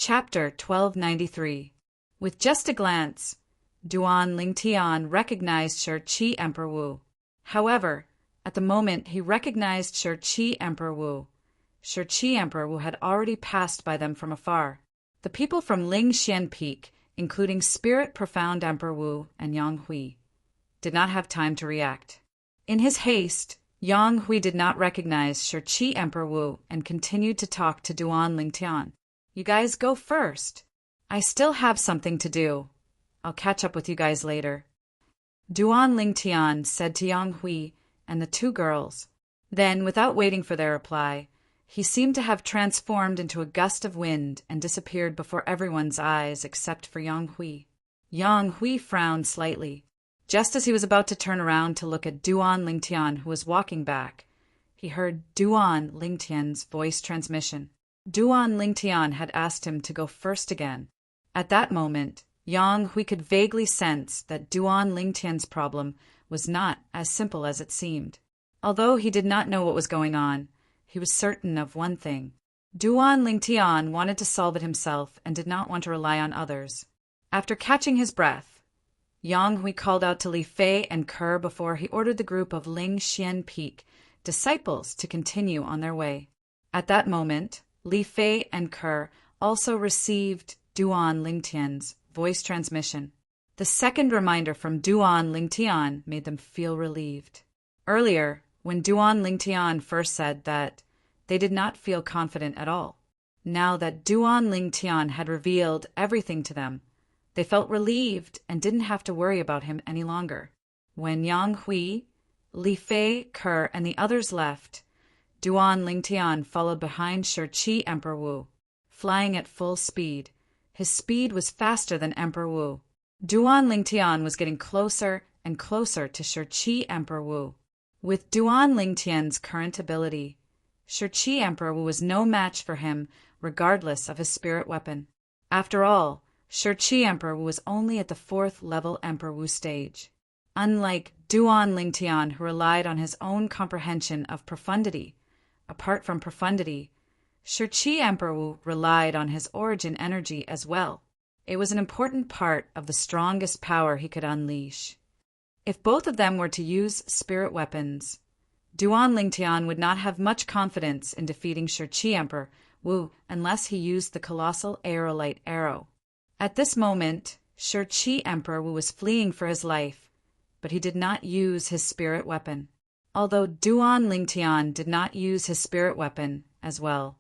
Chapter 1293. With just a glance, Duan Lingtian recognized Shi Emperor Wu. However, at the moment he recognized Shi Emperor Wu, Shi Emperor Wu had already passed by them from afar. The people from Lingxian Peak, including Spirit Profound Emperor Wu and Yang Hui, did not have time to react. In his haste, Yang Hui did not recognize Shi Emperor Wu and continued to talk to Duan Lingtian. "You guys go first. I still have something to do. I'll catch up with you guys later," Duan Lingtian said to Yang Hui and the two girls. Then, without waiting for their reply, he seemed to have transformed into a gust of wind and disappeared before everyone's eyes except for Yang Hui. Yang Hui frowned slightly. Just as he was about to turn around to look at Duan Lingtian, who was walking back, he heard Duan Lingtian's voice transmission. Duan Lingtian had asked him to go first again. At that moment, Yang Hui could vaguely sense that Duan Lingtian's problem was not as simple as it seemed. Although he did not know what was going on, he was certain of one thing. Duan Lingtian wanted to solve it himself and did not want to rely on others. After catching his breath, Yang Hui called out to Li Fei and Ke before he ordered the group of Lingxian Peak disciples to continue on their way. At that moment, Li Fei and Ke also received Duan Lingtian's voice transmission. The second reminder from Duan Lingtian made them feel relieved. Earlier, when Duan Lingtian first said that they did not feel confident at all, now that Duan Lingtian had revealed everything to them, they felt relieved and didn't have to worry about him any longer. When Yang Hui, Li Fei, Ke, and the others left, Duan Lingtian followed behind Shi Emperor Wu, flying at full speed. His speed was faster than Emperor Wu. Duan Lingtian was getting closer and closer to Shi Emperor Wu. With Duan Lingtian's current ability, Shi Emperor Wu was no match for him regardless of his spirit weapon. After all, Shi Emperor Wu was only at the 4th level Emperor Wu stage. Unlike Duan Lingtian, who relied on his own comprehension of profundity, apart from profundity, Shi Emperor Wu relied on his origin energy as well. It was an important part of the strongest power he could unleash. If both of them were to use spirit weapons, Duan Lingtian would not have much confidence in defeating Shi Emperor Wu unless he used the colossal aerolite arrow. At this moment, Shi Emperor Wu was fleeing for his life, but he did not use his spirit weapon. Although Duan Lingtian did not use his spirit weapon as well,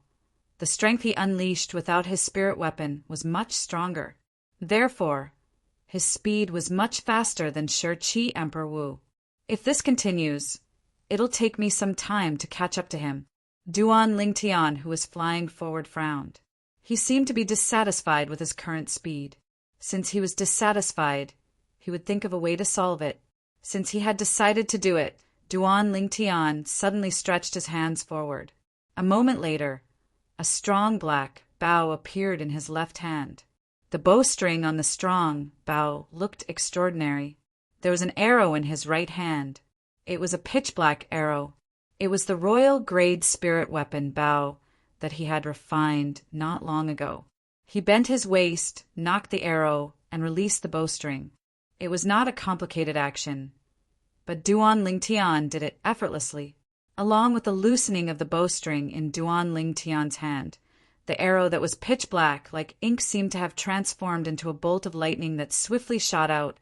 the strength he unleashed without his spirit weapon was much stronger. Therefore, his speed was much faster than Shi Emperor Wu. If this continues, it'll take me some time to catch up to him. Duan Lingtian, who was flying forward, frowned. He seemed to be dissatisfied with his current speed. Since he was dissatisfied, he would think of a way to solve it. Since he had decided to do it, Duan Lingtian suddenly stretched his hands forward. A moment later, a strong black bow appeared in his left hand. The bowstring on the strong bow looked extraordinary. There was an arrow in his right hand. It was a pitch-black arrow. It was the royal grade spirit weapon bow that he had refined not long ago. He bent his waist, knocked the arrow, and released the bowstring. It was not a complicated action, but Duan Lingtian did it effortlessly. Along with the loosening of the bowstring in Duan Lingtian's hand, the arrow that was pitch black like ink seemed to have transformed into a bolt of lightning that swiftly shot out,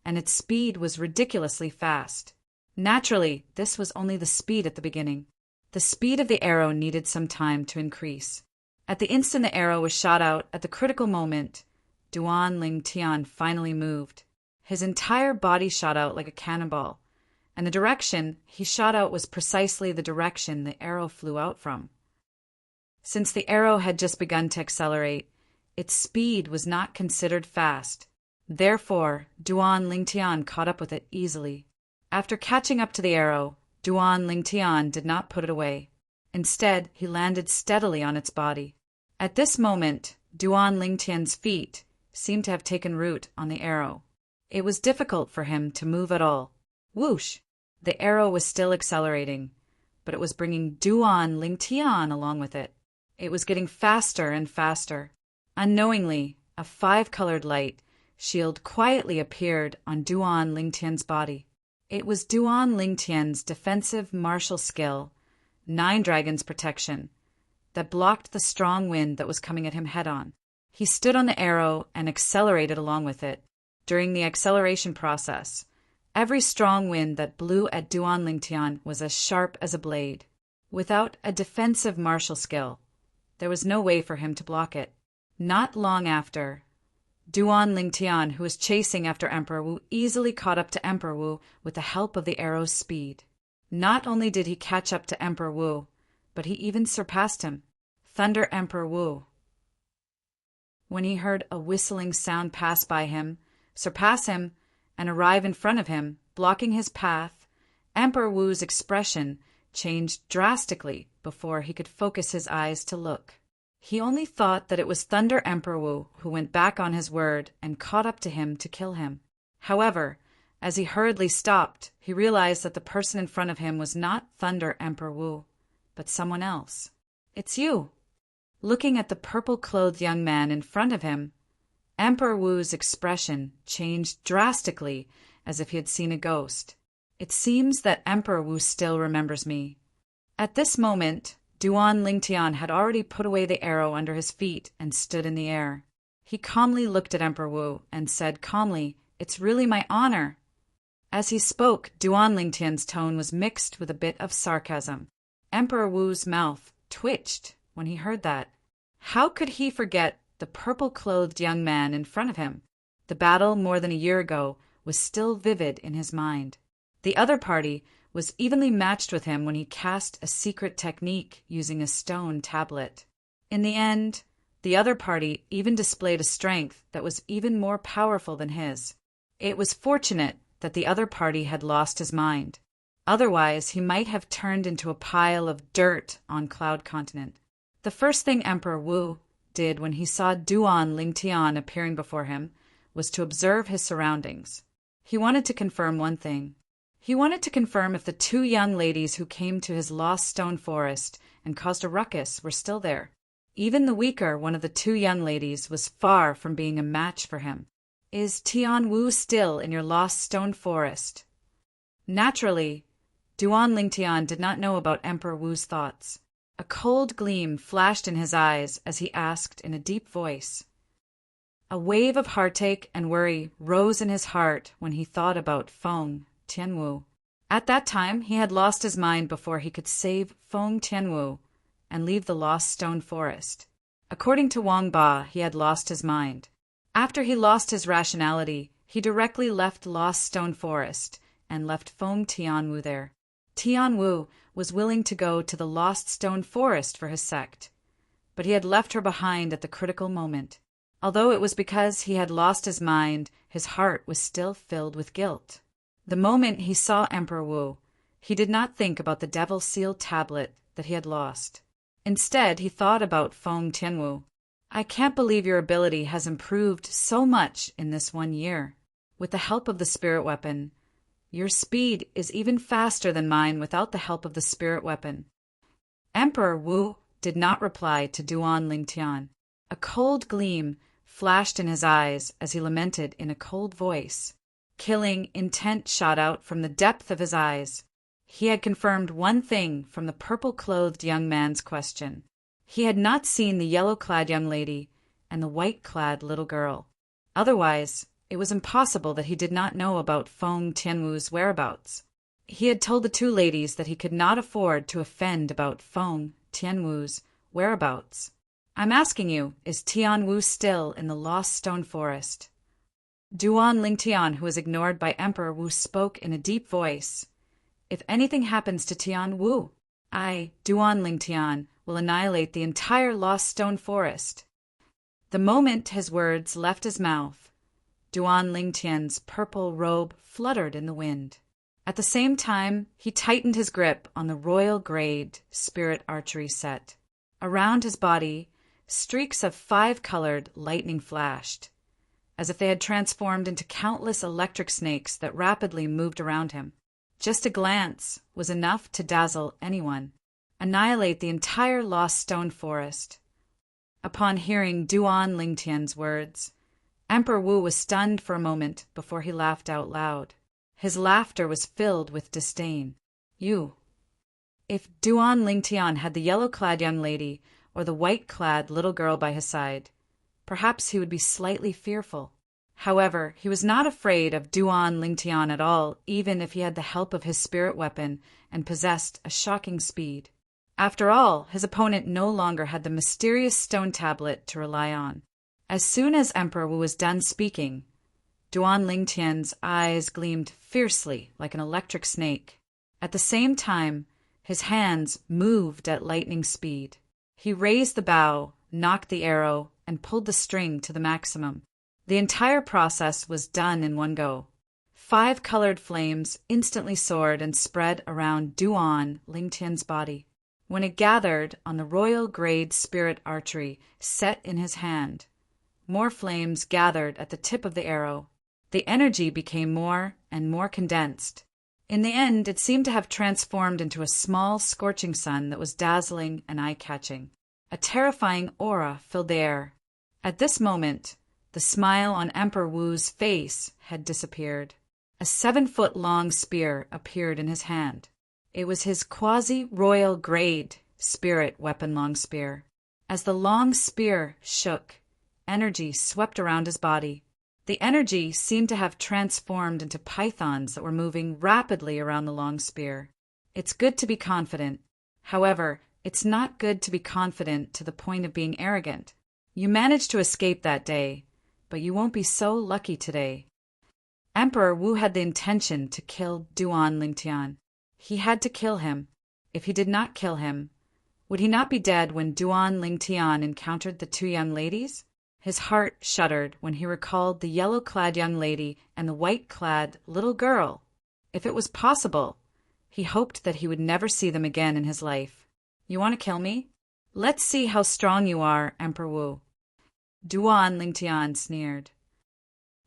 and its speed was ridiculously fast. Naturally, this was only the speed at the beginning. The speed of the arrow needed some time to increase. At the instant the arrow was shot out, at the critical moment, Duan Lingtian finally moved. His entire body shot out like a cannonball, and the direction he shot out was precisely the direction the arrow flew out from. Since the arrow had just begun to accelerate, its speed was not considered fast. Therefore, Duan Lingtian caught up with it easily. After catching up to the arrow, Duan Lingtian did not put it away. Instead, he landed steadily on its body. At this moment, Duan Lingtian's feet seemed to have taken root on the arrow. It was difficult for him to move at all. Whoosh! The arrow was still accelerating, but it was bringing Duan Lingtian along with it. It was getting faster and faster. Unknowingly, a five-colored light shield quietly appeared on Duan Lingtian's body. It was Duan Lingtian's defensive martial skill, Nine Dragons protection, that blocked the strong wind that was coming at him head-on. He stood on the arrow and accelerated along with it. During the acceleration process, every strong wind that blew at Duan Lingtian was as sharp as a blade. Without a defensive martial skill, there was no way for him to block it. Not long after, Duan Lingtian, who was chasing after Emperor Wu, easily caught up to Emperor Wu with the help of the arrow's speed. Not only did he catch up to Emperor Wu, but he even surpassed him. Thunder Emperor Wu. When he heard a whistling sound pass by him, surpass him, and arrive in front of him, blocking his path, Emperor Wu's expression changed drastically before he could focus his eyes to look. He only thought that it was Thunder Emperor Wu who went back on his word and caught up to him to kill him. However, as he hurriedly stopped, he realized that the person in front of him was not Thunder Emperor Wu, but someone else. "It's you." Looking at the purple-clothed young man in front of him, Emperor Wu's expression changed drastically as if he had seen a ghost. "It seems that Emperor Wu still remembers me." At this moment, Duan Lingtian had already put away the arrow under his feet and stood in the air. He calmly looked at Emperor Wu and said calmly, "It's really my honor." As he spoke, Duan Lingtian's tone was mixed with a bit of sarcasm. Emperor Wu's mouth twitched when he heard that. How could he forget the purple-clothed young man in front of him? The battle more than a year ago was still vivid in his mind. The other party was evenly matched with him when he cast a secret technique using a stone tablet. In the end, the other party even displayed a strength that was even more powerful than his. It was fortunate that the other party had lost his mind. Otherwise, he might have turned into a pile of dirt on Cloud Continent. The first thing Emperor Wu did when he saw Duan Lingtian appearing before him was to observe his surroundings. He wanted to confirm one thing. He wanted to confirm if the two young ladies who came to his lost stone forest and caused a ruckus were still there. Even the weaker one of the two young ladies was far from being a match for him. "Is Tian Wu still in your lost stone forest?" Naturally, Duan Lingtian did not know about Emperor Wu's thoughts. A cold gleam flashed in his eyes as he asked in a deep voice. A wave of heartache and worry rose in his heart when he thought about Feng Tianwu. At that time, he had lost his mind before he could save Feng Tianwu and leave the Lost Stone Forest. According to Wang Ba, he had lost his mind. After he lost his rationality, he directly left Lost Stone Forest and left Feng Tianwu there. Tianwu was willing to go to the Lost Stone Forest for his sect, but he had left her behind at the critical moment. Although it was because he had lost his mind, his heart was still filled with guilt. The moment he saw Emperor Wu, he did not think about the devil-sealed tablet that he had lost. Instead, he thought about Feng Tianwu. "I can't believe your ability has improved so much in this 1 year. With the help of the spirit weapon, your speed is even faster than mine without the help of the spirit weapon." Emperor Wu did not reply to Duan Lingtian. A cold gleam flashed in his eyes as he lamented in a cold voice. Killing intent shot out from the depth of his eyes. He had confirmed one thing from the purple-clothed young man's question. He had not seen the yellow-clad young lady and the white-clad little girl. Otherwise, it was impossible that he did not know about Feng Tianwu's whereabouts. He had told the two ladies that he could not afford to offend about Feng Tianwu's whereabouts. "I'm asking you, is Tian Wu still in the Lost Stone Forest?" Duan Lingtian, who was ignored by Emperor Wu, spoke in a deep voice. "If anything happens to Tian Wu, I, Duan Lingtian, will annihilate the entire Lost Stone Forest." The moment his words left his mouth, Duan Lingtian's purple robe fluttered in the wind. At the same time, he tightened his grip on the royal grade spirit archery set. Around his body, streaks of five-colored lightning flashed, as if they had transformed into countless electric snakes that rapidly moved around him. Just a glance was enough to dazzle anyone, annihilate the entire Lost Stone Forest. upon hearing Duan Lingtian's words. Emperor Wu was stunned for a moment before he laughed out loud. His laughter was filled with disdain. You. If Duan Lingtian had the yellow-clad young lady or the white-clad little girl by his side, perhaps he would be slightly fearful. However, he was not afraid of Duan Lingtian at all, even if he had the help of his spirit weapon and possessed a shocking speed. After all, his opponent no longer had the mysterious stone tablet to rely on. As soon as Emperor Wu was done speaking, Duan Lingtian's eyes gleamed fiercely like an electric snake. At the same time, his hands moved at lightning speed. He raised the bow, knocked the arrow, and pulled the string to the maximum. The entire process was done in one go. 5 colored flames instantly soared and spread around Duan Lingtian's body. When it gathered on the royal grade spirit archery set in his hand, more flames gathered at the tip of the arrow. The energy became more and more condensed. In the end, it seemed to have transformed into a small, scorching sun that was dazzling and eye-catching. A terrifying aura filled the air. At this moment, the smile on Emperor Wu's face had disappeared. A 7-foot-long spear appeared in his hand. It was his quasi-royal grade spirit weapon long spear. As the long spear shook, energy swept around his body. The energy seemed to have transformed into pythons that were moving rapidly around the long spear. It's good to be confident. However, it's not good to be confident to the point of being arrogant. You managed to escape that day, but you won't be so lucky today. Emperor Wu had the intention to kill Duan Lingtian. He had to kill him. If he did not kill him, would he not be dead when Duan Lingtian encountered the 2 young ladies? His heart shuddered when he recalled the yellow-clad young lady and the white-clad little girl. If it was possible, he hoped that he would never see them again in his life. You want to kill me? Let's see how strong you are, Emperor Wu. Duan Lingtian sneered.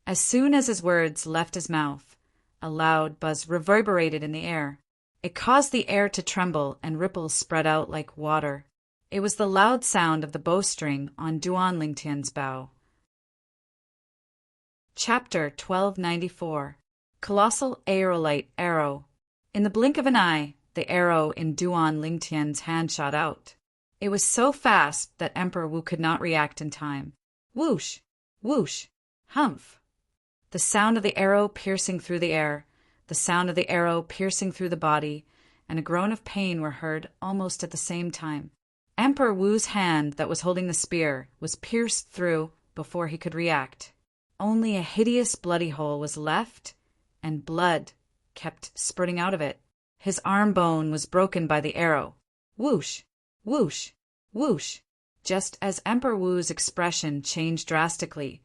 As soon as his words left his mouth, a loud buzz reverberated in the air. It caused the air to tremble and ripples spread out like water. It was the loud sound of the bowstring on Duan Lingtian's bow. Chapter 1294. Colossal Aerolite Arrow. In the blink of an eye, the arrow in Duan Lingtian's hand shot out. It was so fast that Emperor Wu could not react in time. Whoosh! Whoosh! Humph! The sound of the arrow piercing through the air, the sound of the arrow piercing through the body, and a groan of pain were heard almost at the same time. Emperor Wu's hand that was holding the spear was pierced through before he could react. Only a hideous bloody hole was left, and blood kept spurting out of it. His arm bone was broken by the arrow. Whoosh! Whoosh! Whoosh! Just as Emperor Wu's expression changed drastically,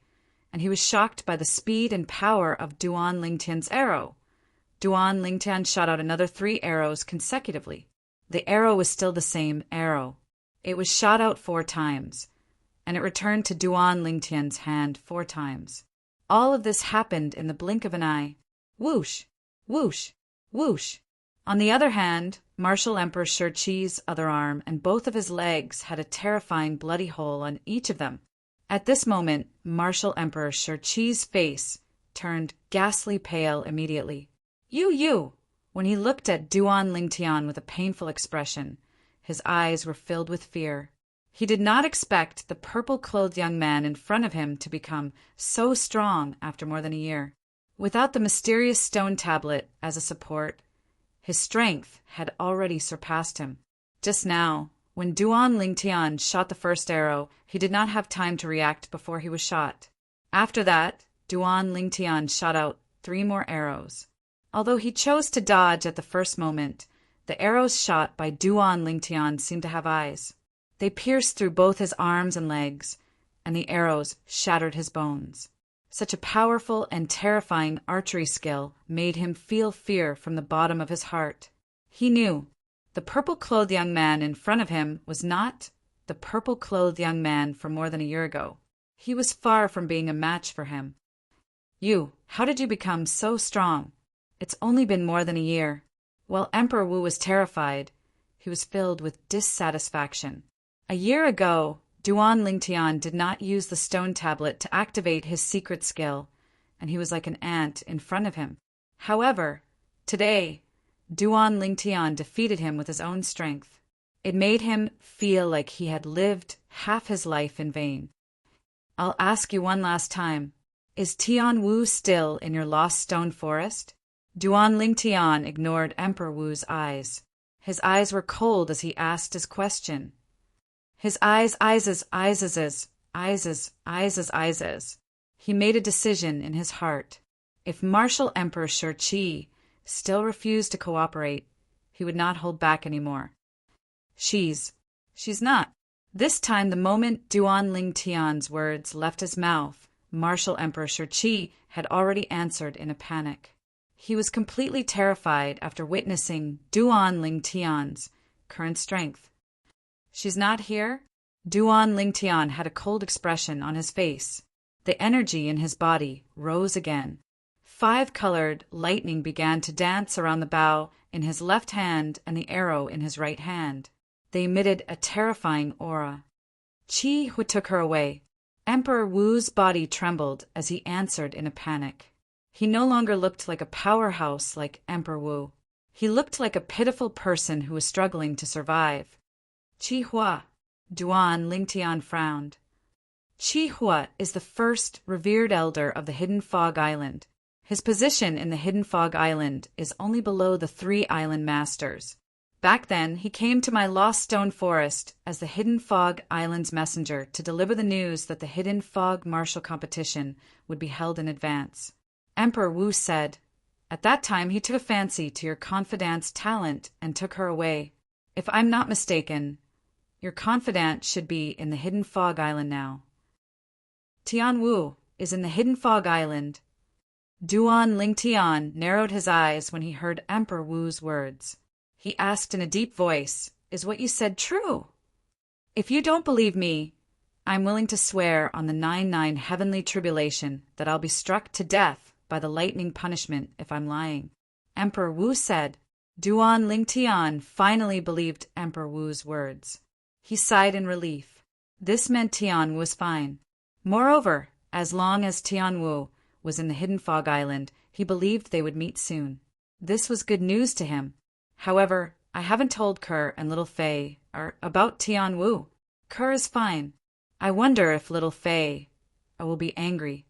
and he was shocked by the speed and power of Duan Lingtian's arrow. Duan Lingtian shot out another 3 arrows consecutively. The arrow was still the same arrow. It was shot out 4 times, and it returned to Duan Lingtian's hand 4 times. All of this happened in the blink of an eye. Whoosh! Whoosh! Whoosh! On the other hand, Martial Emperor Shirqi's other arm and both of his legs had a terrifying bloody hole on each of them. At this moment, Martial Emperor Shirqi's face turned ghastly pale immediately. You! When he looked at Duan Lingtian with a painful expression, his eyes were filled with fear. He did not expect the purple-clothed young man in front of him to become so strong after more than a year. Without the mysterious stone tablet as a support, his strength had already surpassed him. Just now, when Duan Lingtian shot the first arrow, he did not have time to react before he was shot. After that, Duan Lingtian shot out 3 more arrows. Although he chose to dodge at the first moment, the arrows shot by Duan Lingtian seemed to have eyes. They pierced through both his arms and legs, and the arrows shattered his bones. Such a powerful and terrifying archery skill made him feel fear from the bottom of his heart. He knew the purple-clothed young man in front of him was not the purple-clothed young man from more than a year ago. He was far from being a match for him. How did you become so strong? It's only been more than a year. While Emperor Wu was terrified, he was filled with dissatisfaction. A year ago, Duan Lingtian did not use the stone tablet to activate his secret skill, and he was like an ant in front of him. However, today, Duan Lingtian defeated him with his own strength. It made him feel like he had lived half his life in vain. I'll ask you one last time. Is Tian Wu still in your lost stone forest? Duan Lingtian ignored Emperor Wu's eyes. His eyes were cold as he asked his question. His eyes. He made a decision in his heart. If Martial Emperor Shi still refused to cooperate, he would not hold back anymore. She's not. This time, the moment Duan Lingtian's words left his mouth, Martial Emperor Shi had already answered in a panic. He was completely terrified after witnessing Duan Lingtian's current strength. She's not here? Duan Lingtian had a cold expression on his face. The energy in his body rose again. 5-colored lightning began to dance around the bow in his left hand and the arrow in his right hand. They emitted a terrifying aura. Qi Hu took her away. Emperor Wu's body trembled as he answered in a panic. He no longer looked like a powerhouse like Emperor Wu. He looked like a pitiful person who was struggling to survive. Qi Hua. Duan Lingtian frowned. Qi Hua is the first revered elder of the Hidden Fog Island. His position in the Hidden Fog Island is only below the 3 island masters. Back then, he came to my Lost Stone Forest as the Hidden Fog Island's messenger to deliver the news that the Hidden Fog martial competition would be held in advance. Emperor Wu said, "At that time he took a fancy to your confidante's talent and took her away. If I'm not mistaken, your confidant should be in the Hidden Fog Island now." Tian Wu is in the Hidden Fog Island. Duan Lingtian narrowed his eyes when he heard Emperor Wu's words. He asked in a deep voice, "Is what you said true?" "If you don't believe me, I'm willing to swear on the 99 heavenly tribulation that I'll be struck to death by the lightning punishment if I'm lying," Emperor Wu said. Duan Lingtian finally believed Emperor Wu's words. He sighed in relief. This meant Tian Wu was fine. Moreover, as long as Tian Wu was in the Hidden Fog Island, he believed they would meet soon. This was good news to him. However, I haven't told Kerr and little Fei about Tian Wu. Kerr is fine. I wonder if little Fei will be angry.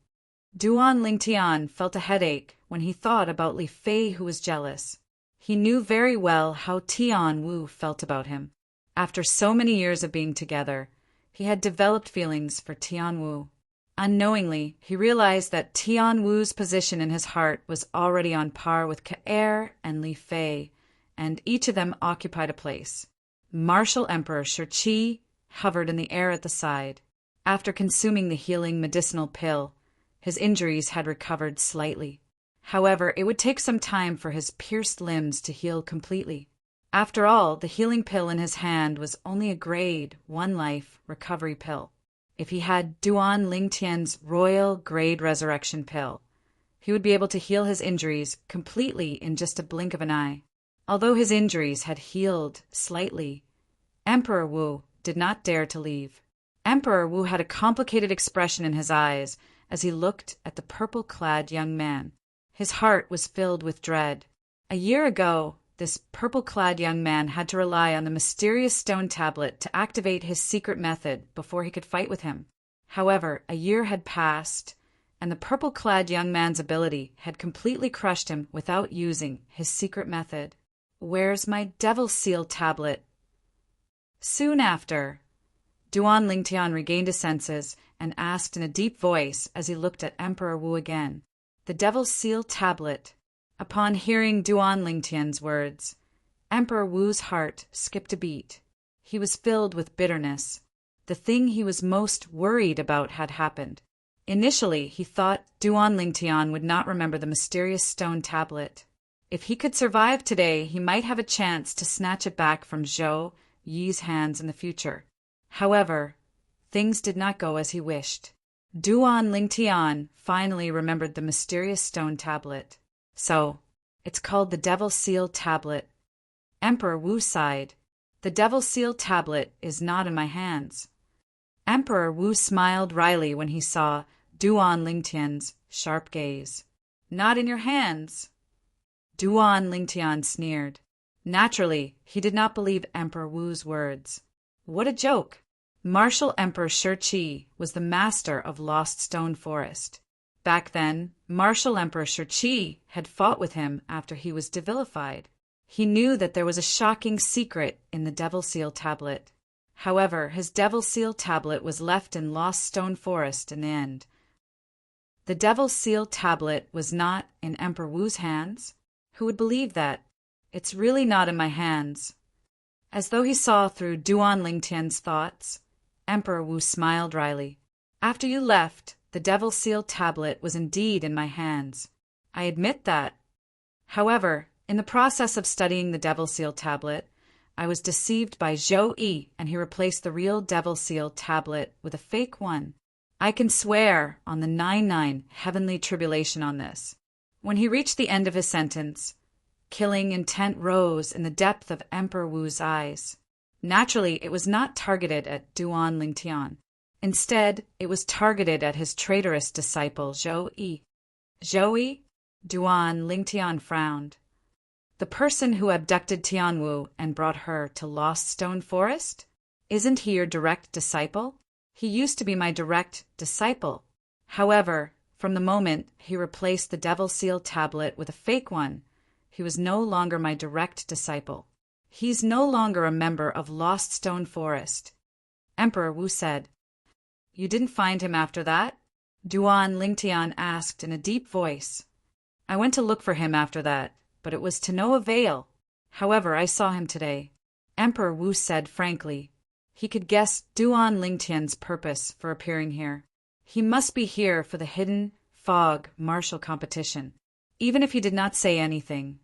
Duan Lingtian felt a headache when he thought about Li Fei, who was jealous. He knew very well how Tian Wu felt about him. After so many years of being together, he had developed feelings for Tian Wu. Unknowingly, he realized that Tian Wu's position in his heart was already on par with Kaer and Li Fei, and each of them occupied a place. Martial Emperor Shi hovered in the air at the side. After consuming the healing medicinal pill, his injuries had recovered slightly. However, it would take some time for his pierced limbs to heal completely. After all, the healing pill in his hand was only a grade 1 life recovery pill. If he had Duan Lingtian's royal grade resurrection pill, he would be able to heal his injuries completely in just a blink of an eye. Although his injuries had healed slightly, Emperor Wu did not dare to leave. Emperor Wu had a complicated expression in his eyes as he looked at the purple-clad young man. His heart was filled with dread. A year ago, this purple-clad young man had to rely on the mysterious stone tablet to activate his secret method before he could fight with him. However, a year had passed, and the purple-clad young man's ability had completely crushed him without using his secret method. "Where's my devil seal tablet?" Soon after, Duan Lingtian regained his senses and asked in a deep voice as he looked at Emperor Wu again, "The devil seal tablet." Upon hearing Duan Lingtian's words, Emperor Wu's heart skipped a beat. He was filled with bitterness. The thing he was most worried about had happened. Initially, he thought Duan Lingtian would not remember the mysterious stone tablet. If he could survive today, he might have a chance to snatch it back from Zhou Yi's hands in the future. However, things did not go as he wished. Duan Lingtian finally remembered the mysterious stone tablet. "So, it's called the Devil Seal Tablet." Emperor Wu sighed. "The Devil Seal Tablet is not in my hands." Emperor Wu smiled wryly when he saw Duan Lingtian's sharp gaze. "Not in your hands." Duan Lingtian sneered. Naturally, he did not believe Emperor Wu's words. What a joke! Martial Emperor Shi was the master of Lost Stone Forest. Back then, Martial Emperor Shi had fought with him after he was devilified. He knew that there was a shocking secret in the Devil Seal tablet. However, his Devil Seal tablet was left in Lost Stone Forest in the end. The Devil Seal tablet was not in Emperor Wu's hands? Who would believe that? It's really not in my hands. As though he saw through Duan Lingtian's thoughts, Emperor Wu smiled wryly. After you left, the Devil Seal tablet was indeed in my hands. I admit that. However, in the process of studying the Devil Seal tablet, I was deceived by Zhou Yi, and he replaced the real Devil Seal tablet with a fake one. I can swear on the 99 heavenly tribulation on this. When he reached the end of his sentence, killing intent rose in the depth of Emperor Wu's eyes. Naturally, it was not targeted at Duan Lingtian. Instead, it was targeted at his traitorous disciple Zhou Yi. Zhou Yi? Duan Lingtian frowned. The person who abducted Tianwu and brought her to Lost Stone Forest? Isn't he your direct disciple? He used to be my direct disciple. However, from the moment he replaced the Devil Seal tablet with a fake one, he was no longer my direct disciple. He's no longer a member of Lost Stone Forest. Emperor Wu said. You didn't find him after that? Duan Lingtian asked in a deep voice. I went to look for him after that, but it was to no avail. However, I saw him today. Emperor Wu said frankly. He could guess Duan Lingtian's purpose for appearing here. He must be here for the hidden fog martial competition. Even if he did not say anything,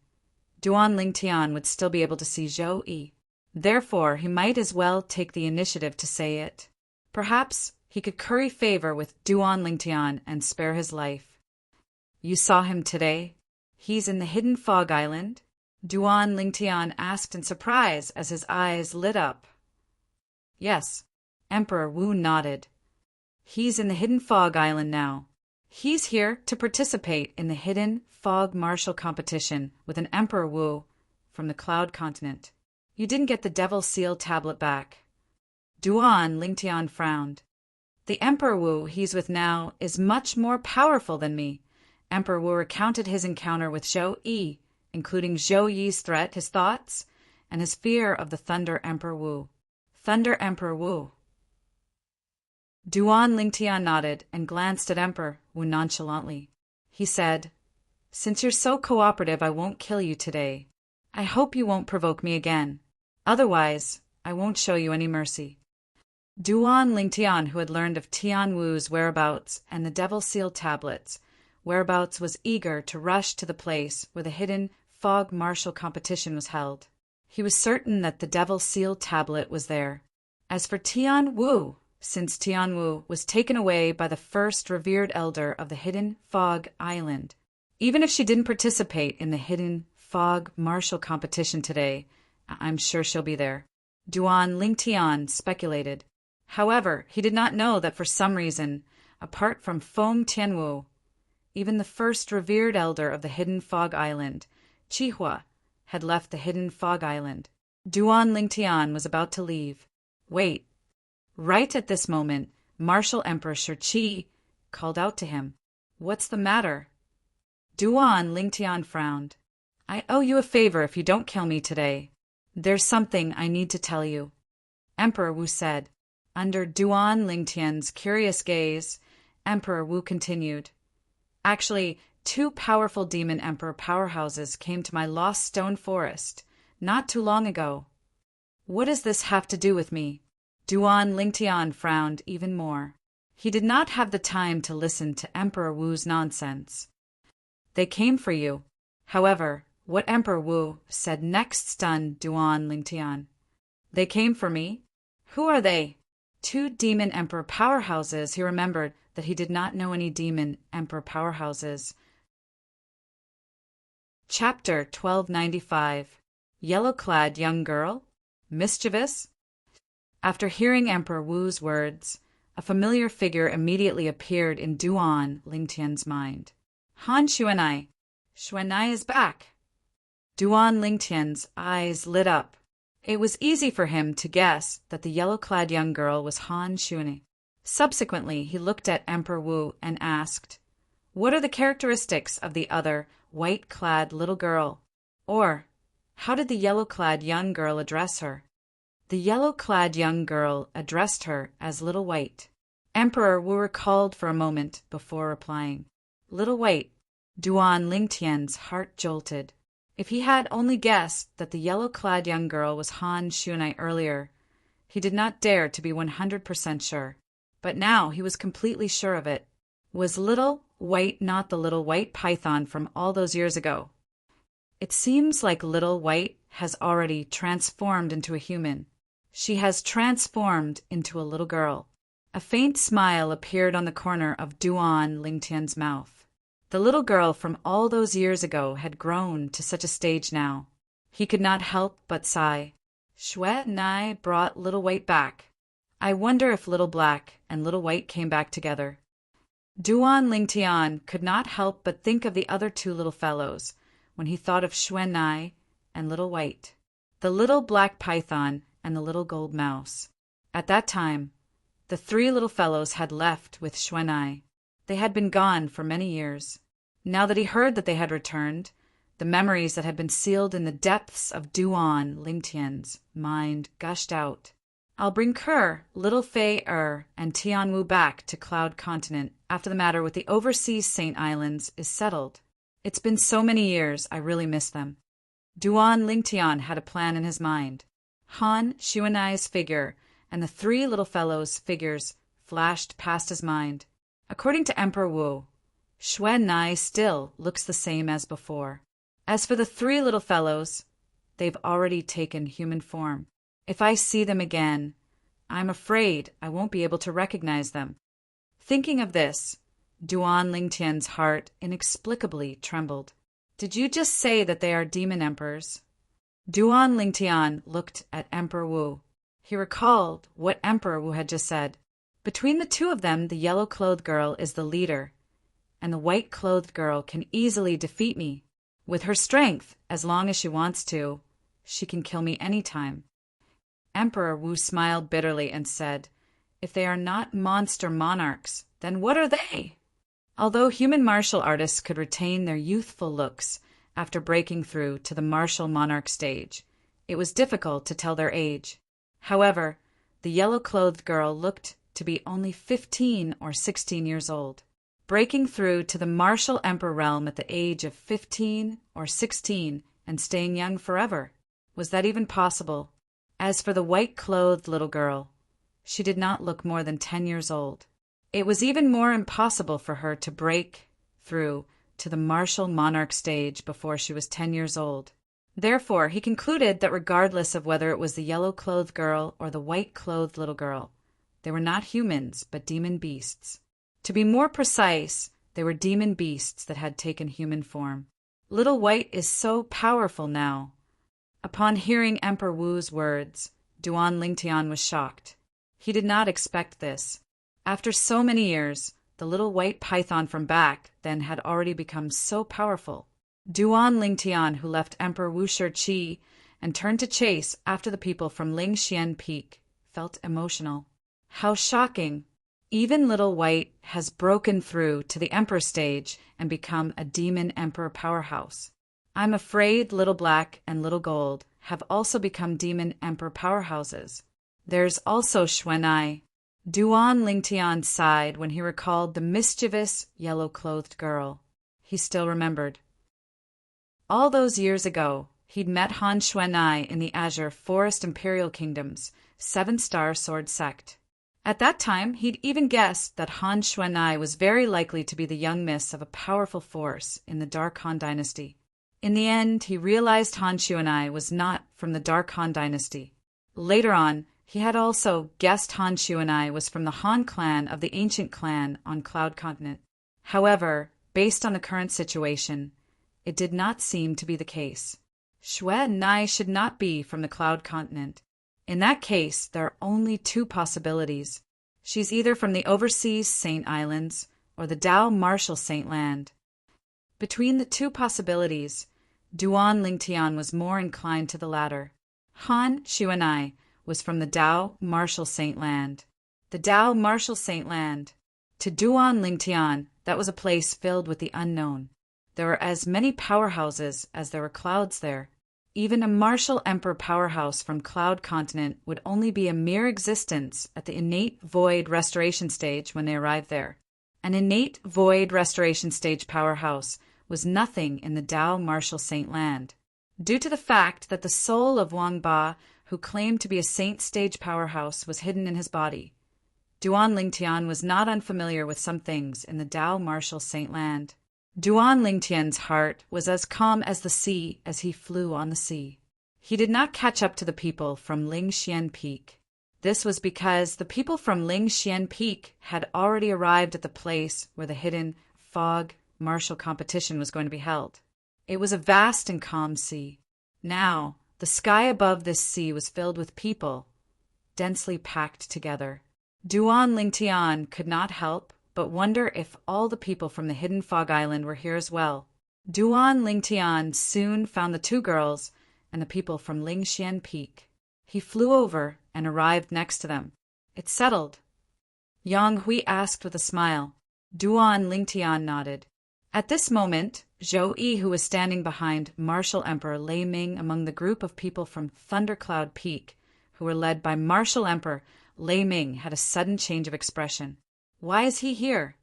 Duan Lingtian would still be able to see Zhou Yi. Therefore, he might as well take the initiative to say it. Perhaps he could curry favor with Duan Lingtian and spare his life. You saw him today? He's in the hidden fog island? Duan Lingtian asked in surprise as his eyes lit up. Yes. Emperor Wu nodded. He's in the hidden fog island now. He's here to participate in the hidden fog martial competition with an Emperor Wu from the Cloud Continent. You didn't get the Devil Seal tablet back. Duan Lingtian frowned. The Emperor Wu he's with now is much more powerful than me. Emperor Wu recounted his encounter with Zhou Yi, including Zhou Yi's threat, his thoughts, and his fear of the Thunder Emperor Wu. Thunder Emperor Wu. Duan Lingtian nodded and glanced at Emperor Wu nonchalantly. He said, Since you're so cooperative, I won't kill you today. I hope you won't provoke me again. Otherwise, I won't show you any mercy. Duan Lingtian, who had learned of Tianwu's whereabouts and the Devil Seal tablets' whereabouts, was eager to rush to the place where the hidden fog martial competition was held. He was certain that the Devil Seal tablet was there. As for Tianwu, since Tianwu was taken away by the first revered elder of the hidden fog island, even if she didn't participate in the hidden fog martial competition today, I'm sure she'll be there. Duan Lingtian speculated. However, he did not know that for some reason, apart from Feng Tianwu, even the first revered elder of the hidden fog island, Qihua, had left the hidden fog island. Duan Lingtian was about to leave. Wait. Right at this moment, Martial Emperor Shi called out to him. What's the matter? Duan Lingtian frowned. I owe you a favor if you don't kill me today. There's something I need to tell you. Emperor Wu said. Under Duan Lingtian's curious gaze, Emperor Wu continued. Actually, 2 powerful demon emperor powerhouses came to my Lost Stone Forest not too long ago. What does this have to do with me? Duan Lingtian frowned even more. He did not have the time to listen to Emperor Wu's nonsense. They came for you. However, what Emperor Wu said next stunned Duan Lingtian. They came for me? Who are they? 2 demon emperor powerhouses. He remembered that he did not know any demon emperor powerhouses. Chapter 1295. Yellow-clad young girl? Mischievous? After hearing Emperor Wu's words, a familiar figure immediately appeared in Duan Lingtian's mind. Han Xuanai. Xuanai is back. Duan Lingtian's eyes lit up. It was easy for him to guess that the yellow-clad young girl was Han Xuanai. Subsequently, he looked at Emperor Wu and asked, "What are the characteristics of the other white-clad little girl? Or, how did the yellow-clad young girl address her?" The yellow-clad young girl addressed her as Little White. Emperor Wu recalled for a moment before replying. Little White. Duan Lingtian's heart jolted. If he had only guessed that the yellow-clad young girl was Han Xuanai earlier, he did not dare to be 100% sure. But now he was completely sure of it. Was Little White not the little white python from all those years ago? It seems like Little White has already transformed into a human. She has transformed into a little girl. A faint smile appeared on the corner of Duan Lingtian's mouth. The little girl from all those years ago had grown to such a stage now. He could not help but sigh. Xuanai brought Little White back. I wonder if Little Black and Little White came back together. Duan Lingtian could not help but think of the other two little fellows when he thought of Xuanai and Little White, the little black python and the little gold mouse. At that time, the three little fellows had left with Xuanai. They had been gone for many years. Now that he heard that they had returned, the memories that had been sealed in the depths of Duan Lingtian's mind gushed out. I'll bring Kerr, Little Fei and Tianwu back to Cloud Continent after the matter with the overseas Saint Islands is settled. It's been so many years, I really miss them. Duan Lingtian had a plan in his mind. Han Xuanai's figure and the three little fellows' figures flashed past his mind. According to Emperor Wu, Xuanai still looks the same as before. As for the three little fellows, they've already taken human form. If I see them again, I'm afraid I won't be able to recognize them. Thinking of this, Duan Lingtian's heart inexplicably trembled. Did you just say that they are demon emperors? Duan Lingtian looked at Emperor Wu. He recalled what Emperor Wu had just said. Between the two of them, the yellow-clothed girl is the leader, and the white-clothed girl can easily defeat me. With her strength, as long as she wants to, she can kill me anytime. Emperor Wu smiled bitterly and said, "If they are not monster monarchs, then what are they?" Although human martial artists could retain their youthful looks after breaking through to the martial monarch stage, it was difficult to tell their age. However, the yellow-clothed girl looked to be only 15 or 16 years old. Breaking through to the martial emperor realm at the age of 15 or 16 and staying young forever. Was that even possible? As for the white-clothed little girl, she did not look more than 10 years old. It was even more impossible for her to break through to the martial monarch stage before she was 10 years old. Therefore, he concluded that regardless of whether it was the yellow-clothed girl or the white-clothed little girl, they were not humans but demon beasts. To be more precise, they were demon beasts that had taken human form. Little White is so powerful now. Upon hearing Emperor Wu's words, Duan Lingtian was shocked. He did not expect this. After so many years, the little white python from back then had already become so powerful. Duan Lingtian, who left Emperor Wu Shiqi and turned to chase after the people from Lingxian Peak, felt emotional. How shocking! Even Little White has broken through to the Emperor stage and become a demon emperor powerhouse. I'm afraid Little Black and Little Gold have also become demon emperor powerhouses. There's also Xuanai. Duan Lingtian sighed when he recalled the mischievous yellow-clothed girl. He still remembered. All those years ago, he'd met Han Xuanai in the Azure Forest Imperial Kingdom's 7-star sword sect. At that time, he'd even guessed that Han Xuanai was very likely to be the young miss of a powerful force in the Dark Han dynasty. In the end, he realized Han Xuanai was not from the Dark Han dynasty. Later on, he had also guessed Han Xuanai was from the Han clan of the ancient clan on Cloud Continent. However, based on the current situation, it did not seem to be the case. Xuanai should not be from the Cloud Continent. In that case, there are only two possibilities. She's either from the overseas Saint Islands or the Dao Marshall Saint Land. Between the two possibilities, Duan Lingtian was more inclined to the latter. Han Xuanai was from the Dao Marshall Saint Land. The Dao Marshall Saint Land. To Duan Lingtian, that was a place filled with the unknown. There were as many powerhouses as there were clouds there. Even a Marshall Emperor powerhouse from Cloud Continent would only be a mere existence at the innate void restoration stage when they arrived there. An innate void restoration stage powerhouse was nothing in the Dao Marshall Saint Land. Due to the fact that the soul of Wang Ba, who claimed to be a saint stage powerhouse, was hidden in his body, Duan Lingtian was not unfamiliar with some things in the Dao Marshall Saint Land. Duan Lingtian's heart was as calm as the sea as he flew on the sea. He did not catch up to the people from Lingxian Peak. This was because the people from Lingxian Peak had already arrived at the place where the hidden fog martial competition was going to be held. It was a vast and calm sea. Now, the sky above this sea was filled with people, densely packed together. Duan Lingtian could not help but wonder if all the people from the hidden fog island were here as well. Duan Lingtian soon found the two girls and the people from Lingxian Peak. He flew over and arrived next to them. It's settled. Yang Hui asked with a smile. Duan Lingtian nodded. At this moment, Zhou Yi, who was standing behind Martial Emperor Lei Ming among the group of people from Thundercloud Peak, who were led by Martial Emperor Lei Ming, had a sudden change of expression. Why is he here?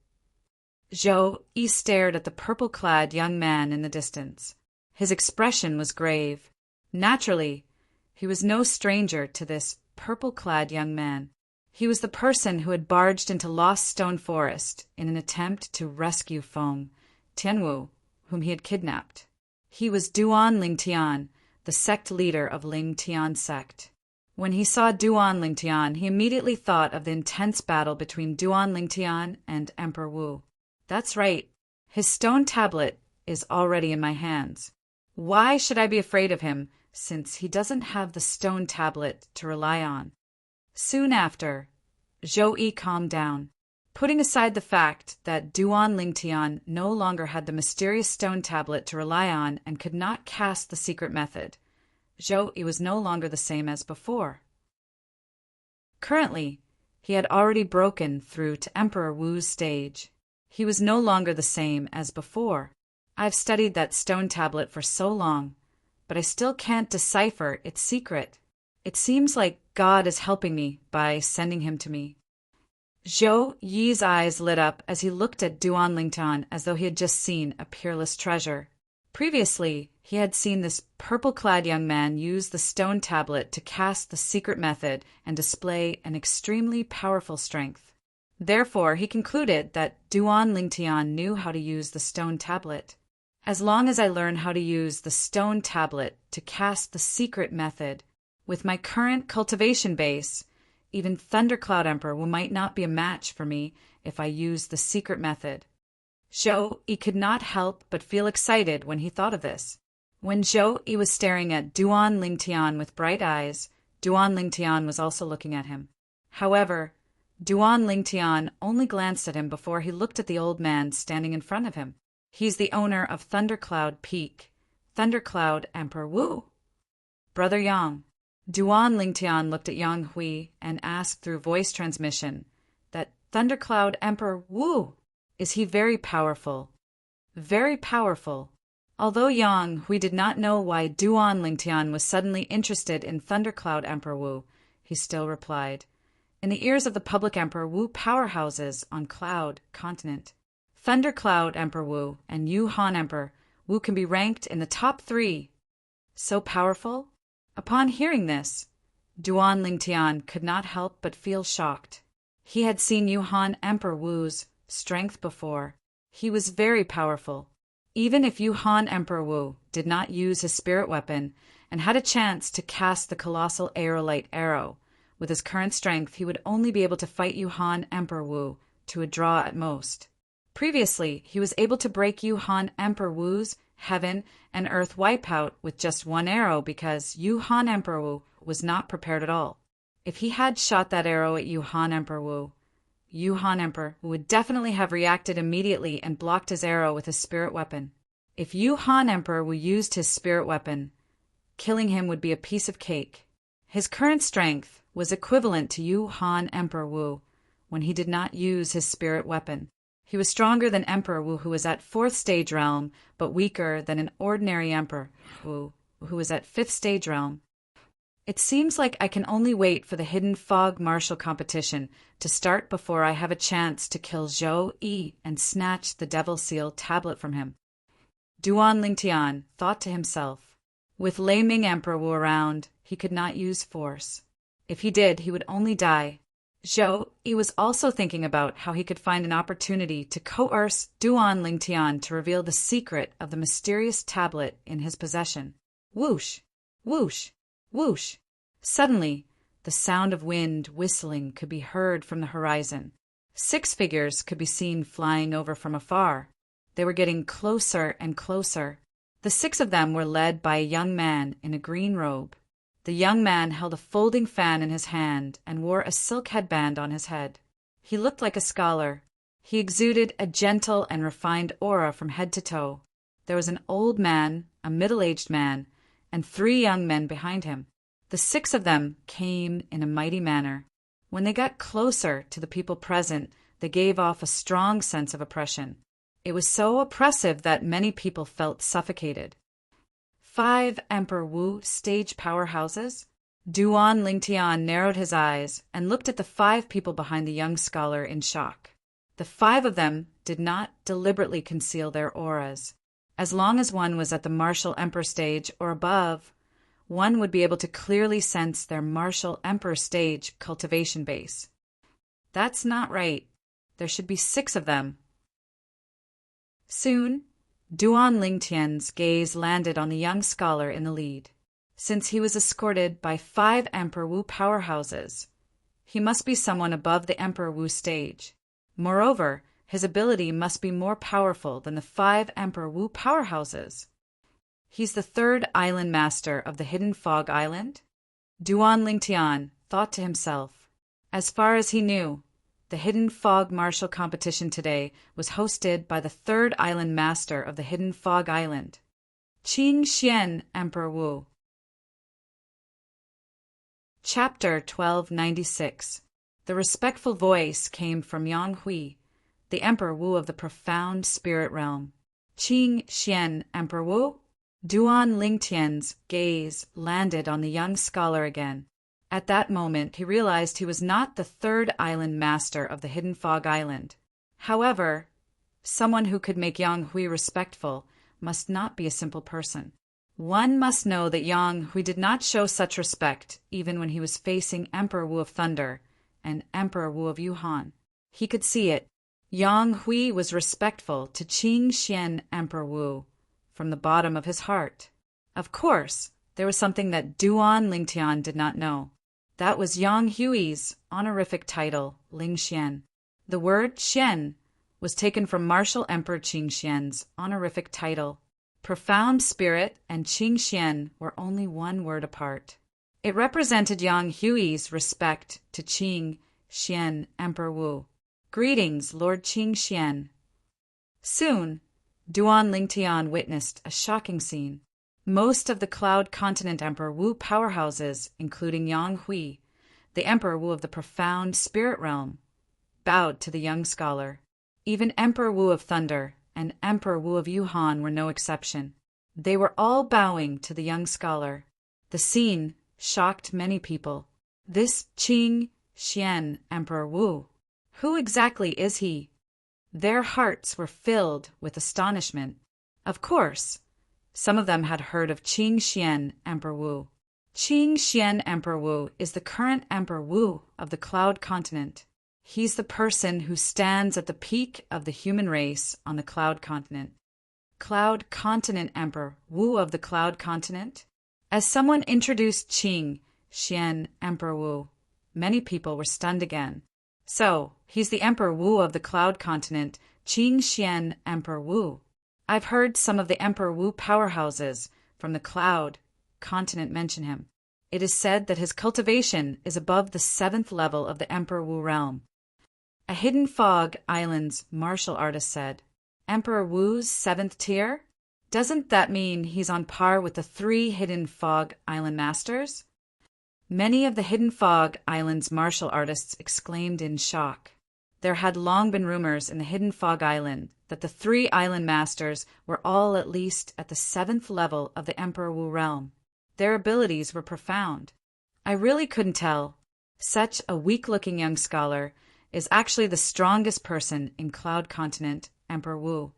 Zhou Yi stared at the purple-clad young man in the distance. His expression was grave. Naturally, he was no stranger to this purple-clad young man. He was the person who had barged into Lost Stone Forest in an attempt to rescue Feng Tianwu, whom he had kidnapped. He was Duan Lingtian, the sect leader of Lingtian sect. When he saw Duan Lingtian, he immediately thought of the intense battle between Duan Lingtian and Emperor Wu. That's right. His stone tablet is already in my hands. Why should I be afraid of him, since he doesn't have the stone tablet to rely on? Soon after, Zhou Yi calmed down. Putting aside the fact that Duan Lingtian no longer had the mysterious stone tablet to rely on and could not cast the secret method, Zhou Yi was no longer the same as before. Currently, he had already broken through to Emperor Wu's stage. He was no longer the same as before. I've studied that stone tablet for so long, but I still can't decipher its secret. It seems like God is helping me by sending him to me. Zhou Yi's eyes lit up as he looked at Duan Lingtian as though he had just seen a peerless treasure. Previously, he had seen this purple-clad young man use the stone tablet to cast the secret method and display an extremely powerful strength. Therefore, he concluded that Duan Lingtian knew how to use the stone tablet. As long as I learn how to use the stone tablet to cast the secret method, with my current cultivation base, even Thundercloud Emperor might not be a match for me if I use the secret method. Zhou Yi could not help but feel excited when he thought of this. When Zhou Yi was staring at Duan Lingtian with bright eyes, Duan Lingtian was also looking at him. However, Duan Lingtian only glanced at him before he looked at the old man standing in front of him. He's the owner of Thundercloud Peak, Thundercloud Emperor Wu. Brother Yang. Duan Lingtian looked at Yang Hui and asked through voice transmission that Thundercloud Emperor Wu, is he very powerful? Very powerful. Although Yang Hui did not know why Duan Lingtian was suddenly interested in Thundercloud Emperor Wu, he still replied, in the ears of the public Emperor Wu powerhouses on Cloud Continent, Thundercloud Emperor Wu and Yu Han Emperor Wu can be ranked in the top 3. So powerful? Upon hearing this, Duan Lingtian could not help but feel shocked. He had seen Yu Han Emperor Wu's strength before. He was very powerful. Even if Yu Han Emperor Wu did not use his spirit weapon and had a chance to cast the colossal aerolite arrow, with his current strength he would only be able to fight Yu Han Emperor Wu to a draw at most. Previously, he was able to break Yu Han Emperor Wu's heaven and earth wipeout with just one arrow because Yu Han Emperor Wu was not prepared at all. If he had shot that arrow at Yu Han Emperor Wu, Yu Han Emperor would definitely have reacted immediately and blocked his arrow with his spirit weapon. If Yu Han Emperor Wu used his spirit weapon, killing him would be a piece of cake. His current strength was equivalent to Yu Han Emperor Wu when he did not use his spirit weapon. He was stronger than Emperor Wu, who was at 4th stage realm, but weaker than an ordinary Emperor Wu, who was at 5th stage realm. It seems like I can only wait for the hidden fog martial competition to start before I have a chance to kill Zhou Yi and snatch the Devil Seal tablet from him. Duan Lingtian thought to himself. With Lei Ming Emperor Wu around, he could not use force. If he did, he would only die. Zhou Yi was also thinking about how he could find an opportunity to coerce Duan Lingtian to reveal the secret of the mysterious tablet in his possession. Whoosh! Whoosh! Whoosh! Suddenly, the sound of wind whistling could be heard from the horizon. 6 figures could be seen flying over from afar. They were getting closer and closer. The 6 of them were led by a young man in a green robe. The young man held a folding fan in his hand and wore a silk headband on his head. He looked like a scholar. He exuded a gentle and refined aura from head to toe. There was an old man, a middle-aged man, and 3 young men behind him. The 6 of them came in a mighty manner. When they got closer to the people present, they gave off a strong sense of oppression. It was so oppressive that many people felt suffocated. 5 Emperor Wu stage powerhouses? Duan Lingtian narrowed his eyes and looked at the 5 people behind the young scholar in shock. The 5 of them did not deliberately conceal their auras. As long as one was at the martial emperor stage or above, one would be able to clearly sense their martial emperor stage cultivation base. That's not right. There should be 6 of them. Soon, Duan Lingtian's gaze landed on the young scholar in the lead. Since he was escorted by 5 Emperor Wu powerhouses, he must be someone above the Emperor Wu stage. Moreover, his ability must be more powerful than the 5 Emperor Wu powerhouses. He's the 3rd island master of the Hidden Fog Island? Duan Lingtian thought to himself. As far as he knew, the Hidden Fog martial competition today was hosted by the 3rd island master of the Hidden Fog Island, Qing Xian Emperor Wu. Chapter 1296. The respectful voice came from Yang Hui, the Emperor Wu of the profound spirit realm. Qing Xian Emperor Wu? Duan Lingtian's gaze landed on the young scholar again. At that moment, he realized he was not the 3rd island master of the Hidden Fog Island. However, someone who could make Yang Hui respectful must not be a simple person. One must know that Yang Hui did not show such respect even when he was facing Emperor Wu of Thunder and Emperor Wu of Yuhan. He could see it. Yang Hui was respectful to Qing Xian Emperor Wu from the bottom of his heart. Of course, there was something that Duan Lingtian did not know. That was Yang Hui's honorific title, Ling Xian. The word Xian was taken from Martial Emperor Qing Xian's honorific title. Profound Spirit and Qing Xian were only one word apart. It represented Yang Hui's respect to Qing Xian Emperor Wu. Greetings, Lord Qing Xian. Soon, Duan Lingtian witnessed a shocking scene. Most of the Cloud Continent Emperor Wu powerhouses, including Yang Hui, the Emperor Wu of the profound spirit realm, bowed to the young scholar. Even Emperor Wu of Thunder and Emperor Wu of Yuhan were no exception. They were all bowing to the young scholar. The scene shocked many people. This Qing Xian Emperor Wu, who exactly is he? Their hearts were filled with astonishment. Of course, some of them had heard of Qing Xian Emperor Wu. Qing Xian Emperor Wu is the current Emperor Wu of the Cloud Continent. He's the person who stands at the peak of the human race on the Cloud Continent. Cloud Continent Emperor Wu of the Cloud Continent? As someone introduced Qing Xian Emperor Wu, many people were stunned again. So, he's the Emperor Wu of the Cloud Continent, Qing Xian Emperor Wu. I've heard some of the Emperor Wu powerhouses from the Cloud Continent mention him. It is said that his cultivation is above the 7th level of the Emperor Wu realm. A Hidden Fog Island's martial artist said. Emperor Wu's 7th tier? Doesn't that mean he's on par with the 3 Hidden Fog Island masters? Many of the Hidden Fog Island's martial artists exclaimed in shock. There had long been rumors in the Hidden Fog Island that the 3 island masters were all at least at the 7th level of the Emperor Wu realm. Their abilities were profound. I really couldn't tell. Such a weak-looking young scholar is actually the strongest person in Cloud Continent, Emperor Wu.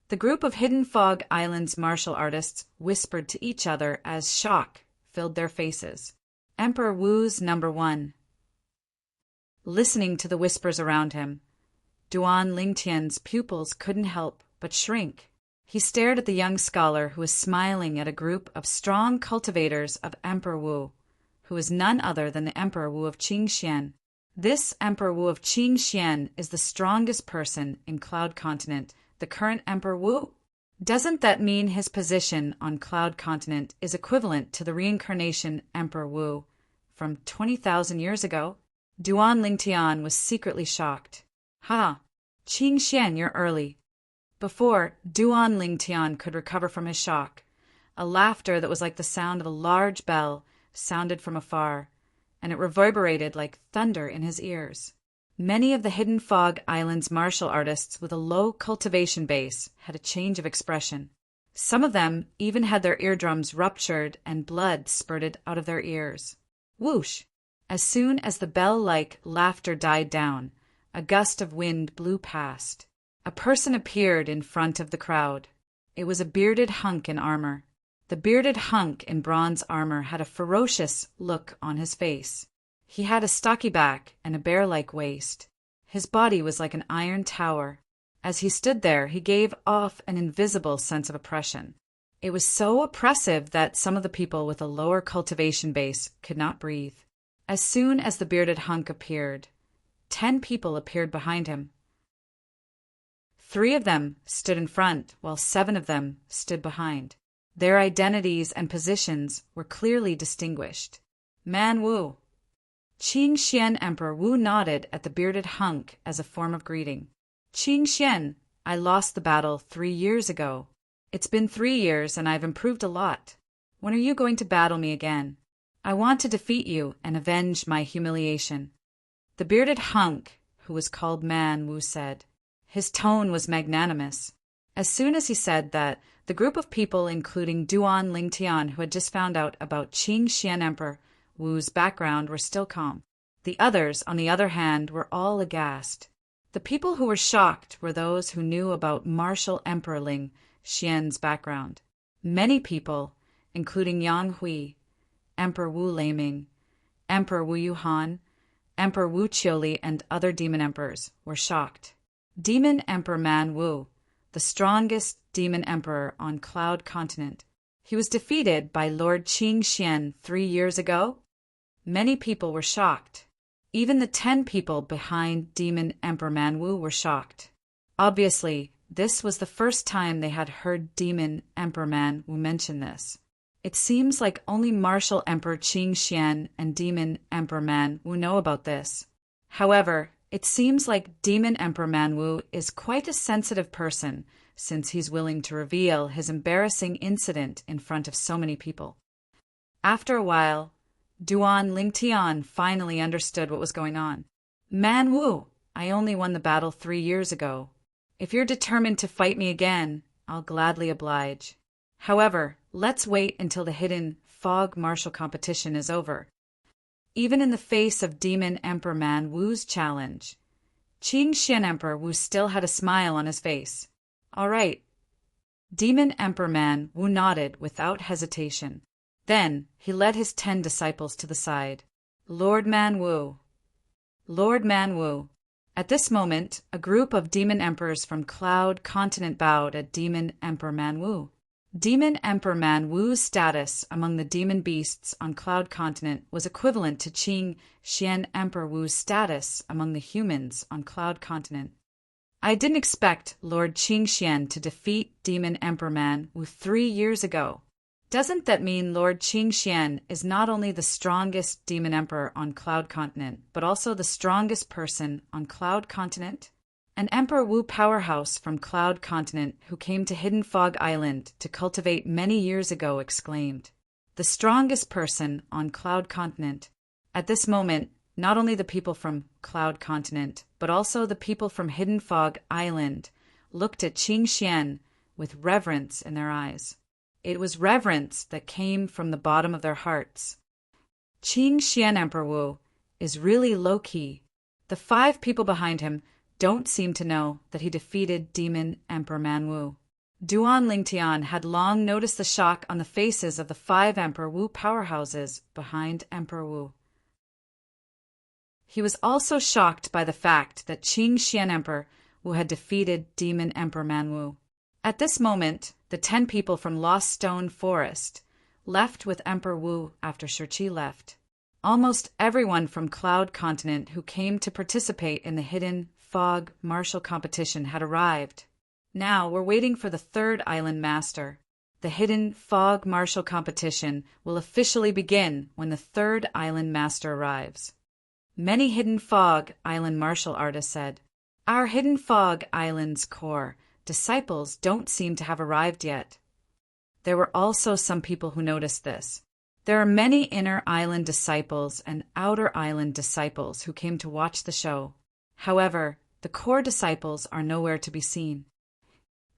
The group of Hidden Fog Island's martial artists whispered to each other as shock filled their faces. Emperor Wu's number 1. Listening to the whispers around him, Duan Lingtian's pupils couldn't help but shrink. He stared at the young scholar who was smiling at a group of strong cultivators of Emperor Wu, who is none other than the Emperor Wu of Qingxian. This Emperor Wu of Qingxian is the strongest person in Cloud Continent, the current Emperor Wu. Doesn't that mean his position on Cloud Continent is equivalent to the reincarnation Emperor Wu from 20,000 years ago? Duan Lingtian was secretly shocked. Ha! Qingxian, you're early. Before Duan Lingtian could recover from his shock, a laughter that was like the sound of a large bell sounded from afar, and it reverberated like thunder in his ears. Many of the Hidden Fog Island's martial artists with a low cultivation base had a change of expression. Some of them even had their eardrums ruptured and blood spurted out of their ears. Whoosh! As soon as the bell-like laughter died down, a gust of wind blew past. A person appeared in front of the crowd. It was a bearded hunk in armor. The bearded hunk in bronze armor had a ferocious look on his face. He had a stocky back and a bear-like waist. His body was like an iron tower. As he stood there, he gave off an invisible sense of oppression. It was so oppressive that some of the people with a lower cultivation base could not breathe. As soon as the bearded hunk appeared, 10 people appeared behind him. 3 of them stood in front, while 7 of them stood behind. Their identities and positions were clearly distinguished. Man Wu. Qingxian Emperor Wu nodded at the bearded hunk as a form of greeting. Qingxian, I lost the battle 3 years ago. It's been 3 years and I've improved a lot. When are you going to battle me again? I want to defeat you and avenge my humiliation. The bearded hunk, who was called Man Wu, said. His tone was magnanimous. As soon as he said that, the group of people, including Duan Lingtian, who had just found out about Qingxian Emperor Wu's background, were still calm. The others, on the other hand, were all aghast. The people who were shocked were those who knew about Martial Emperor Ling Xian's background. Many people, including Yang Hui, Emperor Wu Leiming, Emperor Wu Yuhan, Emperor Wu Qiuli, and other demon emperors, were shocked. Demon Emperor Man Wu, the strongest demon emperor on Cloud Continent. He was defeated by Lord Qingxian 3 years ago? Many people were shocked. Even the 10 people behind Demon Emperor Man Wu were shocked. Obviously, this was the first time they had heard Demon Emperor Man Wu mention this. It seems like only Martial Emperor Qingxian and Demon Emperor Man Wu know about this. However, it seems like Demon Emperor Man Wu is quite a sensitive person, since he's willing to reveal his embarrassing incident in front of so many people. After a while, Duan Lingtian finally understood what was going on. Man Wu, I only won the battle 3 years ago. If you're determined to fight me again, I'll gladly oblige. However, let's wait until the Hidden Fog martial competition is over. Even in the face of Demon Emperor Man Wu's challenge, Qingxian Emperor Wu still had a smile on his face. All right. Demon Emperor Man Wu nodded without hesitation. Then he led his 10 disciples to the side. Lord Man Wu. Lord Man Wu. At this moment, a group of demon emperors from Cloud Continent bowed at Demon Emperor Man Wu. Demon Emperor Man Wu's status among the demon beasts on Cloud Continent was equivalent to Qingxian Emperor Wu's status among the humans on Cloud Continent. I didn't expect Lord Qingxian to defeat Demon Emperor Man Wu 3 years ago. Doesn't that mean Lord Qingxian is not only the strongest demon emperor on Cloud Continent, but also the strongest person on Cloud Continent? An Emperor Wu powerhouse from Cloud Continent who came to Hidden Fog Island to cultivate many years ago exclaimed, "The strongest person on Cloud Continent." At this moment, not only the people from Cloud Continent, but also the people from Hidden Fog Island looked at Qingxian with reverence in their eyes. It was reverence that came from the bottom of their hearts. Qingxian Emperor Wu is really low-key. The 5 people behind him don't seem to know that he defeated Demon Emperor Man Wu. Duan Lingtian had long noticed the shock on the faces of the 5 Emperor Wu powerhouses behind Emperor Wu. He was also shocked by the fact that Qingxian Emperor Wu had defeated Demon Emperor Man Wu. At this moment, the 10 people from Lost Stone Forest left with Emperor Wu after Shirqi left. Almost everyone from Cloud Continent who came to participate in the Hidden Fog martial competition had arrived. Now we're waiting for the 3rd Island Master. The Hidden Fog martial competition will officially begin when the 3rd Island Master arrives. Many Hidden Fog Island martial artists said, "Our Hidden Fog Island's core disciples don't seem to have arrived yet." There were also some people who noticed this. There are many inner island disciples and outer island disciples who came to watch the show. However, the core disciples are nowhere to be seen.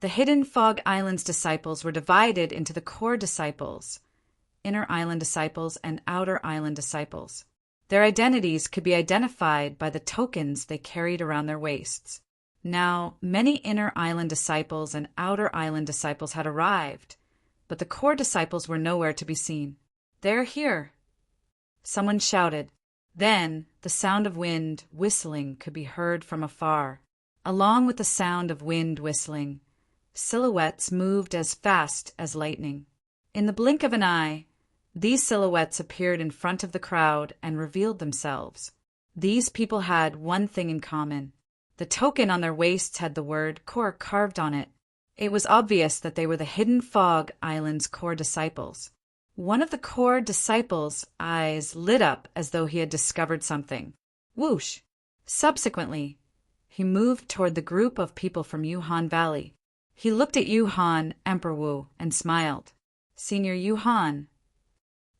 The Hidden Fog Island's disciples were divided into the core disciples, inner island disciples, and outer island disciples. Their identities could be identified by the tokens they carried around their waists. Now, many inner island disciples and outer island disciples had arrived, but the core disciples were nowhere to be seen. "They're here," someone shouted. Then, the sound of wind whistling could be heard from afar. Along with the sound of wind whistling, silhouettes moved as fast as lightning. In the blink of an eye, these silhouettes appeared in front of the crowd and revealed themselves. These people had one thing in common. The token on their waists had the word core carved on it. It was obvious that they were the Hidden Fog Island's core disciples. One of the core disciples' eyes lit up as though he had discovered something. Whoosh! Subsequently, he moved toward the group of people from Yuhan Valley. He looked at Yuhan Emperor Wu and smiled. "Senior Yuhan."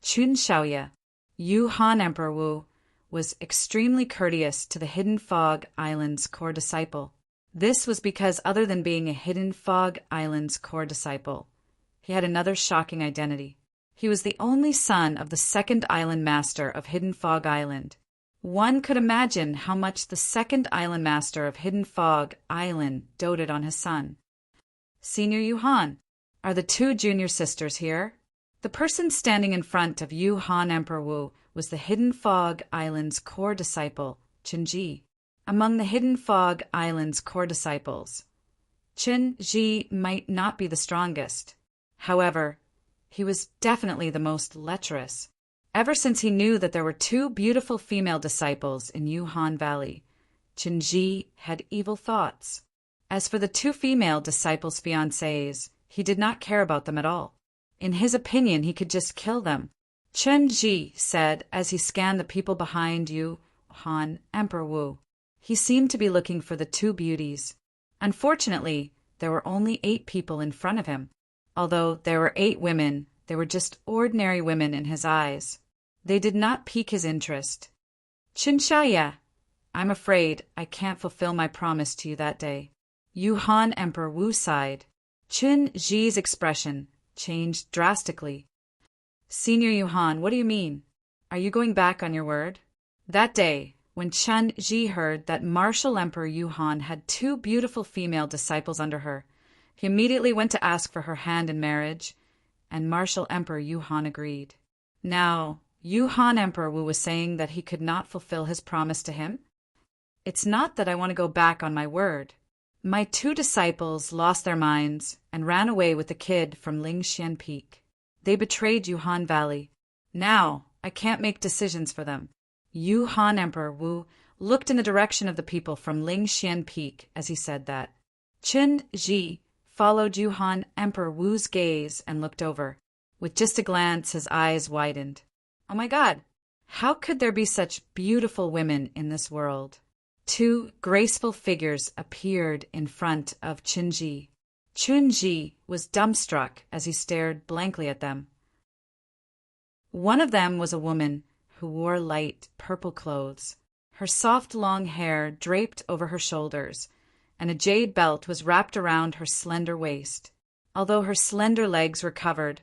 Chun Xiaoye, Yuhan Emperor Wu, was extremely courteous to the Hidden Fog Island's core disciple. This was because other than being a Hidden Fog Island's core disciple, he had another shocking identity. He was the only son of the 2nd Island Master of Hidden Fog Island. One could imagine how much the 2nd Island Master of Hidden Fog Island doted on his son. "Senior Yuhan, are the 2 junior sisters here?" The person standing in front of Yuhan Emperor Wu was the Hidden Fog Island's core disciple, Chen Ji. Among the Hidden Fog Island's core disciples, Chen Ji might not be the strongest. However, he was definitely the most lecherous. Ever since he knew that there were 2 beautiful female disciples in Yuhan Valley, Chen Ji had evil thoughts. As for the 2 female disciples' fiancés, he did not care about them at all. In his opinion, he could just kill them. Chen Ji said as he scanned the people behind Yuhan Emperor Wu. He seemed to be looking for the 2 beauties. Unfortunately, there were only 8 people in front of him. Although there were 8 women, they were just ordinary women in his eyes. They did not pique his interest. "Chen Xiaoye, I'm afraid I can't fulfill my promise to you that day." Yuhan Emperor Wu sighed. Chen Ji's expression changed drastically. "Senior Yuhan, what do you mean? Are you going back on your word?" That day, when Chen Ji heard that Martial Emperor Yuhan had 2 beautiful female disciples under her, he immediately went to ask for her hand in marriage, and Martial Emperor Yuhan agreed. Now, Yuhan Emperor Wu was saying that he could not fulfill his promise to him. "It's not that I want to go back on my word. My 2 disciples lost their minds and ran away with the kid from Lingxian Peak. They betrayed Yuhan Valley. Now, I can't make decisions for them." Yuhan Emperor Wu looked in the direction of the people from Lingxian Peak as he said that. Chen Ji followed Yuhan Emperor Wu's gaze and looked over. With just a glance, his eyes widened. Oh my God! How could there be such beautiful women in this world? Two graceful figures appeared in front of Chunji. Chunji was dumbstruck as he stared blankly at them. One of them was a woman who wore light purple clothes. Her soft long hair draped over her shoulders, and a jade belt was wrapped around her slender waist. Although her slender legs were covered,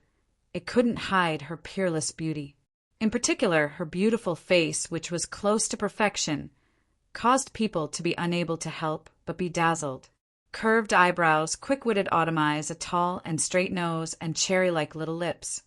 it couldn't hide her peerless beauty. In particular, her beautiful face, which was close to perfection, caused people to be unable to help but be dazzled. Curved eyebrows, quick-witted autumn eyes, a tall and straight nose, and cherry-like little lips.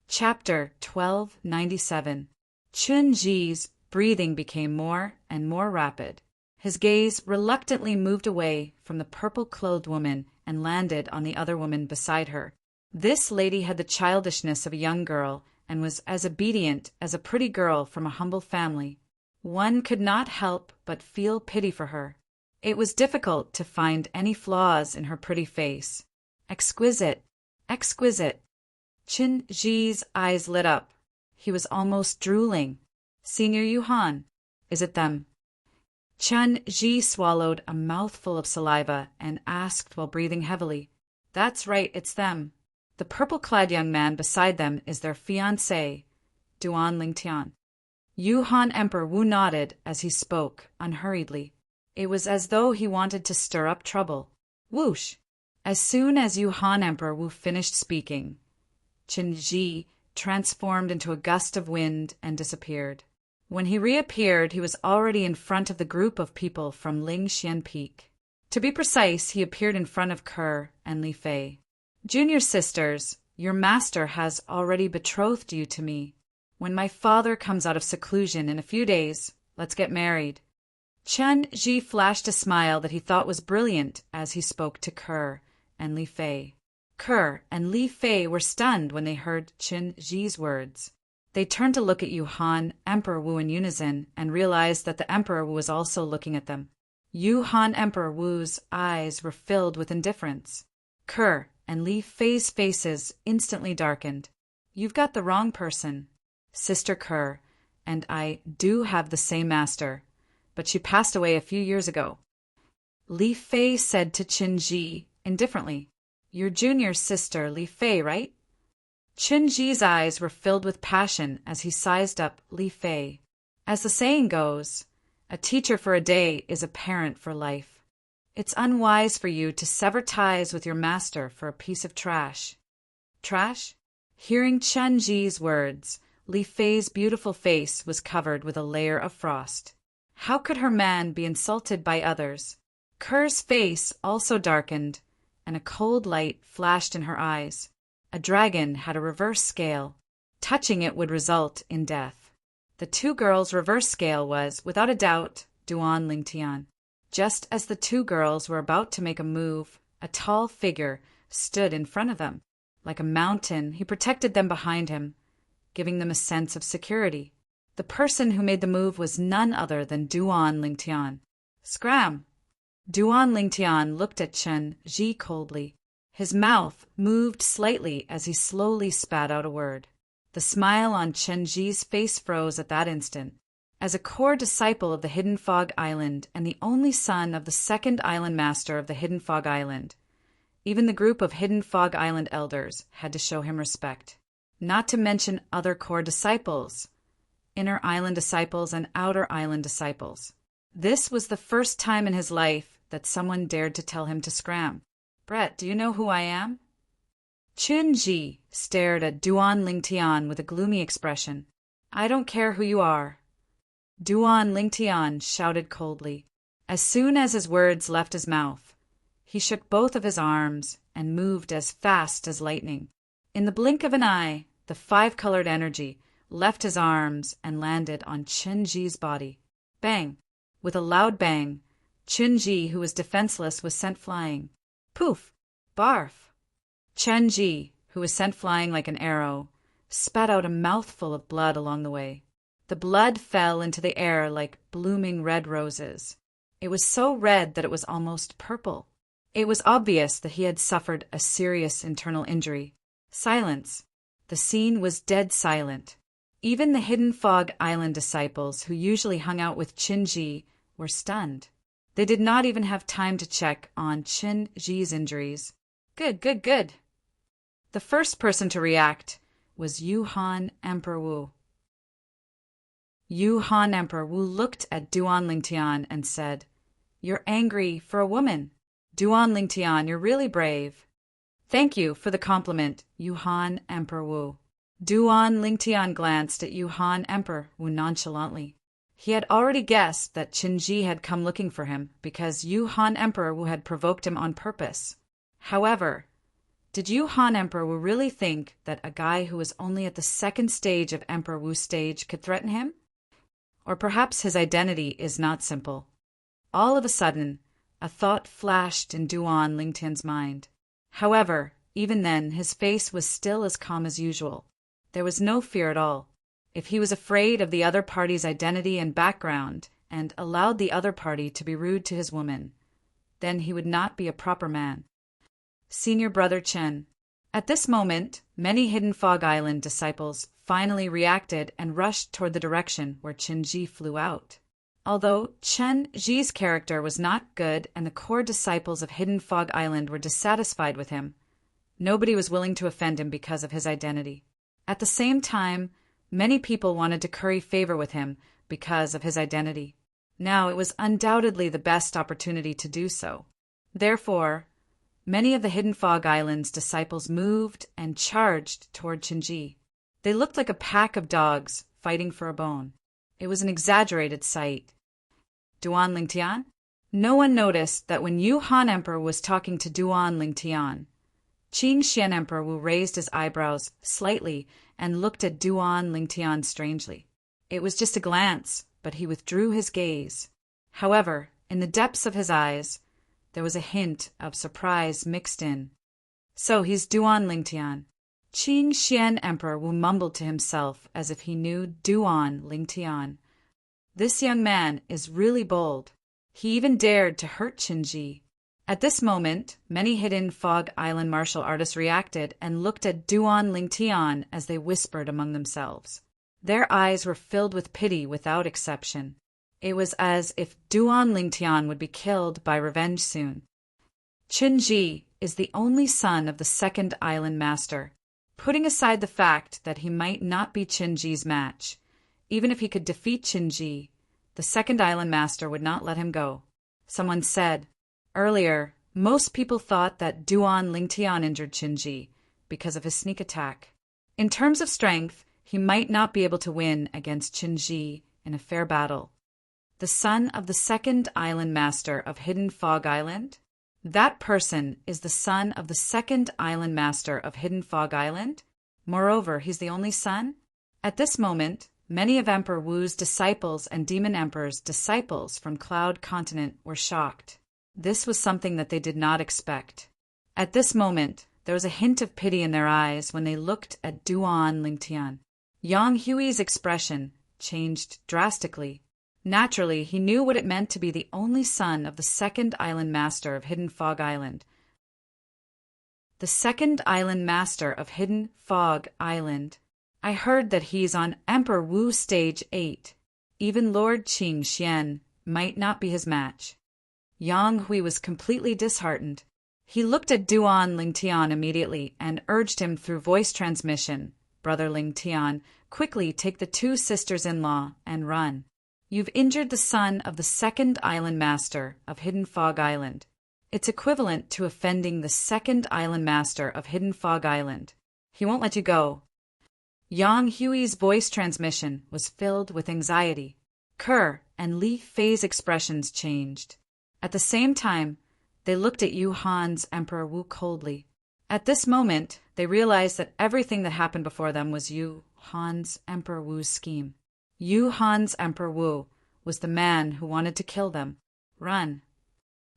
Chapter 1297. Chunji's breathing became more and more rapid. His gaze reluctantly moved away from the purple-clothed woman and landed on the other woman beside her. This lady had the childishness of a young girl and was as obedient as a pretty girl from a humble family. One could not help but feel pity for her. It was difficult to find any flaws in her pretty face. Exquisite, exquisite. Chunji's eyes lit up. He was almost drooling. Senior Yuhan, is it them? Chunji swallowed a mouthful of saliva and asked while breathing heavily. That's right, it's them. The purple-clad young man beside them is their fiancé, Duan Lingtian. Yuhan Emperor Wu nodded as he spoke, unhurriedly. It was as though he wanted to stir up trouble. Whoosh! As soon as Yuhan Emperor Wu finished speaking, Chunji transformed into a gust of wind and disappeared. When he reappeared, he was already in front of the group of people from Lingxian Peak. To be precise, he appeared in front of Ke and Li Fei. Junior sisters, your master has already betrothed you to me. When my father comes out of seclusion in a few days, let's get married. Chunji flashed a smile that he thought was brilliant as he spoke to Ke and Li Fei. Ke and Li Fei were stunned when they heard Chunji's words. They turned to look at Yuhan Emperor Wu in unison and realized that the Emperor was also looking at them. Yuhan Emperor Wu's eyes were filled with indifference. Ke and Li Fei's faces instantly darkened. You've got the wrong person. Sister Ke and I do have the same master, but she passed away a few years ago. Li Fei said to Chunji indifferently. Your junior sister, Li Fei, right? Chunji's eyes were filled with passion as he sized up Li Fei. As the saying goes, a teacher for a day is a parent for life. It's unwise for you to sever ties with your master for a piece of trash. Trash? Hearing Chunji's words, Li Fei's beautiful face was covered with a layer of frost. How could her man be insulted by others? Ke's face also darkened, and a cold light flashed in her eyes. A dragon had a reverse scale. Touching it would result in death. The two girls' reverse scale was, without a doubt, Duan Lingtian. Just as the two girls were about to make a move, a tall figure stood in front of them. Like a mountain, he protected them behind him, giving them a sense of security. The person who made the move was none other than Duan Lingtian. Scram! Duan Lingtian looked at Chunji coldly. His mouth moved slightly as he slowly spat out a word. The smile on Chunji's face froze at that instant. As a core disciple of the Hidden Fog Island and the only son of the second island master of the Hidden Fog Island, even the group of Hidden Fog Island elders had to show him respect. Not to mention other core disciples, inner island disciples and outer island disciples. This was the first time in his life that someone dared to tell him to scram. Brett, do you know who I am? Chunji stared at Duan Lingtian with a gloomy expression. I don't care who you are. Duan Lingtian shouted coldly. As soon as his words left his mouth, he shook both of his arms and moved as fast as lightning. In the blink of an eye, the five-colored energy left his arms and landed on Chunji's body. Bang! With a loud bang, Chunji, who was defenseless, was sent flying. Poof! Barf! Chunji, who was sent flying like an arrow, spat out a mouthful of blood along the way. The blood fell into the air like blooming red roses. It was so red that it was almost purple. It was obvious that he had suffered a serious internal injury. Silence. The scene was dead silent. Even the Hidden Fog Island disciples, who usually hung out with Qin Ji, were stunned. They did not even have time to check on Qin Ji's injuries. Good. The first person to react was Yuhan Emperor Wu. Yuhan Emperor Wu looked at Duan Lingtian and said, "You're angry for a woman. Duan Lingtian, you're really brave." "Thank you for the compliment, Yuhan Emperor Wu." Duan Lingtian glanced at Yuhan Emperor Wu nonchalantly. He had already guessed that Qin Ji had come looking for him because Yuhan Emperor Wu had provoked him on purpose. However, did Yuhan Emperor Wu really think that a guy who was only at the second stage of Emperor Wu's stage could threaten him? Or perhaps his identity is not simple. All of a sudden, a thought flashed in Duan Lingtian's mind. However, even then, his face was still as calm as usual. There was no fear at all. If he was afraid of the other party's identity and background and allowed the other party to be rude to his woman, then he would not be a proper man. Senior Brother Chen. At this moment, many Hidden Fog Island disciples finally reacted and rushed toward the direction where Qin Ji flew out. Although Qin Ji's character was not good and the core disciples of Hidden Fog Island were dissatisfied with him, nobody was willing to offend him because of his identity. At the same time, many people wanted to curry favor with him because of his identity. Now it was undoubtedly the best opportunity to do so. Therefore, many of the Hidden Fog Island's disciples moved and charged toward Qin Ji. They looked like a pack of dogs fighting for a bone. It was an exaggerated sight. Duan Lingtian? No one noticed that when Yuhan Emperor was talking to Duan Lingtian, Qing Xian Emperor Wu raised his eyebrows slightly and looked at Duan Lingtian strangely. It was just a glance, but he withdrew his gaze. However, in the depths of his eyes, there was a hint of surprise mixed in. So he's Duan Lingtian. Qing Xian Emperor Wu mumbled to himself as if he knew Duan Lingtian. This young man is really bold. He even dared to hurt Qin Ji. At this moment, many Hidden Fog Island martial artists reacted and looked at Duan Lingtian as they whispered among themselves. Their eyes were filled with pity without exception. It was as if Duan Lingtian would be killed by revenge soon. Qin Ji is the only son of the second island master. Putting aside the fact that he might not be Qin Ji's match, even if he could defeat Qin Ji, the second island master would not let him go. Someone said, earlier, most people thought that Duan Lingtian injured Qin Ji because of his sneak attack. In terms of strength, he might not be able to win against Qin Ji in a fair battle. The son of the second island master of Hidden Fog Island? That person is the son of the second island master of Hidden Fog Island? Moreover, he's the only son? At this moment, many of Emperor Wu's disciples and Demon Emperor's disciples from Cloud Continent were shocked. This was something that they did not expect. At this moment, there was a hint of pity in their eyes when they looked at Duan Lingtian. Yang Hui's expression changed drastically. Naturally, he knew what it meant to be the only son of the second island master of Hidden Fog Island. The second island master of Hidden Fog Island. I heard that he's on Emperor Wu Stage 8. Even Lord Qing Xian might not be his match. Yang Hui was completely disheartened. He looked at Duan Lingtian immediately and urged him through voice transmission, "Brother Lingtian, quickly take the two sisters-in-law and run. You've injured the son of the second island master of Hidden Fog Island. It's equivalent to offending the second island master of Hidden Fog Island. He won't let you go." Yang Hui's voice transmission was filled with anxiety. Ke and Li Fei's expressions changed. At the same time, they looked at Yuhan's Emperor Wu coldly. At this moment, they realized that everything that happened before them was Yuhan's Emperor Wu's scheme. Yuhan's Emperor Wu was the man who wanted to kill them. Run.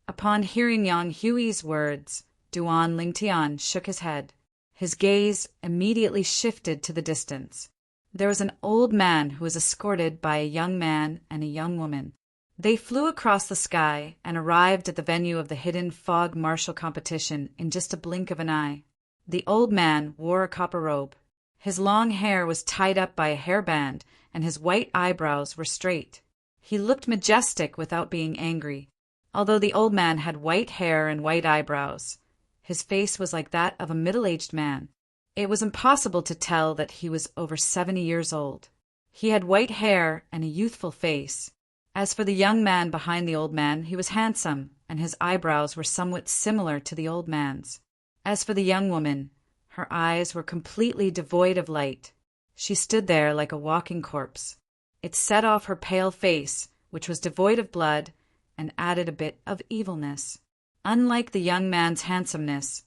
Upon hearing Yang Hui's words, Duan Lingtian shook his head. His gaze immediately shifted to the distance. There was an old man who was escorted by a young man and a young woman. They flew across the sky and arrived at the venue of the hidden fog martial competition in just a blink of an eye. The old man wore a copper robe. His long hair was tied up by a hairband, and his white eyebrows were straight. He looked majestic without being angry. Although the old man had white hair and white eyebrows, his face was like that of a middle-aged man. It was impossible to tell that he was over 70 years old. He had white hair and a youthful face. As for the young man behind the old man, he was handsome, and his eyebrows were somewhat similar to the old man's. As for the young woman, her eyes were completely devoid of light. She stood there like a walking corpse. It set off her pale face, which was devoid of blood, and added a bit of evilness. Unlike the young man's handsomeness,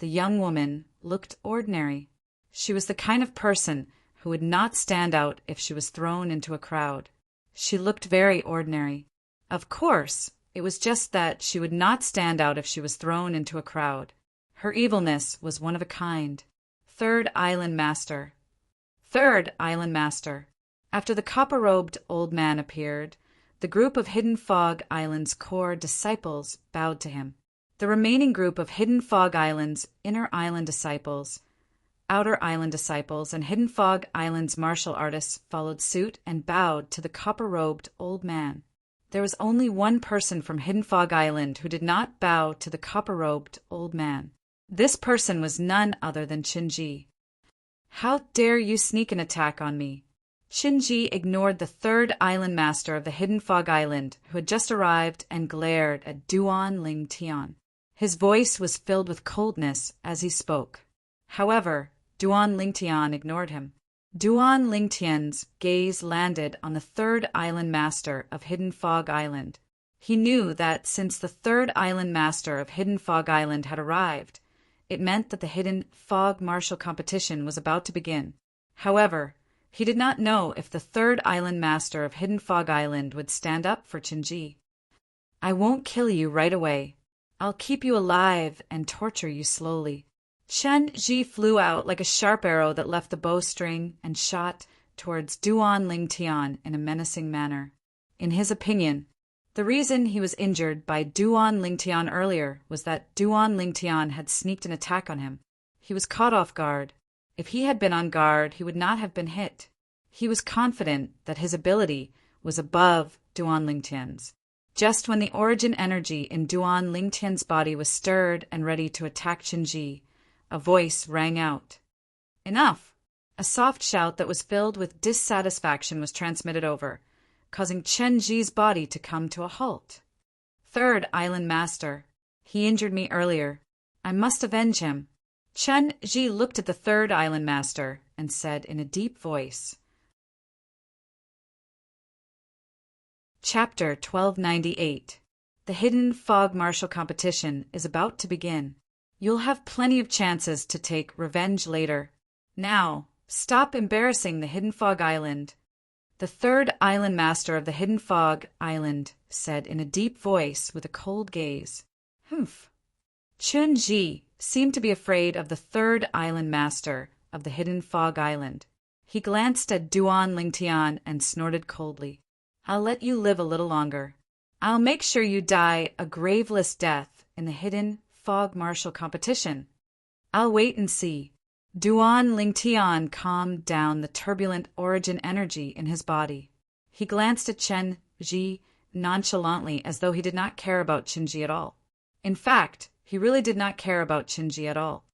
the young woman looked ordinary. She was the kind of person who would not stand out if she was thrown into a crowd. She looked very ordinary. Of course, it was just that she would not stand out if she was thrown into a crowd. Her evilness was one of a kind. Third Island Master. Third Island Master. After the copper-robed old man appeared, the group of Hidden Fog Island's core disciples bowed to him. The remaining group of Hidden Fog Island's inner island disciples, outer island disciples, and Hidden Fog Island's martial artists followed suit and bowed to the copper-robed old man. There was only one person from Hidden Fog Island who did not bow to the copper-robed old man. This person was none other than Qin. "How dare you sneak an attack on me?" Qin ignored the third island master of the Hidden Fog Island, who had just arrived, and glared at Duan Ling Tian. His voice was filled with coldness as he spoke. However, Duan Ling Tian ignored him. Duan Ling Tian's gaze landed on the third island master of Hidden Fog Island. He knew that since the third island master of Hidden Fog Island had arrived, it meant that the Hidden Fog martial competition was about to begin. However, he did not know if the third island master of Hidden Fog Island would stand up for Qin. "I won't kill you right away. I'll keep you alive and torture you slowly." Qin flew out like a sharp arrow that left the bowstring and shot towards Duan Ling Tian in a menacing manner. In his opinion, the reason he was injured by Duan Ling Tian earlier was that Duan Ling Tian had sneaked an attack on him. He was caught off guard. If he had been on guard, he would not have been hit. He was confident that his ability was above Duan Ling Tian's. Just when the origin energy in Duan Ling Tian's body was stirred and ready to attack Qin, a voice rang out. "Enough!" A soft shout that was filled with dissatisfaction was transmitted over, causing Qin's body to come to a halt. "Third Island Master. He injured me earlier. I must avenge him." Qin looked at the third Island Master and said in a deep voice. Chapter 1298. The Hidden Fog Martial Competition is about to begin. You'll have plenty of chances to take revenge later. Now, stop embarrassing the Hidden Fog Island. The third Island Master of the Hidden Fog Island said in a deep voice with a cold gaze. Humph. Qin seemed to be afraid of the third Island Master of the Hidden Fog Island. He glanced at Duan Ling Tian and snorted coldly. "I'll let you live a little longer. I'll make sure you die a graveless death in the Hidden Fog Martial Competition. I'll wait and see." Duan Ling Tian calmed down the turbulent origin energy in his body. He glanced at Qin nonchalantly as though he did not care about Qin at all. In fact, he really did not care about Qin at all.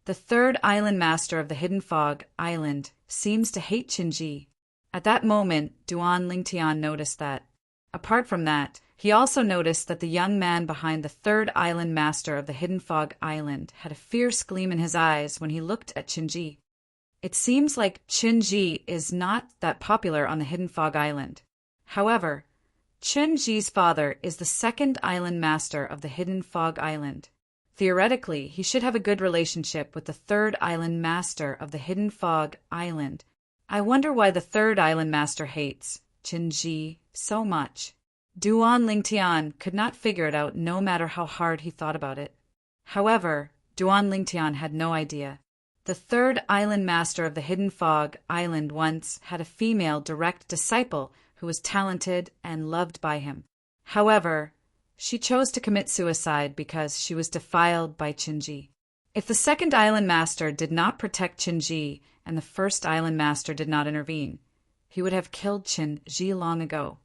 The third Island Master of the Hidden Fog Island seems to hate Qin. At that moment, Duan Ling Tian noticed that. Apart from that, he also noticed that the young man behind the third Island Master of the Hidden Fog Island had a fierce gleam in his eyes when he looked at Qin. It seems like Qin is not that popular on the Hidden Fog Island. However, Qin's father is the second Island Master of the Hidden Fog Island. Theoretically, he should have a good relationship with the third Island Master of the Hidden Fog Island. I wonder why the third Island Master hates Qin so much. Duan Ling Tian could not figure it out no matter how hard he thought about it. However, Duan Ling Tian had no idea. The third Island Master of the Hidden Fog Island once had a female direct disciple who who was talented and loved by him. However, she chose to commit suicide because she was defiled by Qinji. If the second island master did not protect Qinji and the first island master did not intervene, he would have killed Qinji long ago.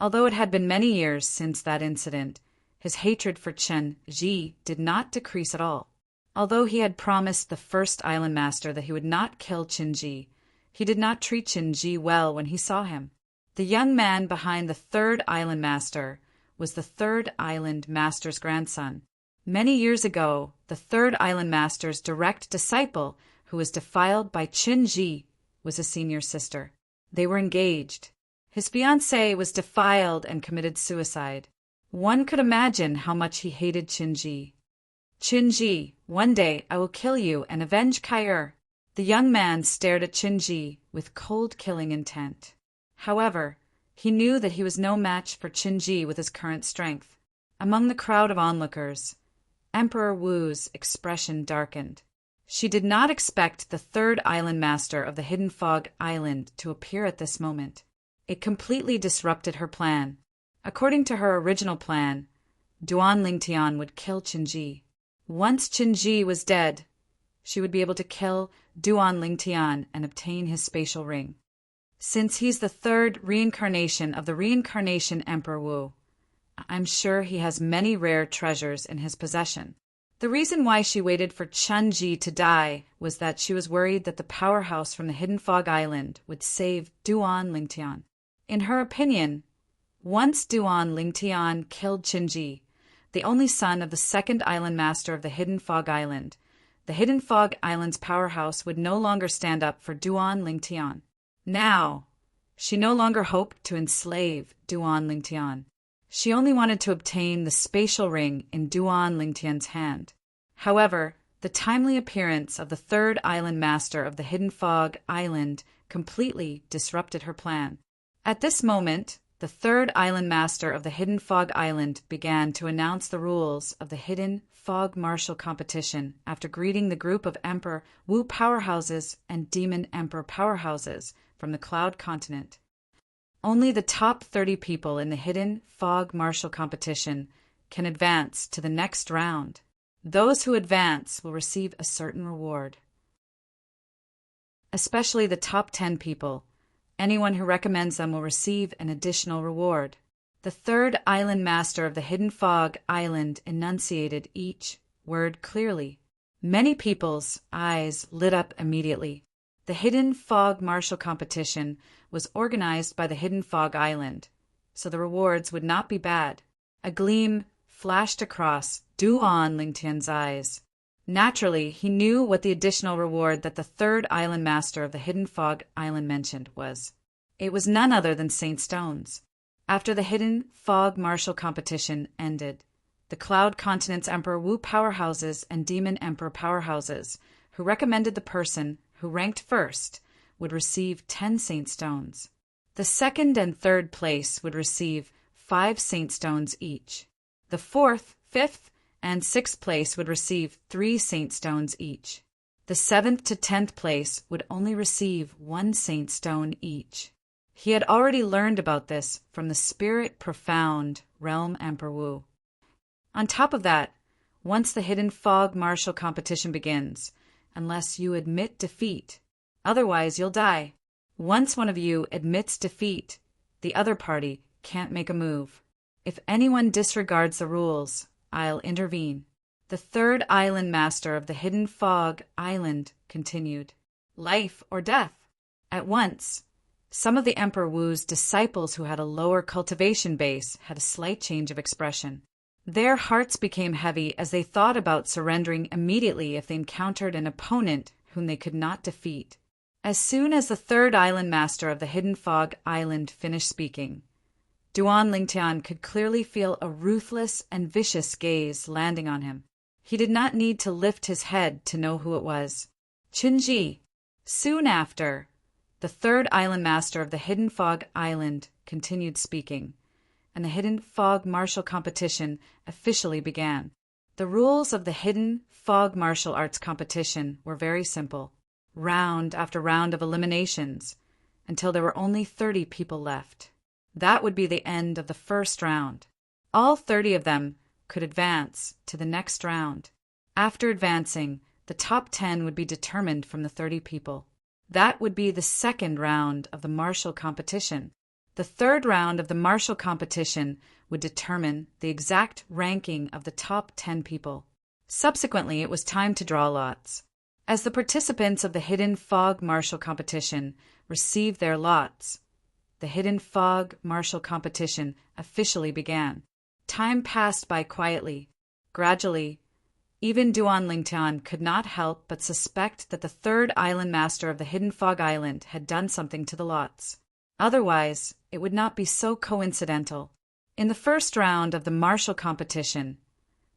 Although it had been many years since that incident, his hatred for Qinji did not decrease at all. Although he had promised the first island master that he would not kill Qinji, he did not treat Qinji well when he saw him. The young man behind the third island master was the third island master's grandson. Many years ago, the third island master's direct disciple, who was defiled by Qinji, was a senior sister. They were engaged. His fiancée was defiled and committed suicide. One could imagine how much he hated Qinji. Qinji, one day I will kill you and avenge Kair. The young man stared at Qinji with cold killing intent. However, he knew that he was no match for Qinji with his current strength. Among the crowd of onlookers, Emperor Wu's expression darkened. She did not expect the third island master of the Hidden Fog Island to appear at this moment. It completely disrupted her plan. According to her original plan, Duan Lingtian would kill Qinji. Once Qinji was dead, she would be able to kill Duan Lingtian and obtain his spatial ring. Since he's the third reincarnation of the reincarnation Emperor Wu, I'm sure he has many rare treasures in his possession. The reason why she waited for Qinji to die was that she was worried that the powerhouse from the Hidden Fog Island would save Duan Lingtian. In her opinion, once Duan Lingtian killed Qinji, the only son of the second island master of the Hidden Fog Island, the Hidden Fog Island's powerhouse would no longer stand up for Duan Lingtian. Now, she no longer hoped to enslave Duan Lingtian. She only wanted to obtain the spatial ring in Duan Lingtian's hand. However, the timely appearance of the third island master of the Hidden Fog Island completely disrupted her plan. At this moment, the third island master of the Hidden Fog Island began to announce the rules of the Hidden Fog Martial Competition after greeting the group of Emperor Wu powerhouses and Demon Emperor powerhouses from the Cloud Continent. Only the top 30 people in the Hidden Fog Martial Competition can advance to the next round. Those who advance will receive a certain reward. Especially the top 10 people. Anyone who recommends them will receive an additional reward. The third island master of the Hidden Fog Island enunciated each word clearly. Many people's eyes lit up immediately. The Hidden Fog Martial Competition was organized by the Hidden Fog Island, so the rewards would not be bad. A gleam flashed across Duan Lingtian's eyes. Naturally, he knew what the additional reward that the third island master of the Hidden Fog Island mentioned was. It was none other than Saint Stones. After the Hidden Fog Martial Competition ended, the Cloud Continent's Emperor Wu powerhouses and Demon Emperor powerhouses, who recommended the person who ranked first, would receive 10 Saint Stones. The second and third place would receive 5 Saint Stones each. The fourth, fifth, and 6th place would receive 3 Saint Stones each. The 7th to 10th place would only receive 1 Saint Stone each. He had already learned about this from the Spirit Profound Realm Emperor Wu. On top of that, once the Hidden Fog Martial Competition begins, unless you admit defeat, otherwise you'll die. Once one of you admits defeat, the other party can't make a move. If anyone disregards the rules, I'll intervene. The third island master of the Hidden Fog Island continued. Life or death. At once, some of the Emperor Wu's disciples who had a lower cultivation base had a slight change of expression. Their hearts became heavy as they thought about surrendering immediately if they encountered an opponent whom they could not defeat. As soon as the third island master of the Hidden Fog Island finished speaking, Duan Lingtian could clearly feel a ruthless and vicious gaze landing on him. He did not need to lift his head to know who it was. Qinji. Soon after, the third island master of the Hidden Fog Island continued speaking, and the Hidden Fog Martial Competition officially began. The rules of the Hidden Fog Martial Arts Competition were very simple. Round after round of eliminations, until there were only 30 people left. That would be the end of the first round. All 30 of them could advance to the next round. After advancing, the top 10 would be determined from the 30 people. That would be the second round of the martial competition. The third round of the martial competition would determine the exact ranking of the top 10 people. Subsequently, it was time to draw lots. As the participants of the Hidden Fog Martial Competition received their lots, the Hidden Fog Martial Competition officially began. Time passed by quietly. Gradually, even Duan Lingtian could not help but suspect that the third island master of the Hidden Fog Island had done something to the lots. Otherwise, it would not be so coincidental. In the first round of the martial competition,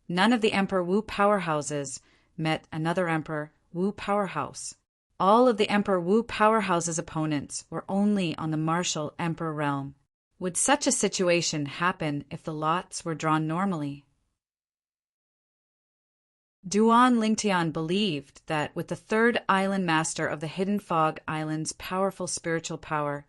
none of the Emperor Wu powerhouses met another Emperor Wu powerhouse. All of the Emperor Wu powerhouse's opponents were only on the martial Emperor realm. Would such a situation happen if the lots were drawn normally? Duan Lingtian believed that with the third island master of the Hidden Fog Island's powerful spiritual power,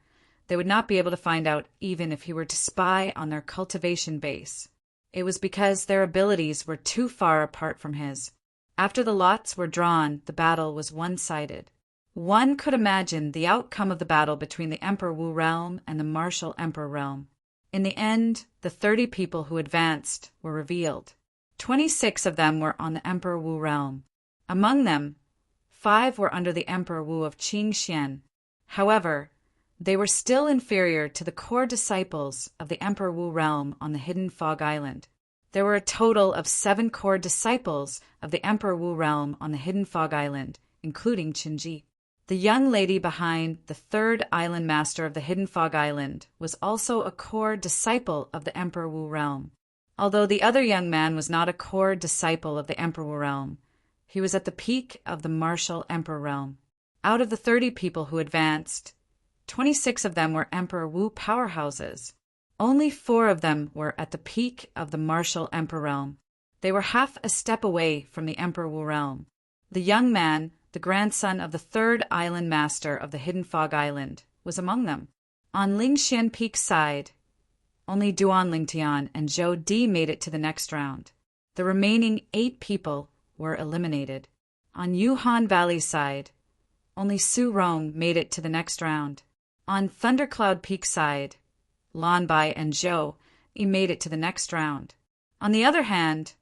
they would not be able to find out even if he were to spy on their cultivation base. It was because their abilities were too far apart from his. After the lots were drawn, the battle was one-sided. One could imagine the outcome of the battle between the Emperor Wu realm and the martial Emperor realm. In the end, the 30 people who advanced were revealed. 26 of them were on the Emperor Wu realm. Among them, 5 were under the Emperor Wu of Qingxian. However, they were still inferior to the core disciples of the Emperor Wu realm on the Hidden Fog Island. There were a total of 7 core disciples of the Emperor Wu realm on the Hidden Fog Island, including Qinji. The young lady behind the third island master of the Hidden Fog Island was also a core disciple of the Emperor Wu realm. Although the other young man was not a core disciple of the Emperor Wu realm, he was at the peak of the martial Emperor realm. Out of the 30 people who advanced, 26 of them were Emperor Wu powerhouses. Only 4 of them were at the peak of the martial Emperor realm. They were half a step away from the Emperor Wu realm. The young man, the grandson of the third island master of the Hidden Fog Island, was among them. On Lingxian Peak's side, only Duan Lingtian and Zhou Di made it to the next round. The remaining 8 people were eliminated. On Yuhan Valley's side, only Su Rong made it to the next round. On Thundercloud Peak's side, Lan Bai and Zhou Yi made it to the next round. On the other hand,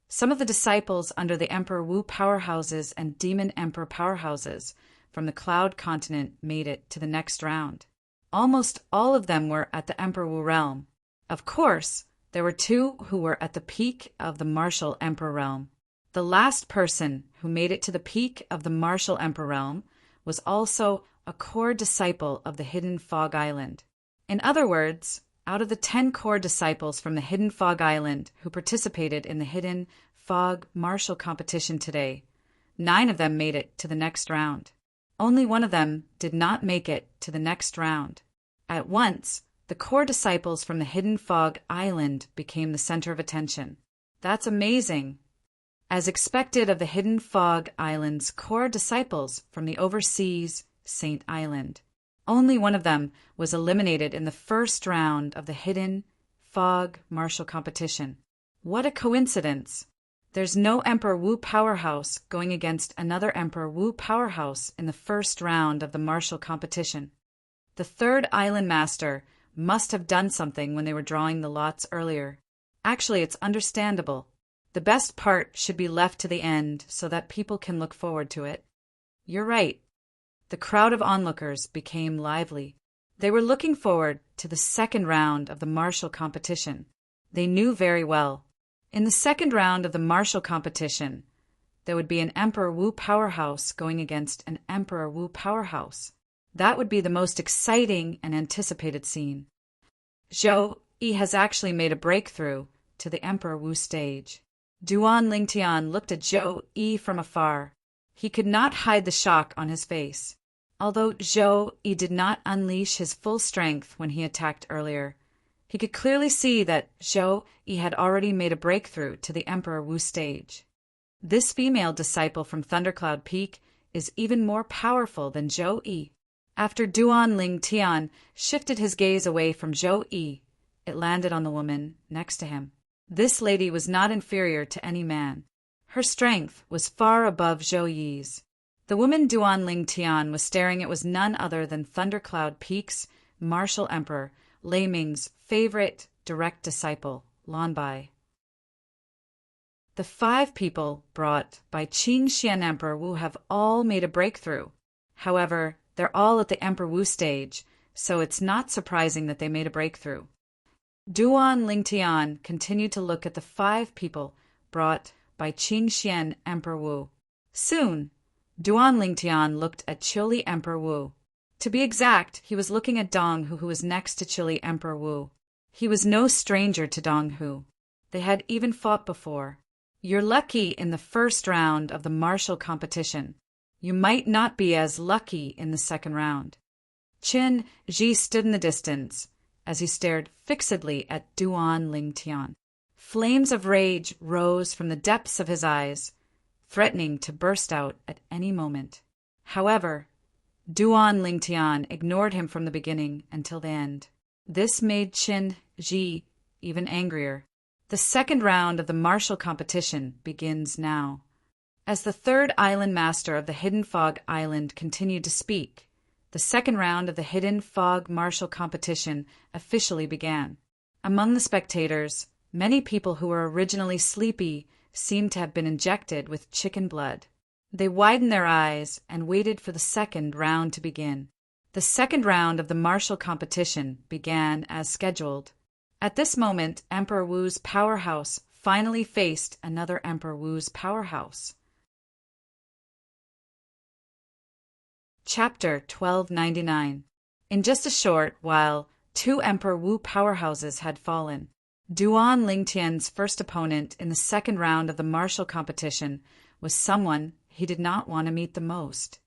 some of the disciples under the Emperor Wu powerhouses and Demon Emperor powerhouses from the Cloud Continent made it to the next round. Almost all of them were at the Emperor Wu realm. Of course, there were 2 who were at the peak of the martial Emperor realm. The last person who made it to the peak of the martial Emperor realm was also a core disciple of the Hidden Fog Island. In other words, out of the 10 core disciples from the Hidden Fog Island who participated in the Hidden Fog Martial Competition today, 9 of them made it to the next round. Only 1 of them did not make it to the next round. At once, the core disciples from the Hidden Fog Island became the center of attention. That's amazing. As expected of the Hidden Fog Island's core disciples from the overseas Saint Island, only 1 of them was eliminated in the first round of the Hidden Fog Martial Competition. What a coincidence! There's no Emperor Wu powerhouse going against another Emperor Wu powerhouse in the first round of the martial competition. The third island master must have done something when they were drawing the lots earlier. Actually, it's understandable. The best part should be left to the end so that people can look forward to it. You're right. The crowd of onlookers became lively. They were looking forward to the second round of the martial competition. They knew very well. In the second round of the martial competition, there would be an Emperor Wu powerhouse going against an Emperor Wu powerhouse. That would be the most exciting and anticipated scene. Zhou Yi has actually made a breakthrough to the Emperor Wu stage. Duan Lingtian looked at Zhou Yi from afar. He could not hide the shock on his face. Although Zhou Yi did not unleash his full strength when he attacked earlier, he could clearly see that Zhou Yi had already made a breakthrough to the Emperor Wu stage. This female disciple from Thundercloud Peak is even more powerful than Zhou Yi. After Duan Ling Tian shifted his gaze away from Zhou Yi, it landed on the woman next to him. This lady was not inferior to any man. Her strength was far above Zhou Yi's. The woman Duan Ling Tian was staring at was none other than Thundercloud Peak's martial emperor, Lei Ming's favorite direct disciple, Lan Bai. The 5 people brought by Qing Xian Emperor Wu have all made a breakthrough. However, they're all at the Emperor Wu stage, so it's not surprising that they made a breakthrough. Duan Lingtian continued to look at the 5 people brought by Qing Xian Emperor Wu. Soon, Duan Lingtian looked at Chili Emperor Wu. To be exact, he was looking at Dong Hu, who was next to Chili Emperor Wu. He was no stranger to Dong Hu. They had even fought before. You're lucky in the first round of the martial competition. You might not be as lucky in the second round. Qin Ji stood in the distance as he stared fixedly at Duan Lingtian. Flames of rage rose from the depths of his eyes, threatening to burst out at any moment. However, Duan Lingtian ignored him from the beginning until the end. This made Qin Ji even angrier. The second round of the martial competition begins now. As the 3rd island master of the Hidden Fog Island continued to speak, the second round of the Hidden Fog martial competition officially began. Among the spectators, many people who were originally sleepy seemed to have been injected with chicken blood. They widened their eyes and waited for the second round to begin. The second round of the martial competition began as scheduled. At this moment, Emperor Wu's powerhouse finally faced another Emperor Wu's powerhouse. Chapter 1299. In just a short while, 2 Emperor Wu powerhouses had fallen. Duan Lingtian's first opponent in the second round of the martial competition was someone he did not want to meet the most.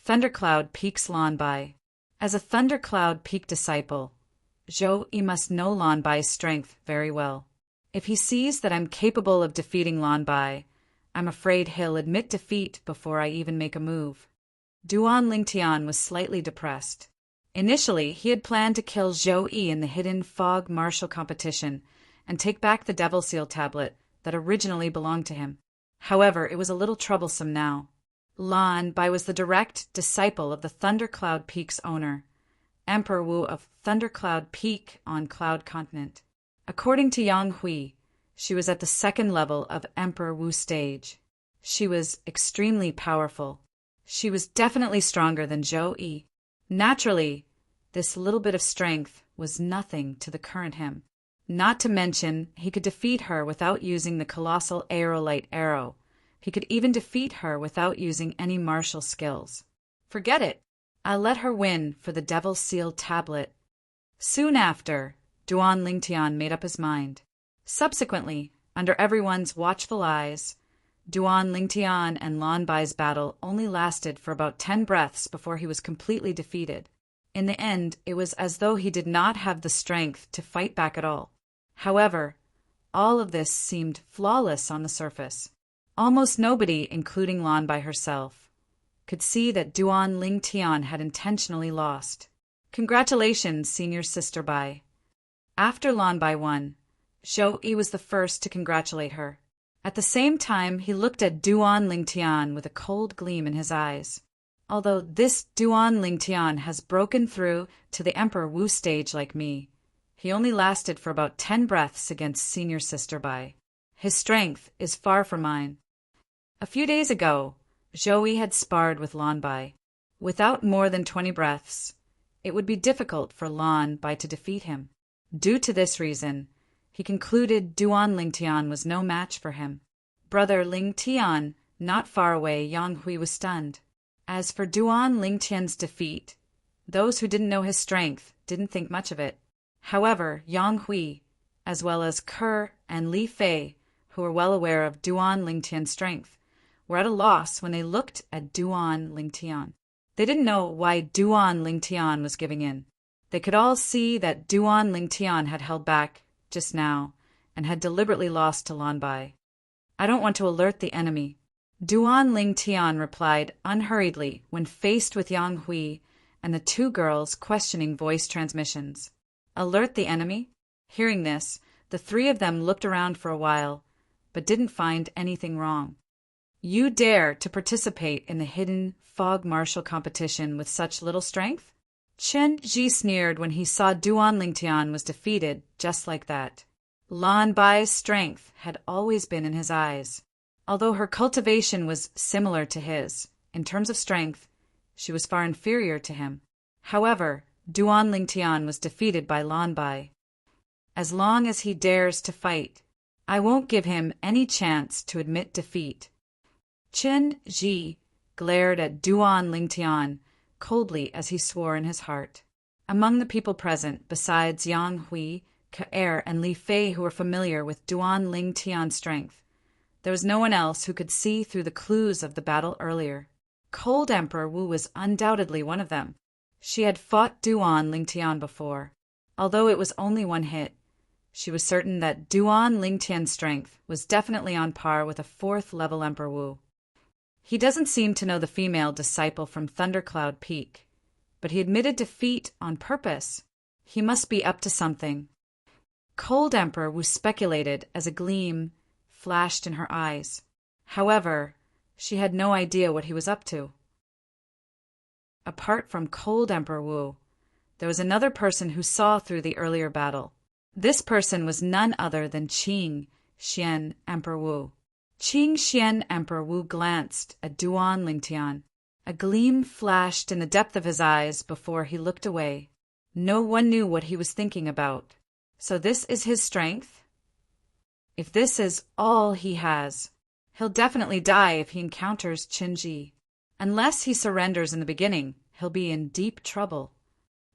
Thundercloud Peak's Lan Bai. As a Thundercloud Peak disciple, Zhou Yi must know Lan Bai's strength very well. If he sees that I'm capable of defeating Lan Bai, I'm afraid he'll admit defeat before I even make a move. Duan Lingtian was slightly depressed. Initially, he had planned to kill Zhou Yi in the Hidden Fog martial competition and take back the Devil Seal tablet that originally belonged to him. However, it was a little troublesome now. Lan Bai was the direct disciple of the Thundercloud Peak's owner, Emperor Wu of Thundercloud Peak on Cloud Continent. According to Yang Hui, she was at the 2nd level of Emperor Wu stage. She was extremely powerful. She was definitely stronger than Zhou Yi. Naturally, this little bit of strength was nothing to the current him. Not to mention, he could defeat her without using the colossal aerolite arrow. He could even defeat her without using any martial skills. Forget it. I'll let her win for the Devil Seal tablet. Soon after, Duan Lingtian made up his mind. Subsequently, under everyone's watchful eyes, Duan Lingtian and Lan Bai's battle only lasted for about 10 breaths before he was completely defeated. In the end, it was as though he did not have the strength to fight back at all. However, all of this seemed flawless on the surface. Almost nobody, including Lan Bai herself, could see that Duan Lingtian had intentionally lost. Congratulations, Senior Sister Bai. After Lan Bai won, Zhou Yi was the first to congratulate her. At the same time, he looked at Duan Lingtian with a cold gleam in his eyes. Although this Duan Lingtian has broken through to the Emperor Wu stage like me, he only lasted for about 10 breaths against Senior Sister Bai. His strength is far from mine. A few days ago, Zhou Yi had sparred with Lan Bai. Without more than 20 breaths, it would be difficult for Lan Bai to defeat him. Due to this reason, he concluded Duan Lingtian was no match for him. Brother Lingtian, not far away, Yang Hui was stunned. As for Duan Lingtian's defeat, those who didn't know his strength didn't think much of it. However, Yang Hui, as well as Ke and Li Fei, who were well aware of Duan Lingtian's strength, were at a loss when they looked at Duan Lingtian. They didn't know why Duan Lingtian was giving in. They could all see that Duan Lingtian had held back just now and had deliberately lost to Lan Bai. I don't want to alert the enemy. Duan Lingtian replied unhurriedly when faced with Yang Hui and the two girls questioning voice transmissions. Alert the enemy? Hearing this, the three of them looked around for a while, but didn't find anything wrong. You dare to participate in the hidden fog martial competition with such little strength? Chen Ji sneered when he saw Duan Lingtian was defeated just like that. Lan Bai's strength had always been in his eyes. Although her cultivation was similar to his, in terms of strength, she was far inferior to him. However, Duan Lingtian was defeated by Lan Bai. As long as he dares to fight, I won't give him any chance to admit defeat. Chen Ji glared at Duan Lingtian coldly as he swore in his heart. Among the people present, besides Yang Hui, Ke and Li Fei who were familiar with Duan Lingtian's strength, there was no one else who could see through the clues of the battle earlier. Cold Emperor Wu was undoubtedly one of them. She had fought Duan Lingtian before. Although it was only one hit, she was certain that Duan Lingtian's strength was definitely on par with a 4th-level Emperor Wu. He doesn't seem to know the female disciple from Thundercloud Peak, but he admitted defeat on purpose. He must be up to something. Cold Emperor Wu speculated as a gleam flashed in her eyes. However, she had no idea what he was up to. Apart from Cold Emperor Wu, there was another person who saw through the earlier battle. This person was none other than Qing Xian Emperor Wu. Qing Xian Emperor Wu glanced at Duan Lingtian. A gleam flashed in the depth of his eyes before he looked away. No one knew what he was thinking about. So this is his strength? If this is all he has, he'll definitely die if he encounters Qin Ji. Unless he surrenders in the beginning, he'll be in deep trouble.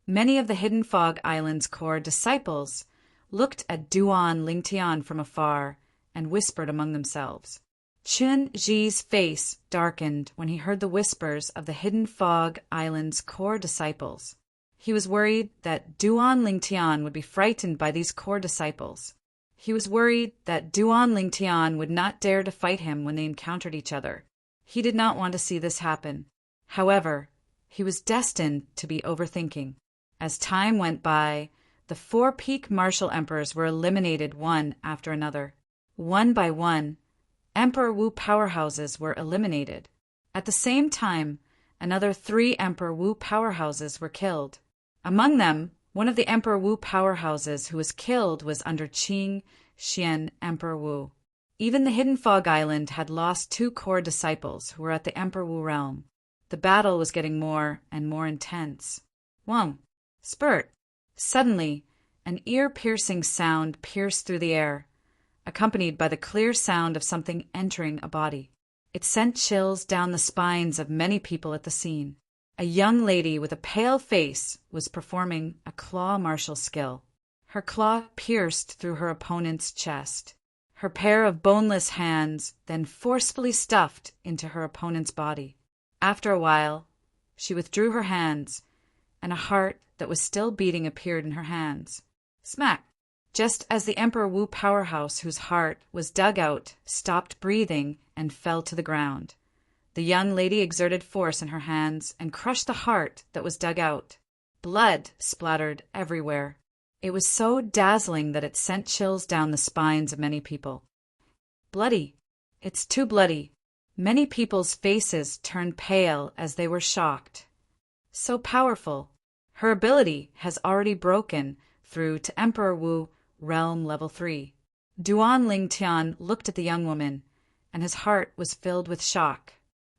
Many of the Hidden Fog Island's core disciples looked at Duan Lingtian from afar and whispered among themselves. Qin Ji's face darkened when he heard the whispers of the Hidden Fog Island's core disciples. He was worried that Duan Lingtian would be frightened by these core disciples. He was worried that Duan Lingtian would not dare to fight him when they encountered each other. He did not want to see this happen. However, he was destined to be overthinking. As time went by, the 4 peak martial emperors were eliminated one after another. One by one, Emperor Wu powerhouses were eliminated. At the same time, another 3 Emperor Wu powerhouses were killed. Among them, one of the Emperor Wu powerhouses who was killed was under Qing Xian Emperor Wu. Even the Hidden Fog Island had lost 2 core disciples who were at the Emperor Wu realm. The battle was getting more and more intense. Wong! Spurt! Suddenly, an ear-piercing sound pierced through the air, accompanied by the clear sound of something entering a body. It sent chills down the spines of many people at the scene. A young lady with a pale face was performing a claw martial skill. Her claw pierced through her opponent's chest. Her pair of boneless hands then forcefully stuffed into her opponent's body. After a while, she withdrew her hands, and a heart that was still beating appeared in her hands. Smack! Just as the Emperor Wu powerhouse, whose heart was dug out, stopped breathing and fell to the ground. The young lady exerted force in her hands and crushed the heart that was dug out. Blood splattered everywhere. It was so dazzling that it sent chills down the spines of many people. Bloody. It's too bloody. Many people's faces turned pale as they were shocked. So powerful. Her ability has already broken through to Emperor Wu Realm Level 3. Duan Lingtian looked at the young woman, and his heart was filled with shock.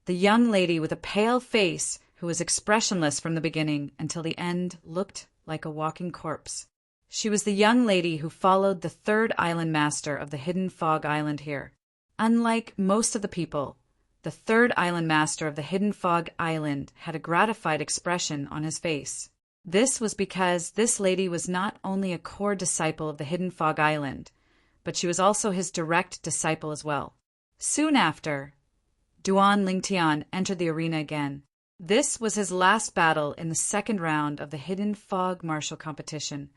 The young lady with a pale face who was expressionless from the beginning until the end looked like a walking corpse. She was the young lady who followed the 3rd island master of the Hidden Fog Island here. Unlike most of the people, the 3rd island master of the Hidden Fog Island had a gratified expression on his face. This was because this lady was not only a core disciple of the Hidden Fog Island, but she was also his direct disciple as well. Soon after, Duan Lingtian entered the arena again. This was his last battle in the 2nd round of the Hidden Fog martial competition.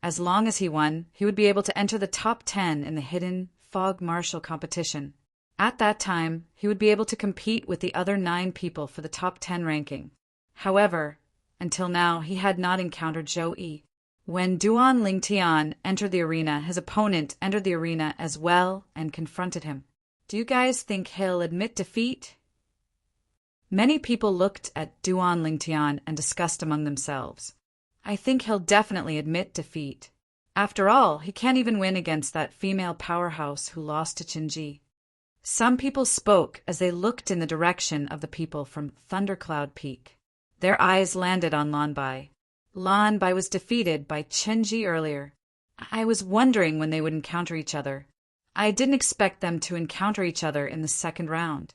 As long as he won, he would be able to enter the top 10 in the Hidden Fog martial competition. At that time, he would be able to compete with the other 9 people for the top 10 ranking. However, until now he had not encountered Zhou Yi. When Duan Lingtian entered the arena, his opponent entered the arena as well and confronted him. Do you guys think he'll admit defeat? Many people looked at Duan Lingtian and discussed among themselves. I think he'll definitely admit defeat. After all, he can't even win against that female powerhouse who lost to Qinji. Some people spoke as they looked in the direction of the people from Thundercloud Peak. Their eyes landed on Lanbai. Lanbai was defeated by Qinji earlier. I was wondering when they would encounter each other. I didn't expect them to encounter each other in the second round.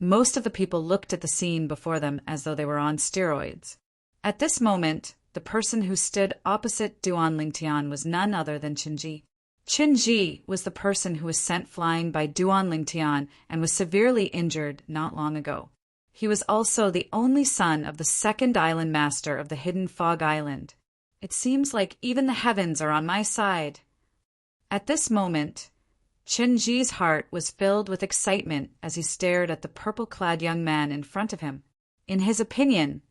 Most of the people looked at the scene before them as though they were on steroids. At this moment, the person who stood opposite Duan Lingtian was none other than Qinji. Qinji was the person who was sent flying by Duan Lingtian and was severely injured not long ago. He was also the only son of the second island master of the Hidden Fog Island. It seems like even the heavens are on my side. At this moment, Qinji's heart was filled with excitement as he stared at the purple-clad young man in front of him. In his opinion,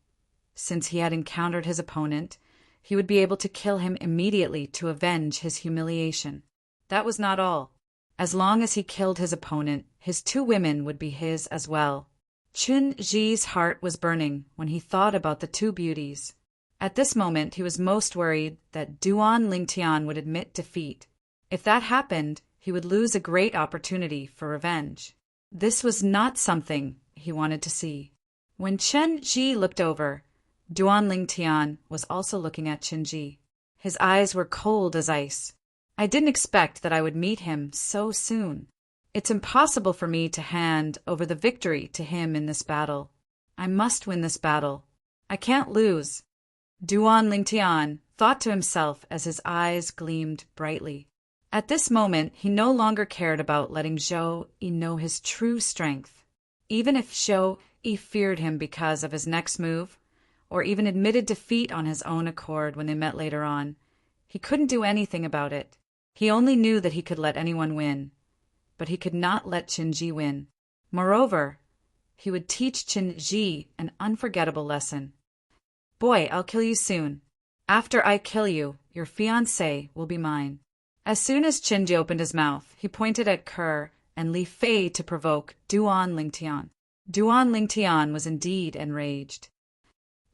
since he had encountered his opponent, he would be able to kill him immediately to avenge his humiliation. That was not all. As long as he killed his opponent, his 2 women would be his as well. Qinji's heart was burning when he thought about the 2 beauties. At this moment, he was most worried that Duan Lingtian would admit defeat. If that happened, he would lose a great opportunity for revenge. This was not something he wanted to see. When Qinji looked over, Duan Lingtian was also looking at Qinji. His eyes were cold as ice. I didn't expect that I would meet him so soon. It's impossible for me to hand over the victory to him in this battle. I must win this battle. I can't lose. Duan Lingtian thought to himself as his eyes gleamed brightly. At this moment, he no longer cared about letting Zhou Yi know his true strength. Even if Zhou Yi feared him because of his next move, or even admitted defeat on his own accord when they met later on, he couldn't do anything about it. He only knew that he could let anyone win, but he could not let Qinji win. Moreover, he would teach Qinji an unforgettable lesson. Boy, I'll kill you soon. After I kill you, your fiancé will be mine. As soon as Qinji opened his mouth, he pointed at Kerr and Li Fei to provoke Duan Lingtian. Duan Lingtian was indeed enraged.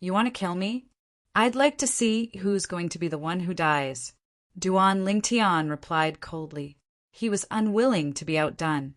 You want to kill me? I'd like to see who's going to be the one who dies. Duan Lingtian replied coldly. He was unwilling to be outdone.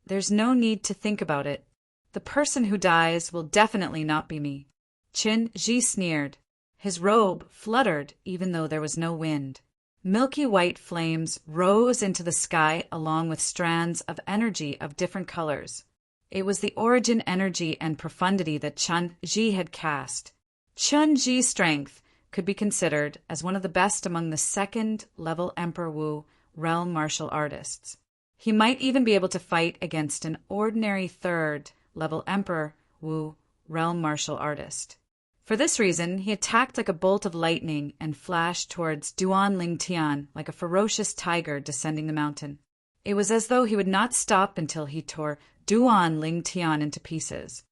There's no need to think about it. The person who dies will definitely not be me. Qinji sneered. His robe fluttered even though there was no wind. Milky white flames rose into the sky along with strands of energy of different colors. It was the origin energy and profundity that Qinji had cast. Qinji's strength could be considered as one of the best among the second-level Emperor Wu realm martial artists. He might even be able to fight against an ordinary third-level Emperor Wu realm martial artist. For this reason, he attacked like a bolt of lightning and flashed towards Duan Lingtian like a ferocious tiger descending the mountain. It was as though he would not stop until he tore Duan Lingtian into pieces.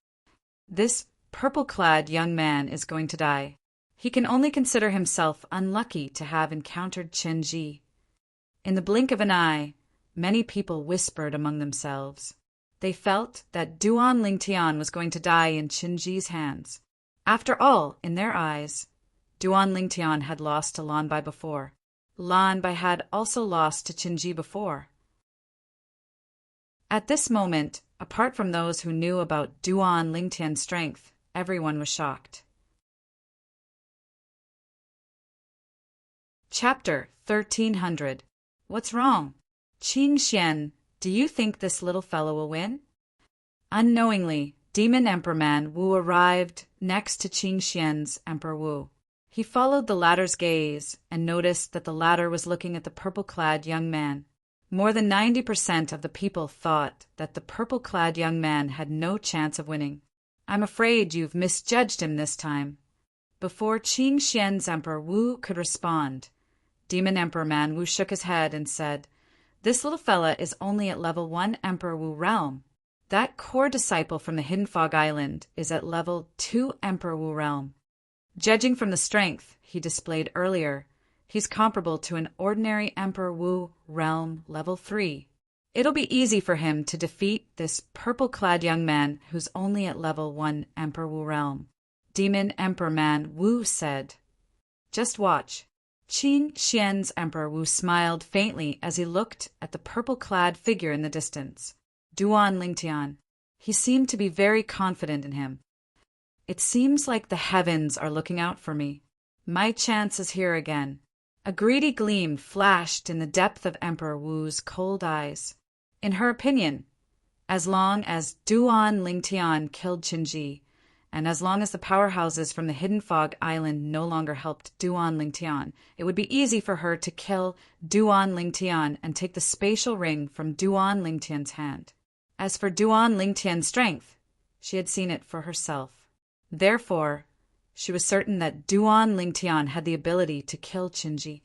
This purple-clad young man is going to die. He can only consider himself unlucky to have encountered Qinji. In the blink of an eye, many people whispered among themselves. They felt that Duan Lingtian was going to die in Qinji's hands. After all, in their eyes, Duan Lingtian had lost to Lanbai before. Lanbai had also lost to Qinji before. At this moment, apart from those who knew about Duan Lingtian's strength, everyone was shocked. Chapter 1300. What's wrong? Qingxian, do you think this little fellow will win? Unknowingly, Demon Emperor Man Wu arrived next to Qingxian's Emperor Wu. He followed the latter's gaze and noticed that the latter was looking at the purple-clad young man. More than 90% of the people thought that the purple-clad young man had no chance of winning. I'm afraid you've misjudged him this time. Before Qingxian's Emperor Wu could respond, Demon Emperor Man Wu shook his head and said, This little fella is only at level 1 Emperor Wu realm. That core disciple from the Hidden Fog Island is at level 2 Emperor Wu realm. Judging from the strength he displayed earlier, he's comparable to an ordinary Emperor Wu realm level 3. It'll be easy for him to defeat this purple-clad young man who's only at level 1 Emperor Wu realm. Demon Emperor Man Wu said. Just watch. Qin Xian's Emperor Wu smiled faintly as he looked at the purple-clad figure in the distance. Duan Lingtian. He seemed to be very confident in him. It seems like the heavens are looking out for me. My chance is here again. A greedy gleam flashed in the depth of Emperor Wu's cold eyes. In her opinion, as long as Duan Lingtian killed Qinji, and as long as the powerhouses from the Hidden Fog Island no longer helped Duan Lingtian, it would be easy for her to kill Duan Lingtian and take the spatial ring from Duan Lingtian's hand. As for Duan Lingtian's strength, she had seen it for herself. Therefore, she was certain that Duan Lingtian had the ability to kill Qinji.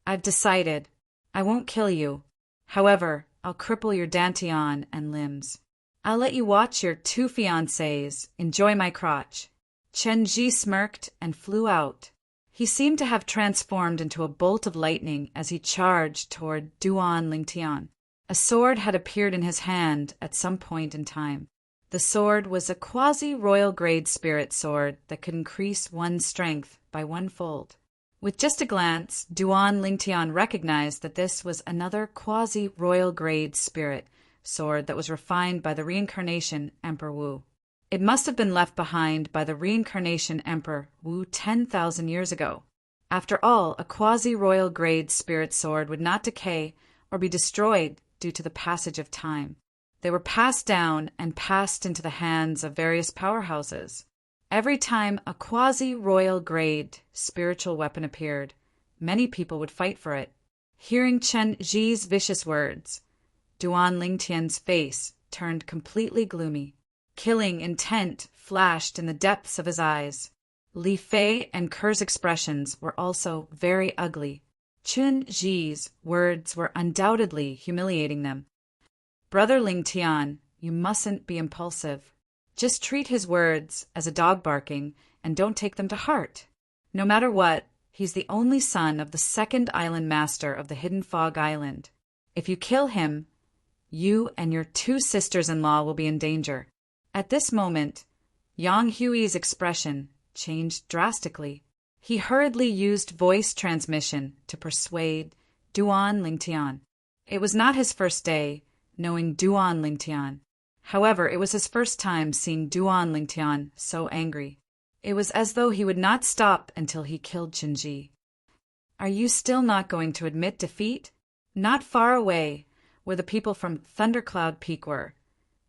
I've decided. I won't kill you. However, I'll cripple your dantian and limbs. I'll let you watch your 2 fiancés enjoy my crotch. Qinji smirked and flew out. He seemed to have transformed into a bolt of lightning as he charged toward Duan Lingtian. A sword had appeared in his hand at some point in time. The sword was a quasi-royal grade spirit sword that could increase one's strength by 1-fold. With just a glance, Duan Lingtian recognized that this was another quasi-royal grade spirit sword that was refined by the reincarnation Emperor Wu. It must have been left behind by the reincarnation Emperor Wu 10,000 years ago. After all, a quasi-royal grade spirit sword would not decay or be destroyed due to the passage of time. They were passed down and passed into the hands of various powerhouses. Every time a quasi-royal grade spiritual weapon appeared, many people would fight for it. Hearing Chen Ji's vicious words, Duan Lingtian's face turned completely gloomy. Killing intent flashed in the depths of his eyes. Li Fei and Ker's expressions were also very ugly. Chen Ji's words were undoubtedly humiliating them. Brother Lingtian, you mustn't be impulsive. Just treat his words as a dog barking and don't take them to heart. No matter what, he's the only son of the second island master of the Hidden Fog Island. If you kill him, you and your 2 sisters-in-law will be in danger. At this moment, Yang Hui's expression changed drastically. He hurriedly used voice transmission to persuade Duan Lingtian. It was not his first day knowing Duan Lingtian. However, it was his first time seeing Duan Lingtian so angry. It was as though he would not stop until he killed Qinji. Are you still not going to admit defeat? Not far away, where the people from Thundercloud Peak were,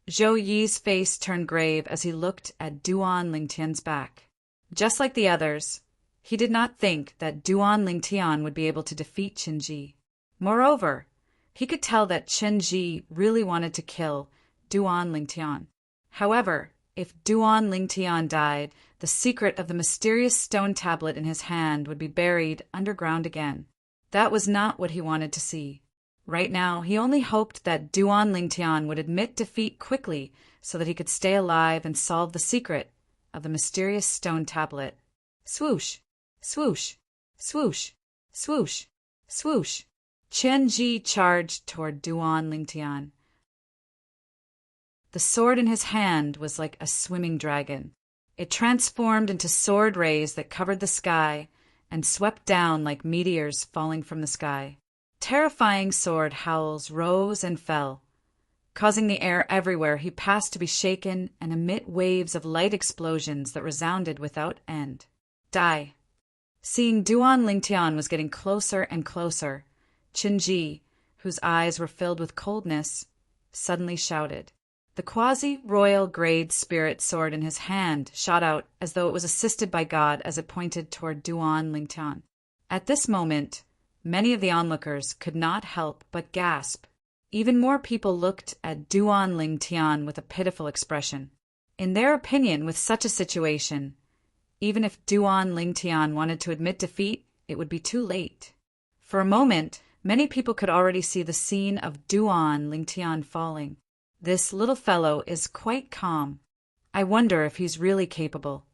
Zhou Yi's face turned grave as he looked at Duan Lingtian's back. Just like the others, he did not think that Duan Lingtian would be able to defeat Qinji. Moreover, he could tell that Qinji really wanted to kill Duan Lingtian. However, if Duan Lingtian died, the secret of the mysterious stone tablet in his hand would be buried underground again. That was not what he wanted to see. Right now, he only hoped that Duan Lingtian would admit defeat quickly so that he could stay alive and solve the secret of the mysterious stone tablet. Swoosh, swoosh, swoosh, swoosh, swoosh. Qinji charged toward Duan Lingtian. The sword in his hand was like a swimming dragon. It transformed into sword rays that covered the sky and swept down like meteors falling from the sky. Terrifying sword howls rose and fell. Causing the air everywhere, he passed to be shaken and emit waves of light explosions that resounded without end. Die. Seeing Duan Lingtian was getting closer and closer, Qinji, whose eyes were filled with coldness, suddenly shouted. The quasi-royal grade spirit sword in his hand shot out as though it was assisted by God as it pointed toward Duan Lingtian. At this moment, many of the onlookers could not help but gasp. Even more people looked at Duan Lingtian with a pitiful expression. In their opinion, with such a situation, even if Duan Lingtian wanted to admit defeat, it would be too late. For a moment, many people could already see the scene of Duan Lingtian falling. This little fellow is quite calm. I wonder if he's really capable.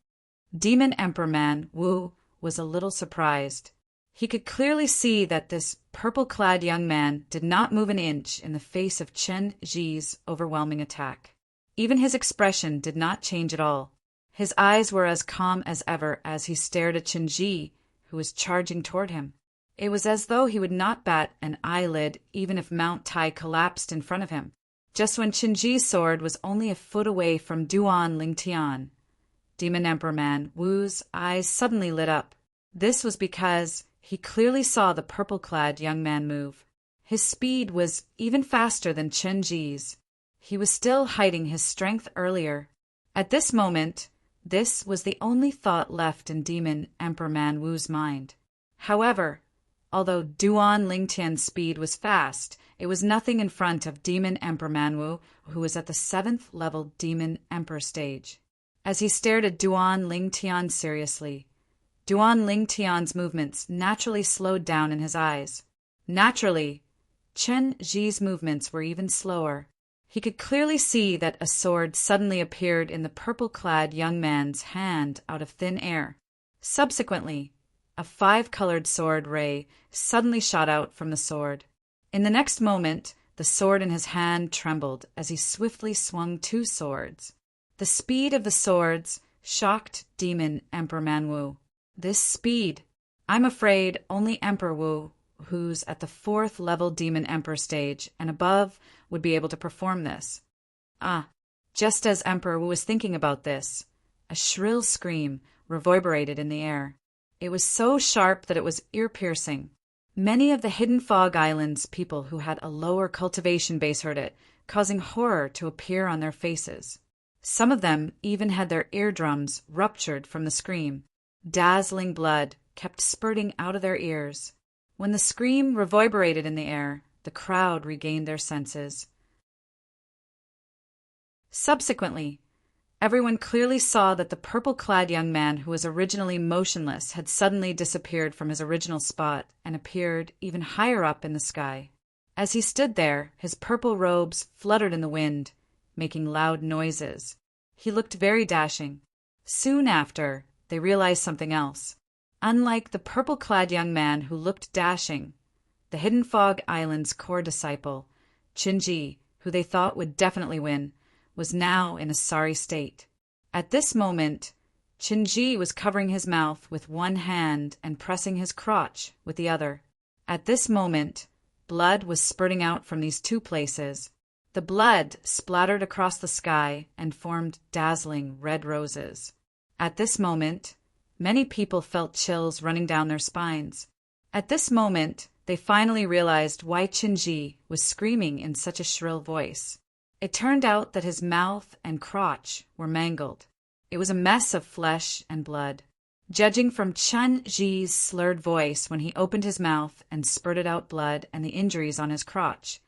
Demon Emperor Man Wu was a little surprised. He could clearly see that this purple-clad young man did not move an inch in the face of Chen Ji's overwhelming attack. Even his expression did not change at all. His eyes were as calm as ever as he stared at Chen Ji, who was charging toward him. It was as though he would not bat an eyelid even if Mount Tai collapsed in front of him. Just when Chen Ji's sword was only a foot away from Duan Lingtian, Demon Emperor Man Wu's eyes suddenly lit up. This was because he clearly saw the purple-clad young man move. His speed was even faster than Chen Ji's. He was still hiding his strength earlier. At this moment, this was the only thought left in Demon Emperor Man Wu's mind. However, although Duan Lingtian's speed was fast, it was nothing in front of Demon Emperor Man Wu, who was at the 7th level Demon Emperor stage. As he stared at Duan Lingtian seriously, Duan Lingtian's movements naturally slowed down in his eyes. Naturally, Chen Ji's movements were even slower. He could clearly see that a sword suddenly appeared in the purple-clad young man's hand out of thin air. Subsequently, a 5-colored sword ray suddenly shot out from the sword. In the next moment, the sword in his hand trembled as he swiftly swung 2 swords. The speed of the swords shocked Demon Emperor Man Wu. This speed! I'm afraid only Emperor Wu, who's at the 4th level Demon Emperor stage and above, would be able to perform this. Just as Emperor Wu was thinking about this, a shrill scream reverberated in the air. It was so sharp that it was ear-piercing. Many of the Hidden Fog Islands people who had a lower cultivation base heard it, causing horror to appear on their faces. Some of them even had their eardrums ruptured from the scream. Dazzling blood kept spurting out of their ears. When the scream reverberated in the air, the crowd regained their senses. Subsequently, everyone clearly saw that the purple-clad young man who was originally motionless had suddenly disappeared from his original spot and appeared even higher up in the sky. As he stood there, his purple robes fluttered in the wind, making loud noises. He looked very dashing. Soon after, they realized something else. Unlike the purple-clad young man who looked dashing, the Hidden Fog Island's core disciple, Chen Ji, who they thought would definitely win, was now in a sorry state. At this moment, Chen Ji was covering his mouth with one hand and pressing his crotch with the other. At this moment, blood was spurting out from these 2 places. The blood splattered across the sky and formed dazzling red roses. At this moment, many people felt chills running down their spines. At this moment, they finally realized why Chen Ji was screaming in such a shrill voice. It turned out that his mouth and crotch were mangled. It was a mess of flesh and blood. Judging from Chen Ji's slurred voice when he opened his mouth and spurted out blood and the injuries on his crotch,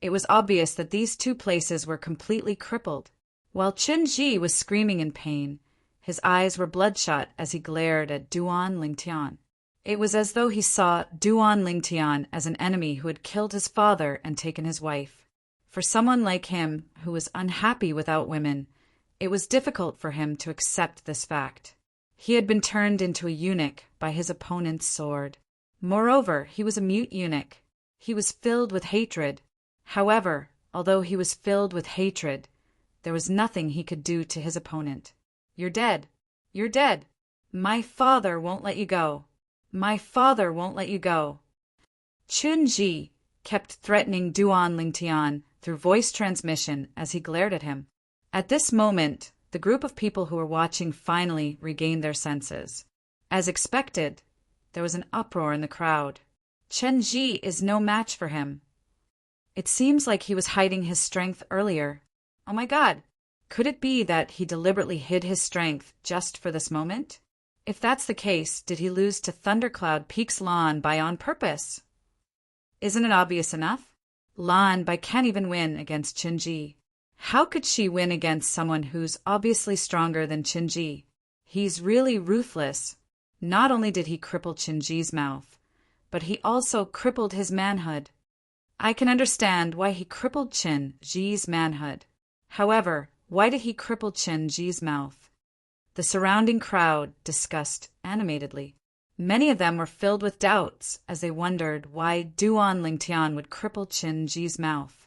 it was obvious that these 2 places were completely crippled. While Chen Ji was screaming in pain, his eyes were bloodshot as he glared at Duan Lingtian. It was as though he saw Duan Lingtian as an enemy who had killed his father and taken his wife. For someone like him, who was unhappy without women, it was difficult for him to accept this fact. He had been turned into a eunuch by his opponent's sword. Moreover, he was a mute eunuch. He was filled with hatred. However, although he was filled with hatred, there was nothing he could do to his opponent. "You're dead. You're dead. My father won't let you go. My father won't let you go." Chen Ji kept threatening Duan Lingtian through voice transmission as he glared at him. At this moment, the group of people who were watching finally regained their senses. As expected, there was an uproar in the crowd. Chen Ji is no match for him. It seems like he was hiding his strength earlier. Oh my God! Could it be that he deliberately hid his strength just for this moment? If that's the case, did he lose to Thundercloud Peak's Lan Bai on purpose? Isn't it obvious enough? Lan Bai can't even win against Chen Ji. How could she win against someone who's obviously stronger than Chen Ji? He's really ruthless. Not only did he cripple Chen Ji's mouth, but he also crippled his manhood. I can understand why he crippled Chen Ji's manhood. However, why did he cripple Chen Ji's mouth? The surrounding crowd discussed animatedly. Many of them were filled with doubts as they wondered why Duan Lingtian would cripple Chen Ji's mouth.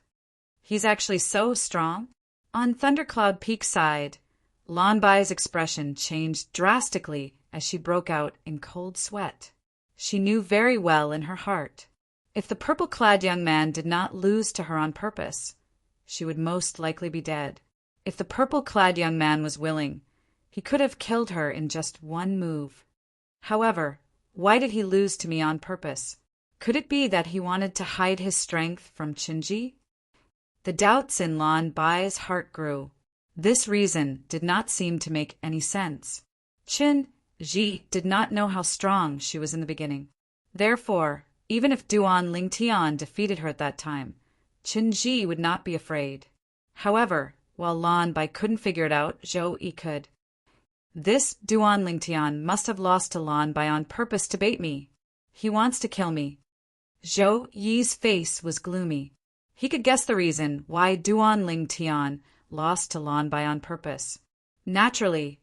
He's actually so strong? On Thundercloud Peak side, Lan Bai's expression changed drastically as she broke out in cold sweat. She knew very well in her heart, if the purple-clad young man did not lose to her on purpose, she would most likely be dead. If the purple-clad young man was willing, he could have killed her in just one move. However, why did he lose to me on purpose? Could it be that he wanted to hide his strength from Qinji? The doubts in Lan Bai's heart grew. This reason did not seem to make any sense. Qinji did not know how strong she was in the beginning. Therefore, even if Duan Lingtian defeated her at that time, Qinji would not be afraid. However, while Lan Bai couldn't figure it out, Zhou Yi could. This Duan Lingtian must have lost to Lan Bai on purpose to bait me. He wants to kill me. Zhou Yi's face was gloomy. He could guess the reason why Duan Lingtian lost to Lan Bai on purpose. Naturally,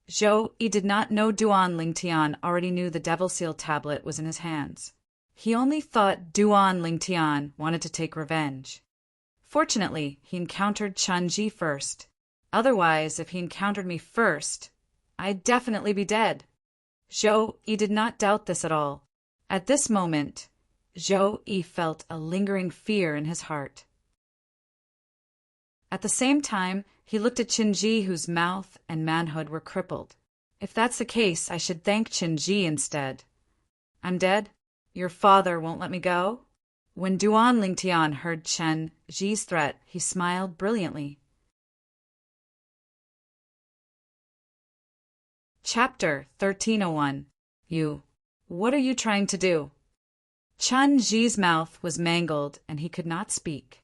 Zhou Yi did not know Duan Lingtian already knew the Devil Seal tablet was in his hands. He only thought Duan Lingtian wanted to take revenge. Fortunately, he encountered Qinji first. Otherwise, if he encountered me first, I'd definitely be dead. Zhou Yi did not doubt this at all. At this moment, Zhou Yi felt a lingering fear in his heart. At the same time, he looked at Qinji, whose mouth and manhood were crippled. If that's the case, I should thank Qinji instead. I'm dead? Your father won't let me go? When Duan Lingtian heard Qinji's threat, he smiled brilliantly. Chapter 1301. You. What are you trying to do? Qinji's mouth was mangled and he could not speak.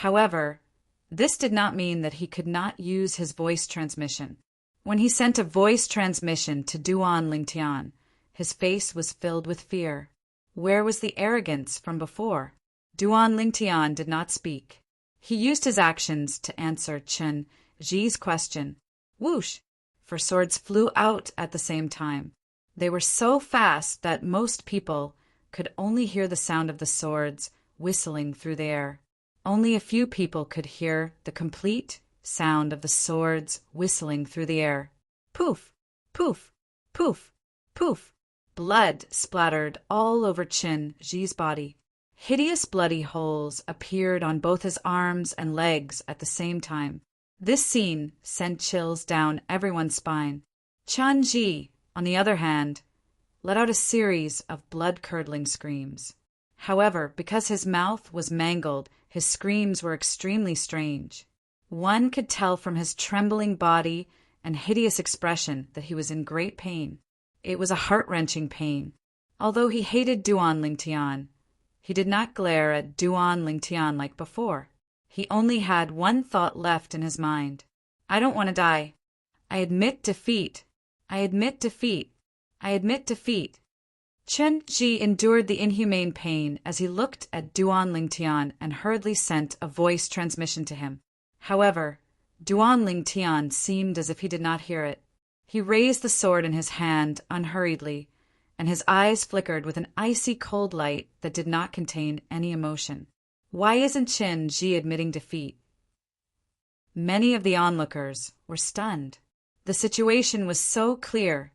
However, this did not mean that he could not use his voice transmission. When he sent a voice transmission to Duan Lingtian, his face was filled with fear. Where was the arrogance from before? Duan Lingtian did not speak. He used his actions to answer Qinji's question. Whoosh! For swords flew out at the same time. They were so fast that most people could only hear the sound of the swords whistling through the air. Only a few people could hear the complete sound of the swords whistling through the air. Poof! Poof! Poof! Poof! Blood splattered all over Qinji's body. Hideous bloody holes appeared on both his arms and legs at the same time. This scene sent chills down everyone's spine. Qinji, on the other hand, let out a series of blood-curdling screams. However, because his mouth was mangled, his screams were extremely strange. One could tell from his trembling body and hideous expression that he was in great pain. It was a heart-wrenching pain. Although he hated Duan Lingtian, he did not glare at Duan Lingtian like before. He only had one thought left in his mind. I don't want to die. I admit defeat. I admit defeat. I admit defeat. Qinji endured the inhumane pain as he looked at Duan Lingtian and hurriedly sent a voice transmission to him. However, Duan Lingtian seemed as if he did not hear it. He raised the sword in his hand unhurriedly, and his eyes flickered with an icy cold light that did not contain any emotion. Why isn't Qinji admitting defeat? Many of the onlookers were stunned. The situation was so clear,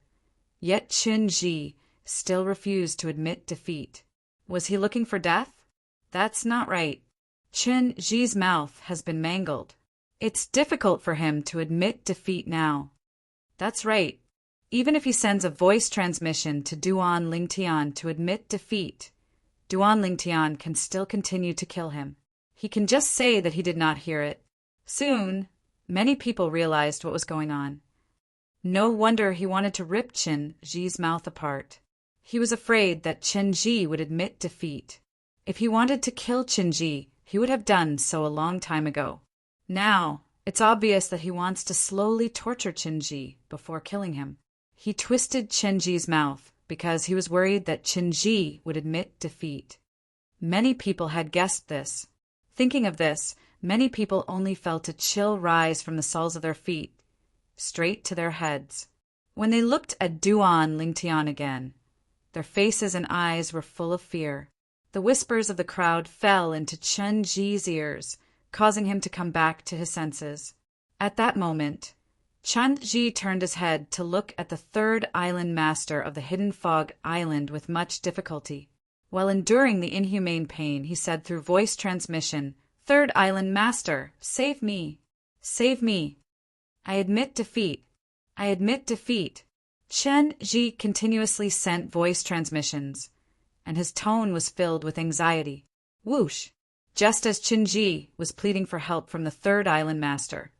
yet Qinji still refused to admit defeat. Was he looking for death? That's not right. Qinji's mouth has been mangled. It's difficult for him to admit defeat now. That's right. Even if he sends a voice transmission to Duan Lingtian to admit defeat, Duan Lingtian can still continue to kill him. He can just say that he did not hear it. Soon, many people realized what was going on. No wonder he wanted to rip Qinji's mouth apart. He was afraid that Qinji would admit defeat. If he wanted to kill Qinji, he would have done so a long time ago. Now, it's obvious that he wants to slowly torture Qinji before killing him. He twisted Qinji's mouth because he was worried that Qinji would admit defeat. Many people had guessed this. Thinking of this, many people only felt a chill rise from the soles of their feet, straight to their heads. When they looked at Duan Lingtian again, their faces and eyes were full of fear. The whispers of the crowd fell into Chen Ji's ears, causing him to come back to his senses. At that moment, Chen Ji turned his head to look at the third island master of the Hidden Fog Island with much difficulty. While enduring the inhumane pain, he said through voice transmission, "Third island master, save me! Save me! I admit defeat! I admit defeat!" Chen Ji continuously sent voice transmissions, and his tone was filled with anxiety. Whoosh! Just as Chen Ji was pleading for help from the third island master,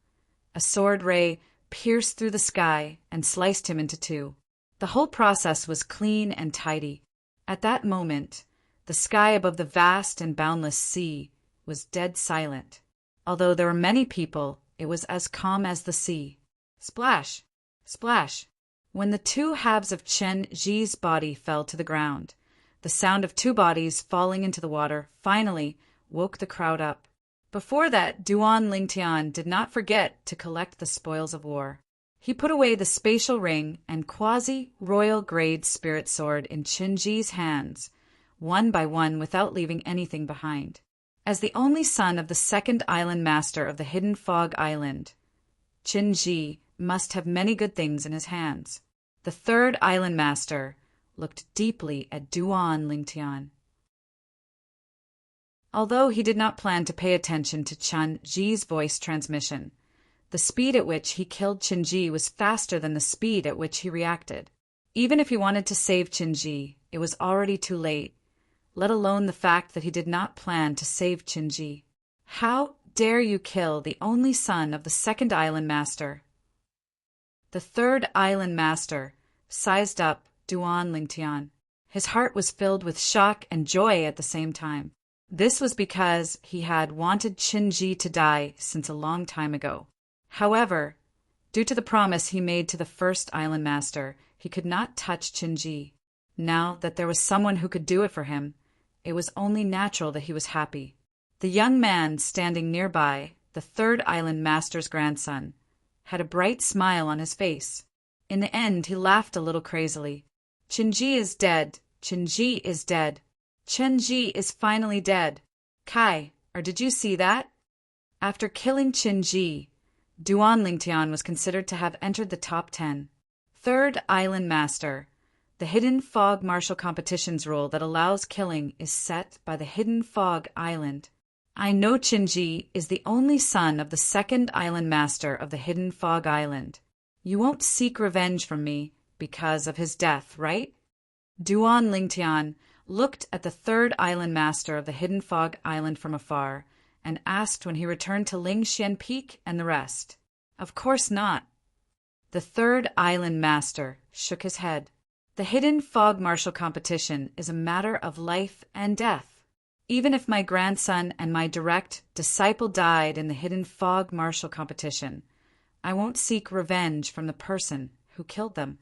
a sword ray pierced through the sky and sliced him into two. The whole process was clean and tidy. At that moment, the sky above the vast and boundless sea was dead silent. Although there were many people, it was as calm as the sea. Splash! Splash! When the two halves of Chen Ji's body fell to the ground, the sound of two bodies falling into the water finally woke the crowd up. Before that, Duan Lingtian did not forget to collect the spoils of war. He put away the spatial ring and quasi-royal grade spirit sword in Chen Ji's hands, one by one without leaving anything behind. As the only son of the second island master of the Hidden Fog Island, Chen Ji must have many good things in his hands. The third island master looked deeply at Duan Lingtian. Although he did not plan to pay attention to Chen Ji's voice transmission, the speed at which he killed Chen Ji was faster than the speed at which he reacted. Even if he wanted to save Chen Ji, it was already too late, let alone the fact that he did not plan to save Chen Ji. How dare you kill the only son of the second island master? The third island master sized up Duan Lingtian. His heart was filled with shock and joy at the same time. This was because he had wanted Chen Ji to die since a long time ago. However, due to the promise he made to the first island master, he could not touch Chen Ji. Now that there was someone who could do it for him, it was only natural that he was happy. The young man standing nearby, the third island master's grandson, had a bright smile on his face. In the end, he laughed a little crazily. Chen Ji is dead. Chen Ji is dead. Chen Ji is finally dead. Kai, or did you see that? After killing Chen Ji, Duan Lingtian was considered to have entered the top 10. Third Island Master. The Hidden Fog Martial Competition's rule that allows killing is set by the Hidden Fog Island. I know Chen Ji is the only son of the second Island Master of the Hidden Fog Island. You won't seek revenge from me because of his death, right? Duan Lingtian looked at the third Island Master of the Hidden Fog Island from afar and asked when he returned to Lingxian Peak and the rest. Of course not. The third Island Master shook his head. The Hidden Fog Martial Competition is a matter of life and death. Even if my grandson and my direct disciple died in the Hidden Fog Martial Competition, I won't seek revenge from the person who killed them.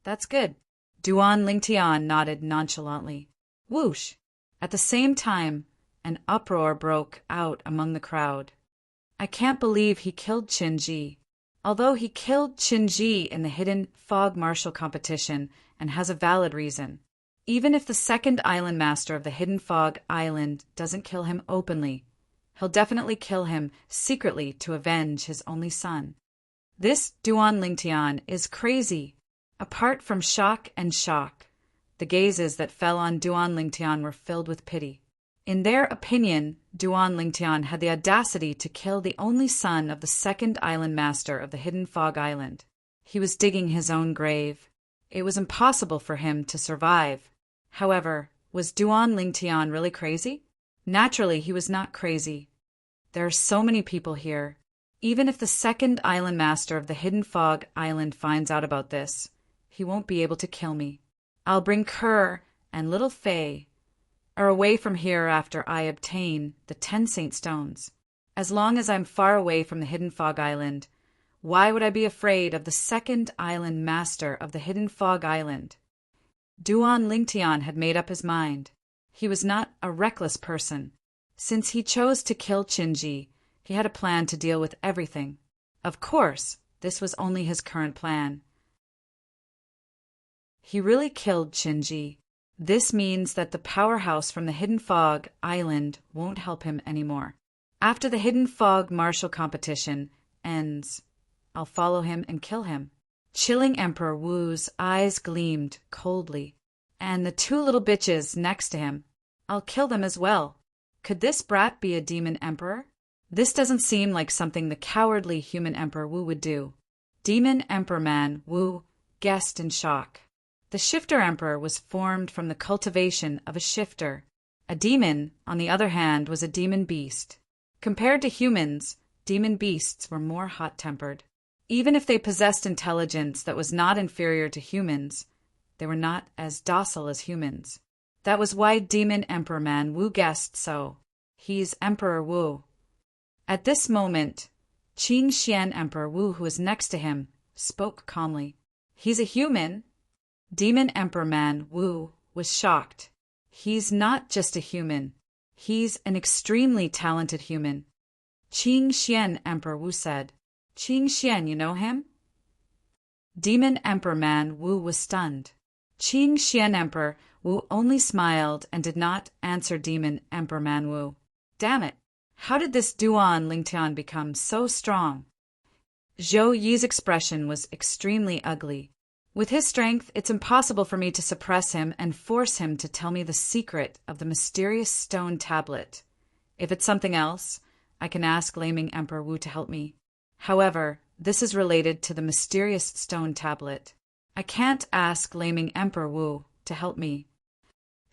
That's good. Duan Lingtian nodded nonchalantly. Whoosh! At the same time, an uproar broke out among the crowd. I can't believe he killed Chen Ji. Although he killed Chen Ji in the Hidden Fog Martial Competition and has a valid reason. Even if the second Island Master of the Hidden Fog Island doesn't kill him openly, he'll definitely kill him secretly to avenge his only son. This Duan Lingtian is crazy. Apart from shock, the gazes that fell on Duan Lingtian were filled with pity. In their opinion, Duan Lingtian had the audacity to kill the only son of the second Island Master of the Hidden Fog Island. He was digging his own grave. It was impossible for him to survive. However, was Duan Lingtian really crazy? Naturally, he was not crazy. There are so many people here. Even if the second Island Master of the Hidden Fog Island finds out about this, he won't be able to kill me. I'll bring Kerr and little Fei are away from here after I obtain the 10 Saint Stones. As long as I'm far away from the Hidden Fog Island, why would I be afraid of the second Island Master of the Hidden Fog Island? Duan Lingtian had made up his mind. He was not a reckless person. Since he chose to kill Qinji, he had a plan to deal with everything. Of course, this was only his current plan. He really killed Qinji. This means that the powerhouse from the Hidden Fog Island won't help him anymore. After the Hidden Fog martial competition ends, I'll follow him and kill him. Chilling Emperor Wu's eyes gleamed coldly. And the two little bitches next to him, I'll kill them as well. Could this brat be a demon emperor? This doesn't seem like something the cowardly human Emperor Wu would do. Demon Emperor Man Wu guessed in shock. The Shifter Emperor was formed from the cultivation of a shifter. A demon, on the other hand, was a demon beast. Compared to humans, demon beasts were more hot-tempered. Even if they possessed intelligence that was not inferior to humans, they were not as docile as humans. That was why Demon Emperor Man Wu guessed so. He's Emperor Wu. At this moment, Qin Xian Emperor Wu, who was next to him, spoke calmly. He's a human. Demon Emperor Man Wu was shocked. He's not just a human. He's an extremely talented human. Qin Xian Emperor Wu said. Qin Xian, you know him? Demon Emperor Man Wu was stunned. Qin Xian Emperor Wu only smiled and did not answer Demon Emperor Man Wu. Damn it! How did this Duan Lingtian become so strong? Zhou Yi's expression was extremely ugly. With his strength, it's impossible for me to suppress him and force him to tell me the secret of the mysterious stone tablet. If it's something else, I can ask Laming Emperor Wu to help me. However, this is related to the mysterious stone tablet. I can't ask Laming Emperor Wu to help me.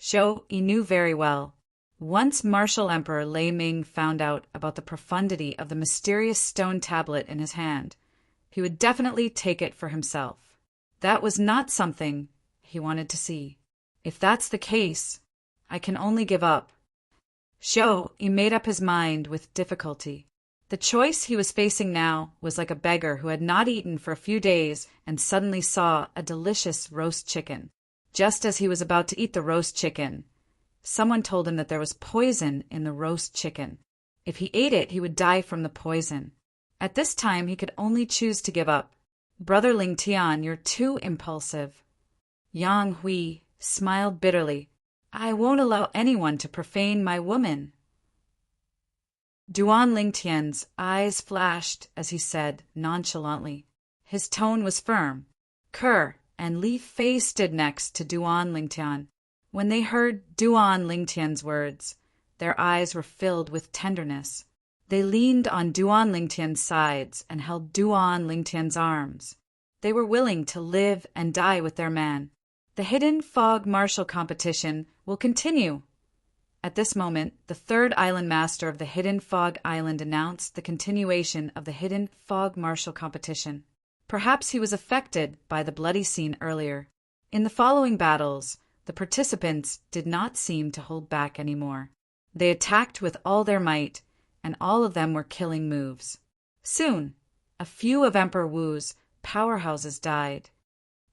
Zhou Yi knew very well. Once Martial Emperor Laming found out about the profundity of the mysterious stone tablet in his hand, he would definitely take it for himself. That was not something he wanted to see. If that's the case, I can only give up. Zhou Yi made up his mind with difficulty. The choice he was facing now was like a beggar who had not eaten for a few days and suddenly saw a delicious roast chicken. Just as he was about to eat the roast chicken, someone told him that there was poison in the roast chicken. If he ate it, he would die from the poison. At this time, he could only choose to give up. Brother Ling Tian, you're too impulsive. Yang Hui smiled bitterly. I won't allow anyone to profane my woman. Duan Lingtian's eyes flashed as he said nonchalantly. His tone was firm. Kerr and Li Fei stood next to Duan Lingtian. When they heard Duan Lingtian's words, their eyes were filled with tenderness. They leaned on Duan Lingtian's sides and held Duan Lingtian's arms. They were willing to live and die with their man. The Hidden Fog martial competition will continue. At this moment, the third island master of the Hidden Fog Island announced the continuation of the Hidden Fog martial competition. Perhaps he was affected by the bloody scene earlier. In the following battles, the participants did not seem to hold back anymore. They attacked with all their might, and all of them were killing moves. Soon, a few of Emperor Wu's powerhouses died.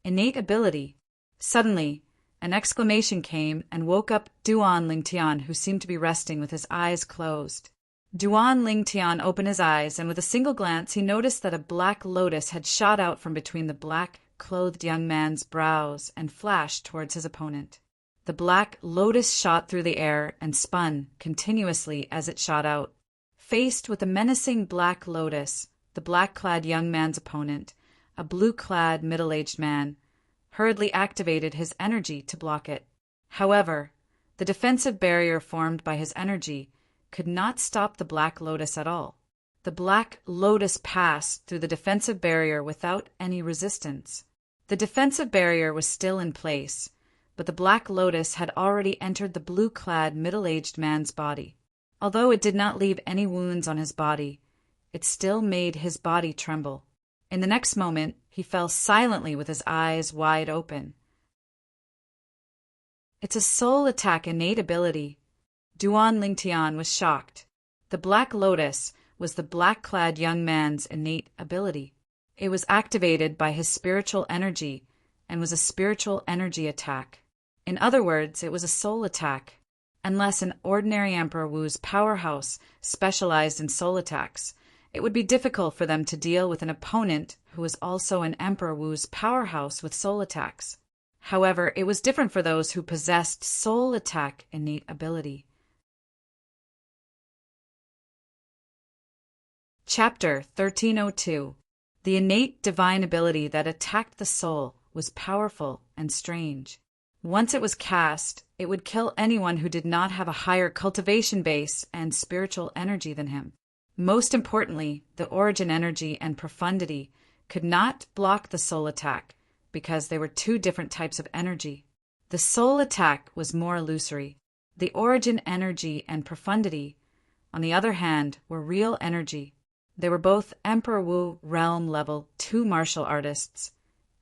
Innate ability. Suddenly, an exclamation came and woke up Duan Lingtian, who seemed to be resting with his eyes closed. Duan Lingtian opened his eyes, and with a single glance he noticed that a black lotus had shot out from between the black-clothed young man's brows and flashed towards his opponent. The black lotus shot through the air and spun continuously as it shot out. Faced with a menacing black lotus, the black-clad young man's opponent, a blue-clad middle-aged man, hurriedly activated his energy to block it. However, the defensive barrier formed by his energy could not stop the Black Lotus at all. The Black Lotus passed through the defensive barrier without any resistance. The defensive barrier was still in place, but the Black Lotus had already entered the blue-clad middle-aged man's body. Although it did not leave any wounds on his body, it still made his body tremble. In the next moment, he fell silently with his eyes wide open. It's a soul attack innate ability. Duan Lingtian was shocked. The Black Lotus was the black-clad young man's innate ability. It was activated by his spiritual energy and was a spiritual energy attack. In other words, it was a soul attack. Unless an ordinary Emperor Wu's powerhouse specialized in soul attacks, it would be difficult for them to deal with an opponent who was also an Emperor Wu's powerhouse with soul attacks. However, it was different for those who possessed soul attack innate ability. Chapter 1302. The innate divine ability that attacked the soul was powerful and strange. Once it was cast, it would kill anyone who did not have a higher cultivation base and spiritual energy than him. Most importantly, the origin energy and profundity could not block the soul attack because they were two different types of energy. The soul attack was more illusory. The origin energy and profundity, on the other hand, were real energy. They were both Emperor Wu realm level 2 martial artists,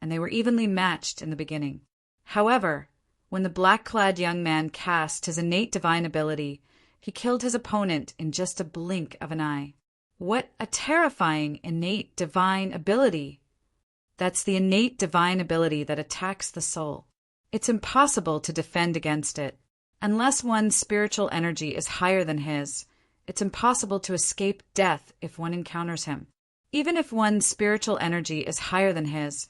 and they were evenly matched in the beginning. However, when the black-clad young man cast his innate divine ability, he killed his opponent in just a blink of an eye. What a terrifying innate divine ability! That's the innate divine ability that attacks the soul. It's impossible to defend against it. Unless one's spiritual energy is higher than his, it's impossible to escape death if one encounters him. Even if one's spiritual energy is higher than his,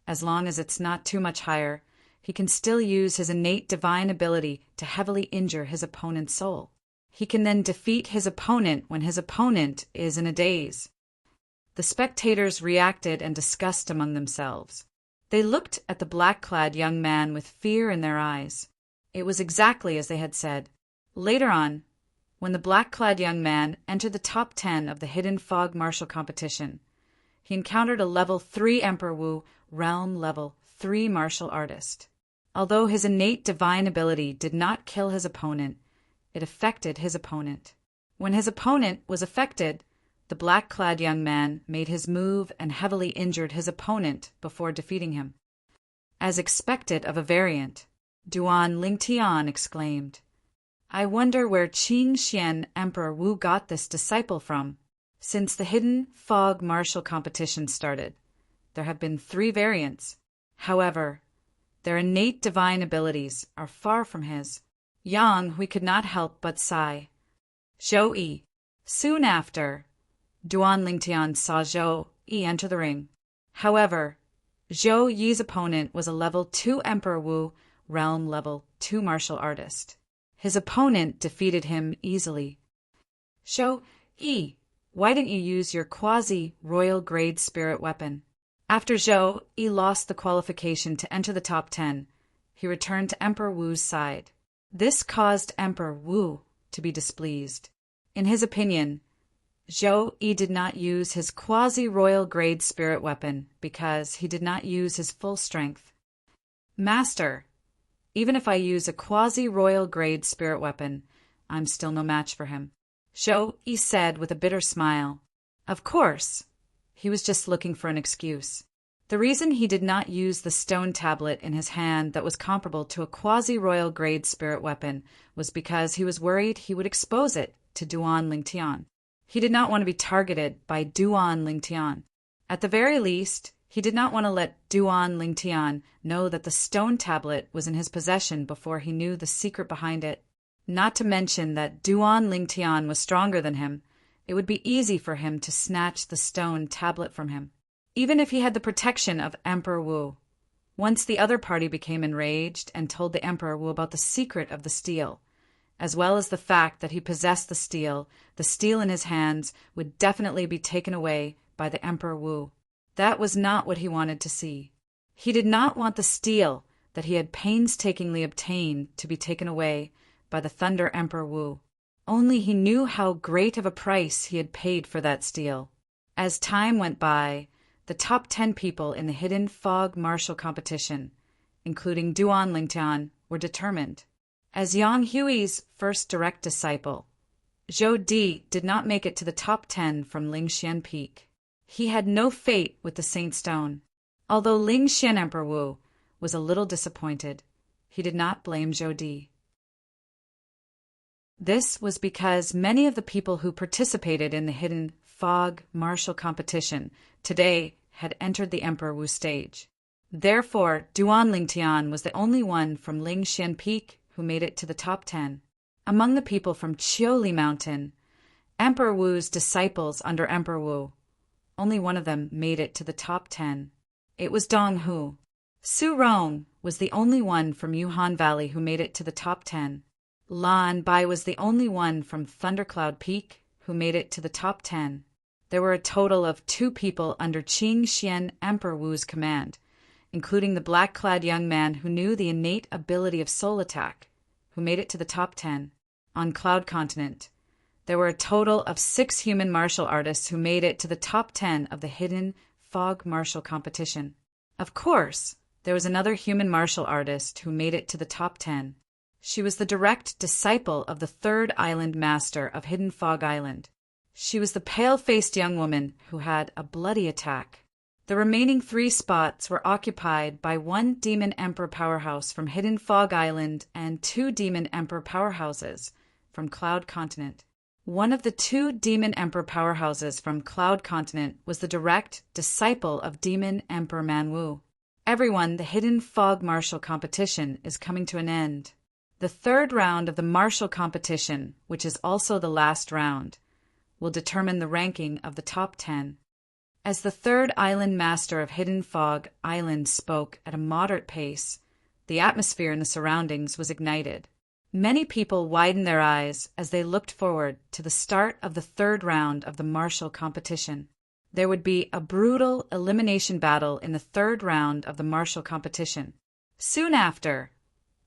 as long as it's not too much higher, he can still use his innate divine ability to heavily injure his opponent's soul. He can then defeat his opponent when his opponent is in a daze. The spectators reacted and discussed among themselves. They looked at the black-clad young man with fear in their eyes. It was exactly as they had said. Later on, when the black-clad young man entered the top 10 of the Hidden Fog Martial Competition, he encountered a level 3 Emperor Wu realm level 3 martial artist. Although his innate divine ability did not kill his opponent, it affected his opponent. When his opponent was affected, the black-clad young man made his move and heavily injured his opponent before defeating him. As expected of a variant, Duan Lingtian exclaimed, "I wonder where Qing Xian Emperor Wu got this disciple from. Since the Hidden Fog Martial Competition started, there have been 3 variants. However, their innate divine abilities are far from his." Yang, we could not help but sigh. Zhou Yi. Soon after, Duan Lingtian saw Zhou Yi enter the ring. However, Zhou Yi's opponent was a level 2 Emperor Wu realm level 2 martial artist. His opponent defeated him easily. "Zhou Yi, why didn't you use your quasi-royal grade spirit weapon?" After Zhou Yi lost the qualification to enter the top 10, he returned to Emperor Wu's side. This caused Emperor Wu to be displeased. In his opinion, Zhou Yi did not use his quasi-royal grade spirit weapon because he did not use his full strength. "Master, even if I use a quasi-royal grade spirit weapon, I'm still no match for him," Zhou Yi said with a bitter smile. Of course, he was just looking for an excuse. The reason he did not use the stone tablet in his hand that was comparable to a quasi-royal grade spirit weapon was because he was worried he would expose it to Duan Lingtian. He did not want to be targeted by Duan Lingtian. At the very least, he did not want to let Duan Lingtian know that the stone tablet was in his possession before he knew the secret behind it. Not to mention that Duan Lingtian was stronger than him, it would be easy for him to snatch the stone tablet from him, even if he had the protection of Emperor Wu. Once the other party became enraged and told the Emperor Wu about the secret of the steel, as well as the fact that he possessed the steel in his hands would definitely be taken away by the Emperor Wu. That was not what he wanted to see. He did not want the steel that he had painstakingly obtained to be taken away by the Thunder Emperor Wu. Only he knew how great of a price he had paid for that steel. As time went by, the top 10 people in the Hidden Fog Martial Competition, including Duan Lingtian, were determined. As Yang Hui's first direct disciple, Zhou Di did not make it to the top 10 from Lingxian Peak. He had no fate with the Saint Stone. Although Lingxian Emperor Wu was a little disappointed, he did not blame Zhou Di. This was because many of the people who participated in the Hidden Fog Martial Competition today had entered the Emperor Wu stage. Therefore, Duan Lingtian was the only one from Lingxian Peak who made it to the top 10. Among the people from Chioli Mountain, Emperor Wu's disciples under Emperor Wu, only one of them made it to the top 10. It was Dong Hu. Su Rong was the only one from Yuhan Valley who made it to the top 10. Lan Bai was the only one from Thundercloud Peak who made it to the top 10. There were a total of 2 people under Qing Xian Emperor Wu's command, including the black-clad young man who knew the innate ability of soul attack, who made it to the top 10. On Cloud Continent, there were a total of 6 human martial artists who made it to the top 10 of the Hidden Fog Martial Competition. Of course, there was another human martial artist who made it to the top 10. She was the direct disciple of the 3rd Island Master of Hidden Fog Island. She was the pale-faced young woman who had a bloody attack. The remaining 3 spots were occupied by 1 Demon Emperor powerhouse from Hidden Fog Island and 2 Demon Emperor powerhouses from Cloud Continent. One of the 2 Demon Emperor powerhouses from Cloud Continent was the direct disciple of Demon Emperor Manwu. Everyone, the Hidden Fog Martial Competition is coming to an end. The 3rd round of the martial competition, which is also the last round, will determine the ranking of the top 10. As the 3rd Island Master of Hidden Fog Island spoke at a moderate pace, the atmosphere in the surroundings was ignited. Many people widened their eyes as they looked forward to the start of the 3rd round of the martial competition. There would be a brutal elimination battle in the 3rd round of the martial competition. Soon after,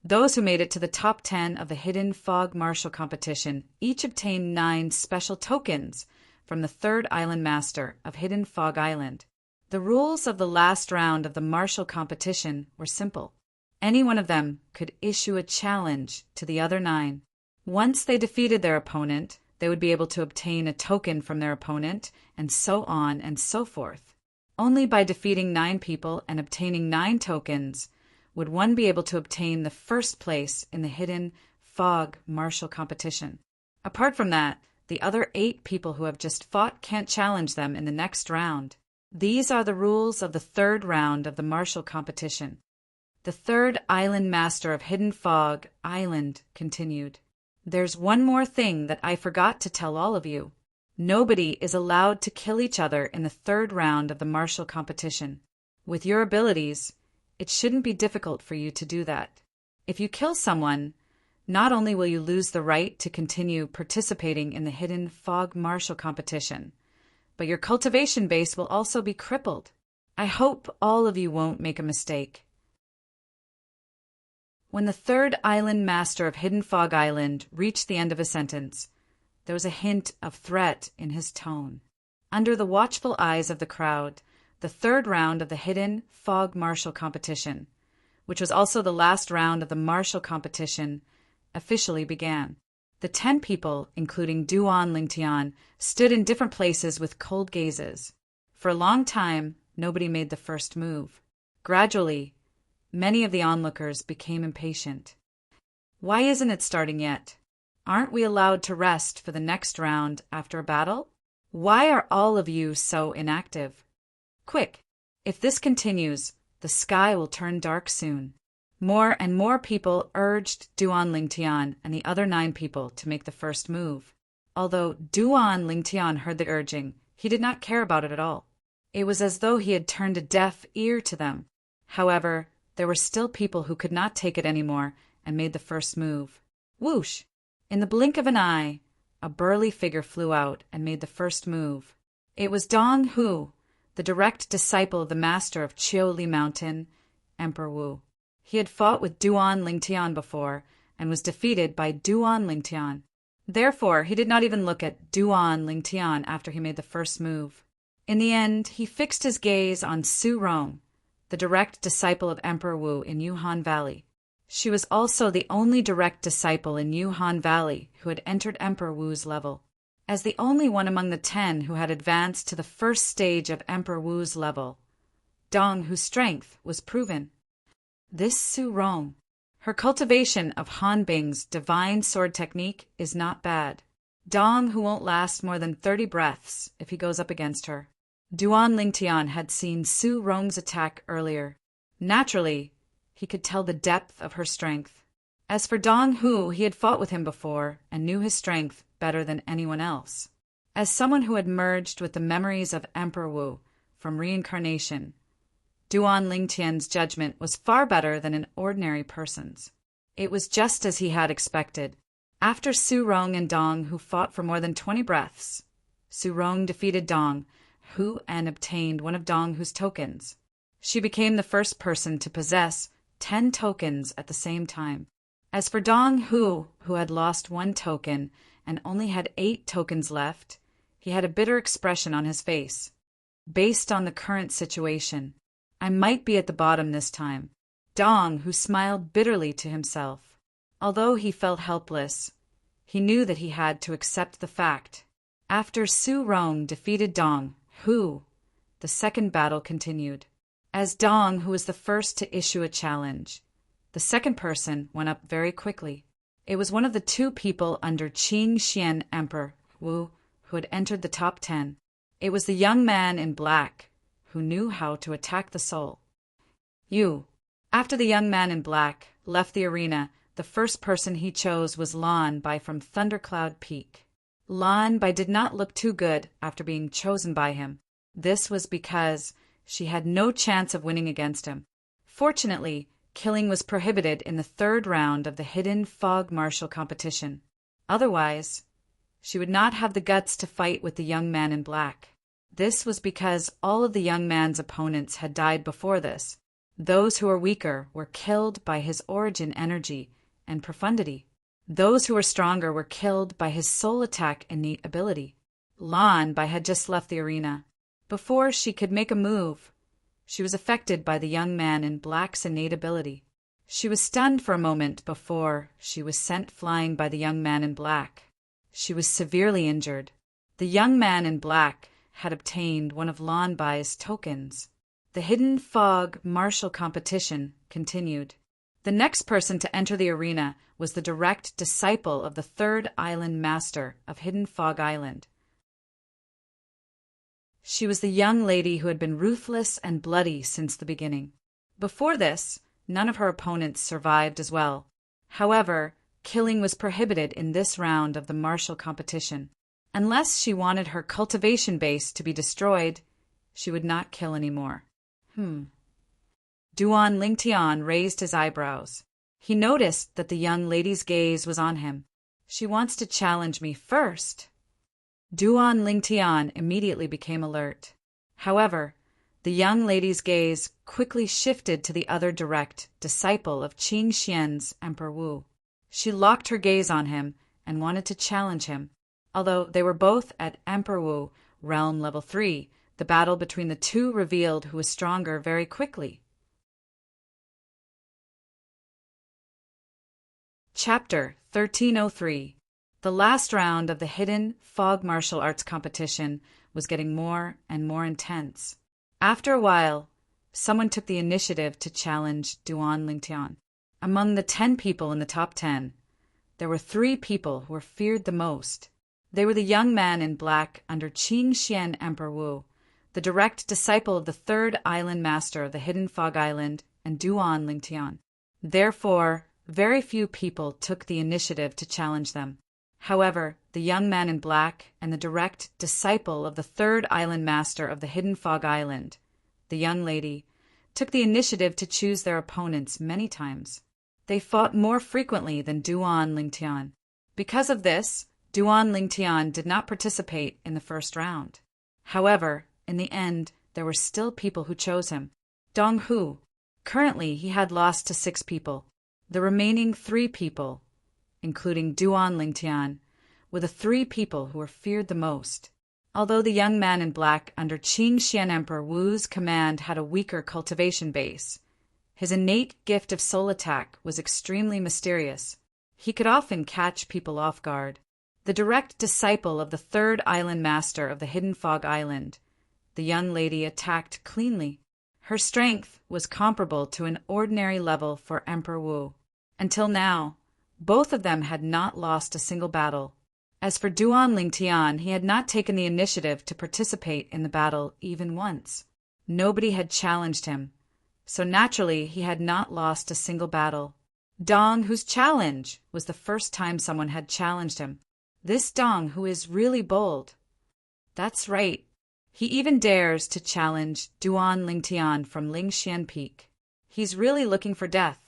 those who made it to the top 10 of the Hidden Fog Martial Competition each obtained 9 special tokens from the 3rd Island Master of Hidden Fog Island. The rules of the last round of the martial competition were simple. Any one of them could issue a challenge to the other 9. Once they defeated their opponent, they would be able to obtain a token from their opponent, and so on and so forth. Only by defeating 9 people and obtaining 9 tokens would one be able to obtain the 1st place in the Hidden Fog Martial Competition. Apart from that, the other 8 people who have just fought can't challenge them in the next round. These are the rules of the 3rd round of the martial competition. The 3rd Island Master of Hidden Fog Island continued. There's one more thing that I forgot to tell all of you. Nobody is allowed to kill each other in the 3rd round of the martial competition. With your abilities, it shouldn't be difficult for you to do that. If you kill someone, not only will you lose the right to continue participating in the Hidden Fog Martial Competition, but your cultivation base will also be crippled. I hope all of you won't make a mistake. When the 3rd Island Master of Hidden Fog Island reached the end of a sentence, there was a hint of threat in his tone. Under the watchful eyes of the crowd, the 3rd round of the Hidden Fog Martial Competition, which was also the last round of the martial competition, officially began. The 10 people, including Duan Lingtian, stood in different places with cold gazes. For a long time, nobody made the first move. Gradually, many of the onlookers became impatient. Why isn't it starting yet? Aren't we allowed to rest for the next round after a battle? Why are all of you so inactive? Quick! If this continues, the sky will turn dark soon. More and more people urged Duan Lingtian and the other 9 people to make the first move. Although Duan Lingtian heard the urging, he did not care about it at all. It was as though he had turned a deaf ear to them. However, there were still people who could not take it anymore and made the first move. Whoosh! In the blink of an eye, a burly figure flew out and made the first move. It was Dong Hu, the direct disciple of the master of Chioli Mountain, Emperor Wu. He had fought with Duan Lingtian before and was defeated by Duan Lingtian. Therefore, he did not even look at Duan Lingtian after he made the first move. In the end, he fixed his gaze on Su Rong, the direct disciple of Emperor Wu in Yuhan Valley. She was also the only direct disciple in Yuhan Valley who had entered Emperor Wu's level. As the only one among the 10 who had advanced to the first stage of Emperor Wu's level, Dong Hu's strength was proven. This Su Rong, her cultivation of Han Bing's divine sword technique is not bad. Dong Hu won't last more than 30 breaths if he goes up against her. Duan Lingtian had seen Su Rong's attack earlier. Naturally, he could tell the depth of her strength. As for Dong Hu, he had fought with him before and knew his strength better than anyone else. As someone who had merged with the memories of Emperor Wu from reincarnation, Duan Lingtian's judgment was far better than an ordinary person's. It was just as he had expected. After Su Rong and Dong Hu fought for more than 20 breaths, Su Rong defeated Dong Hu and obtained one of Dong Hu's tokens. She became the first person to possess 10 tokens at the same time. As for Dong Hu, who had lost 1 token and only had 8 tokens left, he had a bitter expression on his face. Based on the current situation, I might be at the bottom this time. Dong Hu smiled bitterly to himself. Although he felt helpless, he knew that he had to accept the fact. After Su Rong defeated Dong Hu, the second battle continued. As Dong Hu was the first to issue a challenge, the second person went up very quickly. It was one of the 2 people under Qing Xian Emperor Wu who had entered the top 10. It was the young man in black who knew how to attack the soul. After the young man in black left the arena, the first person he chose was Lan Bai from Thundercloud Peak. Lan Bai did not look too good after being chosen by him. This was because she had no chance of winning against him. Fortunately, killing was prohibited in the 3rd round of the Hidden Fog Martial competition. Otherwise, she would not have the guts to fight with the young man in black. This was because all of the young man's opponents had died before this. Those who were weaker were killed by his origin energy and profundity. Those who were stronger were killed by his soul attack innate ability. Lan Bai had just left the arena. Before she could make a move, she was affected by the young man in black's innate ability. She was stunned for a moment before she was sent flying by the young man in black. She was severely injured. The young man in black had obtained one of Lan Bai's tokens. The Hidden Fog Martial competition continued. The next person to enter the arena was the direct disciple of the 3rd Island Master of Hidden Fog Island. She was the young lady who had been ruthless and bloody since the beginning. Before this, none of her opponents survived as well. However, killing was prohibited in this round of the martial competition. Unless she wanted her cultivation base to be destroyed, she would not kill anymore. Duan Lingtian raised his eyebrows. He noticed that the young lady's gaze was on him. She wants to challenge me first. Duan Lingtian immediately became alert. However, the young lady's gaze quickly shifted to the other direct disciple of Qing Xian's Emperor Wu. She locked her gaze on him and wanted to challenge him. Although they were both at Emperor Wu, Realm Level 3, the battle between the 2 revealed who was stronger very quickly. Chapter 1303. The last round of the Hidden Fog Martial Arts competition was getting more and more intense. After a while, someone took the initiative to challenge Duan Lingtian. Among the 10 people in the top 10, there were 3 people who were feared the most. They were the young man in black under Qing Xian Emperor Wu, the direct disciple of the 3rd Island Master of the Hidden Fog Island, and Duan Lingtian. Therefore, very few people took the initiative to challenge them. However, the young man in black and the direct disciple of the 3rd Island Master of the Hidden Fog Island, the young lady, took the initiative to choose their opponents many times. They fought more frequently than Duan Lingtian. Because of this, Duan Lingtian did not participate in the first round. However, in the end, there were still people who chose him. Dong Hu. Currently, he had lost to 6 people. The remaining 3 people, including Duan Lingtian, were the 3 people who were feared the most. Although the young man in black under Qing Xian Emperor Wu's command had a weaker cultivation base, his innate gift of soul attack was extremely mysterious. He could often catch people off guard. The direct disciple of the 3rd Island Master of the Hidden Fog Island, the young lady attacked cleanly. Her strength was comparable to an ordinary level for Emperor Wu. Until now, both of them had not lost a single battle. As for Duan Lingtian, he had not taken the initiative to participate in the battle even once. Nobody had challenged him, so naturally he had not lost a single battle. Dong, whose challenge was the first time someone had challenged him. This Dong, who is really bold. That's right. He even dares to challenge Duan Lingtian from Lingxian Peak. He's really looking for death.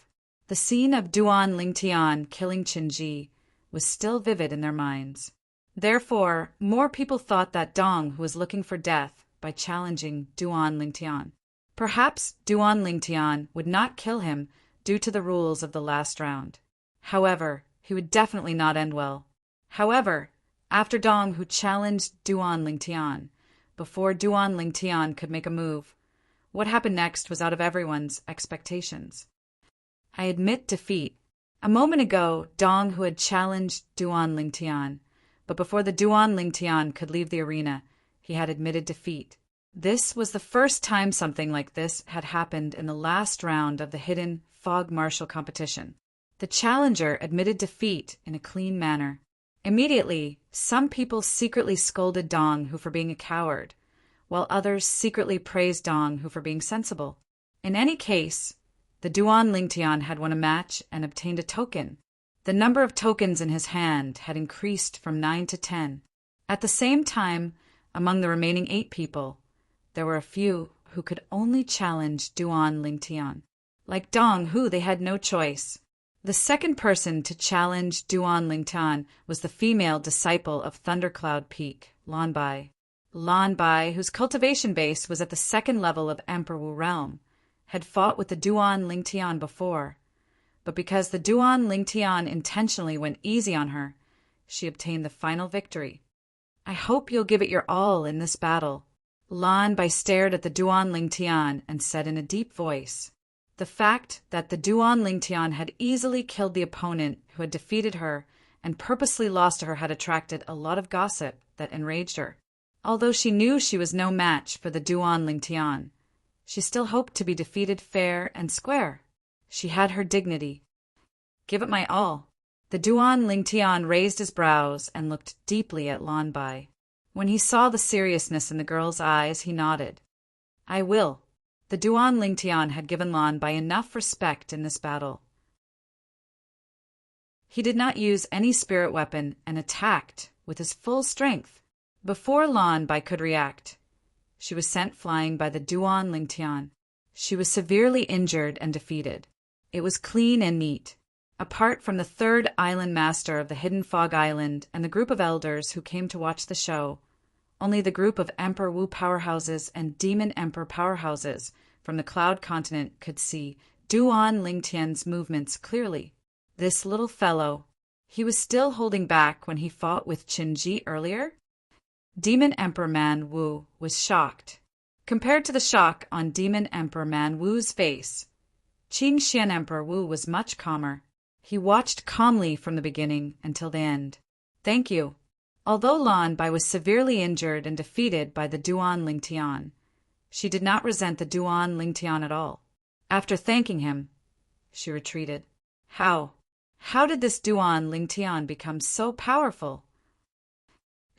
The scene of Duan Lingtian killing Qinji was still vivid in their minds. Therefore, more people thought that Dong was looking for death by challenging Duan Lingtian. Perhaps Duan Lingtian would not kill him due to the rules of the last round. However, he would definitely not end well. However, after Dong who challenged Duan Lingtian, before Duan Lingtian could make a move, what happened next was out of everyone's expectations. I admit defeat. A moment ago, Dong who had challenged Duan Lingtian, but before the Duan Lingtian could leave the arena, he had admitted defeat. This was the first time something like this had happened in the last round of the hidden fog martial competition. The challenger admitted defeat in a clean manner. Immediately, some people secretly scolded Dong Hu for being a coward, while others secretly praised Dong Hu for being sensible. In any case, the Duan Lingtian had won a match and obtained a token. The number of tokens in his hand had increased from 9 to 10. At the same time, among the remaining 8 people, there were a few who could only challenge Duan Lingtian. Like Dong Hu, they had no choice. The second person to challenge Duan Lingtian was the female disciple of Thundercloud Peak, Lan Bai. Lan Bai, whose cultivation base was at the second level of Emperor Wu realm, had fought with the Duan Lingtian before, but because the Duan Lingtian intentionally went easy on her, she obtained the final victory. I hope you'll give it your all in this battle. Lan Bai stared at the Duan Lingtian and said in a deep voice. The fact that the Duan Lingtian had easily killed the opponent who had defeated her and purposely lost to her had attracted a lot of gossip that enraged her. Although she knew she was no match for the Duan Lingtian, she still hoped to be defeated fair and square. She had her dignity. Give it my all. The Duan Lingtian raised his brows and looked deeply at Lan Bai. When he saw the seriousness in the girl's eyes, he nodded. I will. The Duan Lingtian had given Lan Bai enough respect in this battle. He did not use any spirit weapon and attacked with his full strength. Before Lan Bai could react, she was sent flying by the Duan Lingtian. She was severely injured and defeated. It was clean and neat. Apart from the third island master of the Hidden Fog Island and the group of elders who came to watch the show, only the group of Emperor Wu powerhouses and Demon Emperor powerhouses from the Cloud Continent could see Duan Lingtian's movements clearly. This little fellow, he was still holding back when he fought with Qinji earlier? Demon Emperor Man Wu was shocked. Compared to the shock on Demon Emperor Man Wu's face, Qingxian Emperor Wu was much calmer. He watched calmly from the beginning until the end. Thank you. Although Lan Bai was severely injured and defeated by the Duan Lingtian, she did not resent the Duan Lingtian at all. After thanking him, she retreated. How did this Duan Lingtian become so powerful?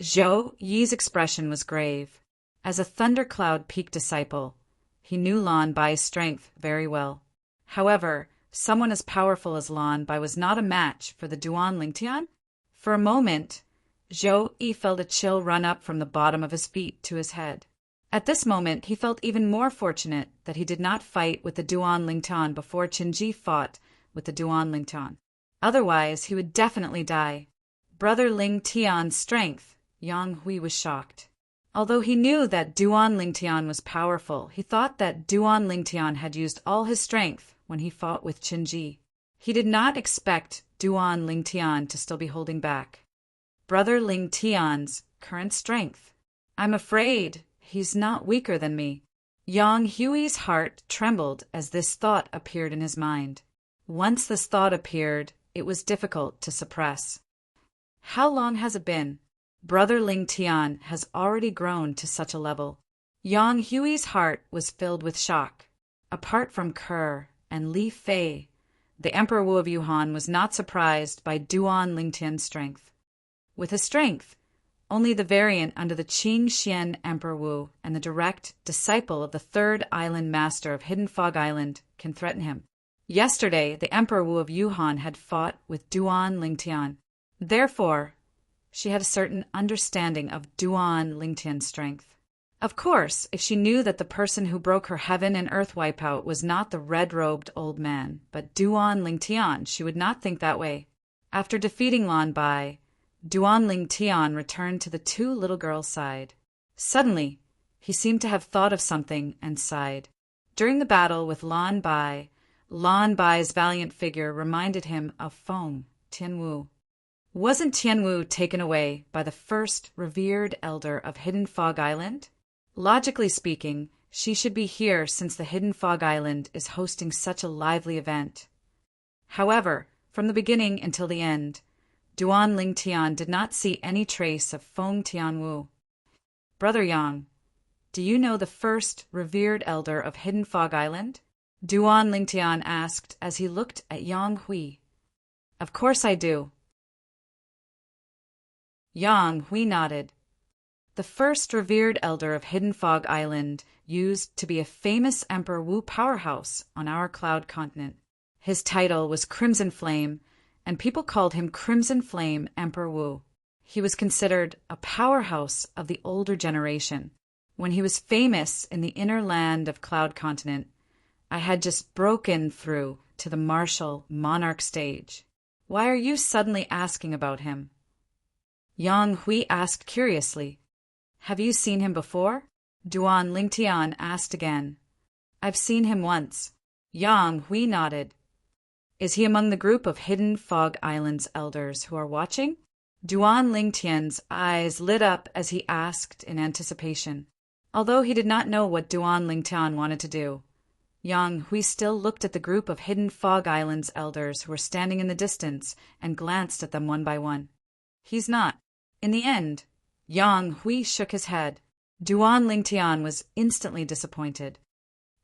Zhou Yi's expression was grave. As a Thundercloud Peak disciple, he knew Lan Bai's strength very well. However, someone as powerful as Lan Bai was not a match for the Duan Lingtian. For a moment, Zhou Yi felt a chill run up from the bottom of his feet to his head. At this moment, he felt even more fortunate that he did not fight with the Duan Lingtian before Qinji fought with the Duan Lingtian. Otherwise, he would definitely die. Brother Ling Tian's strength, Yang Hui was shocked. Although he knew that Duan Lingtian was powerful, he thought that Duan Lingtian had used all his strength when he fought with Qinji. He did not expect Duan Lingtian to still be holding back. Brother Ling Tian's current strength. I'm afraid he's not weaker than me. Yang Hui's heart trembled as this thought appeared in his mind. Once this thought appeared, it was difficult to suppress. How long has it been? Brother Ling Tian has already grown to such a level. Yang Hui's heart was filled with shock. Apart from Ke and Li Fei, the Emperor Wu of Yuhan was not surprised by Duan Lingtian's strength. With his strength, only the variant under the Qingxian Emperor Wu and the direct disciple of the third island master of Hidden Fog Island can threaten him. Yesterday, the Emperor Wu of Yuhan had fought with Duan Lingtian. Therefore, she had a certain understanding of Duan Lingtian's strength. Of course, if she knew that the person who broke her heaven and earth wipeout was not the red-robed old man, but Duan Lingtian, she would not think that way. After defeating Lan Bai, Duan Lingtian returned to the two little girls' side. Suddenly, he seemed to have thought of something and sighed. During the battle with Lan Bai's valiant figure reminded him of Feng Tianwu. Wasn't Tianwu taken away by the first revered elder of Hidden Fog Island? Logically speaking, she should be here since the Hidden Fog Island is hosting such a lively event. However, from the beginning until the end, Duan Lingtian did not see any trace of Feng Tianwu. Brother Yang, do you know the first revered elder of Hidden Fog Island? Duan Lingtian asked as he looked at Yang Hui. Of course I do. Yang Hui nodded. The first revered elder of Hidden Fog Island used to be a famous Emperor Wu powerhouse on our cloud continent. His title was Crimson Flame, and people called him Crimson Flame Emperor Wu. He was considered a powerhouse of the older generation. When he was famous in the inner land of Cloud Continent, I had just broken through to the martial monarch stage. Why are you suddenly asking about him? Yang Hui asked curiously. Have you seen him before? Duan Lingtian asked again. I've seen him once. Yang Hui nodded. Is he among the group of Hidden Fog Island's elders who are watching? Duan Lingtian's eyes lit up as he asked in anticipation. Although he did not know what Duan Lingtian wanted to do, Yang Hui still looked at the group of Hidden Fog Island's elders who were standing in the distance and glanced at them one by one. He's not. In the end, Yang Hui shook his head. Duan Lingtian was instantly disappointed.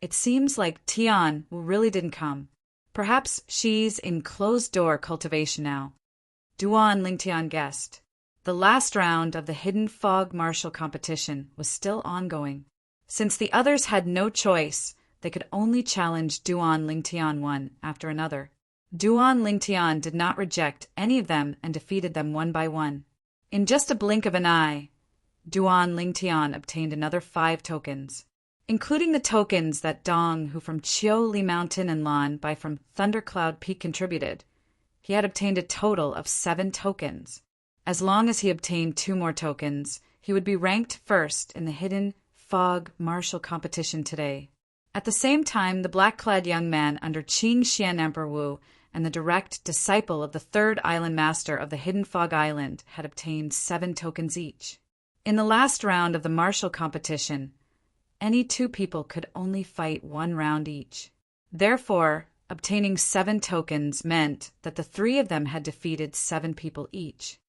It seems like Tian really didn't come. Perhaps she's in closed-door cultivation now. Duan Lingtian guessed. The last round of the Hidden Fog martial competition was still ongoing. Since the others had no choice, they could only challenge Duan Lingtian one after another. Duan Lingtian did not reject any of them and defeated them one by one. In just a blink of an eye, Duan Lingtian obtained another 5 tokens, including the tokens that Dong, who from Chioli Mountain and Lan Bai from Thundercloud Peak contributed. He had obtained a total of 7 tokens. As long as he obtained 2 more tokens, he would be ranked first in the Hidden Fog martial competition today. At the same time, the black-clad young man under Qing Xian Emperor Wu and the direct disciple of the 3rd Island Master of the Hidden Fog Island had obtained 7 tokens each. In the last round of the martial competition, any 2 people could only fight 1 round each. Therefore, obtaining 7 tokens meant that the 3 of them had defeated 7 people each.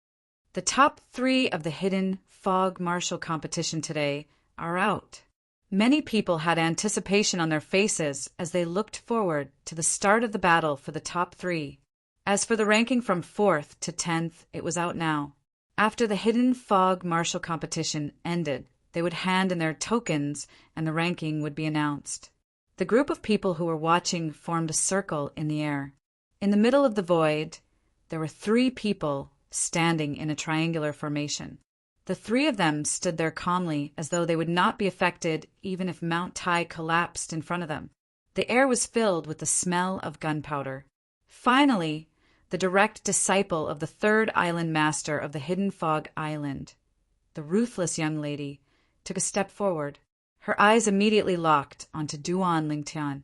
The top 3 of the Hidden Fog martial competition today are out. Many people had anticipation on their faces as they looked forward to the start of the battle for the top 3. As for the ranking from 4th to 10th, it was out now. After the Hidden Fog martial competition ended, they would hand in their tokens and the ranking would be announced. The group of people who were watching formed a circle in the air. In the middle of the void, there were 3 people standing in a triangular formation. The 3 of them stood there calmly as though they would not be affected even if Mount Tai collapsed in front of them. The air was filled with the smell of gunpowder. Finally, the direct disciple of the 3rd Island Master of the Hidden Fog Island, the ruthless young lady, took a step forward. Her eyes immediately locked onto Duan Lingtian.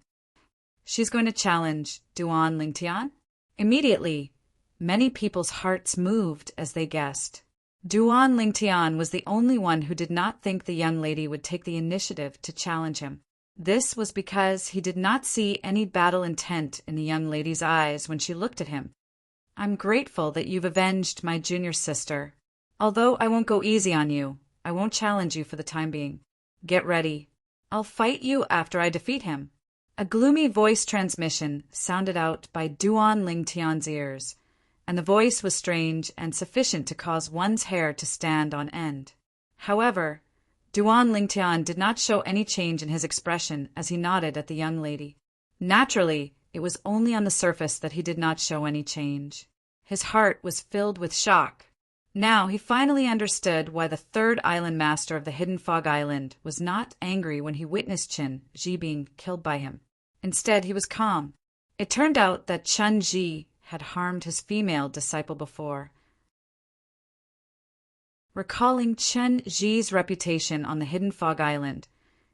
She's going to challenge Duan Lingtian? Immediately, many people's hearts moved as they guessed. Duan Lingtian was the only one who did not think the young lady would take the initiative to challenge him. This was because he did not see any battle intent in the young lady's eyes when she looked at him. I'm grateful that you've avenged my junior sister. Although I won't go easy on you, I won't challenge you for the time being. Get ready. I'll fight you after I defeat him. A gloomy voice transmission sounded out by Duan Lingtian's ears, and the voice was strange and sufficient to cause one's hair to stand on end. However, Duan Lingtian did not show any change in his expression as he nodded at the young lady. Naturally, it was only on the surface that he did not show any change. His heart was filled with shock. Now he finally understood why the third island master of the Hidden Fog Island was not angry when he witnessed Chen Ji being killed by him. Instead, he was calm. It turned out that Chen Ji had harmed his female disciple before. Recalling Chen Ji's reputation on the Hidden Fog Island,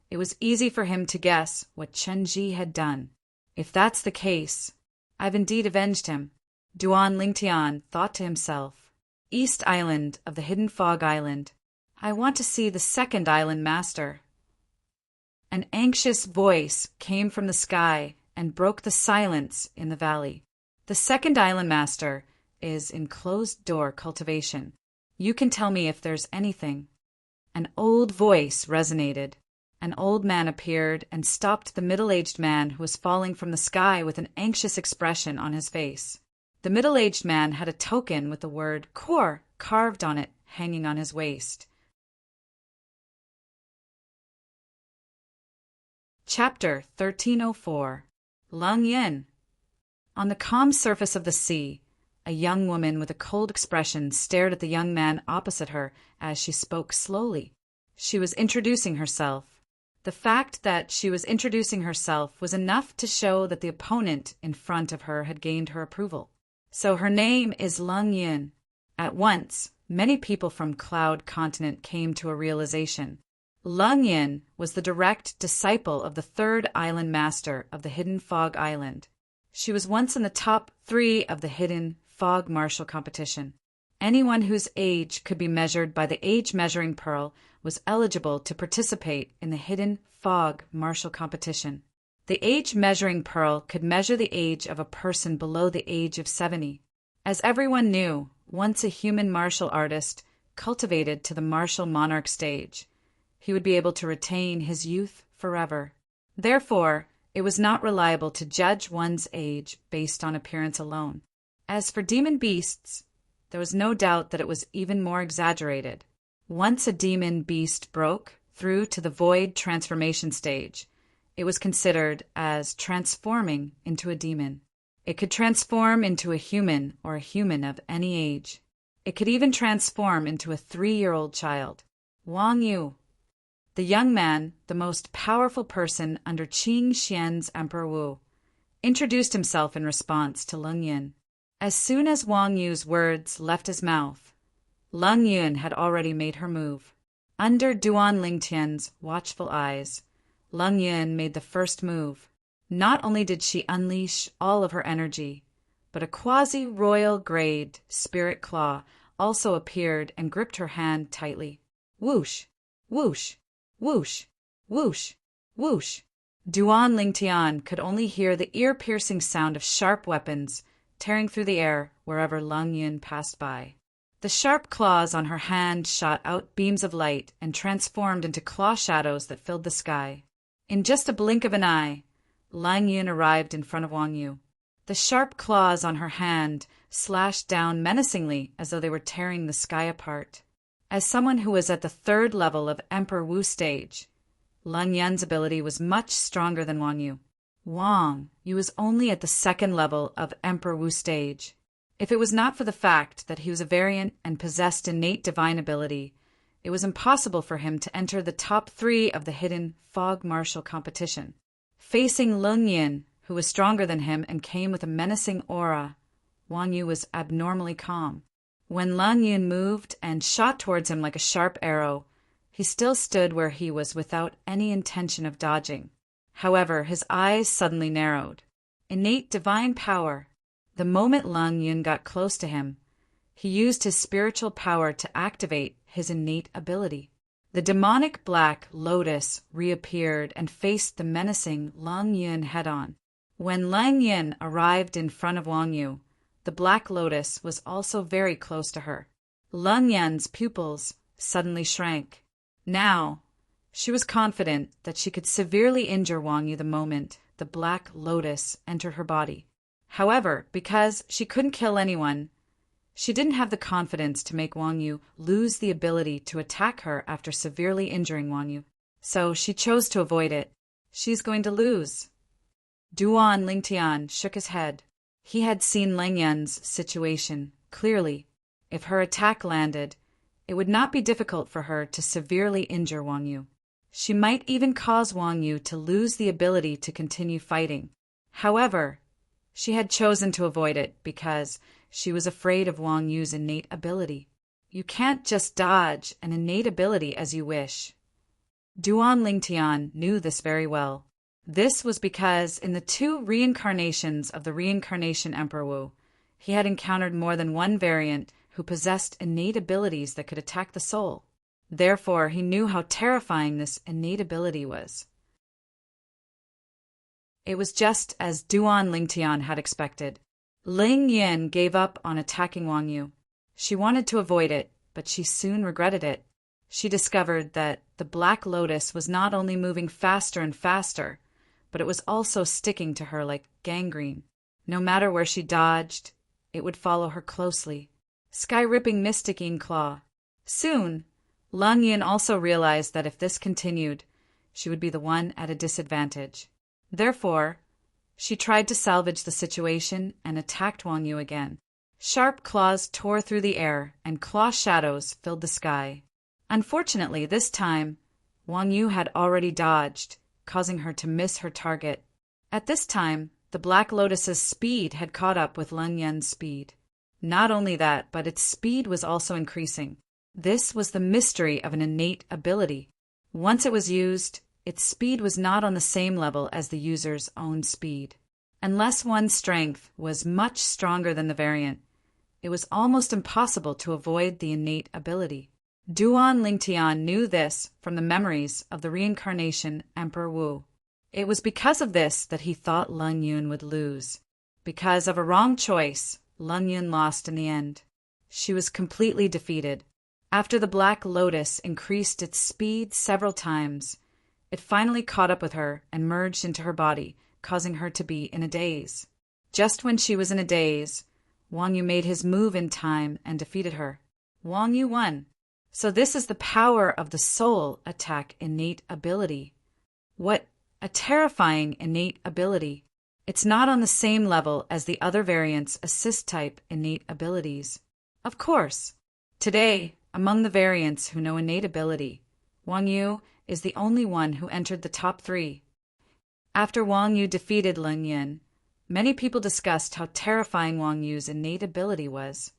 it was easy for him to guess what Chen Ji had done. If that's the case, I've indeed avenged him, Duan Lingtian thought to himself. East Island of the Hidden Fog Island. I want to see the second island master. An anxious voice came from the sky and broke the silence in the valley. The second island master is in closed-door cultivation. You can tell me if there's anything. An old voice resonated. An old man appeared and stopped the middle-aged man who was falling from the sky with an anxious expression on his face. The middle-aged man had a token with the word "Kor" carved on it, hanging on his waist. Chapter 1304. Lung Yin. On the calm surface of the sea, a young woman with a cold expression stared at the young man opposite her as she spoke slowly. She was introducing herself. The fact that she was introducing herself was enough to show that the opponent in front of her had gained her approval. So her name is Lung Yin. At once, many people from Cloud Continent came to a realization. Lung Yin was the direct disciple of the third island master of the Hidden Fog Island. She was once in the top 3 of the Hidden Fog Martial Competition. Anyone whose age could be measured by the age measuring pearl was eligible to participate in the Hidden Fog Martial Competition. The age measuring pearl could measure the age of a person below the age of 70. As everyone knew, once a human martial artist cultivated to the martial monarch stage, he would be able to retain his youth forever. Therefore, it was not reliable to judge one's age based on appearance alone. As for demon beasts, there was no doubt that it was even more exaggerated. Once a demon beast broke through to the void transformation stage, it was considered as transforming into a demon. It could transform into a human or a human of any age. It could even transform into a 3-year-old child. Wang Yu, the young man, the most powerful person under Qing Xian's Emperor Wu, introduced himself in response to Lung Yin. As soon as Wang Yu's words left his mouth, Lung Yin had already made her move. Under Duan Lingtian's watchful eyes, Lung Yin made the first move. Not only did she unleash all of her energy, but a quasi-royal grade spirit claw also appeared and gripped her hand tightly. Whoosh, whoosh, whoosh, whoosh, whoosh. Duan Lingtian could only hear the ear-piercing sound of sharp weapons tearing through the air wherever Lung Yin passed by. The sharp claws on her hand shot out beams of light and transformed into claw shadows that filled the sky. In just a blink of an eye, Lung Yin arrived in front of Wang Yu. The sharp claws on her hand slashed down menacingly as though they were tearing the sky apart. As someone who was at the 3rd level of Emperor Wu stage, Lung Yin's ability was much stronger than Wang Yu. Wang Yu was only at the 2nd level of Emperor Wu stage. If it was not for the fact that he was a variant and possessed innate divine ability, it was impossible for him to enter the top 3 of the Hidden Fog Martial Competition. Facing Lung Yin, who was stronger than him and came with a menacing aura, Wang Yu was abnormally calm. When Lung Yin moved and shot towards him like a sharp arrow, he still stood where he was without any intention of dodging. However, his eyes suddenly narrowed. Innate divine power. The moment Lung Yin got close to him, he used his spiritual power to activate his innate ability. The demonic black lotus reappeared and faced the menacing Lung Yin head-on. When Lung Yin arrived in front of Wang Yu, the black lotus was also very close to her. Lung Yin's pupils suddenly shrank. Now, she was confident that she could severely injure Wang Yu the moment the black lotus entered her body. However, because she couldn't kill anyone, she didn't have the confidence to make Wang Yu lose the ability to attack her after severely injuring Wang Yu. So she chose to avoid it. She's going to lose. Duan Lingtian shook his head. He had seen Lang Yun's situation clearly. If her attack landed, it would not be difficult for her to severely injure Wang Yu. She might even cause Wang Yu to lose the ability to continue fighting. However, she had chosen to avoid it because she was afraid of Wang Yu's innate ability. You can't just dodge an innate ability as you wish. Duan Lingtian knew this very well. This was because in the 2 reincarnations of the Reincarnation Emperor Wu, he had encountered more than one variant who possessed innate abilities that could attack the soul. Therefore, he knew how terrifying this innate ability was. It was just as Duan Lingtian had expected. Ling Yin gave up on attacking Wang Yu. She wanted to avoid it, but she soon regretted it. She discovered that the Black Lotus was not only moving faster and faster, but it was also sticking to her like gangrene. No matter where she dodged, it would follow her closely. Sky-ripping Mysticine Claw. Soon, Lang Yin also realized that if this continued, she would be the one at a disadvantage. Therefore, she tried to salvage the situation and attacked Wang Yu again. Sharp claws tore through the air, and claw shadows filled the sky. Unfortunately, this time, Wang Yu had already dodged, causing her to miss her target. At this time, the Black Lotus's speed had caught up with Lang Yun's speed. Not only that, but its speed was also increasing. This was the mystery of an innate ability. Once it was used, its speed was not on the same level as the user's own speed. Unless one's strength was much stronger than the variant, it was almost impossible to avoid the innate ability. Duan Lingtian knew this from the memories of the Reincarnation Emperor Wu. It was because of this that he thought Lang Yun would lose. Because of a wrong choice, Lang Yun lost in the end. She was completely defeated. After the Black Lotus increased its speed several times, it finally caught up with her and merged into her body, causing her to be in a daze. Just when she was in a daze, Wang Yu made his move in time and defeated her. Wang Yu won. So this is the power of the soul attack innate ability. What a terrifying innate ability. It's not on the same level as the other variants' assist-type innate abilities. Of course, today, among the variants who know innate ability, Wang Yu is the only one who entered the top 3. After Wang Yu defeated Lang Yin, many people discussed how terrifying Wang Yu's innate ability was.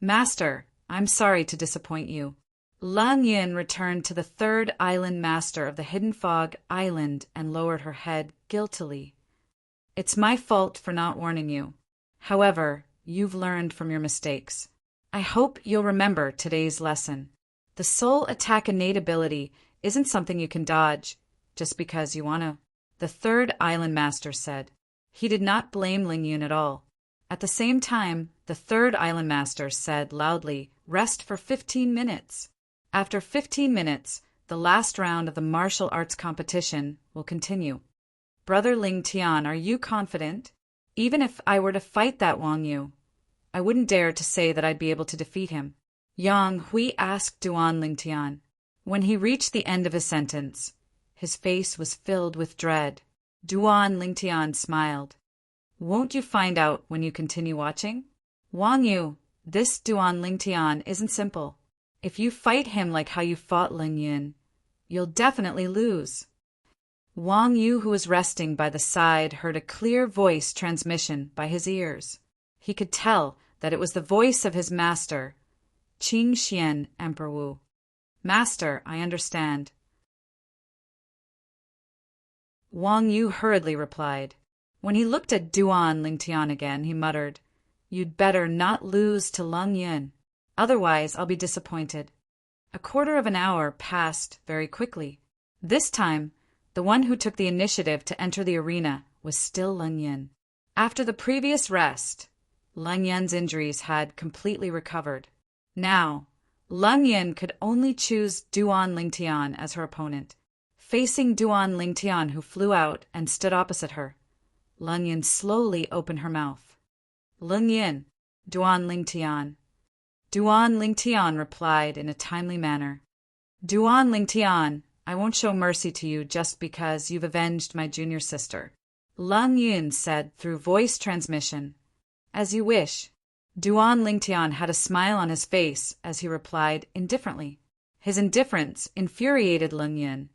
Master, I'm sorry to disappoint you. Lang Yin returned to the 3rd island master of the Hidden Fog Island and lowered her head guiltily. It's my fault for not warning you. However, you've learned from your mistakes. I hope you'll remember today's lesson. The soul attack innate ability isn't something you can dodge just because you want to. The 3rd island master said. He did not blame Ling Yun at all. At the same time, the 3rd island master said loudly, "Rest for 15 minutes. After 15 minutes, the last round of the martial arts competition will continue. Brother Ling Tian, are you confident? Even if I were to fight that Wang Yu, I wouldn't dare to say that I'd be able to defeat him." Yang Hui asked Duan Ling Tian. When he reached the end of his sentence, his face was filled with dread. Duan Ling Tian smiled. Won't you find out when you continue watching? Wang Yu, this Duan Ling Tian isn't simple. If you fight him like how you fought Ling Yun, you'll definitely lose. Wang Yu, who was resting by the side, heard a clear voice transmission by his ears. He could tell that it was the voice of his master, Qing Xian Emperor Wu. Master, I understand. Wang Yu hurriedly replied. When he looked at Duan Lingtian again, he muttered, "You'd better not lose to Lang Yun. Otherwise, I'll be disappointed." A quarter of an hour passed very quickly. This time, the one who took the initiative to enter the arena was still Lang Yun. After the previous rest, Lang Yun's injuries had completely recovered. Now, Lang Yun could only choose Duan Lingtian as her opponent. Facing Duan Lingtian, who flew out and stood opposite her, Lang Yun slowly opened her mouth. "Lang Yun, Duan Lingtian." Duan Lingtian replied in a timely manner. "Duan Lingtian, I won't show mercy to you just because you've avenged my junior sister. Lung Yun said through voice transmission. As you wish. Duan Lingtian had a smile on his face as he replied indifferently. His indifference infuriated Lung Yun,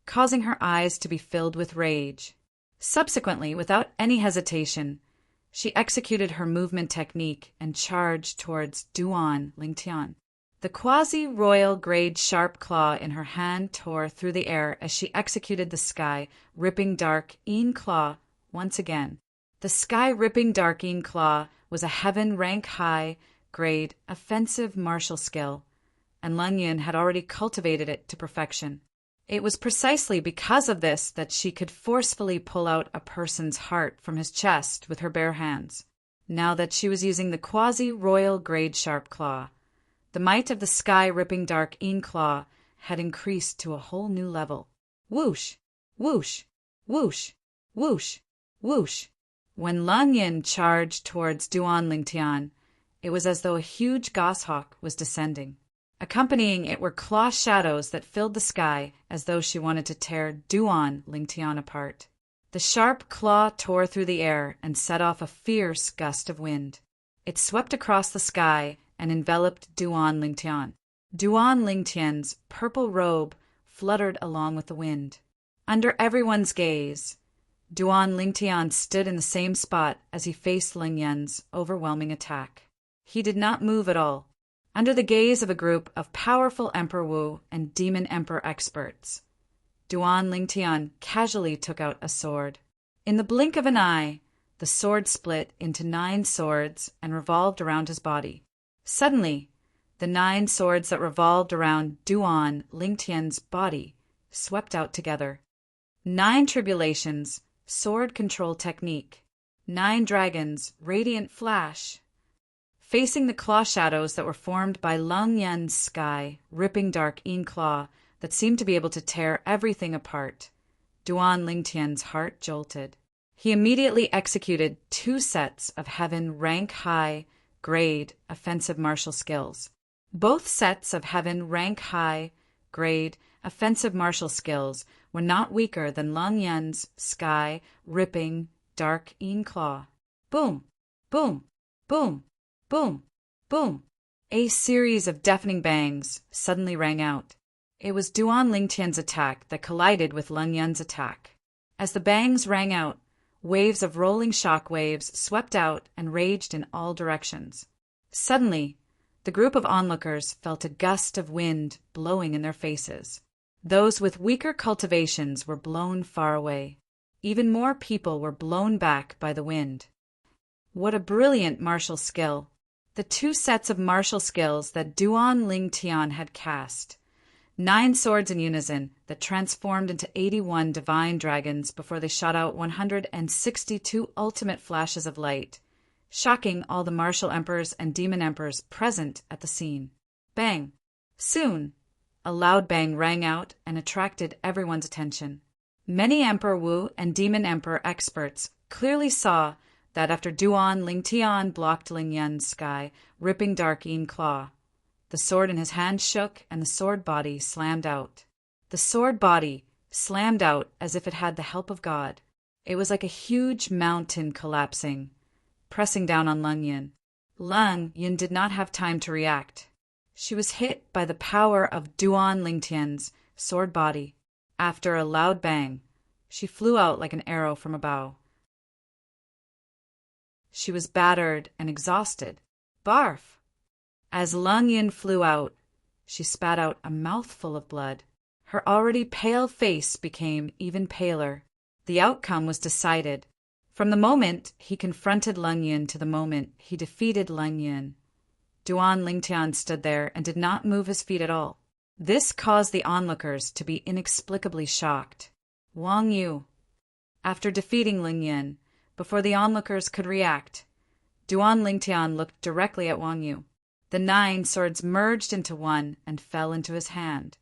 causing her eyes to be filled with rage. Subsequently, without any hesitation, she executed her movement technique and charged towards Duan Lingtian. The quasi-royal grade sharp claw in her hand tore through the air as she executed the sky-ripping dark Yin claw once again. The sky-ripping dark Yin claw was a heaven rank high grade offensive martial skill, and Lung Yun had already cultivated it to perfection. It was precisely because of this that she could forcefully pull out a person's heart from his chest with her bare hands. Now that she was using the quasi-royal grade sharp claw, the might of the sky-ripping dark Yin claw had increased to a whole new level. Whoosh! Whoosh! Whoosh! Whoosh! Whoosh! When Lung Yun charged towards Duan Lingtian, it was as though a huge goshawk was descending. Accompanying it were claw shadows that filled the sky as though she wanted to tear Duan Lingtian apart. The sharp claw tore through the air and set off a fierce gust of wind. It swept across the sky and enveloped Duan Lingtian. Duan Lingtian's purple robe fluttered along with the wind. Under everyone's gaze, Duan Lingtian stood in the same spot as he faced Lung Yun's overwhelming attack. He did not move at all. Under the gaze of a group of powerful Emperor Wu and Demon Emperor experts, Duan Lingtian casually took out a sword. In the blink of an eye, the sword split into 9 swords and revolved around his body. Suddenly, the 9 swords that revolved around Duan Lingtian's body swept out together. 9 tribulations, sword control technique. 9 dragons, radiant flash. Facing the claw shadows that were formed by Lung Yun's sky-ripping dark Yin claw that seemed to be able to tear everything apart, Duan Lingtian's heart jolted. He immediately executed 2 sets of heaven rank-high grade offensive martial skills. Both sets of heaven rank-high grade offensive martial skills were not weaker than Lung Yun's sky-ripping dark Yin claw. Boom! Boom! Boom! Boom! Boom! A series of deafening bangs suddenly rang out. It was Duan Lingtian's attack that collided with Lung Yun's attack. As the bangs rang out, waves of rolling shock waves swept out and raged in all directions. Suddenly, the group of onlookers felt a gust of wind blowing in their faces. Those with weaker cultivations were blown far away. Even more people were blown back by the wind. What a brilliant martial skill! The 2 sets of martial skills that Duan Lingtian had cast. 9 swords in unison that transformed into 81 divine dragons before they shot out 162 ultimate flashes of light, shocking all the martial emperors and demon emperors present at the scene. Bang! Soon, a loud bang rang out and attracted everyone's attention. Many Emperor Wu and Demon Emperor experts clearly saw that after Duan Lingtian blocked Lung Yun's sky-ripping dark Yin claw, the sword in his hand shook and the sword body slammed out. The sword body slammed out as if it had the help of God. It was like a huge mountain collapsing, pressing down on Lung Yun. Lung Yun did not have time to react. She was hit by the power of Duan Lingtian's sword body. After a loud bang, she flew out like an arrow from a bow. She was battered and exhausted. Barf! As Lung Yun flew out, she spat out a mouthful of blood. Her already pale face became even paler. The outcome was decided. From the moment he confronted Lung Yun to the moment he defeated Lung Yun, Duan Lingtian stood there and did not move his feet at all. This caused the onlookers to be inexplicably shocked. Wang Yu. After defeating Lung Yun, before the onlookers could react, Duan Lingtian looked directly at Wang Yu. The 9 swords merged into one and fell into his hand.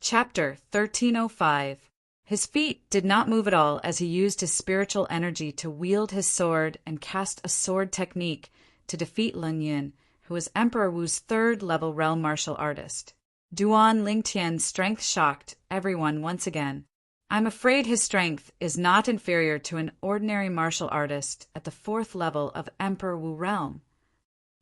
Chapter 1305. His feet did not move at all as he used his spiritual energy to wield his sword and cast a sword technique to defeat Lung Yun, who was Emperor Wu's 3rd-level realm martial artist. Duan Lingtian's strength shocked everyone once again. I'm afraid his strength is not inferior to an ordinary martial artist at the 4th level of Emperor Wu realm.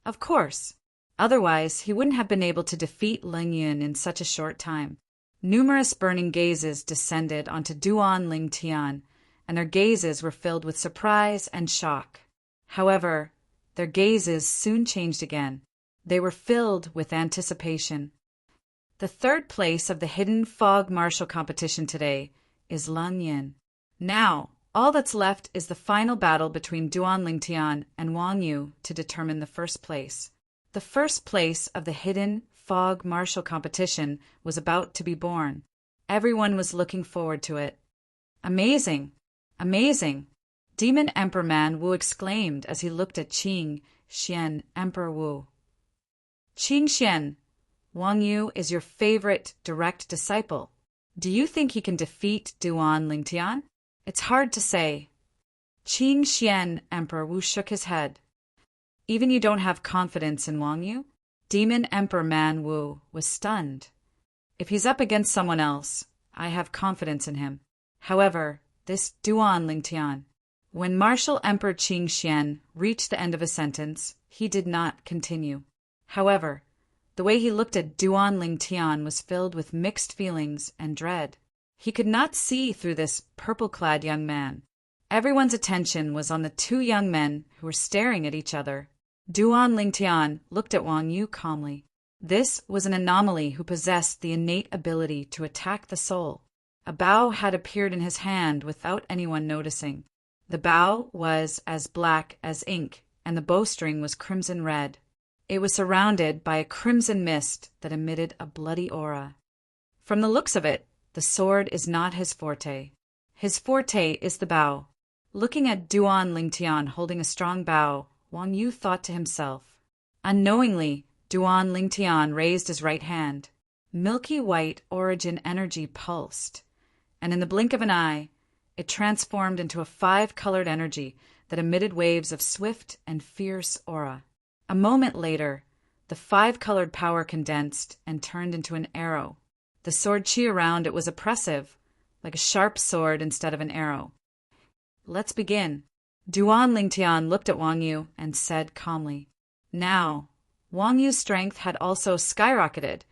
Of course. Otherwise, he wouldn't have been able to defeat Ling Yun in such a short time. Numerous burning gazes descended onto Duan Lingtian, and their gazes were filled with surprise and shock. However, their gazes soon changed again. They were filled with anticipation. The 3rd place of the Hidden Fog Martial Competition today is Lan Yin. Now, all that's left is the final battle between Duan Lingtian and Wang Yu to determine the 1st place. The 1st place of the Hidden Fog Martial Competition was about to be born. Everyone was looking forward to it. Amazing! Amazing! Demon Emperor Man Wu exclaimed as he looked at Qing Xian Emperor Wu. Qing Xian, Wang Yu is your favorite direct disciple. Do you think he can defeat Duan Lingtian? It's hard to say. Qing Xian Emperor Wu shook his head. Even you don't have confidence in Wang Yu? Demon Emperor Man Wu was stunned. If he's up against someone else, I have confidence in him. However, this Duan Lingtian. When Martial Emperor Qing Xian reached the end of his sentence, he did not continue. However, the way he looked at Duan Lingtian was filled with mixed feelings and dread. He could not see through this purple-clad young man. Everyone's attention was on the 2 young men who were staring at each other. Duan Lingtian looked at Wang Yu calmly. This was an anomaly who possessed the innate ability to attack the soul. A bow had appeared in his hand without anyone noticing. The bow was as black as ink, and the bowstring was crimson red. It was surrounded by a crimson mist that emitted a bloody aura. From the looks of it, the sword is not his forte. His forte is the bow. Looking at Duan Lingtian holding a strong bow, Wang Yu thought to himself. Unknowingly, Duan Lingtian raised his right hand. Milky white origin energy pulsed, and in the blink of an eye, it transformed into a 5-colored energy that emitted waves of swift and fierce aura. A moment later, the 5-colored power condensed and turned into an arrow. The sword chi around it was oppressive, like a sharp sword instead of an arrow. Let's begin. Duan Lingtian looked at Wang Yu and said calmly. Now, Wang Yu's strength had also skyrocketed,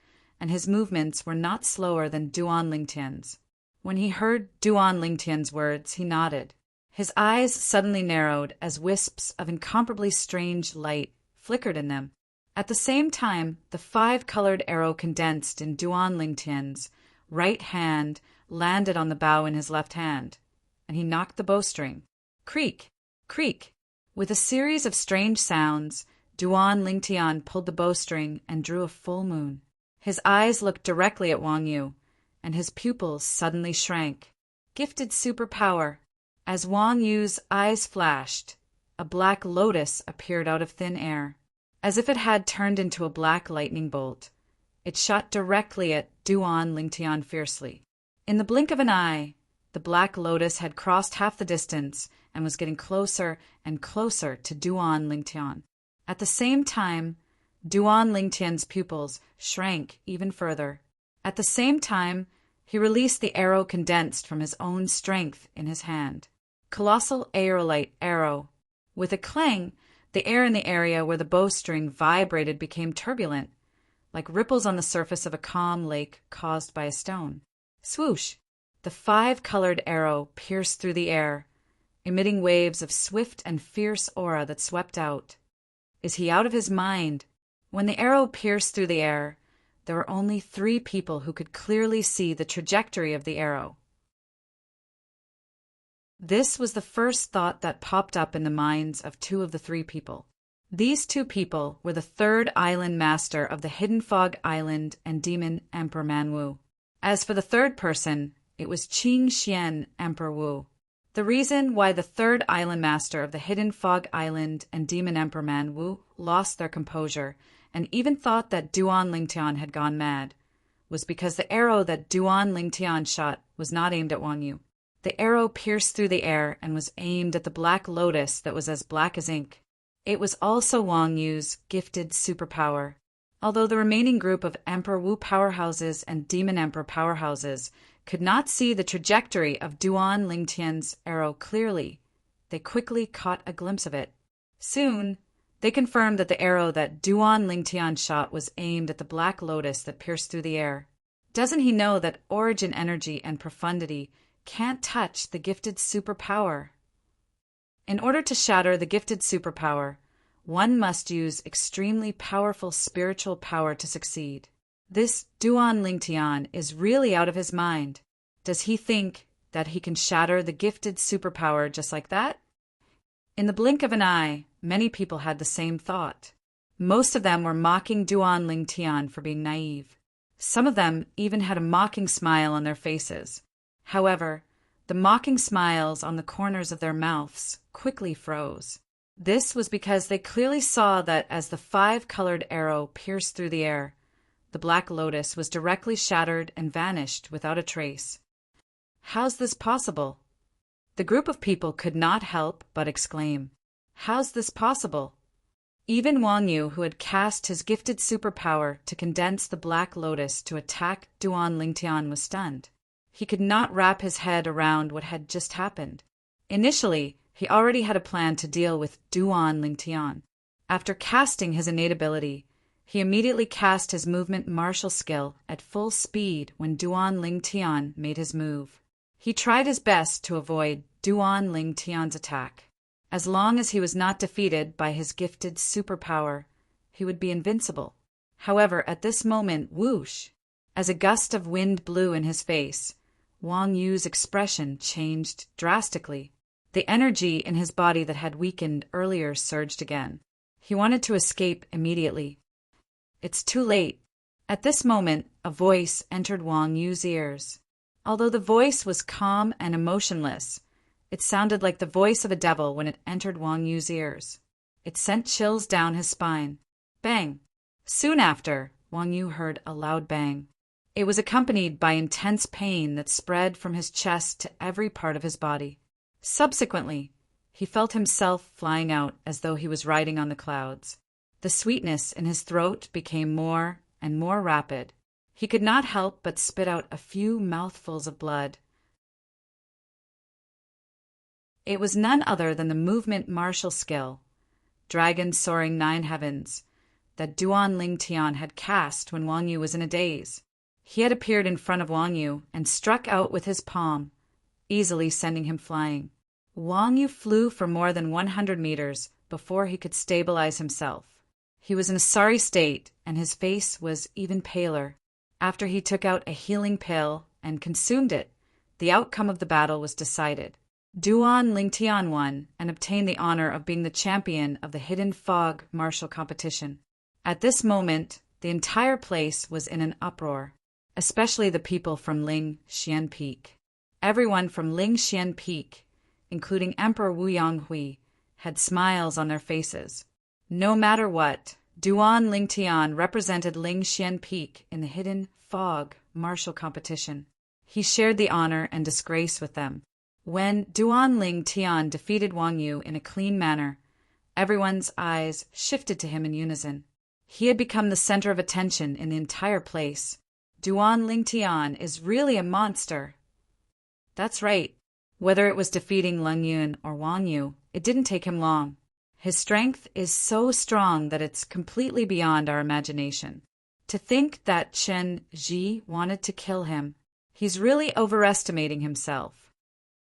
and his movements were not slower than Duan Lingtian's. When he heard Duan Lingtian's words, he nodded. His eyes suddenly narrowed as wisps of incomparably strange light flickered in them. At the same time, the 5-colored arrow condensed in Duan Lingtian's right hand landed on the bow in his left hand, and he knocked the bowstring. Creak! Creak! With a series of strange sounds, Duan Lingtian pulled the bowstring and drew a full moon. His eyes looked directly at Wang Yu, and his pupils suddenly shrank. Gifted superpower. As Wang Yu's eyes flashed, a black lotus appeared out of thin air. As if it had turned into a black lightning bolt, it shot directly at Duan Lingtian fiercely. In the blink of an eye, the black lotus had crossed half the distance and was getting closer and closer to Duan Lingtian. At the same time, Duan Lingtian's pupils shrank even further. At the same time, he released the arrow condensed from his own strength in his hand. Colossal aerolite arrow. With a clang, the air in the area where the bowstring vibrated became turbulent, like ripples on the surface of a calm lake caused by a stone. Swoosh! The 5-colored arrow pierced through the air, emitting waves of swift and fierce aura that swept out. Is he out of his mind? When the arrow pierced through the air, there were only 3 people who could clearly see the trajectory of the arrow. This was the first thought that popped up in the minds of 2 of the 3 people. These 2 people were the 3rd island master of the Hidden Fog Island and Demon Emperor Man Wu. As for the 3rd person, it was Qing Xian Emperor Wu. The reason why the 3rd island master of the Hidden Fog Island and Demon Emperor Man Wu lost their composure and even thought that Duan Lingtian had gone mad was because the arrow that Duan Lingtian shot was not aimed at Wang Yu. The arrow pierced through the air and was aimed at the black lotus that was as black as ink. It was also Wang Yu's gifted superpower. Although the remaining group of Emperor Wu powerhouses and Demon Emperor powerhouses could not see the trajectory of Duan Lingtian's arrow clearly, they quickly caught a glimpse of it. Soon, they confirmed that the arrow that Duan Lingtian shot was aimed at the black lotus that pierced through the air. Doesn't he know that origin energy and profundity can't touch the gifted superpower? In order to shatter the gifted superpower, one must use extremely powerful spiritual power to succeed. This Duan Lingtian is really out of his mind. Does he think that he can shatter the gifted superpower just like that? In the blink of an eye, many people had the same thought. Most of them were mocking Duan Lingtian for being naive. Some of them even had a mocking smile on their faces. However, the mocking smiles on the corners of their mouths quickly froze. This was because they clearly saw that as the five-colored arrow pierced through the air, the black lotus was directly shattered and vanished without a trace. How's this possible? The group of people could not help but exclaim, "How's this possible?" Even Wang Yu, who had cast his gifted superpower to condense the black lotus to attack Duan Lingtian, was stunned. He could not wrap his head around what had just happened. Initially, he already had a plan to deal with Duan Lingtian. After casting his innate ability, he immediately cast his movement martial skill at full speed when Duan Lingtian made his move. He tried his best to avoid Duan Lingtian's attack. As long as he was not defeated by his gifted superpower, he would be invincible. However, at this moment, whoosh! As a gust of wind blew in his face, Wang Yu's expression changed drastically. The energy in his body that had weakened earlier surged again. He wanted to escape immediately. It's too late. At this moment, a voice entered Wang Yu's ears. Although the voice was calm and emotionless, it sounded like the voice of a devil when it entered Wang Yu's ears. It sent chills down his spine. Bang! Soon after, Wang Yu heard a loud bang. It was accompanied by intense pain that spread from his chest to every part of his body. Subsequently, he felt himself flying out as though he was riding on the clouds. The sweetness in his throat became more and more rapid. He could not help but spit out a few mouthfuls of blood. It was none other than the movement martial skill, dragon soaring 9 heavens, that Duan Lingtian had cast when Wang Yu was in a daze. He had appeared in front of Wang Yu and struck out with his palm, easily sending him flying. Wang Yu flew for more than 100 meters before he could stabilize himself. He was in a sorry state, and his face was even paler. After he took out a healing pill and consumed it, the outcome of the battle was decided. Duan Lingtian won and obtained the honor of being the champion of the Hidden Fog martial competition. At this moment, the entire place was in an uproar, especially the people from Ling Xian Peak. Everyone from Ling Xian Peak, including Emperor Wu Yonghui, had smiles on their faces. No matter what, Duan Lingtian represented Ling Xian Peak in the Hidden Fog martial competition. He shared the honor and disgrace with them. When Duan Lingtian defeated Wang Yu in a clean manner, everyone's eyes shifted to him in unison. He had become the center of attention in the entire place. Duan Lingtian is really a monster. That's right. Whether it was defeating Leng Yun or Wang Yu, it didn't take him long. His strength is so strong that it's completely beyond our imagination. To think that Chen Ji wanted to kill him, he's really overestimating himself.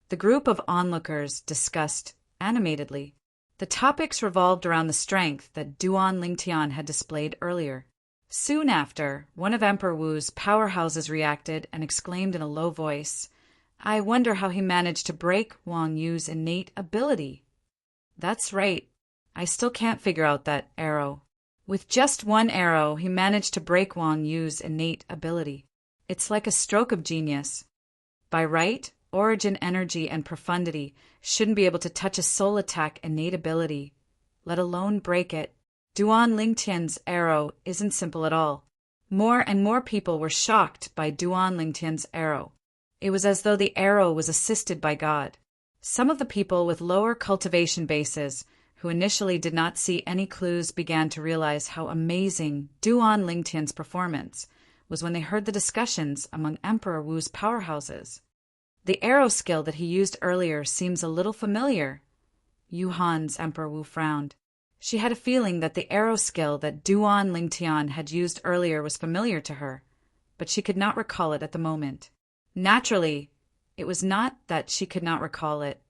The group of onlookers discussed animatedly. The topics revolved around the strength that Duan Lingtian had displayed earlier. Soon after, one of Emperor Wu's powerhouses reacted and exclaimed in a low voice, "I wonder how he managed to break Wang Yu's innate ability." That's right. I still can't figure out that arrow. With just one arrow, he managed to break Wang Yu's innate ability. It's like a stroke of genius. By right, origin energy and profundity shouldn't be able to touch a soul attack innate ability, let alone break it. Duan Lingtian's arrow isn't simple at all. More and more people were shocked by Duan Lingtian's arrow. It was as though the arrow was assisted by God. Some of the people with lower cultivation bases who initially did not see any clues, began to realize how amazing Duan Lingtian's performance was when they heard the discussions among Emperor Wu's powerhouses. The arrow skill that he used earlier seems a little familiar. Yuhan's Emperor Wu frowned. She had a feeling that the arrow skill that Duan Lingtian had used earlier was familiar to her, but she could not recall it at the moment. Naturally, it was not that she could not recall it.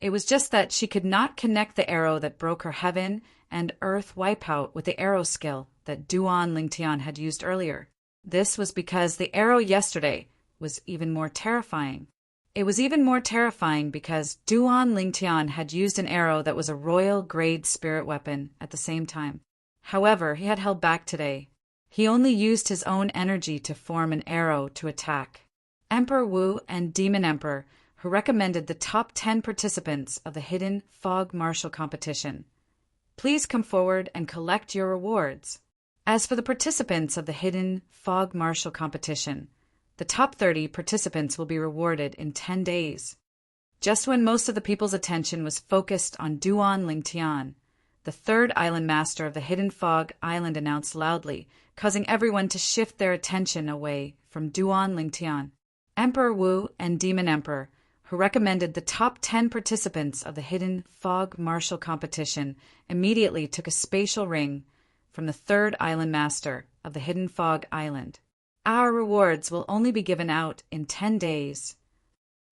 It was just that she could not connect the arrow that broke her heaven and earth wipeout with the arrow skill that Duan Lingtian had used earlier. This was because the arrow yesterday was even more terrifying. It was even more terrifying because Duan Lingtian had used an arrow that was a royal-grade spirit weapon at the same time. However, he had held back today. He only used his own energy to form an arrow to attack. Emperor Wu and Demon Emperor, who recommended the top 10 participants of the Hidden Fog Martial Competition. Please come forward and collect your rewards. As for the participants of the Hidden Fog Martial Competition, the top 30 participants will be rewarded in 10 days. Just when most of the people's attention was focused on Duan Lingtian, the third island master of the Hidden Fog Island announced loudly, causing everyone to shift their attention away from Duan Lingtian. Emperor Wu and Demon Emperor, who recommended the top 10 participants of the Hidden Fog Martial Competition, immediately took a spatial ring from the third island master of the Hidden Fog Island. Our rewards will only be given out in 10 days.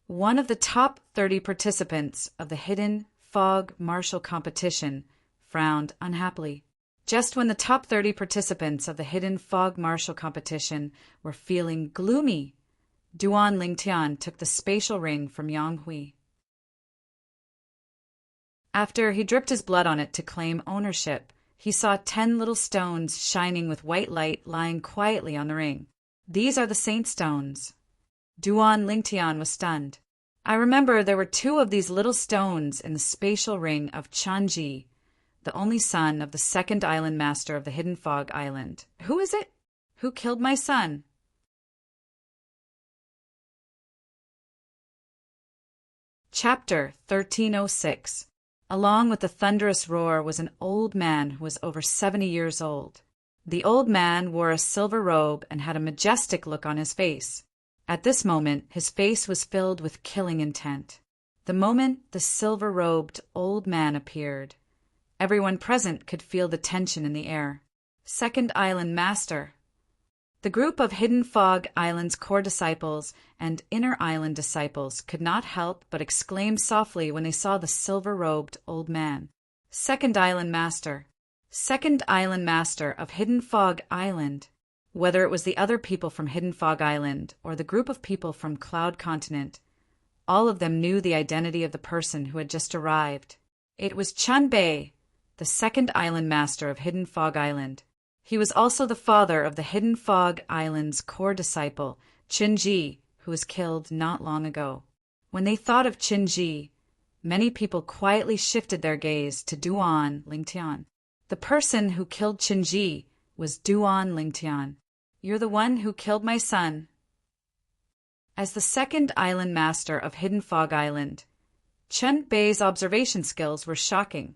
One of the top 30 participants of the Hidden Fog Martial Competition frowned unhappily. Just when the top 30 participants of the Hidden Fog Martial Competition were feeling gloomy, Duan Lingtian took the spatial ring from Yang Hui. After he dripped his blood on it to claim ownership, he saw 10 little stones shining with white light lying quietly on the ring. These are the saint stones. Duan Lingtian was stunned. I remember there were 2 of these little stones in the spatial ring of Chanji, the only son of the second island master of the Hidden Fog Island. Who is it? Who killed my son? Chapter 1306. Along with the thunderous roar was an old man who was over 70 years old. The old man wore a silver robe and had a majestic look on his face. At this moment, his face was filled with killing intent. The moment the silver-robed old man appeared, everyone present could feel the tension in the air. Second Island Master. The group of Hidden Fog Island's core disciples and Inner Island disciples could not help but exclaim softly when they saw the silver-robed old man. Second Island Master. Second Island Master of Hidden Fog Island. Whether it was the other people from Hidden Fog Island or the group of people from Cloud Continent, all of them knew the identity of the person who had just arrived. It was Chun Bei, the second Island Master of Hidden Fog Island. He was also the father of the Hidden Fog Island's core disciple, Qin Ji, who was killed not long ago. When they thought of Qin Ji, many people quietly shifted their gaze to Duan Lingtian. The person who killed Qin Ji was Duan Lingtian. You're the one who killed my son. As the second island master of Hidden Fog Island, Chun Bei's observation skills were shocking.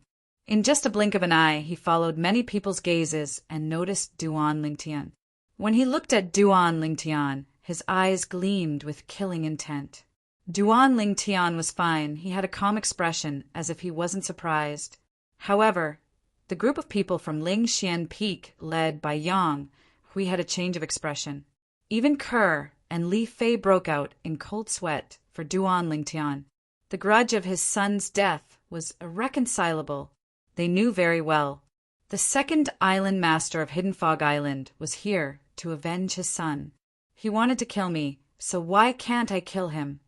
In just a blink of an eye, he followed many people's gazes and noticed Duan Lingtian. When he looked at Duan Lingtian, his eyes gleamed with killing intent. Duan Lingtian was fine. He had a calm expression, as if he wasn't surprised. However, the group of people from Lingxian Peak, led by Yang, Hui, had a change of expression. Even Kerr and Li Fei broke out in cold sweat for Duan Lingtian. The grudge of his son's death was irreconcilable. They knew very well. The second island master of Hidden Fog Island was here to avenge his son. He wanted to kill me, so why can't I kill him?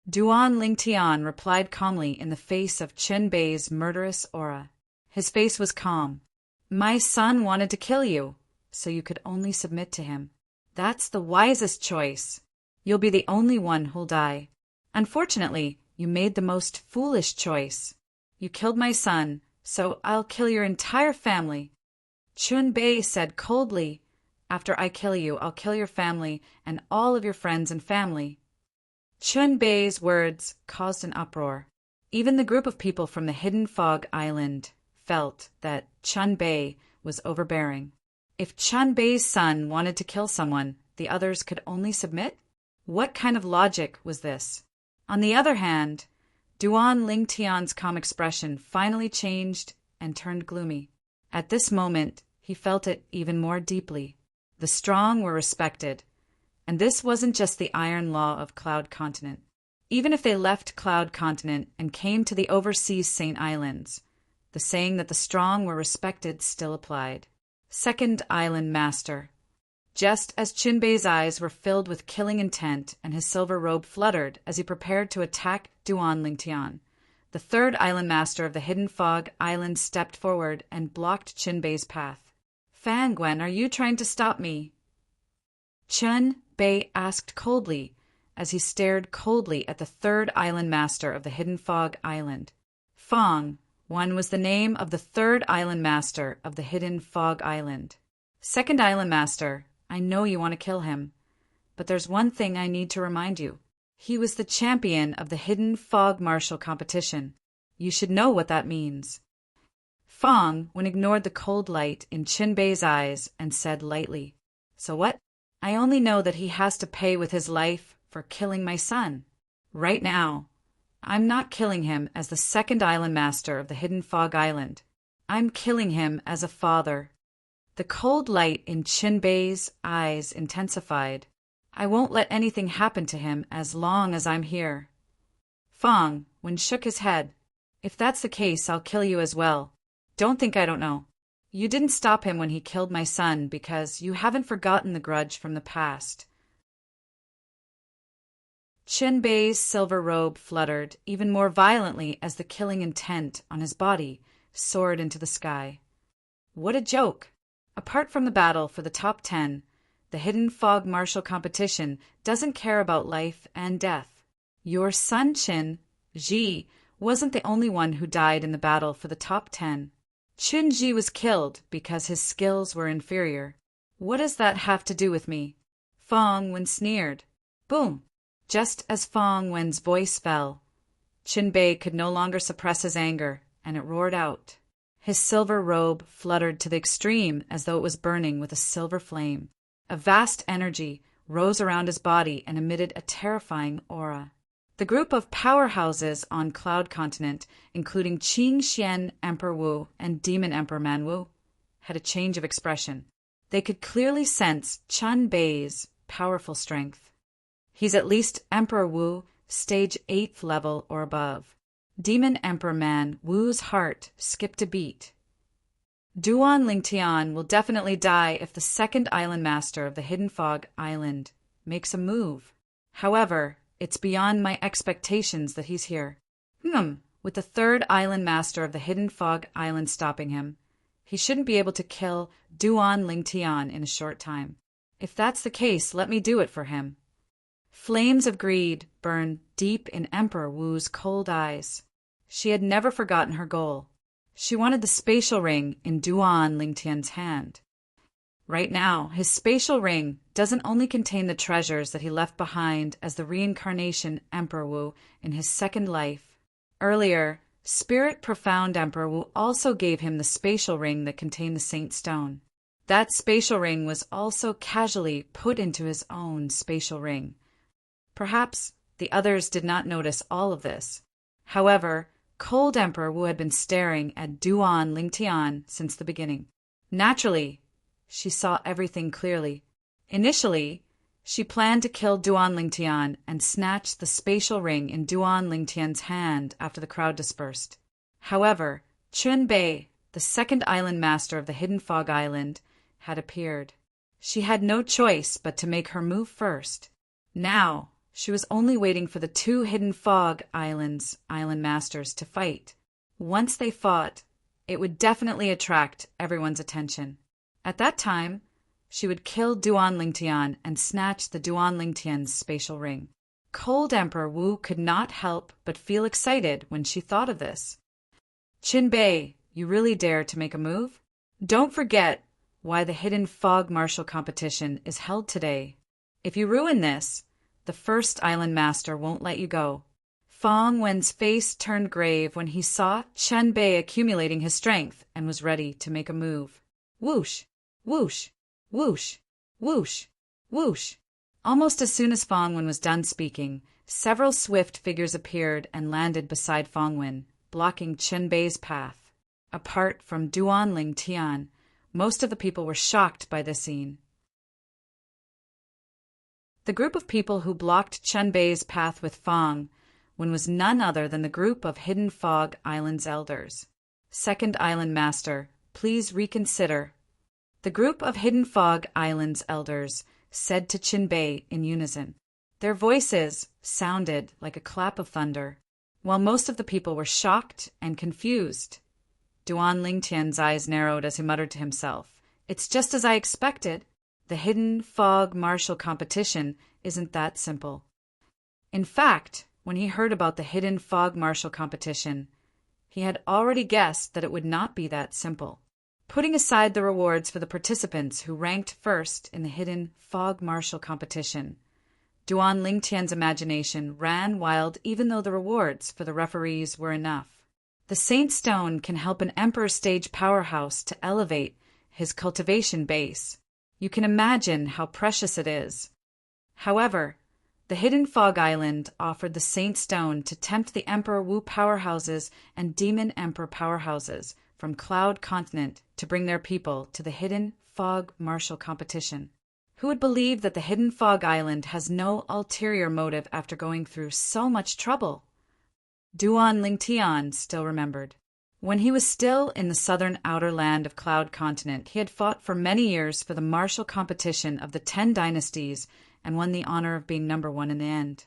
Duan Lingtian replied calmly in the face of Chun Bei's murderous aura. His face was calm. My son wanted to kill you, so you could only submit to him. That's the wisest choice. You'll be the only one who'll die. Unfortunately, you made the most foolish choice. You killed my son, so I'll kill your entire family. Chun Bei said coldly, after I kill you, I'll kill your family and all of your friends and family. Chun Bei's words caused an uproar. Even the group of people from the Hidden Fog Island felt that Chun Bei was overbearing. If Chun Bei's son wanted to kill someone, the others could only submit? What kind of logic was this? On the other hand, Duan Lingtian's calm expression finally changed and turned gloomy. At this moment, he felt it even more deeply. The strong were respected, and this wasn't just the iron law of Cloud Continent. Even if they left Cloud Continent and came to the overseas Saint Islands, the saying that the strong were respected still applied. Second Island Master. Just as Chun Bei's eyes were filled with killing intent and his silver robe fluttered as he prepared to attack Duan Lingtian, the third Island Master of the Hidden Fog Island stepped forward and blocked Chun Bei's path. Fan Gwen, are you trying to stop me? Chun Bei asked coldly as he stared coldly at the third Island Master of the Hidden Fog Island. Fong One was the name of the third Island Master of the Hidden Fog Island. Second Island Master, I know you want to kill him, but there's one thing I need to remind you. He was the champion of the Hidden Fog Martial Competition. You should know what that means. Fong Wen ignored the cold light in Chun Bei's eyes and said lightly, So what? I only know that he has to pay with his life for killing my son. Right now, I'm not killing him as the second Island Master of the Hidden Fog Island. I'm killing him as a father. The cold light in Chun Bei's eyes intensified. I won't let anything happen to him as long as I'm here. Fong Wen shook his head. If that's the case, I'll kill you as well. Don't think I don't know. You didn't stop him when he killed my son because you haven't forgotten the grudge from the past. Chun Bei's silver robe fluttered even more violently as the killing intent on his body soared into the sky. What a joke! Apart from the battle for the top 10, the Hidden Fog Martial Competition doesn't care about life and death. Your son Qin Ji wasn't the only one who died in the battle for the top 10. Qin Ji was killed because his skills were inferior. What does that have to do with me? Fong Wen sneered. Boom! Just as Fong Wen's voice fell, Chun Bei could no longer suppress his anger, and it roared out. His silver robe fluttered to the extreme as though it was burning with a silver flame. A vast energy rose around his body and emitted a terrifying aura. The group of powerhouses on Cloud Continent, including Qing Xian Emperor Wu and Demon Emperor Man Wu, had a change of expression. They could clearly sense Chun Bei's powerful strength. He's at least Emperor Wu, stage 8th level or above. Demon Emperor Man Wu's heart skipped a beat. Duan Lingtian will definitely die if the second Island Master of the Hidden Fog Island makes a move. However, it's beyond my expectations that he's here. With the third Island Master of the Hidden Fog Island stopping him, he shouldn't be able to kill Duan Lingtian in a short time. If that's the case, let me do it for him. Flames of greed burned deep in Emperor Wu's cold eyes. She had never forgotten her goal. She wanted the spatial ring in Duan Lingtian's hand. Right now, his spatial ring doesn't only contain the treasures that he left behind as the reincarnation Emperor Wu in his second life. Earlier, Spirit Profound Emperor Wu also gave him the spatial ring that contained the Saint Stone. That spatial ring was also casually put into his own spatial ring. Perhaps the others did not notice all of this. However, Cold Emperor Wu had been staring at Duan Lingtian since the beginning. Naturally, she saw everything clearly. Initially, she planned to kill Duan Lingtian and snatch the spatial ring in Duan Lingtian's hand after the crowd dispersed. However, Chun Bei, the second Island Master of the Hidden Fog Island, had appeared. She had no choice but to make her move first. Now, she was only waiting for the two Hidden Fog Islands' Island Masters to fight. Once they fought, it would definitely attract everyone's attention. At that time, she would kill Duan Lingtian and snatch the Duan Lingtian's spatial ring. Cold Emperor Wu could not help but feel excited when she thought of this. Chun Bei, you really dare to make a move? Don't forget why the Hidden Fog Martial Competition is held today. If you ruin this, the first Island Master won't let you go. Fong Wen's face turned grave when he saw Chen Bei accumulating his strength and was ready to make a move. Whoosh! Whoosh! Whoosh! Whoosh! Whoosh! Almost as soon as Fong Wen was done speaking, several swift figures appeared and landed beside Fong Wen, blocking Chen Bei's path. Apart from Duan Ling Tian, most of the people were shocked by this scene. The group of people who blocked Chen Bei's path with Fong Wen was none other than the group of Hidden Fog Island's elders. Second Island Master, please reconsider. The group of Hidden Fog Island's elders said to Chen Bei in unison. Their voices sounded like a clap of thunder, while most of the people were shocked and confused. Duan Lingtian's eyes narrowed as he muttered to himself, "It's just as I expected. The Hidden Fog Martial Competition isn't that simple." In fact, when he heard about the Hidden Fog Martial Competition, he had already guessed that it would not be that simple. Putting aside the rewards for the participants who ranked first in the Hidden Fog Martial Competition, Duan Lingtian's imagination ran wild even though the rewards for the referees were enough. The Saint Stone can help an Emperor Stage powerhouse to elevate his cultivation base. You can imagine how precious it is. However, the Hidden Fog Island offered the Saint Stone to tempt the Emperor Wu powerhouses and Demon Emperor powerhouses from Cloud Continent to bring their people to the Hidden Fog Martial Competition. Who would believe that the Hidden Fog Island has no ulterior motive after going through so much trouble? Duan Lingtian still remembered. When he was still in the southern outer land of Cloud Continent, he had fought for many years for the martial competition of the 10 dynasties and won the honor of being number 1 in the end.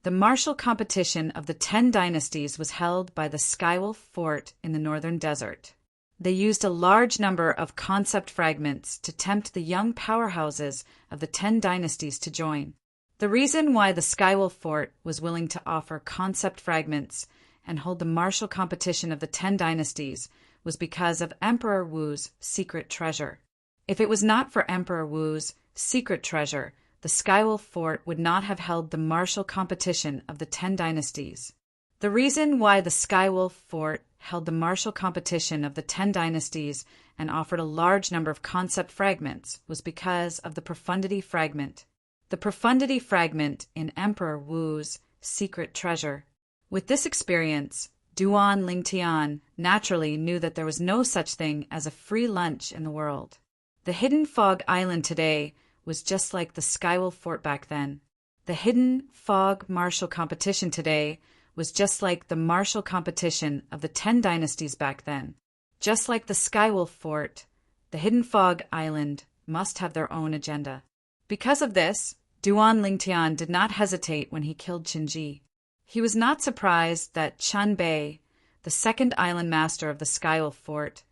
The martial competition of the 10 dynasties was held by the Skywolf Fort in the northern desert. They used a large number of concept fragments to tempt the young powerhouses of the 10 dynasties to join. The reason why the Skywolf Fort was willing to offer concept fragments and hold the martial competition of the 10 dynasties was because of Emperor Wu's secret treasure. If it was not for Emperor Wu's secret treasure, the Skywolf Fort would not have held the martial competition of the 10 dynasties. The reason why the Skywolf Fort held the martial competition of the 10 dynasties and offered a large number of concept fragments was because of the Profundity Fragment. The Profundity Fragment in Emperor Wu's secret treasure. With this experience, Duan Lingtian naturally knew that there was no such thing as a free lunch in the world. The Hidden Fog Island today was just like the Skywolf Fort back then. The Hidden Fog Martial Competition today was just like the martial competition of the 10 dynasties back then. Just like the Skywolf Fort, the Hidden Fog Island must have their own agenda. Because of this, Duan Lingtian did not hesitate when he killed Qinji. He was not surprised that Chen Bei, the second island master of the Skywolf Fort,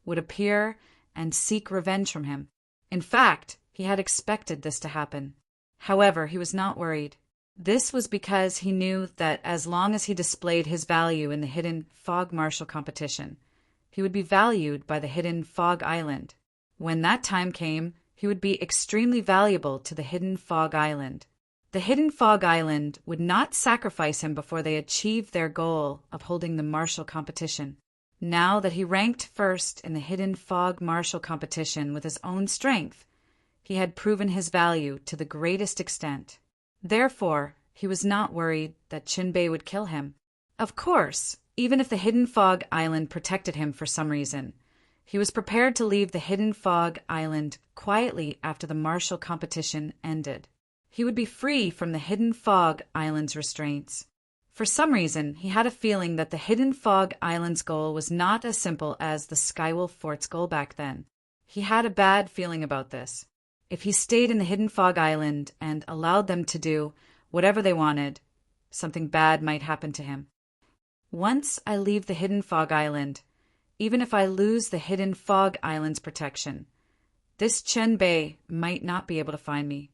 would appear and seek revenge from him. In fact, he had expected this to happen. However, he was not worried. This was because he knew that as long as he displayed his value in the Hidden Fog Martial Competition, he would be valued by the Hidden Fog Island. When that time came, he would be extremely valuable to the Hidden Fog Island. The Hidden Fog Island would not sacrifice him before they achieved their goal of holding the martial competition. Now that he ranked first in the Hidden Fog Martial Competition with his own strength, he had proven his value to the greatest extent. Therefore, he was not worried that Chen Bei would kill him. Of course, even if the Hidden Fog Island protected him for some reason, he was prepared to leave the Hidden Fog Island quietly after the martial competition ended. He would be free from the Hidden Fog Island's restraints. For some reason, he had a feeling that the Hidden Fog Island's goal was not as simple as the Skywolf Fort's goal back then. He had a bad feeling about this. If he stayed in the Hidden Fog Island and allowed them to do whatever they wanted, something bad might happen to him. Once I leave the Hidden Fog Island, even if I lose the Hidden Fog Island's protection, this Chen Bei might not be able to find me.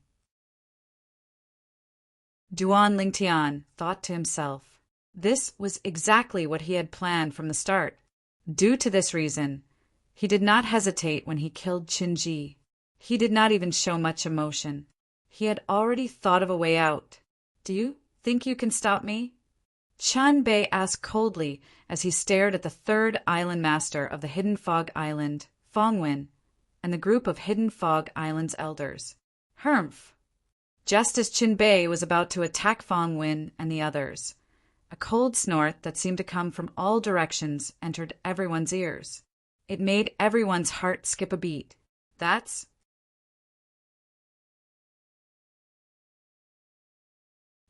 Duan Lingtian thought to himself. This was exactly what he had planned from the start. Due to this reason, he did not hesitate when he killed Qinji. He did not even show much emotion. He had already thought of a way out. "Do you think you can stop me?" Chun Bei asked coldly as he stared at the third island master of the Hidden Fog Island, Fongwen, and the group of Hidden Fog Island's elders. Humph! Just as Chun Bei was about to attack Fongwen and the others, a cold snort that seemed to come from all directions entered everyone's ears. It made everyone's heart skip a beat. That's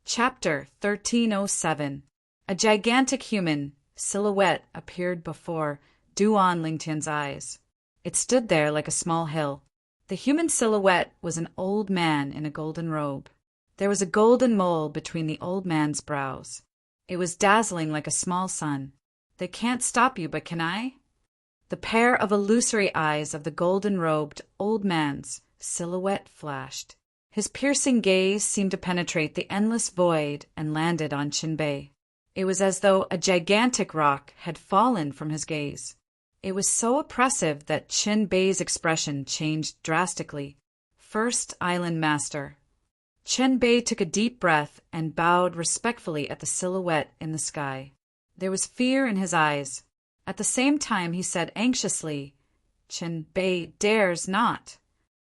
Chapter 1307. A gigantic human silhouette appeared before Duan Lingtian's eyes. It stood there like a small hill. The human silhouette was an old man in a golden robe. There was a golden mole between the old man's brows. It was dazzling like a small sun. They can't stop you, but can I? The pair of illusory eyes of the golden-robed old man's silhouette flashed. His piercing gaze seemed to penetrate the endless void and landed on Chun Bei. It was as though a gigantic rock had fallen from his gaze. It was so oppressive that Chun Bei's expression changed drastically. First Island Master. Chun Bei took a deep breath and bowed respectfully at the silhouette in the sky. There was fear in his eyes. At the same time he said anxiously, "Chun Bei dares not."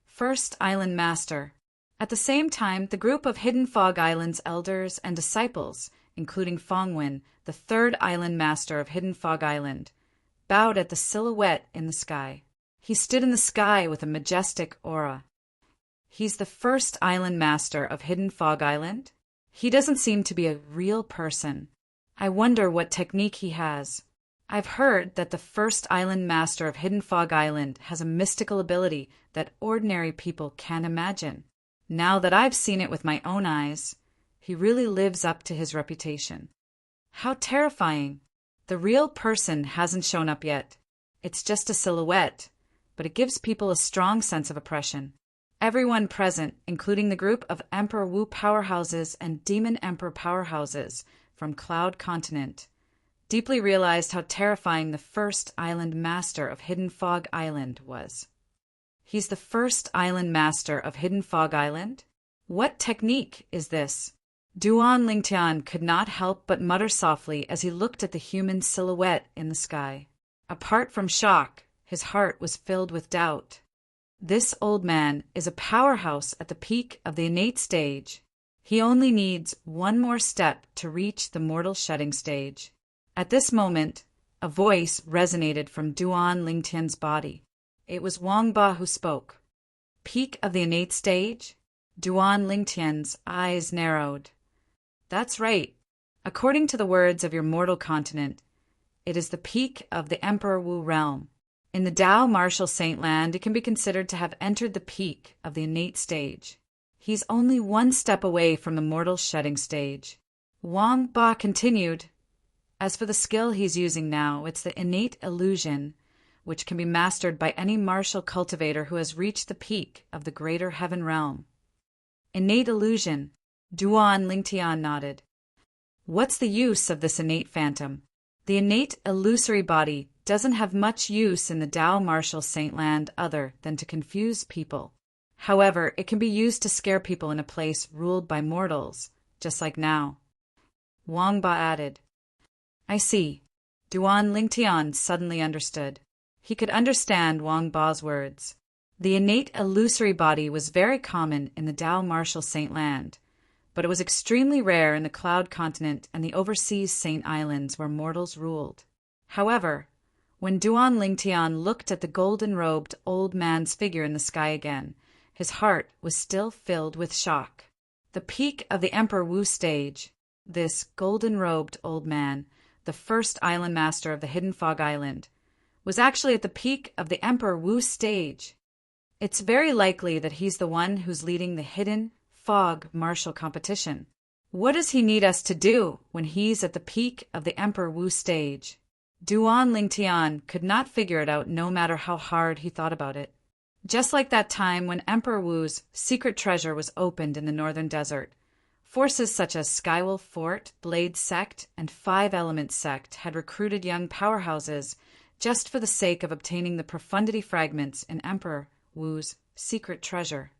First Island Master. At the same time, the group of Hidden Fog Island's elders and disciples, including Fongwen, the third Island Master of Hidden Fog Island, bowed at the silhouette in the sky. He stood in the sky with a majestic aura. He's the first Island Master of Hidden Fog Island? He doesn't seem to be a real person. I wonder what technique he has. I've heard that the first Island Master of Hidden Fog Island has a mystical ability that ordinary people can't imagine. Now that I've seen it with my own eyes, he really lives up to his reputation. How terrifying! The real person hasn't shown up yet. It's just a silhouette, but it gives people a strong sense of oppression. Everyone present, including the group of Emperor Wu powerhouses and Demon Emperor powerhouses from Cloud Continent, deeply realized how terrifying the first Island Master of Hidden Fog Island was. He's the first Island Master of Hidden Fog Island? What technique is this? Duan Lingtian could not help but mutter softly as he looked at the human silhouette in the sky. Apart from shock, his heart was filled with doubt. This old man is a powerhouse at the peak of the innate stage. He only needs one more step to reach the mortal shedding stage. At this moment, a voice resonated from Duan Lingtian's body. It was Wang Ba who spoke. Peak of the innate stage? Duan Lingtian's eyes narrowed. That's right. According to the words of your mortal continent, it is the peak of the Emperor Wu realm. In the Tao Martial Saint Land, it can be considered to have entered the peak of the innate stage. He's only one step away from the mortal shedding stage. Wang Ba continued. As for the skill he's using now, it's the innate illusion, which can be mastered by any martial cultivator who has reached the peak of the greater heaven realm. Innate illusion. Duan Lingtian nodded. What's the use of this innate phantom? The innate illusory body doesn't have much use in the Tao Martial Saint Land other than to confuse people. However, it can be used to scare people in a place ruled by mortals, just like now. Wang Ba added. I see. Duan Lingtian suddenly understood. He could understand Wang Ba's words. The innate illusory body was very common in the Tao Martial Saint Land, but it was extremely rare in the Cloud Continent and the overseas Saint Islands where mortals ruled. However, when Duan Lingtian looked at the golden-robed old man's figure in the sky again, his heart was still filled with shock. The peak of the Emperor Wu stage, this golden-robed old man, the first Island Master of the Hidden Fog Island, was actually at the peak of the Emperor Wu stage. It's very likely that he's the one who's leading the Hidden Fog martial competition. What does he need us to do when he's at the peak of the Emperor Wu stage? Duan Lingtian could not figure it out no matter how hard he thought about it. Just like that time when Emperor Wu's secret treasure was opened in the northern desert, forces such as Skywolf Fort, Blade Sect, and Five Elements Sect had recruited young powerhouses just for the sake of obtaining the profundity fragments in Emperor Wu's secret treasure.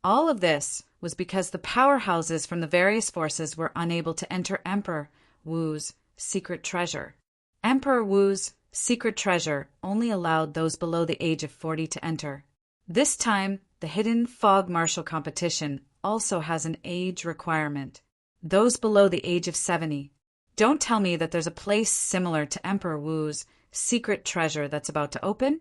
All of this was because the powerhouses from the various forces were unable to enter Emperor Wu's secret treasure. Emperor Wu's secret treasure only allowed those below the age of 40 to enter. This time, the Hidden Fog Martial Competition also has an age requirement. Those below the age of 70. Don't tell me that there's a place similar to Emperor Wu's secret treasure that's about to open?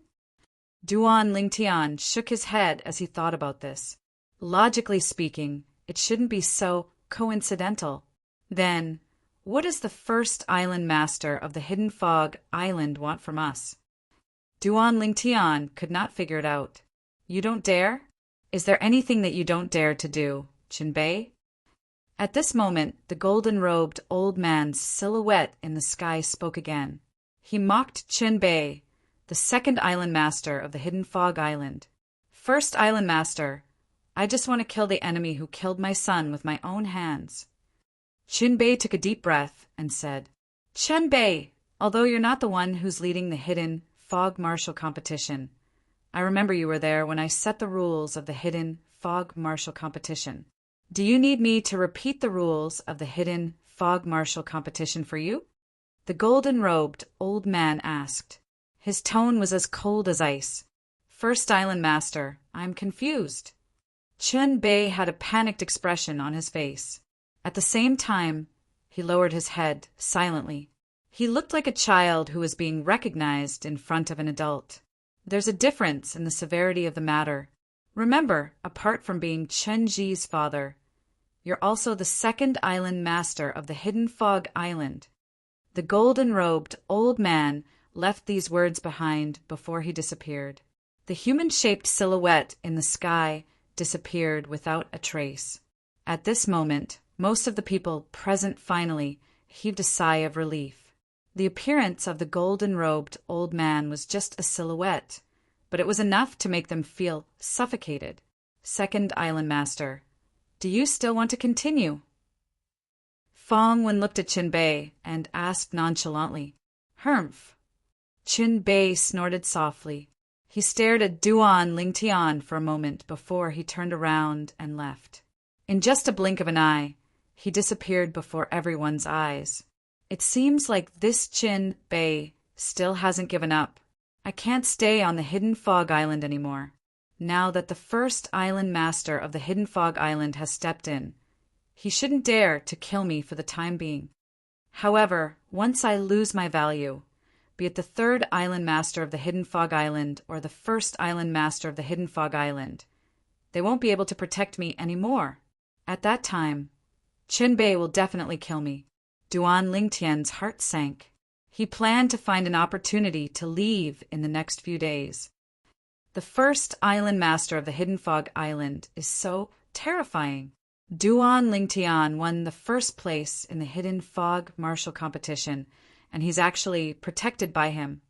Duan Lingtian shook his head as he thought about this. Logically speaking, it shouldn't be so coincidental. Then, what does the first island master of the Hidden Fog Island want from us? Duan Lingtian could not figure it out. You don't dare? Is there anything that you don't dare to do, Qinbei? At this moment, the golden-robed old man's silhouette in the sky spoke again. He mocked Qinbei, the second island master of the Hidden Fog Island. First island master, I just want to kill the enemy who killed my son with my own hands. Qinbei took a deep breath and said, Qinbei, although you're not the one who's leading the Hidden Fog Martial Competition, I remember you were there when I set the rules of the Hidden Fog Martial Competition. Do you need me to repeat the rules of the Hidden Fog Martial Competition for you? The golden-robed old man asked. His tone was as cold as ice. First Island Master, I'm confused. Qinbei had a panicked expression on his face. At the same time, he lowered his head silently. He looked like a child who was being recognized in front of an adult. There's a difference in the severity of the matter. Remember, apart from being Chen Ji's father, you're also the second island master of the Hidden Fog Island. The golden-robed old man left these words behind before he disappeared. The human-shaped silhouette in the sky disappeared without a trace. At this moment, most of the people present finally heaved a sigh of relief. The appearance of the golden-robed old man was just a silhouette, but it was enough to make them feel suffocated. Second Island Master, do you still want to continue? Fong Wen looked at Qinbei and asked nonchalantly, Humph. Qinbei snorted softly. He stared at Duan Lingtian for a moment before he turned around and left. In just a blink of an eye, he disappeared before everyone's eyes. It seems like this Qinbei still hasn't given up. I can't stay on the Hidden Fog Island anymore. Now that the first island master of the Hidden Fog Island has stepped in, he shouldn't dare to kill me for the time being. However, once I lose my value, be it the third island master of the Hidden Fog Island or the first island master of the Hidden Fog Island, they won't be able to protect me anymore. At that time, Qinbei will definitely kill me. Duan Lingtian's heart sank. He planned to find an opportunity to leave in the next few days. The first island master of the Hidden Fog Island is so terrifying. Duan Lingtian won the first place in the Hidden Fog Martial Competition, and he's actually protected by him.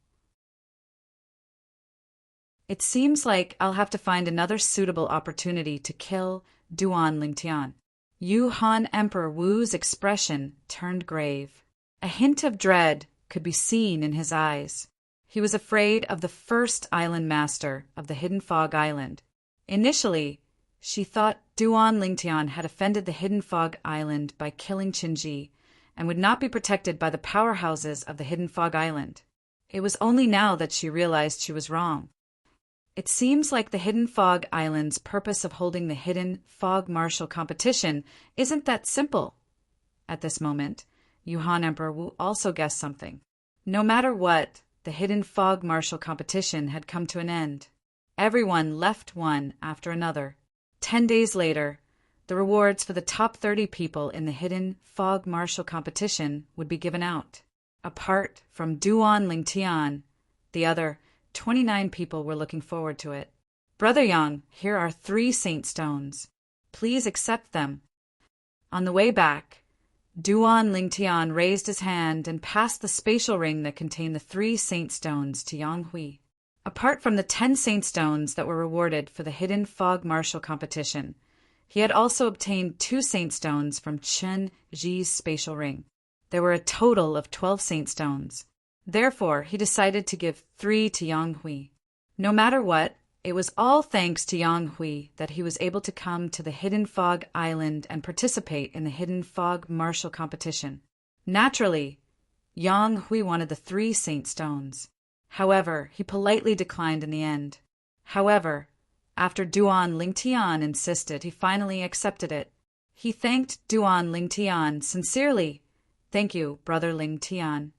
It seems like I'll have to find another suitable opportunity to kill Duan Lingtian. Yuhan Emperor Wu's expression turned grave. A hint of dread could be seen in his eyes. He was afraid of the first island master of the Hidden Fog Island. Initially, she thought Duan Lingtian had offended the Hidden Fog Island by killing Qinji and would not be protected by the powerhouses of the Hidden Fog Island. It was only now that she realized she was wrong. It seems like the Hidden Fog Island's purpose of holding the Hidden Fog Martial Competition isn't that simple. At this moment, Yuhan Emperor Wu also guessed something. No matter what, the Hidden Fog Martial Competition had come to an end. Everyone left one after another. 10 days later, the rewards for the top 30 people in the Hidden Fog Martial Competition would be given out. Apart from Duan Lingtian, the other 29 people were looking forward to it. Brother Yang, here are 3 saint stones. Please accept them. On the way back, Duan Lingtian raised his hand and passed the spatial ring that contained the 3 saint stones to Yang Hui. Apart from the 10 saint stones that were rewarded for the Hidden Fog Martial Competition, he had also obtained 2 saint stones from Chen Ji's spatial ring. There were a total of 12 saint stones. Therefore, he decided to give 3 to Yang Hui. No matter what, It was all thanks to Yang Hui that he was able to come to the Hidden Fog Island and participate in the Hidden Fog Martial Competition. Naturally, Yang Hui wanted the 3 Saint Stones. However, he politely declined in the end. However, after Duan Lingtian insisted, he finally accepted it. He thanked Duan Lingtian sincerely. "Thank you, Brother Lingtian."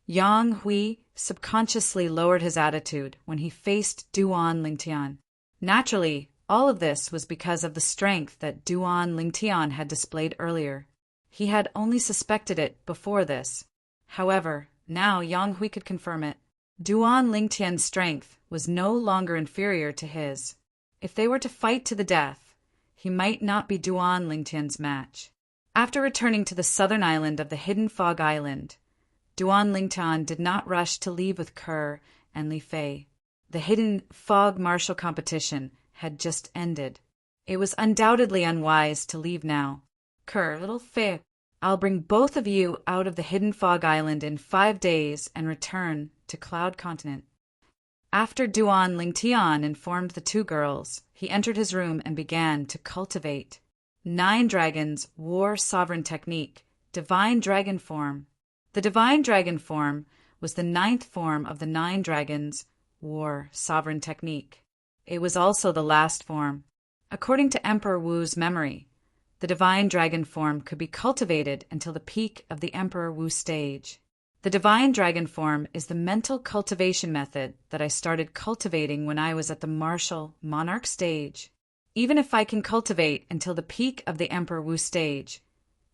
Yang Hui subconsciously lowered his attitude when he faced Duan Lingtian. Naturally, all of this was because of the strength that Duan Lingtian had displayed earlier. He had only suspected it before this. However, now Yang Hui could confirm it. Duan Lingtian's strength was no longer inferior to his. If they were to fight to the death, he might not be Duan Lingtian's match. After returning to the southern island of the Hidden Fog Island, Duan Lingtian did not rush to leave with Kerr and Li Fei. The Hidden Fog Martial Competition had just ended. It was undoubtedly unwise to leave now. "Kerr, little Fei, I'll bring both of you out of the Hidden Fog Island in 5 days and return to Cloud Continent." After Duan Lingtian informed the 2 girls, he entered his room and began to cultivate 9 Dragons War Sovereign Technique, Divine Dragon Form. The Divine Dragon Form was the 9th form of the 9 Dragons War Sovereign Technique. It was also the last form. According to Emperor Wu's memory, the Divine Dragon Form could be cultivated until the peak of the Emperor Wu stage. The Divine Dragon Form is the mental cultivation method that I started cultivating when I was at the martial monarch stage. Even if I can cultivate until the peak of the Emperor Wu stage,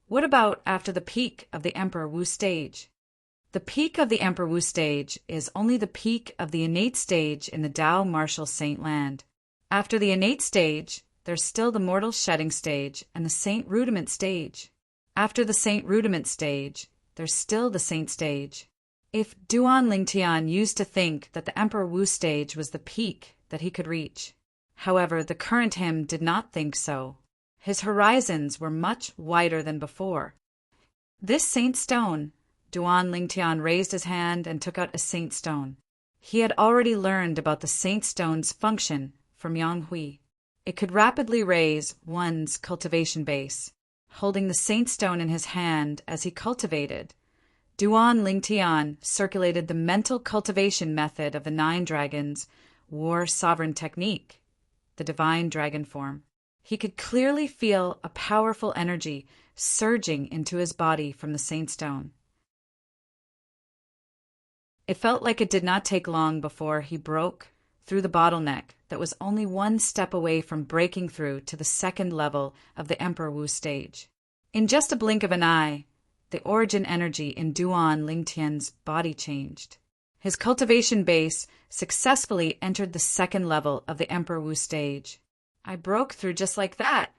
what about after the peak of the Emperor Wu stage? The peak of the Emperor Wu stage is only the peak of the innate stage in the Tao Martial Saint Land. After the innate stage, there's still the mortal shedding stage and the Saint Rudiment stage. After the Saint Rudiment stage, there's still the Saint stage. If Duan Lingtian used to think that the Emperor Wu stage was the peak that he could reach. However, the current him did not think so. His horizons were much wider than before. This Saint Stone, Duan Lingtian raised his hand and took out a Saint Stone. He had already learned about the Saint Stone's function from Yang Hui. It could rapidly raise one's cultivation base. Holding the Saint Stone in his hand as he cultivated, Duan Lingtian circulated the mental cultivation method of the 9 Dragons War Sovereign Technique, the Divine Dragon Form. He could clearly feel a powerful energy surging into his body from the Saint Stone. It felt like it did not take long before he broke through the bottleneck that was only 1 step away from breaking through to the 2nd level of the Emperor Wu stage. In just a blink of an eye, the origin energy in Duan Lingtian's body changed. His cultivation base successfully entered the 2nd level of the Emperor Wu stage. "I broke through just like that."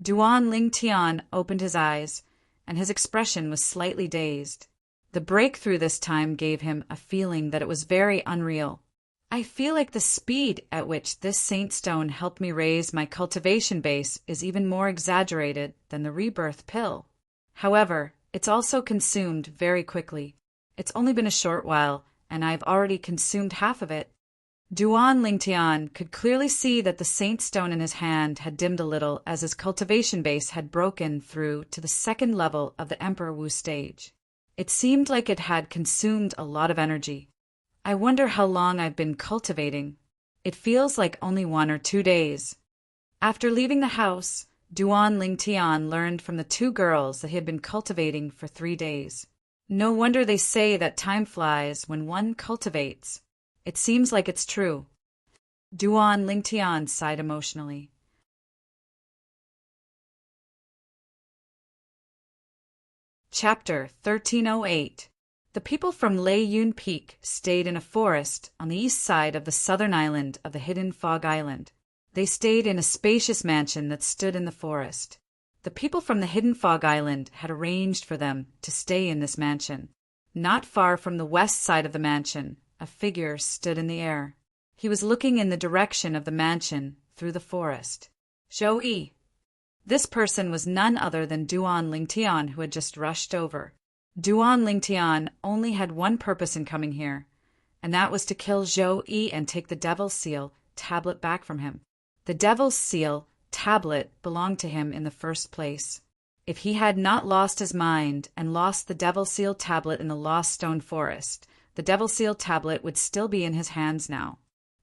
Duan Lingtian opened his eyes, and his expression was slightly dazed. The breakthrough this time gave him a feeling that it was very unreal. "I feel like the speed at which this Saint Stone helped me raise my cultivation base is even more exaggerated than the rebirth pill. However, it's also consumed very quickly. It's only been a short while, and I've already consumed half of it." Duan Lingtian could clearly see that the Saint Stone in his hand had dimmed a little as his cultivation base had broken through to the 2nd level of the Emperor Wu stage. It seemed like it had consumed a lot of energy. "I wonder how long I've been cultivating. It feels like only 1 or 2 days." After leaving the house, Duan Lingtian learned from the 2 girls that he had been cultivating for 3 days. No wonder they say that time flies when one cultivates. It seems like it's true. Duan Lingtian sighed emotionally. Chapter 1308. The people from Lei Yun Peak stayed in a forest on the east side of the southern island of the Hidden Fog Island. They stayed in a spacious mansion that stood in the forest. The people from the Hidden Fog Island had arranged for them to stay in this mansion. Not far from the west side of the mansion, a figure stood in the air. He was looking in the direction of the mansion through the forest. Zhou Yi. This person was none other than Duan Lingtian, who had just rushed over. Duan Lingtian only had one purpose in coming here, and that was to kill Zhou Yi and take the Devil's Seal tablet back from him. The Devil's Seal tablet belonged to him in the first place. If he had not lost his mind and lost the Devil's Seal tablet in the Lost Stone Forest, the Devil's Seal tablet would still be in his hands now.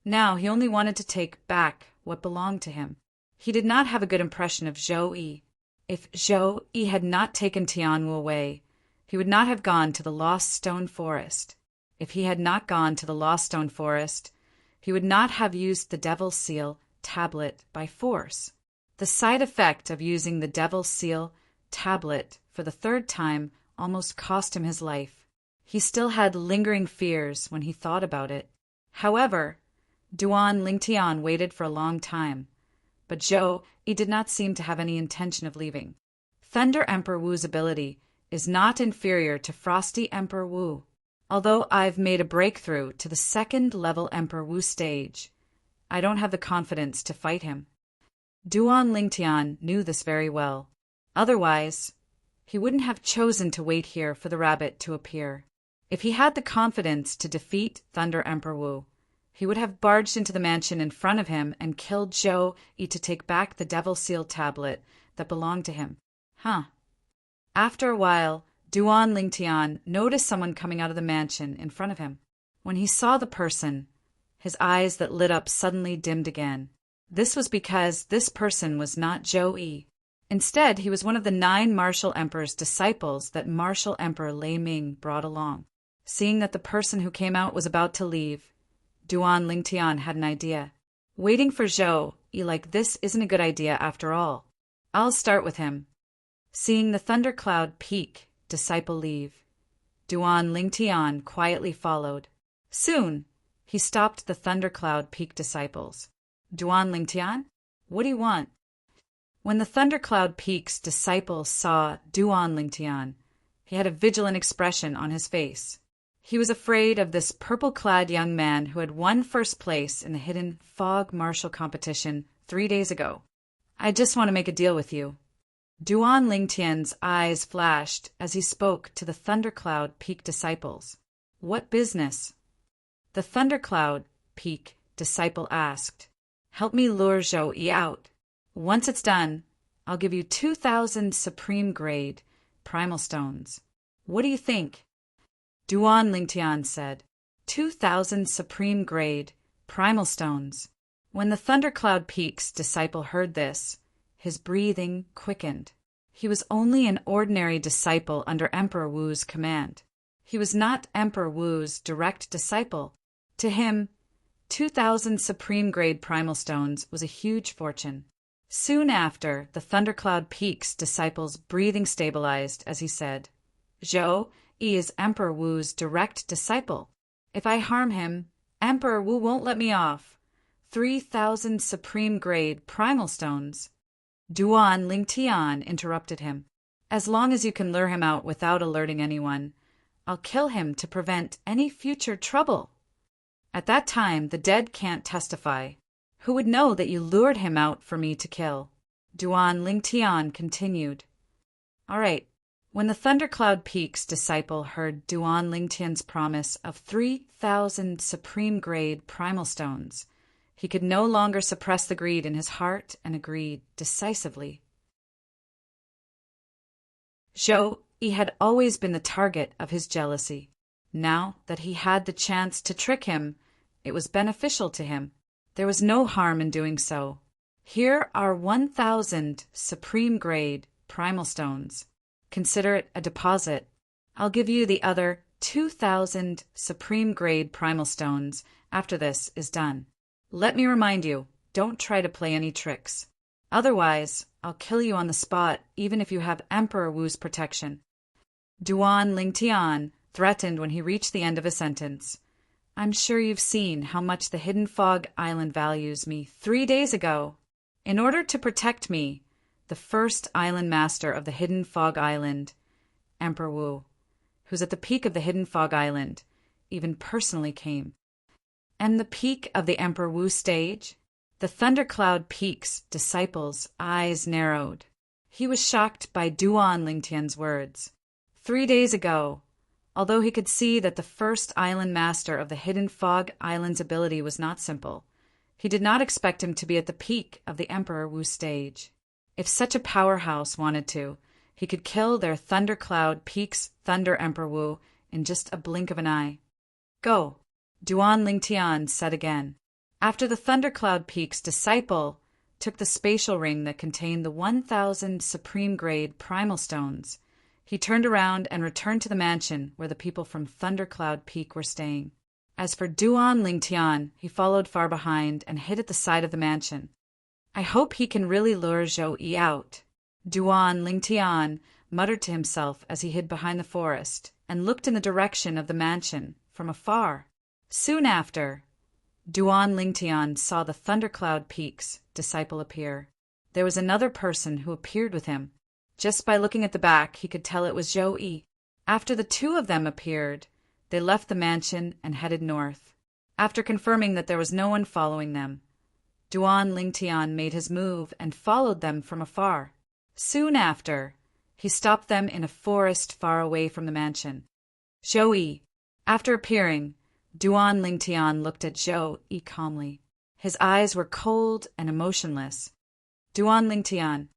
Now he only wanted to take back what belonged to him. He did not have a good impression of Zhou Yi. If Zhou Yi had not taken Tianwu away, he would not have gone to the Lost Stone Forest. If he had not gone to the Lost Stone Forest, he would not have used the Devil's Seal tablet by force. The side effect of using the Devil's Seal tablet for the third time almost cost him his life. He still had lingering fears when he thought about it. However, Duan Lingtian waited for a long time, but Zhou Yi did not seem to have any intention of leaving. Thunder Emperor Wu's ability is not inferior to Frosty Emperor Wu. Although I've made a breakthrough to the second-level Emperor Wu stage, I don't have the confidence to fight him. Duan Lingtian knew this very well. Otherwise, he wouldn't have chosen to wait here for the rabbit to appear. If he had the confidence to defeat Thunder Emperor Wu, he would have barged into the mansion in front of him and killed Zhou Yi to take back the Devil's Seal tablet that belonged to him. After a while, Duan Lingtian noticed someone coming out of the mansion in front of him. When he saw the person, his eyes that lit up suddenly dimmed again. This was because this person was not Zhou Yi. Instead, he was one of the 9 Martial Emperor's disciples that Martial Emperor Lei Ming brought along. Seeing that the person who came out was about to leave, Duan Lingtian had an idea. Waiting for Zhou Yi like this isn't a good idea after all. I'll start with him. Seeing the Thundercloud Peak disciple leave, Duan Lingtian quietly followed. Soon, he stopped the Thundercloud Peak disciples. Duan Lingtian, what do you want? When the Thundercloud Peak's disciple saw Duan Lingtian, he had a vigilant expression on his face. He was afraid of this purple-clad young man who had won first place in the Hidden Fog Martial competition 3 days ago. I just want to make a deal with you. Duan Lingtian's eyes flashed as he spoke to the Thundercloud Peak disciples. What business? The Thundercloud Peak disciple asked. Help me lure Zhou Yi out. Once it's done, I'll give you 2,000 Supreme Grade Primal Stones. What do you think? Duan Lingtian said, 2,000 Supreme Grade Primal Stones. When the Thundercloud Peak's disciple heard this, his breathing quickened. He was only an ordinary disciple under Emperor Wu's command. He was not Emperor Wu's direct disciple. To him, 2,000 Supreme Grade Primal Stones was a huge fortune. Soon after, the Thundercloud Peak's disciple's breathing stabilized as he said, Zhou Yi is Emperor Wu's direct disciple. If I harm him, Emperor Wu won't let me off. 3,000 Supreme Grade Primal Stones. Duan Lingtian interrupted him. As long as you can lure him out without alerting anyone, I'll kill him to prevent any future trouble. At that time, the dead can't testify. Who would know that you lured him out for me to kill? Duan Lingtian continued. All right. When the Thundercloud Peak's disciple heard Duan Lingtian's promise of 3,000 Supreme Grade Primal Stones, he could no longer suppress the greed in his heart and agreed decisively. Zhou Yi had always been the target of his jealousy. Now that he had the chance to trick him, it was beneficial to him. There was no harm in doing so. Here are 1,000 Supreme Grade Primal Stones. Consider it a deposit. I'll give you the other 2,000 Supreme Grade Primal Stones after this is done. Let me remind you, don't try to play any tricks. Otherwise, I'll kill you on the spot even if you have Emperor Wu's protection. Duan Lingtian threatened when he reached the end of his sentence. I'm sure you've seen how much the Hidden Fog Island values me 3 days ago. In order to protect me, the first island master of the Hidden Fog Island, Emperor Wu, who's at the peak of the Hidden Fog Island, even personally came. And the peak of the Emperor Wu stage? The Thundercloud Peak's disciple's eyes narrowed. He was shocked by Duan Lingtian's words. 3 days ago, Although he could see that the first island master of the Hidden Fog Island's ability was not simple, he did not expect him to be at the peak of the Emperor Wu's stage. If such a powerhouse wanted to, he could kill their Thundercloud Peak's Thunder Emperor Wu in just a blink of an eye. Go, Duan Lingtian said again. After the Thundercloud Peak's disciple took the spatial ring that contained the 1,000 supreme-grade primal stones, he turned around and returned to the mansion where the people from Thundercloud Peak were staying. As for Duan Lingtian, he followed far behind and hid at the side of the mansion. I hope he can really lure Zhou Yi out, Duan Lingtian muttered to himself as he hid behind the forest and looked in the direction of the mansion from afar. Soon after, Duan Lingtian saw the Thundercloud Peak's disciple appear. There was another person who appeared with him. Just by looking at the back, he could tell it was Zhou Yi. After the two of them appeared, they left the mansion and headed north. After confirming that there was no one following them, Duan Lingtian made his move and followed them from afar. Soon after, he stopped them in a forest far away from the mansion. Zhou Yi. After appearing, Duan Lingtian looked at Zhou Yi calmly. His eyes were cold and emotionless. Duan Lingtian.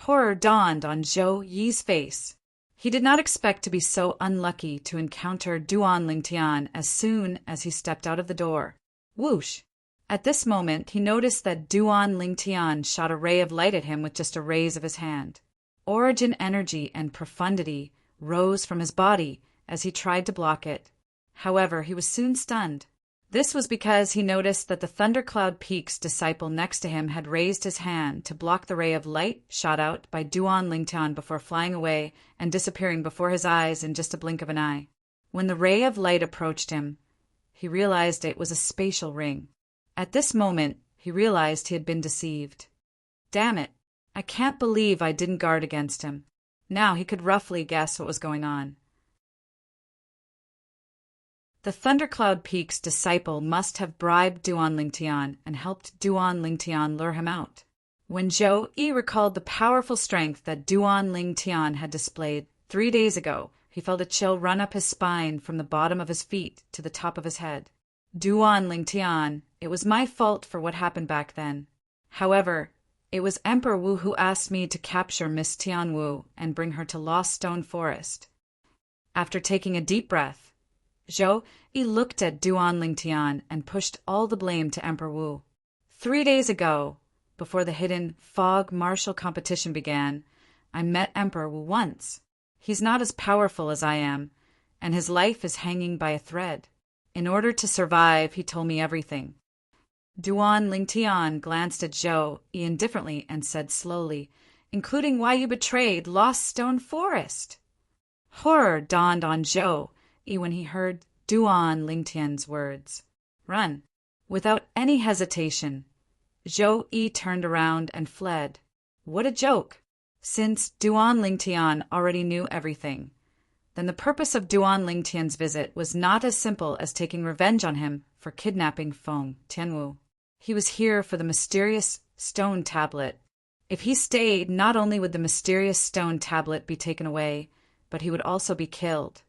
Horror dawned on Zhou Yi's face. He did not expect to be so unlucky to encounter Duan Lingtian as soon as he stepped out of the door. Whoosh! At this moment, he noticed that Duan Lingtian shot a ray of light at him with just a raise of his hand. Origin energy and profundity rose from his body as he tried to block it. However, he was soon stunned. This was because he noticed that the Thundercloud Peak's disciple next to him had raised his hand to block the ray of light shot out by Duan Lingtian before flying away and disappearing before his eyes in just a blink of an eye. When the ray of light approached him, he realized it was a spatial ring. At this moment, he realized he had been deceived. Damn it, I can't believe I didn't guard against him. Now he could roughly guess what was going on. The Thundercloud Peak's disciple must have bribed Duan Lingtian and helped Duan Lingtian lure him out. When Zhou Yi recalled the powerful strength that Duan Lingtian had displayed 3 days ago, he felt a chill run up his spine from the bottom of his feet to the top of his head. Duan Lingtian, it was my fault for what happened back then. However, it was Emperor Wu who asked me to capture Miss Tianwu and bring her to Lost Stone Forest. After taking a deep breath, Zhou Yi looked at Duan Lingtian and pushed all the blame to Emperor Wu. 3 days ago, before the Hidden Fog Martial competition began, I met Emperor Wu once. He's not as powerful as I am, and his life is hanging by a thread. In order to survive, he told me everything. Duan Lingtian glanced at Zhou Yi indifferently and said slowly, including why you betrayed Lost Stone Forest. Horror dawned on Zhou Yi when he heard Duan Lingtian's words. Run. Without any hesitation, Zhou Yi turned around and fled. What a joke! Since Duan Lingtian already knew everything, then the purpose of Duan Lingtian's visit was not as simple as taking revenge on him for kidnapping Feng Tianwu. He was here for the mysterious stone tablet. If he stayed, not only would the mysterious stone tablet be taken away, but he would also be killed.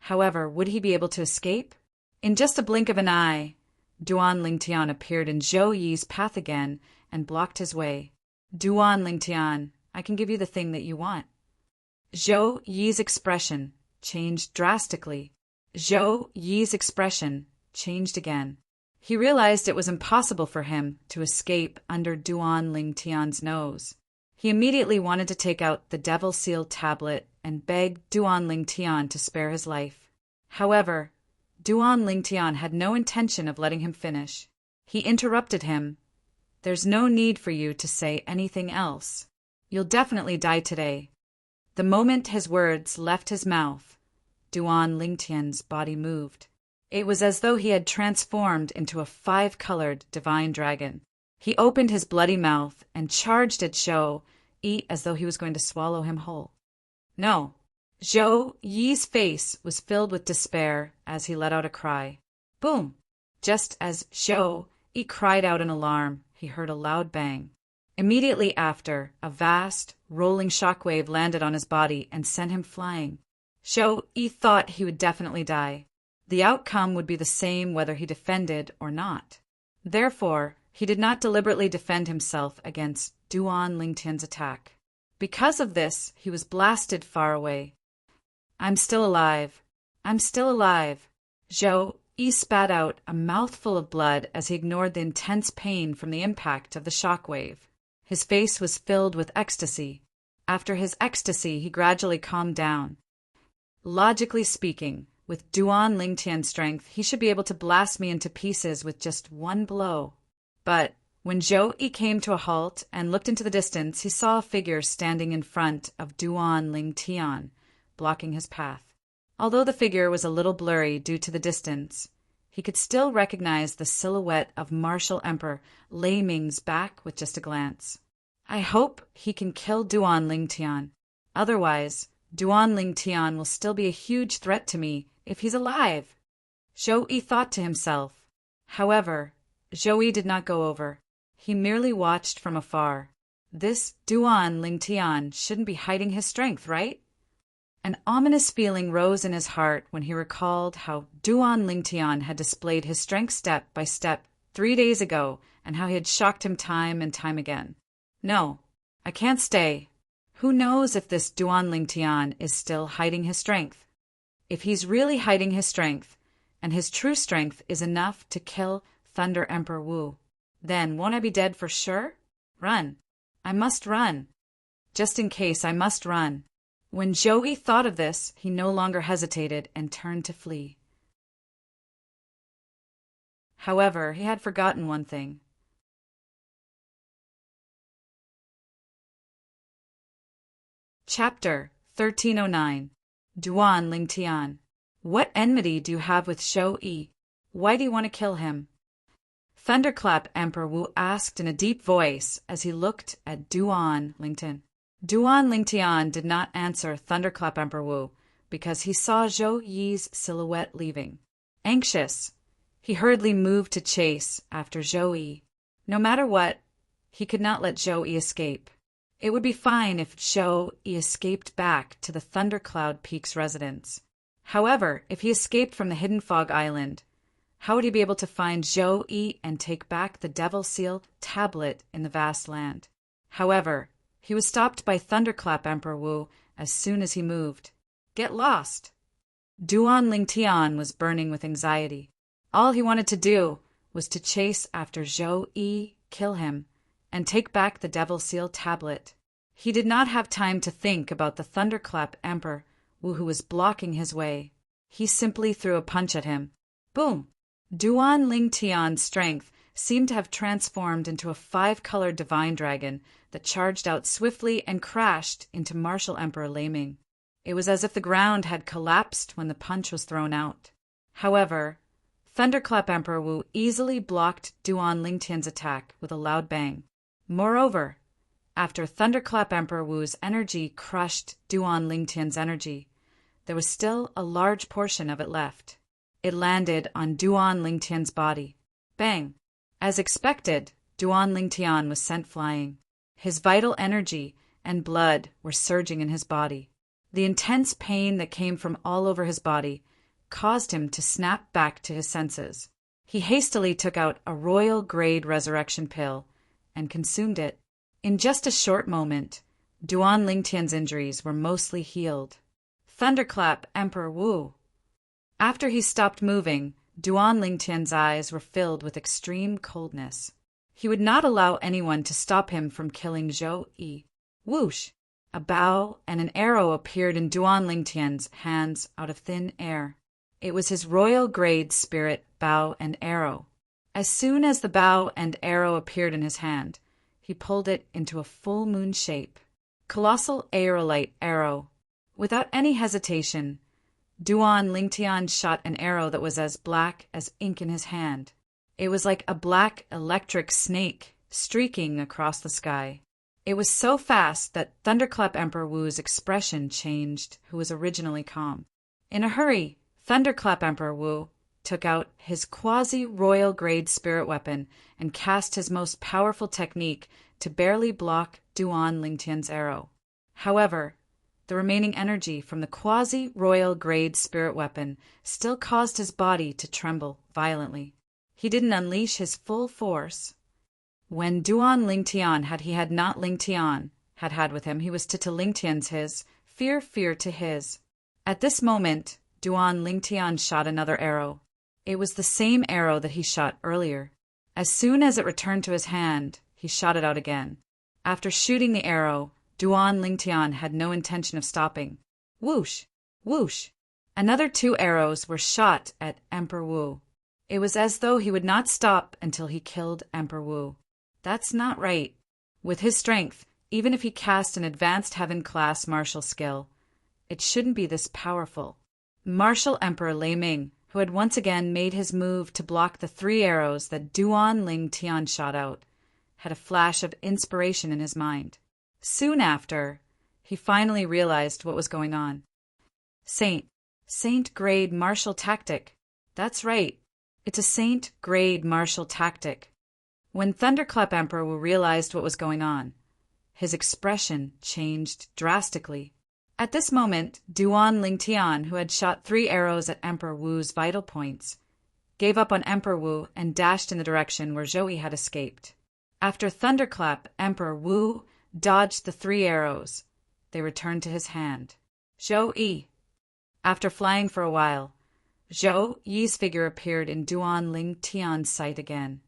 However, would he be able to escape? In just a blink of an eye, Duan Lingtian appeared in Zhou Yi's path again and blocked his way. Duan Lingtian, I can give you the thing that you want. Zhou Yi's expression changed drastically. Zhou Yi's expression changed again. He realized it was impossible for him to escape under Duan Lingtian's nose. He immediately wanted to take out the Devil Seal tablet and beg Duan Lingtian to spare his life. However, Duan Lingtian had no intention of letting him finish. He interrupted him. There's no need for you to say anything else. You'll definitely die today. The moment his words left his mouth, Duan Lingtian's body moved. It was as though he had transformed into a 5-colored divine dragon. He opened his bloody mouth and charged at Zhou Yi as though he was going to swallow him whole. No. Zhou Yi's face was filled with despair as he let out a cry. Boom! Just as Zhou Yi cried out in alarm, he heard a loud bang. Immediately after, a vast, rolling shockwave landed on his body and sent him flying. Zhou Yi thought he would definitely die. The outcome would be the same whether he defended or not. Therefore, he did not deliberately defend himself against Duan Lingtian's attack. Because of this, he was blasted far away. "I'm still alive. I'm still alive." Zhou Yi spat out a mouthful of blood as he ignored the intense pain from the impact of the shockwave. His face was filled with ecstasy. After his ecstasy, he gradually calmed down. Logically speaking, with Duan Lingtian's strength, he should be able to blast me into pieces with just one blow. But when Zhou Yi came to a halt and looked into the distance, he saw a figure standing in front of Duan Lingtian, blocking his path. Although the figure was a little blurry due to the distance, he could still recognize the silhouette of Martial Emperor Lei Ming's back with just a glance. I hope he can kill Duan Lingtian. Otherwise, Duan Lingtian will still be a huge threat to me if he's alive. Zhou Yi thought to himself. However, Zhou Yi did not go over. He merely watched from afar. This Duan Lingtian shouldn't be hiding his strength, right? An ominous feeling rose in his heart when he recalled how Duan Lingtian had displayed his strength step by step 3 days ago and how he had shocked him time and time again. No, I can't stay. Who knows if this Duan Lingtian is still hiding his strength? If he's really hiding his strength, and his true strength is enough to kill Thunder Emperor Wu, then won't I be dead for sure? Run. I must run. Just in case, I must run. When Zhou Yi thought of this, he no longer hesitated and turned to flee. However, he had forgotten one thing. Chapter 1309. Duan Lingtian. What enmity do you have with Zhou Yi? Why do you want to kill him? Thunderclap Emperor Wu asked in a deep voice as he looked at Duan Lingtian. Duan Lingtian did not answer Thunderclap Emperor Wu because he saw Zhou Yi's silhouette leaving. Anxious, he hurriedly moved to chase after Zhou Yi. No matter what, he could not let Zhou Yi escape. It would be fine if Zhou Yi escaped back to the Thundercloud Peak's residence. However, if he escaped from the Hidden Fog Island, how would he be able to find Zhou Yi and take back the Devil Seal tablet in the vast land? However, he was stopped by Thunderclap Emperor Wu as soon as he moved. Get lost! Duan Lingtian was burning with anxiety. All he wanted to do was to chase after Zhou Yi, kill him, and take back the Devil Seal tablet. He did not have time to think about the Thunderclap Emperor Wu who was blocking his way. He simply threw a punch at him. Boom! Duan Lingtian's strength seemed to have transformed into a 5-colored divine dragon that charged out swiftly and crashed into Martial Emperor Lei Ming. It was as if the ground had collapsed when the punch was thrown out. However, Thunderclap Emperor Wu easily blocked Duan Lingtian's attack with a loud bang. Moreover, after Thunderclap Emperor Wu's energy crushed Duan Lingtian's energy, there was still a large portion of it left. It landed on Duan Lingtian's body. Bang! As expected, Duan Lingtian was sent flying. His vital energy and blood were surging in his body. The intense pain that came from all over his body caused him to snap back to his senses. He hastily took out a royal-grade resurrection pill and consumed it. In just a short moment, Duan Lingtian's injuries were mostly healed. Thunderclap Emperor Wu. After he stopped moving, Duan Lingtian's eyes were filled with extreme coldness. He would not allow anyone to stop him from killing Zhou Yi. Whoosh! A bow and an arrow appeared in Duan Lingtian's hands out of thin air. It was his royal-grade spirit bow and arrow. As soon as the bow and arrow appeared in his hand, he pulled it into a full moon shape. Colossal aerolite arrow. Without any hesitation, Duan Lingtian shot an arrow that was as black as ink in his hand. It was like a black electric snake streaking across the sky. It was so fast that Thunderclap Emperor Wu's expression changed, who was originally calm. In a hurry, Thunderclap Emperor Wu took out his quasi-royal-grade spirit weapon and cast his most powerful technique to barely block Duan Lingtian's arrow. However, The remaining energy from the quasi-royal grade spirit weapon still caused his body to tremble violently. He didn't unleash his full force. When Duan Lingtian had not Lingtian had with him, he was to Lingtian's his, fear to his. At this moment, Duan Lingtian shot another arrow. It was the same arrow that he shot earlier. As soon as it returned to his hand, he shot it out again. After shooting the arrow, Duan Lingtian had no intention of stopping. Whoosh! Whoosh! Another 2 arrows were shot at Emperor Wu. It was as though he would not stop until he killed Emperor Wu. That's not right. With his strength, even if he cast an advanced heaven-class martial skill, it shouldn't be this powerful. Martial Emperor Lei Ming, who had once again made his move to block the 3 arrows that Duan Lingtian shot out, had a flash of inspiration in his mind. Soon after, he finally realized what was going on. Saint-grade martial tactic. That's right. It's a Saint-grade martial tactic. When Thunderclap Emperor Wu realized what was going on, his expression changed drastically. At this moment, Duan Lingtian, who had shot 3 arrows at Emperor Wu's vital points, gave up on Emperor Wu and dashed in the direction where Zhou Yi had escaped. After Thunderclap Emperor Wu dodged the 3 arrows, they returned to his hand. Zhou Yi. After flying for a while, Zhou Yi's figure appeared in Duan Lingtian's sight again.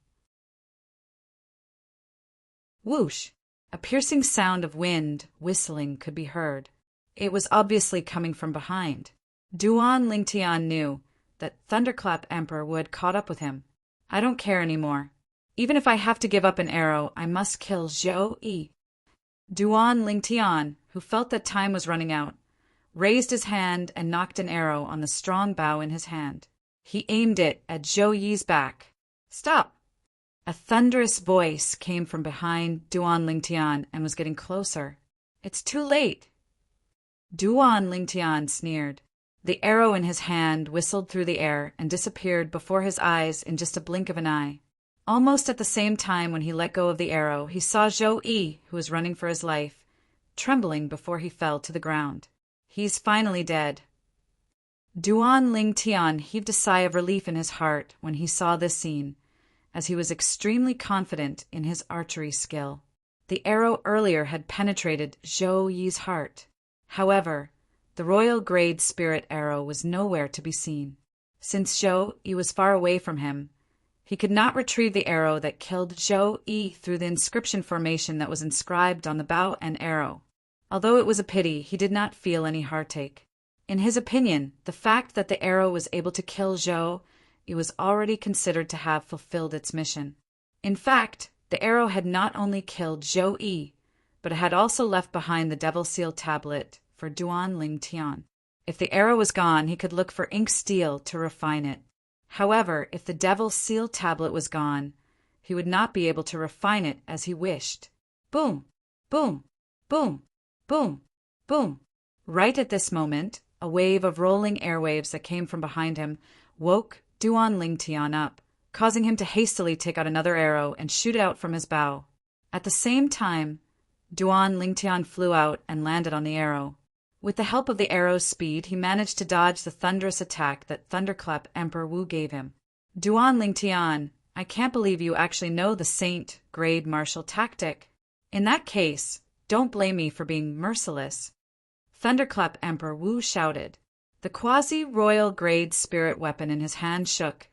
Whoosh! A piercing sound of wind whistling could be heard. It was obviously coming from behind. Duan Lingtian knew that Thunderclap Emperor Wu had caught up with him. I don't care anymore. Even if I have to give up an arrow, I must kill Zhou Yi. Duan Lingtian, who felt that time was running out, raised his hand and knocked an arrow on the strong bow in his hand. He aimed it at Zhou Yi's back. Stop! A thunderous voice came from behind Duan Lingtian and was getting closer. It's too late. Duan Lingtian sneered. The arrow in his hand whistled through the air and disappeared before his eyes in just a blink of an eye. Almost at the same time when he let go of the arrow, he saw Zhou Yi, who was running for his life, trembling before he fell to the ground. He's finally dead. Duan Lingtian heaved a sigh of relief in his heart when he saw this scene, as he was extremely confident in his archery skill. The arrow earlier had penetrated Zhou Yi's heart. However, the royal grade spirit arrow was nowhere to be seen. Since Zhou Yi was far away from him, he could not retrieve the arrow that killed Zhou Yi through the inscription formation that was inscribed on the bow and arrow. Although it was a pity, he did not feel any heartache. In his opinion, the fact that the arrow was able to kill Zhou Yi was already considered to have fulfilled its mission. In fact, the arrow had not only killed Zhou Yi, but it had also left behind the Devil Seal tablet for Duan Lingtian. If the arrow was gone, he could look for ink steel to refine it. However, if the Devil Seal tablet was gone, he would not be able to refine it as he wished. Boom! Boom! Boom! Boom! Boom! Right at this moment, a wave of rolling airwaves that came from behind him woke Duan Lingtian up, causing him to hastily take out another arrow and shoot it out from his bow. At the same time, Duan Lingtian flew out and landed on the arrow. With the help of the arrow's speed, he managed to dodge the thunderous attack that Thunderclap Emperor Wu gave him. Duan Lingtian, I can't believe you actually know the Saint-grade martial tactic. In that case, don't blame me for being merciless. Thunderclap Emperor Wu shouted. The quasi-royal grade spirit weapon in his hand shook,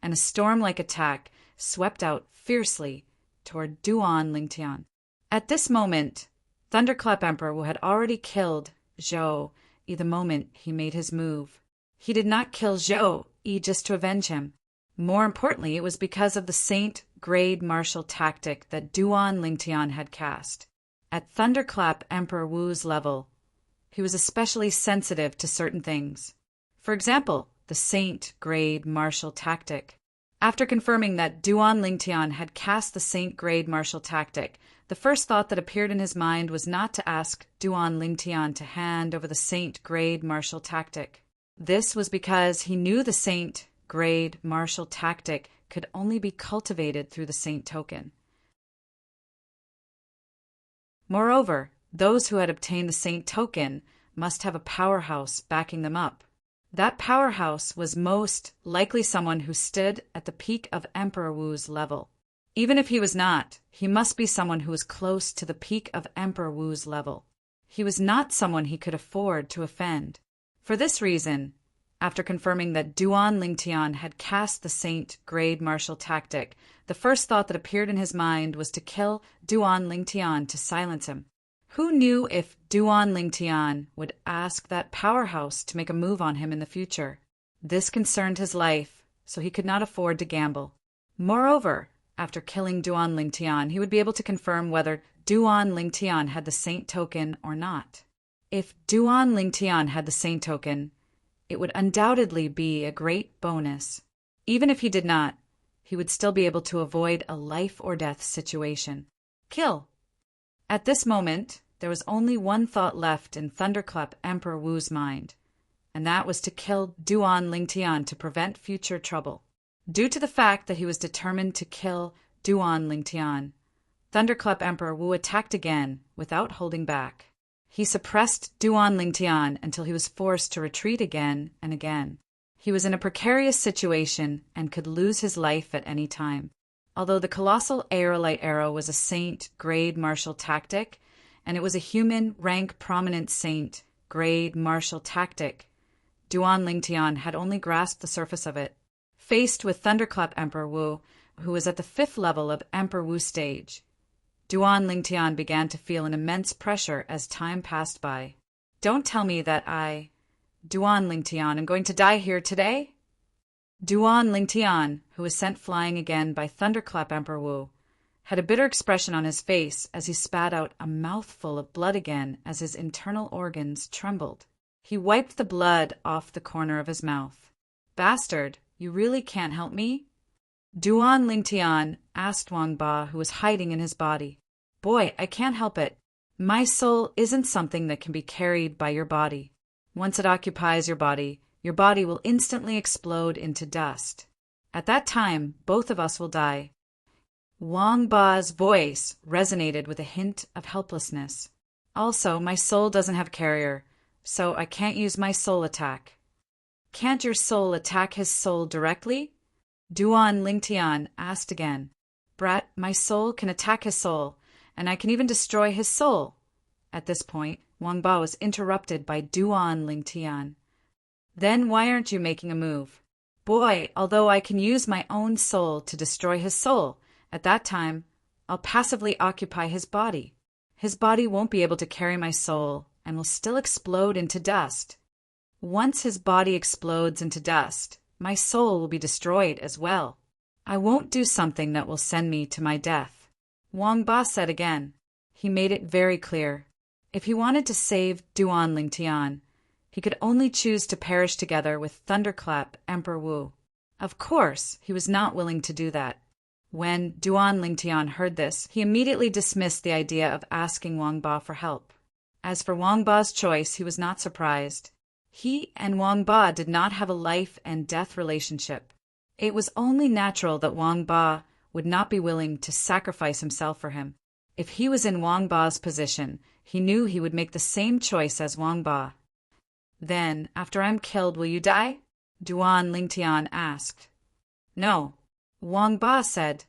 and a storm-like attack swept out fiercely toward Duan Lingtian. At this moment, Thunderclap Emperor Wu had already killed Zhou Yi the moment he made his move. He did not kill Zhou Yi just to avenge him. More importantly, it was because of the Saint-grade martial tactic that Duan Lingtian had cast. At Thunderclap Emperor Wu's level, he was especially sensitive to certain things. For example, the Saint-grade martial tactic. After confirming that Duan Lingtian had cast the Saint-grade martial tactic, the first thought that appeared in his mind was not to ask Duan Lingtian to hand over the Saint-grade martial tactic. This was because he knew the Saint-grade martial tactic could only be cultivated through the Saint token. Moreover, those who had obtained the Saint token must have a powerhouse backing them up. That powerhouse was most likely someone who stood at the peak of Emperor Wu's level. Even if he was not, he must be someone who was close to the peak of Emperor Wu's level. He was not someone he could afford to offend. For this reason, after confirming that Duan Lingtian had cast the saint grade martial tactic, the first thought that appeared in his mind was to kill Duan Lingtian to silence him. Who knew if Duan Lingtian would ask that powerhouse to make a move on him in the future? This concerned his life, so he could not afford to gamble. Moreover, after killing Duan Lingtian, he would be able to confirm whether Duan Lingtian had the saint token or not. If Duan Lingtian had the saint token, it would undoubtedly be a great bonus. Even if he did not, he would still be able to avoid a life-or-death situation. Kill! At this moment, there was only one thought left in Thunderclap Emperor Wu's mind, and that was to kill Duan Lingtian to prevent future trouble. Due to the fact that he was determined to kill Duan Lingtian, Thunderclap Emperor Wu attacked again without holding back. He suppressed Duan Lingtian until he was forced to retreat again and again. He was in a precarious situation and could lose his life at any time. Although the colossal aerolite arrow was a saint grade martial tactic, and it was a human rank prominent saint grade martial tactic, Duan Lingtian had only grasped the surface of it. Faced with Thunderclap Emperor Wu, who was at the 5th level of Emperor Wu stage, Duan Lingtian began to feel an immense pressure as time passed by. Don't tell me that Duan Lingtian, am going to die here today? Duan Lingtian, who was sent flying again by Thunderclap Emperor Wu, had a bitter expression on his face as he spat out a mouthful of blood again as his internal organs trembled. He wiped the blood off the corner of his mouth. Bastard, you really can't help me? Duan Lingtian asked Wang Ba, who was hiding in his body. Boy, I can't help it. My soul isn't something that can be carried by your body. Once it occupies your body will instantly explode into dust. At that time, both of us will die. Wang Ba's voice resonated with a hint of helplessness. Also, my soul doesn't have carrier, so I can't use my soul attack. Can't your soul attack his soul directly? Duan Lingtian asked again. Brat, my soul can attack his soul, and I can even destroy his soul. At this point, Wang Ba was interrupted by Duan Lingtian. Then why aren't you making a move? Boy, although I can use my own soul to destroy his soul, at that time, I'll passively occupy his body. His body won't be able to carry my soul and will still explode into dust. Once his body explodes into dust, my soul will be destroyed as well. I won't do something that will send me to my death. Wang Ba said again. He made it very clear. If he wanted to save Duan Lingtian, he could only choose to perish together with Thunderclap Emperor Wu. Of course, he was not willing to do that. When Duan Lingtian heard this, he immediately dismissed the idea of asking Wang Ba for help. As for Wang Ba's choice, he was not surprised. He and Wang Ba did not have a life and death relationship. It was only natural that Wang Ba would not be willing to sacrifice himself for him. If he was in Wang Ba's position, he knew he would make the same choice as Wang Ba. Then, after I'm killed, will you die? Duan Lingtian asked. No. Wang Ba said,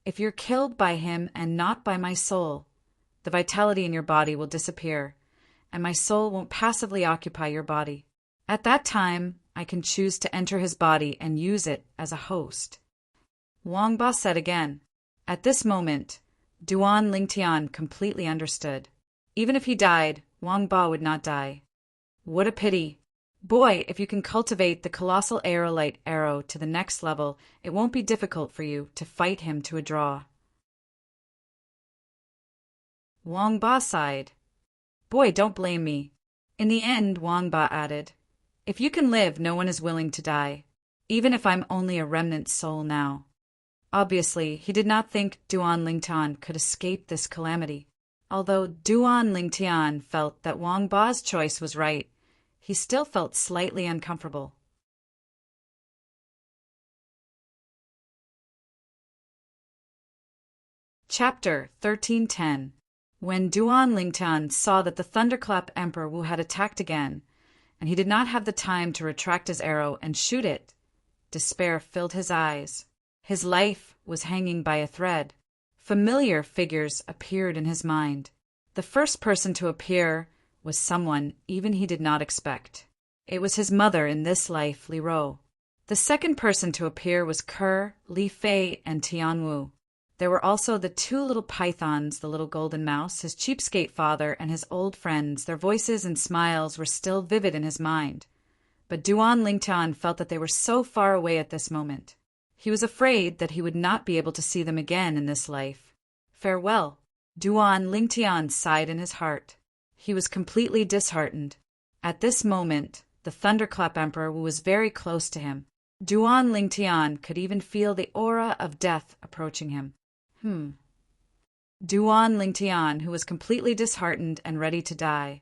if you're killed by him and not by my soul, the vitality in your body will disappear, and my soul won't passively occupy your body. At that time, I can choose to enter his body and use it as a host. Wang Ba said again. At this moment, Duan Lingtian completely understood. Even if he died, Wang Ba would not die. What a pity. Boy, if you can cultivate the colossal aerolite arrow to the next level, it won't be difficult for you to fight him to a draw. Wang Ba sighed. Boy, don't blame me. In the end, Wang Ba added, if you can live, no one is willing to die, even if I'm only a remnant soul now. Obviously, he did not think Duan Lingtian could escape this calamity. Although Duan Lingtian felt that Wang Ba's choice was right, he still felt slightly uncomfortable. Chapter 1310. When Duan Lingtian saw that the Thunderclap Emperor Wu had attacked again, and he did not have the time to retract his arrow and shoot it, despair filled his eyes. His life was hanging by a thread. Familiar figures appeared in his mind. The first person to appear was someone even he did not expect. It was his mother in this life, Li Ro. The second person to appear was Ker, Li Fei, and Tian Wu. There were also the two little pythons, the little golden mouse, his cheapskate father, and his old friends. Their voices and smiles were still vivid in his mind. But Duan Lingtian felt that they were so far away at this moment. He was afraid that he would not be able to see them again in this life. Farewell. Duan Lingtian sighed in his heart. He was completely disheartened. At this moment, the Thunderclap Emperor was very close to him. Duan Lingtian could even feel the aura of death approaching him. Duan Lingtian, who was completely disheartened and ready to die,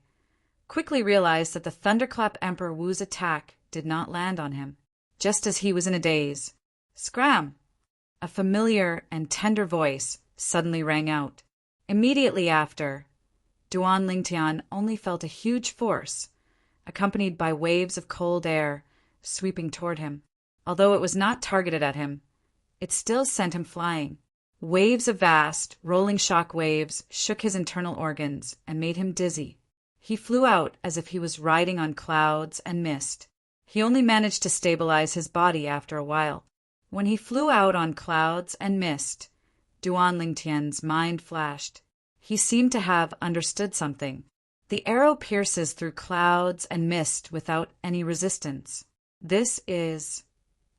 quickly realized that the Thunderclap Emperor Wu's attack did not land on him, just as he was in a daze. Scram! A familiar and tender voice suddenly rang out. Immediately after, Duan Lingtian only felt a huge force, accompanied by waves of cold air, sweeping toward him. Although it was not targeted at him, it still sent him flying. Waves of vast, rolling shock waves shook his internal organs and made him dizzy. He flew out as if he was riding on clouds and mist. He only managed to stabilize his body after a while. When he flew out on clouds and mist, Duan Lingtian's mind flashed. He seemed to have understood something. The arrow pierces through clouds and mist without any resistance. This is...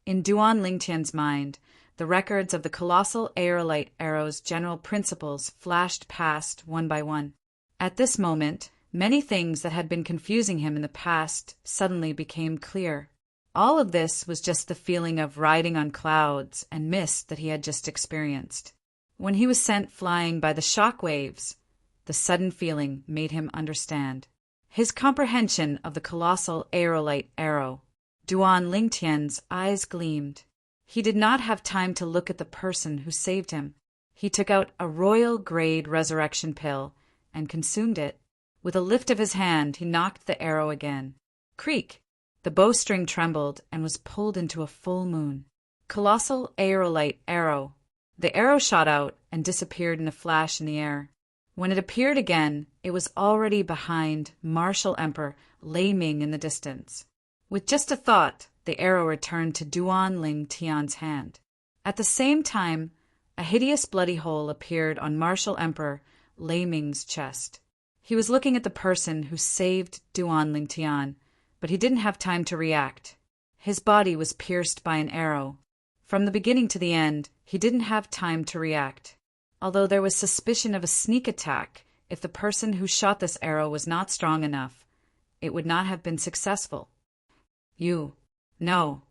In Duan Lingtian's mind, the records of the colossal aerolite arrow's general principles flashed past one by one. At this moment, many things that had been confusing him in the past suddenly became clear. All of this was just the feeling of riding on clouds and mist that he had just experienced. When he was sent flying by the shock waves, the sudden feeling made him understand. His comprehension of the colossal aerolite arrow. Duan Lingtian's eyes gleamed. He did not have time to look at the person who saved him. He took out a royal-grade resurrection pill and consumed it. With a lift of his hand, he knocked the arrow again. Creak! The bowstring trembled and was pulled into a full moon. Colossal aerolite arrow. The arrow shot out and disappeared in a flash in the air. When it appeared again, it was already behind Martial Emperor Lei Ming in the distance. With just a thought, the arrow returned to Duan Lingtian's hand. At the same time, a hideous bloody hole appeared on Martial Emperor Lei Ming's chest. He was looking at the person who saved Duan Lingtian, but he didn't have time to react. His body was pierced by an arrow. From the beginning to the end, he didn't have time to react. Although there was suspicion of a sneak attack, if the person who shot this arrow was not strong enough, it would not have been successful. No.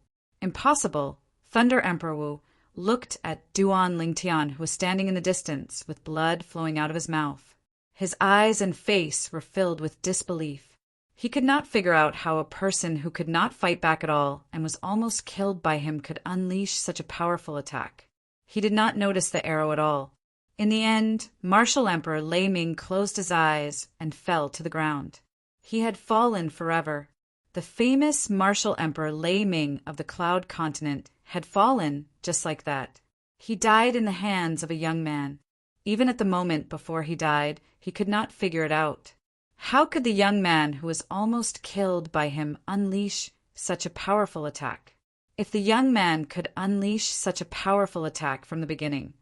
Impossible. Thunder Emperor Wu looked at Duan Lingtian, who was standing in the distance with blood flowing out of his mouth. His eyes and face were filled with disbelief. He could not figure out how a person who could not fight back at all and was almost killed by him could unleash such a powerful attack. He did not notice the arrow at all. In the end, Martial Emperor Lei Ming closed his eyes and fell to the ground. He had fallen forever. The famous Martial Emperor Lei Ming of the Cloud Continent had fallen just like that. He died in the hands of a young man. Even at the moment before he died, he could not figure it out. How could the young man who was almost killed by him unleash such a powerful attack? If the young man could unleash such a powerful attack from the beginning,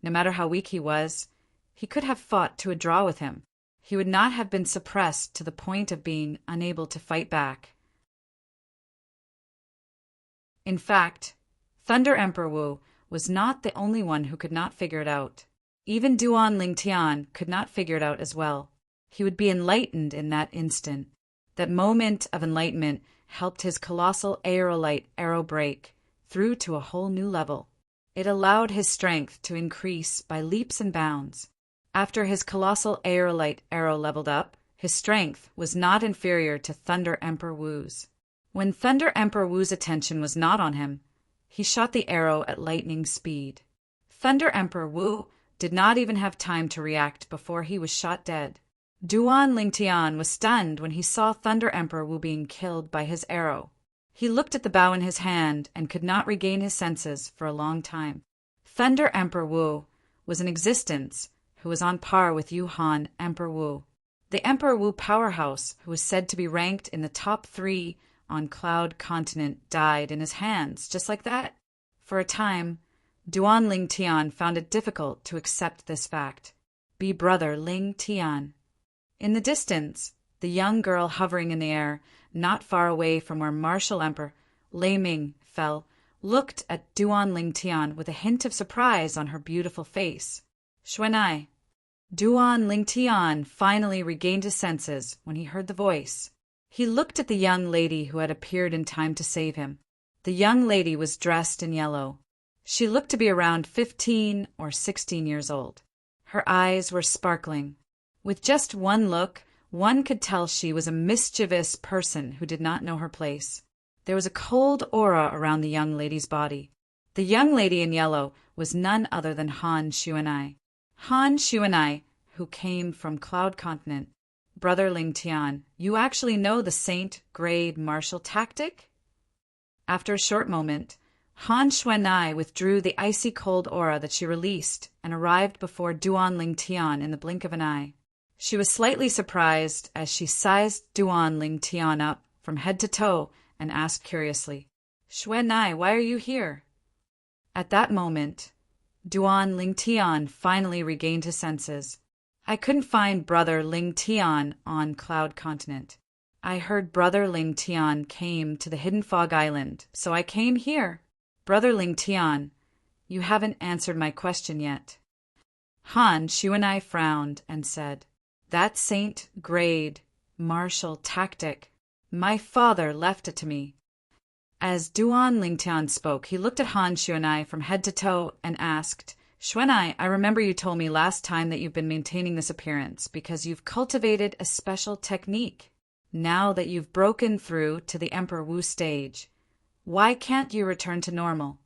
no matter how weak he was, he could have fought to a draw with him. He would not have been suppressed to the point of being unable to fight back. In fact, Thunder Emperor Wu was not the only one who could not figure it out. Even Duan Lingtian could not figure it out as well. He would be enlightened in that instant. That moment of enlightenment helped his colossal aerolite arrow break through to a whole new level. It allowed his strength to increase by leaps and bounds. After his colossal aerolite arrow leveled up, his strength was not inferior to Thunder Emperor Wu's. When Thunder Emperor Wu's attention was not on him, he shot the arrow at lightning speed. Thunder Emperor Wu did not even have time to react before he was shot dead. Duan Lingtian was stunned when he saw Thunder Emperor Wu being killed by his arrow. He looked at the bow in his hand and could not regain his senses for a long time. Thunder Emperor Wu was in existence who was on par with Yuhan Emperor Wu. The Emperor Wu powerhouse, who was said to be ranked in the top 3 on Cloud Continent, died in his hands, just like that. For a time, Duan Ling Tian found it difficult to accept this fact. Be brother Ling Tian. In the distance, the young girl hovering in the air, not far away from where Martial Emperor Lei Ming fell, looked at Duan Ling Tian with a hint of surprise on her beautiful face. Xuanai. Duan Ling Tian finally regained his senses when he heard the voice. He looked at the young lady who had appeared in time to save him. The young lady was dressed in yellow. She looked to be around 15 or 16 years old. Her eyes were sparkling. With just one look, one could tell she was a mischievous person who did not know her place. There was a cold aura around the young lady's body. The young lady in yellow was none other than Han Xuanai. Han Xuanai, who came from Cloud Continent. Brother Ling Tian, you actually know the Saint-grade martial tactic? After a short moment, Han Xuanai withdrew the icy cold aura that she released and arrived before Duan Ling Tian in the blink of an eye. She was slightly surprised as she sized Duan Ling Tian up from head to toe and asked curiously, Xuanai, why are you here? At that moment, Duan Ling Tian finally regained his senses. I couldn't find Brother Ling Tian on Cloud Continent. I heard Brother Ling Tian came to the Hidden Fog Island, so I came here. Brother Ling Tian, you haven't answered my question yet. Han Xuanai frowned and said, that Saint-grade martial tactic, my father left it to me. As Duan Ling Tian spoke, he looked at Han Xuanai from head to toe and asked, Xuanai, I remember you told me last time that you've been maintaining this appearance because you've cultivated a special technique. Now that you've broken through to the Emperor Wu stage, why can't you return to normal?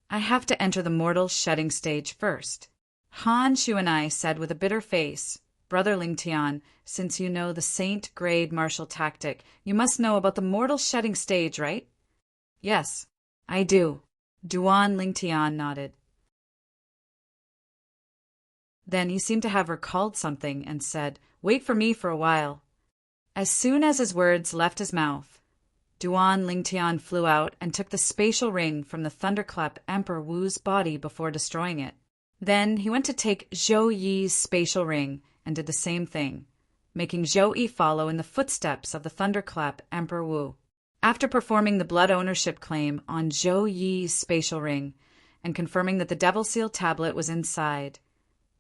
I have to enter the mortal shedding stage first. Han Xuanai said with a bitter face, Brother Ling Tian, since you know the Saint-grade martial tactic, you must know about the mortal shedding stage, right? Yes, I do. Duan Ling Tian nodded. Then he seemed to have recalled something and said, wait for me for a while. As soon as his words left his mouth, Duan Ling Tian flew out and took the spatial ring from the thunderclap Emperor Wu's body before destroying it. Then he went to take Zhou Yi's spatial ring and did the same thing, making Zhou Yi follow in the footsteps of the thunderclap Emperor Wu. After performing the blood ownership claim on Zhou Yi's spatial ring and confirming that the Devil Seal tablet was inside,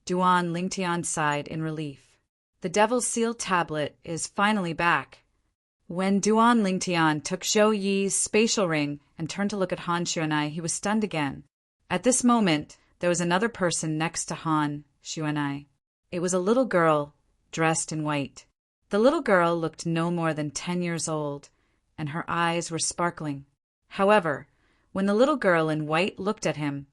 Duan Ling Tian sighed in relief. The Devil Seal tablet is finally back. When Duan Ling Tian took Zhou Yi's spatial ring and turned to look at Han Xuanai, he was stunned again. At this moment, there was another person next to Han Xuanai. It was a little girl dressed in white. The little girl looked no more than 10 years old, and her eyes were sparkling. However, when the little girl in white looked at him,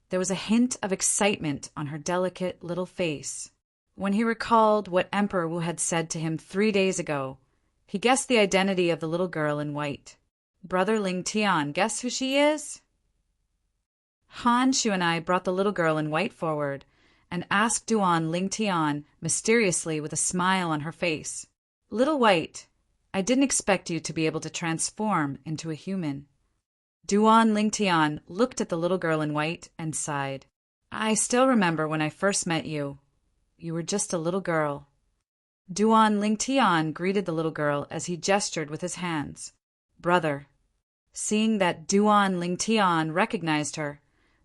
there was a hint of excitement on her delicate little face. When he recalled what Emperor Wu had said to him 3 days ago, he guessed the identity of the little girl in white. Brother Ling Tian, guess who she is? Han Xuanai brought the little girl in white forward and asked Duan Ling Tian mysteriously with a smile on her face, Little White, I didn't expect you to be able to transform into a human. Duan Ling Tian looked at the little girl in white and sighed. I still remember when I first met you. You were just a little girl. Duan Ling Tian greeted the little girl as he gestured with his hands. Brother. Seeing that Duan Ling Tian recognized her,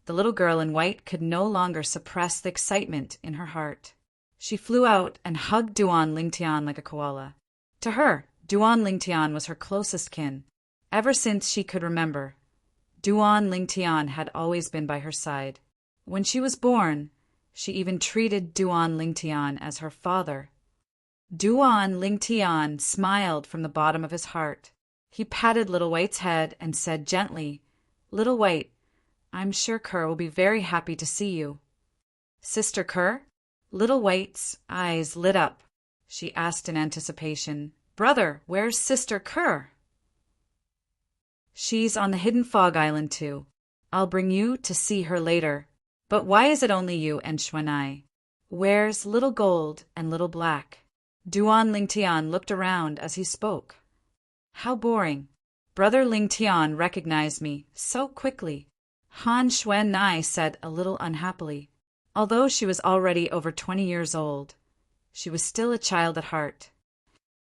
the little girl in white could no longer suppress the excitement in her heart. She flew out and hugged Duan Ling Tian like a koala. To her, Duan Ling Tian was her closest kin. Ever since she could remember, Duan Ling Tian had always been by her side. When she was born, she even treated Duan Ling Tian as her father. Duan Ling Tian smiled from the bottom of his heart. He patted Little White's head and said gently, Little White, I'm sure Kerr will be very happy to see you. Sister Kerr? Little White's eyes lit up. She asked in anticipation, Brother, where's Sister Kerr? She's on the hidden fog island too. I'll bring you to see her later. But why is it only you and Xuanai? Where's Little Gold and Little Black? Duan Lingtian looked around as he spoke. How boring. Brother Lingtian recognized me so quickly. Han Xuanai said a little unhappily. Although she was already over 20 years old, she was still a child at heart.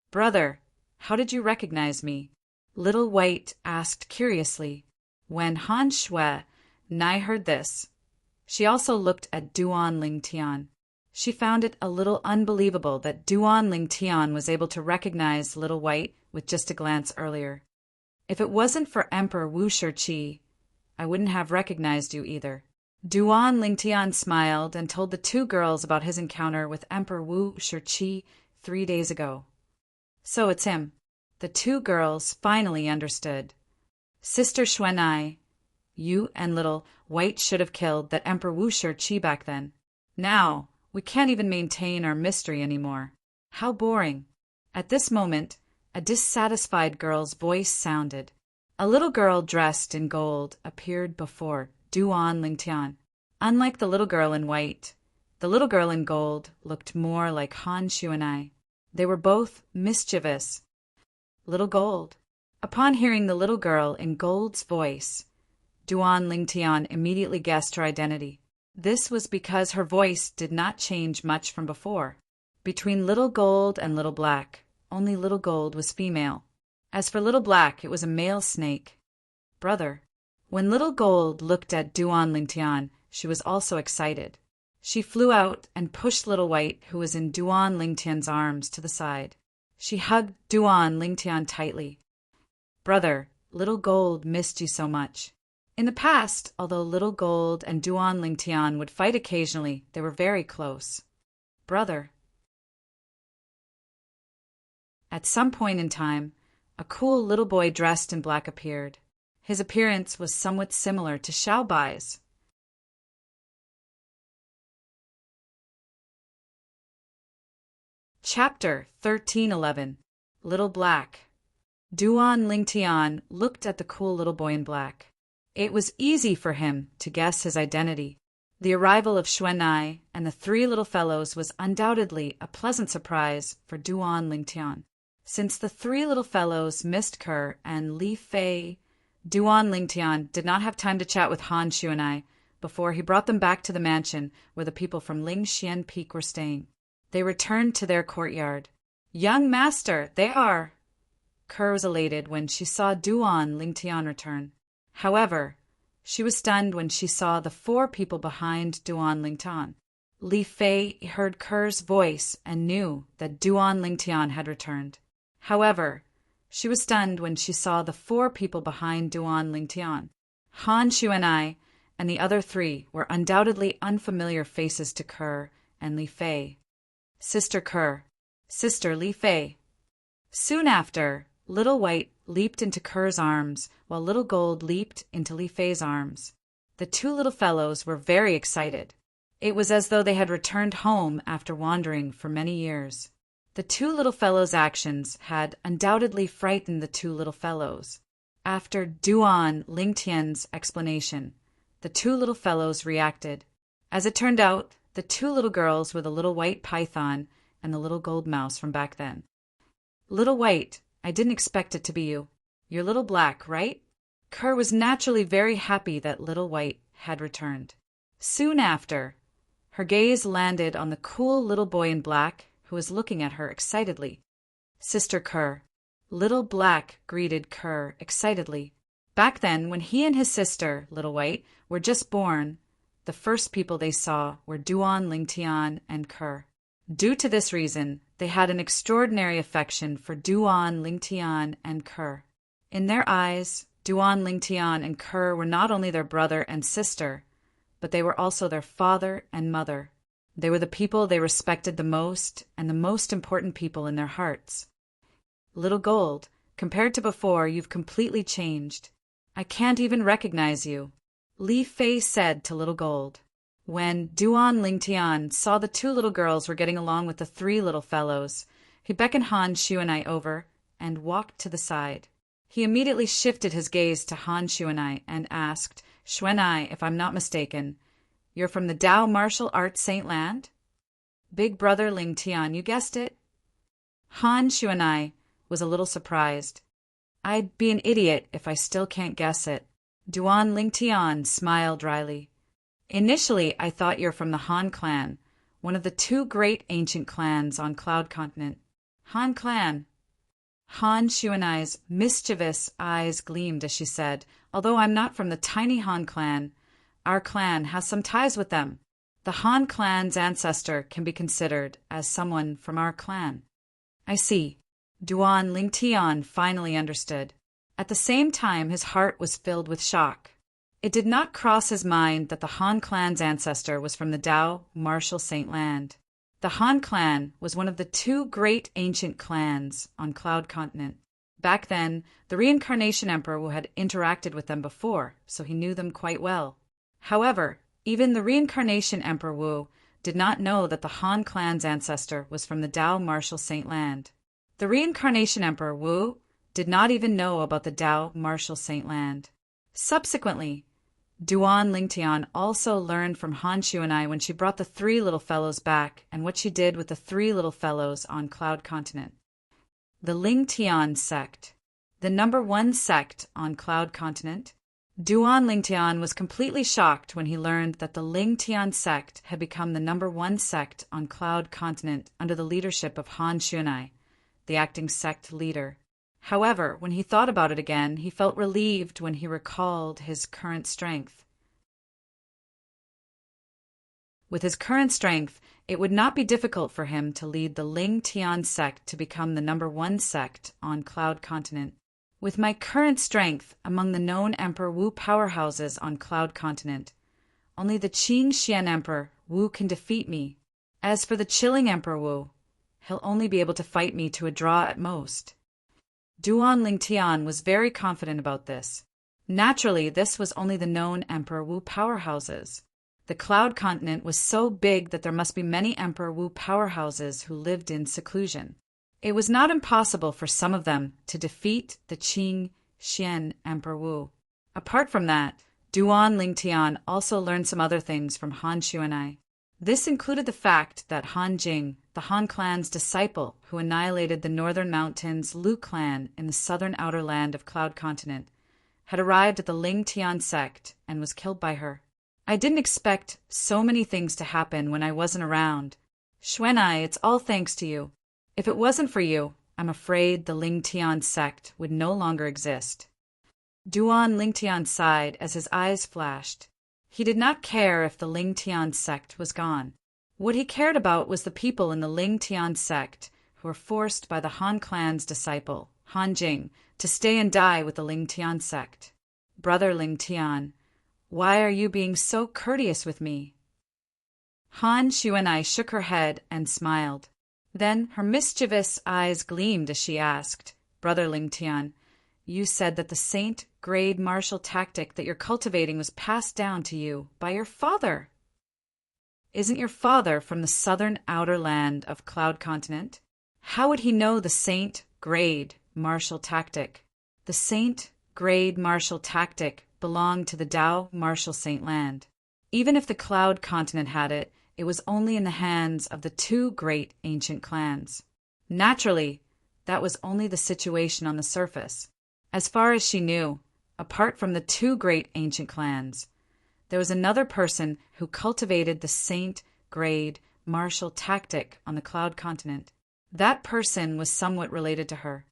Brother, how did you recognize me? Little White asked curiously. When Han Xuanai heard this, she also looked at Duan Lingtian. She found it a little unbelievable that Duan Lingtian was able to recognize Little White with just a glance earlier. If it wasn't for Emperor Wu Shiqi, I wouldn't have recognized you either. Duan Lingtian smiled and told the two girls about his encounter with Emperor Wu Shiqi 3 days ago. So it's him. The two girls finally understood. Sister Xuanai, you and Little White should have killed that Emperor Wu Shiqi back then. Now, we can't even maintain our mystery anymore. How boring. At this moment, a dissatisfied girl's voice sounded. A little girl dressed in gold appeared before Duan Lingtian. Unlike the little girl in white, the little girl in gold looked more like Han Xuanai. They were both mischievous. Little Gold. Upon hearing the little girl in gold's voice, Duan Lingtian immediately guessed her identity. This was because her voice did not change much from before. Between Little Gold and Little Black, only Little Gold was female. As for Little Black, it was a male snake. Brother. When Little Gold looked at Duan Lingtian, she was also excited. She flew out and pushed Little White, who was in Duan Lingtian's arms, to the side. She hugged Duan Lingtian tightly. Brother, Little Gold missed you so much. In the past, although Little Gold and Duan Lingtian would fight occasionally, they were very close. Brother. At some point in time, a cool little boy dressed in black appeared. His appearance was somewhat similar to Xiao Bai's. Chapter 1311. Little Black. Duan Lingtian looked at the cool little boy in black. It was easy for him to guess his identity. The arrival of Xuanai and the three little fellows was undoubtedly a pleasant surprise for Duan Lingtian. Since the three little fellows missed Kerr and Li Fei, Duan Lingtian did not have time to chat with Han Xuanai before he brought them back to the mansion where the people from Lingxian Peak were staying. They returned to their courtyard. Young master, they are! Kerr was elated when she saw Duan Lingtian return. However, she was stunned when she saw the 4 people behind Duan Lingtian. Li Fei heard Kerr's voice and knew that Duan Lingtian had returned. However, she was stunned when she saw the 4 people behind Duan Lingtian. Han Xuanai and the other 3 were undoubtedly unfamiliar faces to Kerr and Li Fei. Sister Kerr, Sister Li Fei. Soon after, Little White leaped into Kerr's arms, while Little Gold leaped into Li Fei's arms. The 2 little fellows were very excited. It was as though they had returned home after wandering for many years. The 2 little fellows' actions had undoubtedly frightened the 2 little fellows. After Duan Lingtian's explanation, the 2 little fellows reacted. As it turned out, the 2 little girls were the little white python and the little gold mouse from back then. Little White, I didn't expect it to be you. You're Little Black, right? Kerr was naturally very happy that Little White had returned. Soon after, her gaze landed on the cool little boy in black who was looking at her excitedly. Sister Kerr. Little Black greeted Kerr excitedly. Back then, when he and his sister, Little White, were just born, the first people they saw were Duan Lingtian and Kerr. Due to this reason, they had an extraordinary affection for Duan Lingtian and Kerr. In their eyes, Duan Lingtian and Kerr were not only their brother and sister, but they were also their father and mother. They were the people they respected the most and the most important people in their hearts. Little Gold, compared to before, you've completely changed. I can't even recognize you, Li Fei said to Little Gold. When Duan Lingtian saw the two little girls were getting along with the three little fellows, he beckoned Han Shuanai over and walked to the side. He immediately shifted his gaze to Han Shuanai and asked, "Shuanai, if I'm not mistaken, you're from the Tao Martial Arts Saint Land?" "Big brother Lingtian, you guessed it." Han Shuanai was a little surprised. "I'd be an idiot if I still can't guess it." Duan Lingtian smiled dryly. "Initially, I thought you're from the Han clan, one of the two great ancient clans on Cloud Continent." "Han clan?" Han Shuanai's mischievous eyes gleamed as she said, "Although I'm not from the tiny Han clan, our clan has some ties with them. The Han clan's ancestor can be considered as someone from our clan." "I see." Duan Lingtian finally understood. At the same time, his heart was filled with shock. It did not cross his mind that the Han clan's ancestor was from the Tao Martial Saint Land. The Han clan was one of the two great ancient clans on Cloud Continent. Back then, the Reincarnation Emperor had interacted with them before, so he knew them quite well. However, even the Reincarnation Emperor Wu did not know that the Han clan's ancestor was from the Tao Martial Saint Land. The Reincarnation Emperor Wu did not even know about the Tao Martial Saint Land. Subsequently, Duan Lingtian also learned from Han Shuanai when she brought the three little fellows back and what she did with the three little fellows on Cloud Continent. The Lingtian sect, the number one sect on Cloud Continent. Duan Lingtian was completely shocked when he learned that the Lingtian sect had become the number one sect on Cloud Continent under the leadership of Han Shuanai, the acting sect leader. However, when he thought about it again, he felt relieved when he recalled his current strength. With his current strength, it would not be difficult for him to lead the Lingtian sect to become the number one sect on Cloud Continent. With my current strength among the known Emperor Wu powerhouses on Cloud Continent, only the Qing Xian Emperor Wu can defeat me. As for the chilling Emperor Wu, he'll only be able to fight me to a draw at most. Duan Lingtian was very confident about this. Naturally, this was only the known Emperor Wu powerhouses. The Cloud Continent was so big that there must be many Emperor Wu powerhouses who lived in seclusion. It was not impossible for some of them to defeat the Qing Xian Emperor Wu. Apart from that, Duan Lingtian also learned some other things from Han Shuanai. This included the fact that Han Jing, the Han clan's disciple who annihilated the Northern Mountains Lu clan in the southern outer land of Cloud Continent, had arrived at the Lingtian sect and was killed by her. I didn't expect so many things to happen when I wasn't around. Shuanai, it's all thanks to you. If it wasn't for you, I'm afraid the Lingtian sect would no longer exist. Duan Lingtian sighed as his eyes flashed. He did not care if the Lingtian sect was gone. What he cared about was the people in the Lingtian sect who were forced by the Han clan's disciple, Han Jing, to stay and die with the Lingtian sect. Brother Lingtian, why are you being so courteous with me? Han Shuanai shook her head and smiled. Then her mischievous eyes gleamed as she asked, Brother Lingtian, you said that the saint-grade martial tactic that you're cultivating was passed down to you by your father. Isn't your father from the southern outer land of Cloud Continent? How would he know the saint-grade martial tactic? The saint-grade martial tactic belonged to the Tao Martial Saint Land. Even if the Cloud Continent had it, it was only in the hands of the two great ancient clans. Naturally, that was only the situation on the surface. As far as she knew, apart from the two great ancient clans, there was another person who cultivated the saint-grade martial tactic on the Cloud Continent. That person was somewhat related to her.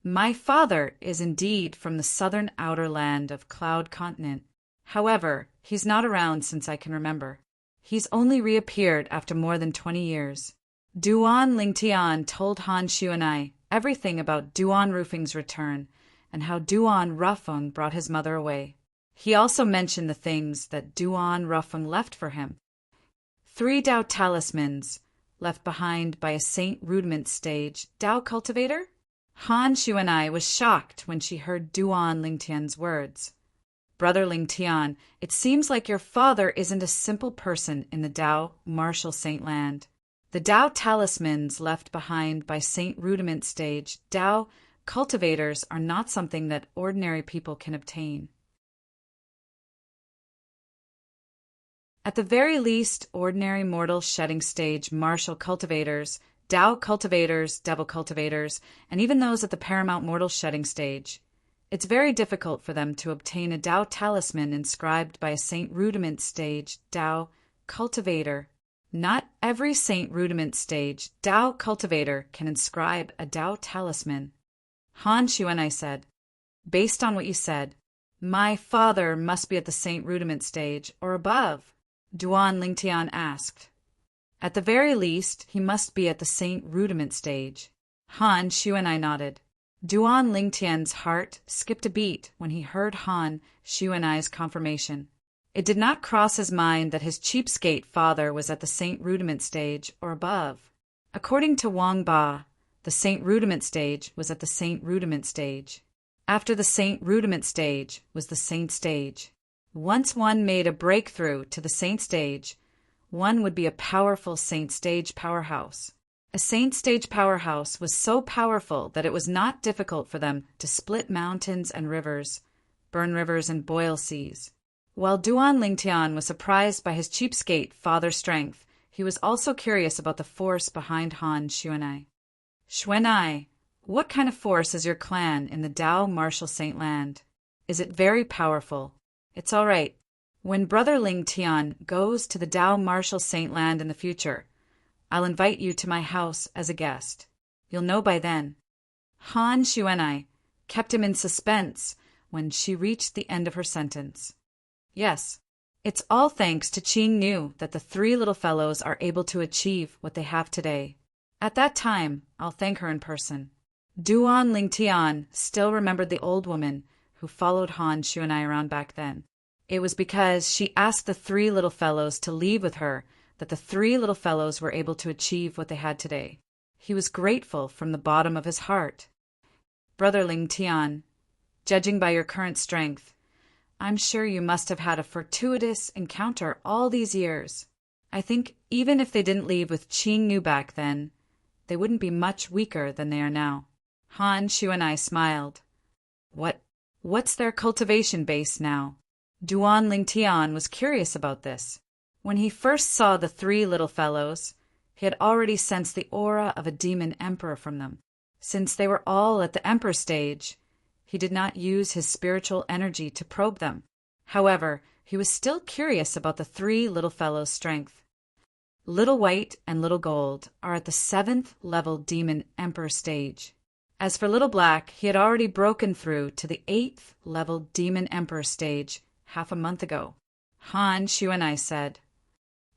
My father is indeed from the southern outer land of Cloud Continent. However, he's not around since I can remember. He's only reappeared after more than 20 years. Duan Lingtian told Han Shuanai everything about Duan Rufeng's return and how Duan Rufeng brought his mother away. He also mentioned the things that Duan Rufeng left for him. 3 Tao talismans left behind by a Saint Rudiment stage Tao cultivator? Han Shuanai was shocked when she heard Duan Lingtian's words. Brother Ling Tian, it seems like your father isn't a simple person in the Tao Martial Saint Land. The Tao talismans left behind by Saint Rudiment Stage Tao cultivators are not something that ordinary people can obtain. At the very least, ordinary mortal shedding stage martial cultivators, Tao cultivators, devil cultivators, and even those at the paramount mortal shedding stage, it's very difficult for them to obtain a Tao talisman inscribed by a Saint Rudiment Stage Tao cultivator. Not every Saint Rudiment Stage Tao cultivator can inscribe a Tao talisman. Han Xuanai said, based on what you said, my father must be at the Saint Rudiment Stage or above. Duan Lingtian asked. At the very least, he must be at the Saint Rudiment Stage. Han Xuanai nodded. Duan Lingtian's heart skipped a beat when he heard Han Xuanai's confirmation. It did not cross his mind that his cheapskate father was at the Saint Rudiment Stage or above. According to Wang Ba, the Saint Rudiment Stage was at the Saint Rudiment Stage. After the Saint Rudiment Stage was the Saint Stage. Once one made a breakthrough to the Saint Stage, one would be a powerful Saint Stage powerhouse. A Saint Stage powerhouse was so powerful that it was not difficult for them to split mountains and rivers, burn rivers and boil seas. While Duan Lingtian was surprised by his cheapskate father's strength, he was also curious about the force behind Han Xuanai. Xuanai, what kind of force is your clan in the Tao Martial Saint Land? Is it very powerful? It's all right. When Brother Ling Tian goes to the Tao Martial Saint Land in the future, I'll invite you to my house as a guest. You'll know by then. Han Xuanai kept him in suspense when she reached the end of her sentence. Yes, it's all thanks to Qing Niu that the three little fellows are able to achieve what they have today. At that time, I'll thank her in person. Duan Lingtian still remembered the old woman who followed Han Xuanai around back then. It was because she asked the three little fellows to leave with her that the three little fellows were able to achieve what they had today. He was grateful from the bottom of his heart. Brother Ling Tian, judging by your current strength, I'm sure you must have had a fortuitous encounter all these years. I think even if they didn't leave with Qing Niu back then, they wouldn't be much weaker than they are now. Han Xuanai smiled. What's their cultivation base now? Duan Lingtian was curious about this. When he first saw the three little fellows, he had already sensed the aura of a demon emperor from them. Since they were all at the emperor stage, he did not use his spiritual energy to probe them. However, he was still curious about the three little fellows' strength. Little White and Little Gold are at the 7th level demon emperor stage. As for Little Black, he had already broken through to the 8th level demon emperor stage half a month ago. Han Xuanai said,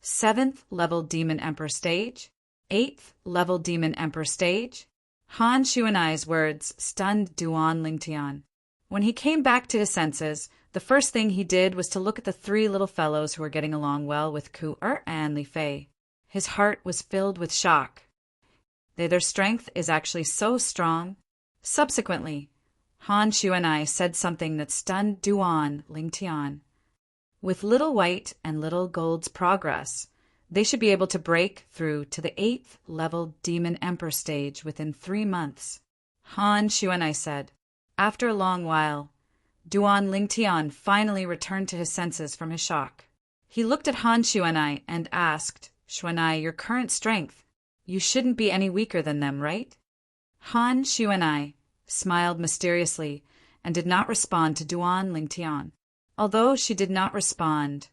7th level demon emperor stage? 8th level demon emperor stage? Han Xuanai's words stunned Duan Lingtian. When he came back to his senses, the first thing he did was to look at the three little fellows who were getting along well with Ku-er and Li Fei. His heart was filled with shock. Their strength is actually so strong. Subsequently, Han Xuanai said something that stunned Duan Lingtian. With Little White and Little Gold's progress, they should be able to break through to the 8th level Demon Emperor stage within 3 months. Han Xuanai said. After a long while, Duan Lingtian finally returned to his senses from his shock. He looked at Han Xuanai and asked, Xuanai, your current strength, you shouldn't be any weaker than them, right? Han Xuanai smiled mysteriously and did not respond to Duan Lingtian. Although she did not respond,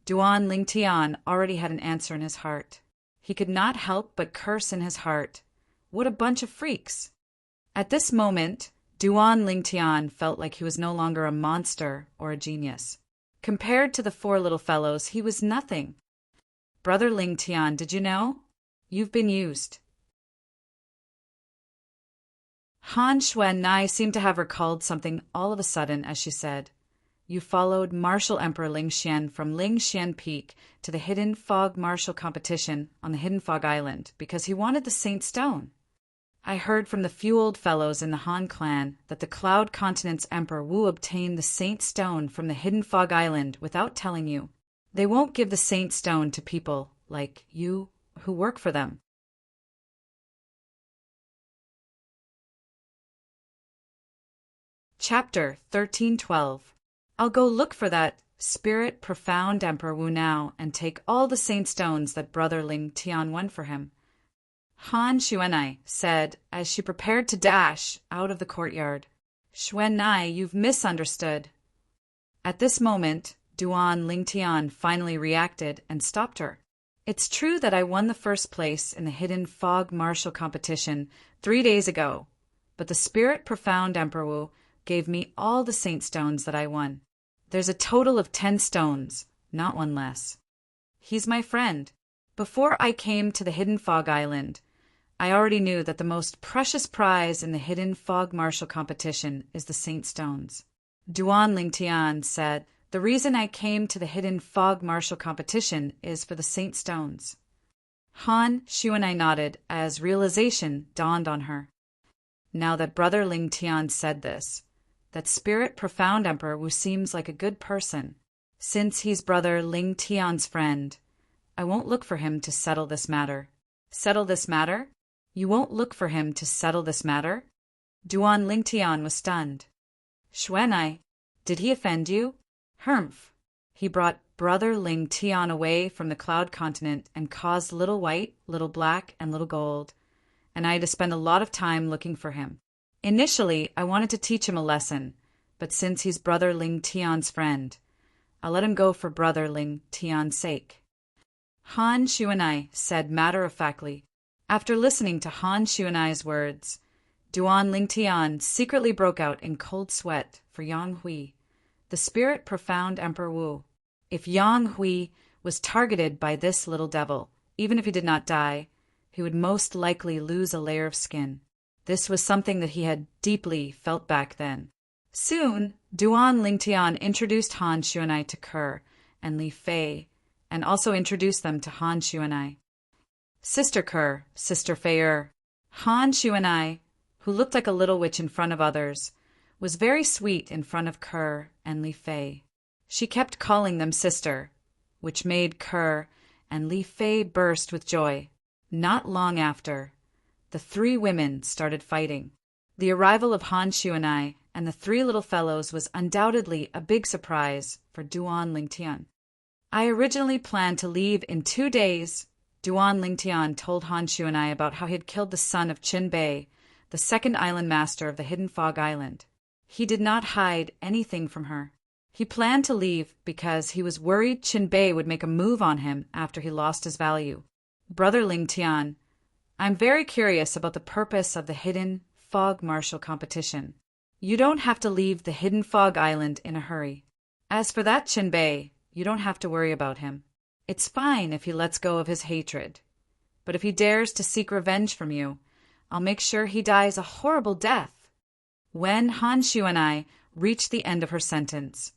Duan Lingtian already had an answer in his heart. He could not help but curse in his heart. What a bunch of freaks! At this moment, Duan Lingtian felt like he was no longer a monster or a genius. Compared to the 4 little fellows, he was nothing. Brother Lingtian, did you know? You've been used. Han Xuanai seemed to have recalled something all of a sudden as she said, You followed Martial Emperor Ling Xian from Ling Xian Peak to the Hidden Fog Martial Competition on the Hidden Fog Island because he wanted the Saint Stone. I heard from the few old fellows in the Han clan that the Cloud Continent's Emperor Wu obtained the Saint Stone from the hidden Fog Island without telling you. They won't give the Saint Stone to people like you who work for them. Chapter 1312. I'll go look for that spirit profound Emperor Wu now and take all the Saint Stones that Brother Ling Tian won for him, Han Xuanai said as she prepared to dash out of the courtyard. Xuanai, you've misunderstood. At this moment, Duan Lingtian finally reacted and stopped her. It's true that I won the first place in the hidden fog martial competition 3 days ago, but the spirit profound Emperor Wu gave me all the Saint Stones that I won. There's a total of 10 stones, not one less. He's my friend. Before I came to the hidden Fog Island, I already knew that the most precious prize in the hidden fog martial competition is the Saint Stones. Duan Lingtian said, the reason I came to the hidden fog martial competition is for the Saint Stones. Han Xuanai nodded as realization dawned on her. Now that Brother Lingtian said this, that spirit profound Emperor Wu seems like a good person. Since he's Brother Lingtian's friend, I won't look for him to settle this matter. Settle this matter? You won't look for him to settle this matter? Duan Lingtian was stunned. Xuanai, did he offend you? Humph. He brought Brother Lingtian away from the Cloud Continent and caused Little White, Little Black, and Little Gold, and I had to spend a lot of time looking for him. Initially, I wanted to teach him a lesson, but since he's Brother Lingtian's friend, I'll let him go for Brother Lingtian's sake. Han Xuanai said matter-of-factly. After listening to Han Xuanai's words, Duan Lingtian secretly broke out in cold sweat for Yang Hui, the spirit profound Emperor Wu. If Yang Hui was targeted by this little devil, even if he did not die, he would most likely lose a layer of skin. This was something that he had deeply felt back then. Soon, Duan Lingtian introduced Han Xuanai to Kerr and Li Fei, and also introduced them to Han Xuanai. Sister Kerr, Sister Fei. Han Xuanai, who looked like a little witch in front of others, was very sweet in front of Kerr and Li Fei. She kept calling them sister, which made Kerr and Li Fei burst with joy. Not long after, the 3 women started fighting. The arrival of Han Xuanai and the 3 little fellows was undoubtedly a big surprise for Duan Lingtian. I originally planned to leave in 2 days. Duan Lingtian told Han Xuanai about how he had killed the son of Qin Bei, the second island master of the hidden Fog Island. He did not hide anything from her. He planned to leave because he was worried Qin Bei would make a move on him after he lost his value. Brother Lingtian, I'm very curious about the purpose of the hidden fog martial competition. You don't have to leave the hidden Fog Island in a hurry. As for that Qin Bei, you don't have to worry about him. It's fine if he lets go of his hatred. But if he dares to seek revenge from you, I'll make sure he dies a horrible death. When Han Xuanai reached the end of her sentence,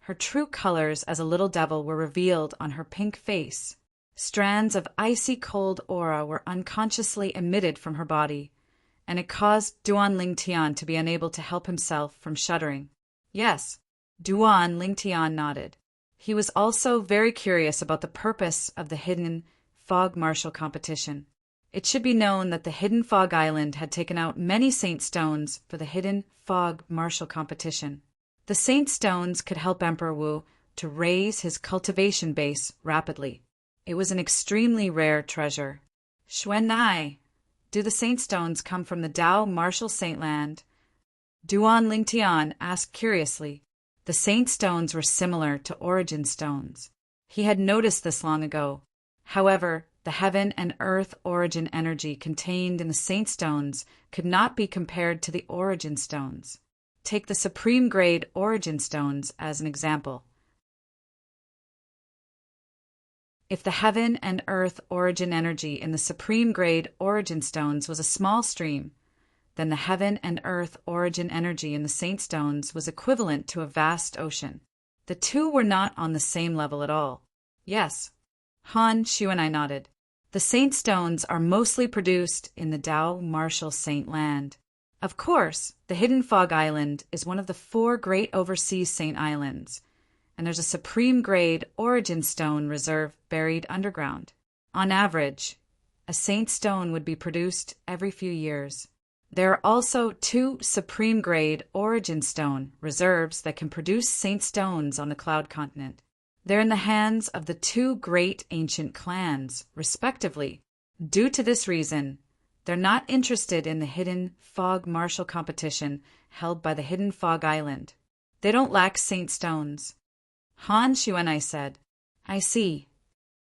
her true colors as a little devil were revealed on her pink face. Strands of icy cold aura were unconsciously emitted from her body, and it caused Duan Lingtian to be unable to help himself from shuddering. Yes, Duan Lingtian nodded. He was also very curious about the purpose of the hidden fog martial competition. It should be known that the hidden Fog Island had taken out many Saint Stones for the hidden fog martial competition. The Saint Stones could help Emperor Wu to raise his cultivation base rapidly. It was an extremely rare treasure. Xuanai, do the Saint Stones come from the Dao Martial Saintland? Duan Lingtian asked curiously. The Saint Stones were similar to Origin Stones. He had noticed this long ago. However, the heaven and earth origin energy contained in the Saint Stones could not be compared to the Origin Stones. Take the Supreme Grade Origin Stones as an example. If the heaven and earth origin energy in the Supreme Grade Origin Stones was a small stream, then the heaven and earth origin energy in the Saint Stones was equivalent to a vast ocean. The two were not on the same level at all. Yes. Han Xuanai nodded. The saint stones are mostly produced in the Dao Marshall Saint Land. Of course, the Hidden Fog Island is one of the 4 great overseas saint islands, and there's a supreme grade origin stone reserve buried underground. On average, a saint stone would be produced every few years. There are also 2 supreme grade origin stone reserves that can produce saint stones on the Cloud Continent. They're in the hands of the 2 great ancient clans, respectively. Due to this reason, they're not interested in the Hidden Fog Marshall competition held by the Hidden Fog Island. They don't lack saint stones. Han Xuanai said. I see.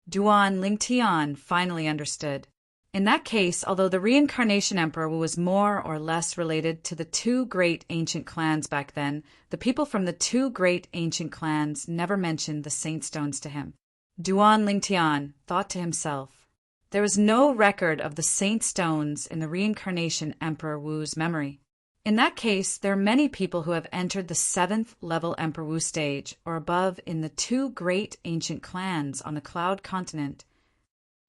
Duan Lingtian finally understood. In that case, although the reincarnation emperor was more or less related to the 2 great ancient clans back then, the people from the 2 great ancient clans never mentioned the saint stones to him. Duan Lingtian thought to himself, there is no record of the saint stones in the reincarnation emperor Wu's memory. In that case, there are many people who have entered the 7th level Emperor Wu stage or above in the 2 great ancient clans on the Cloud Continent.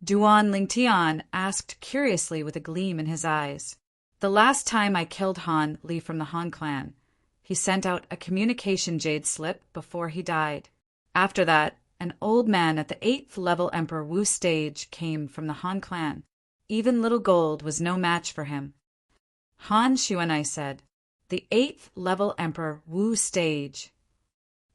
Duan Lingtian asked curiously with a gleam in his eyes. The last time I killed Han Li from the Han clan, he sent out a communication jade slip before he died. After that, an old man at the 8th level Emperor Wu stage came from the Han clan. Even little gold was no match for him. Han Xuanai said, the 8th level Emperor Wu stage.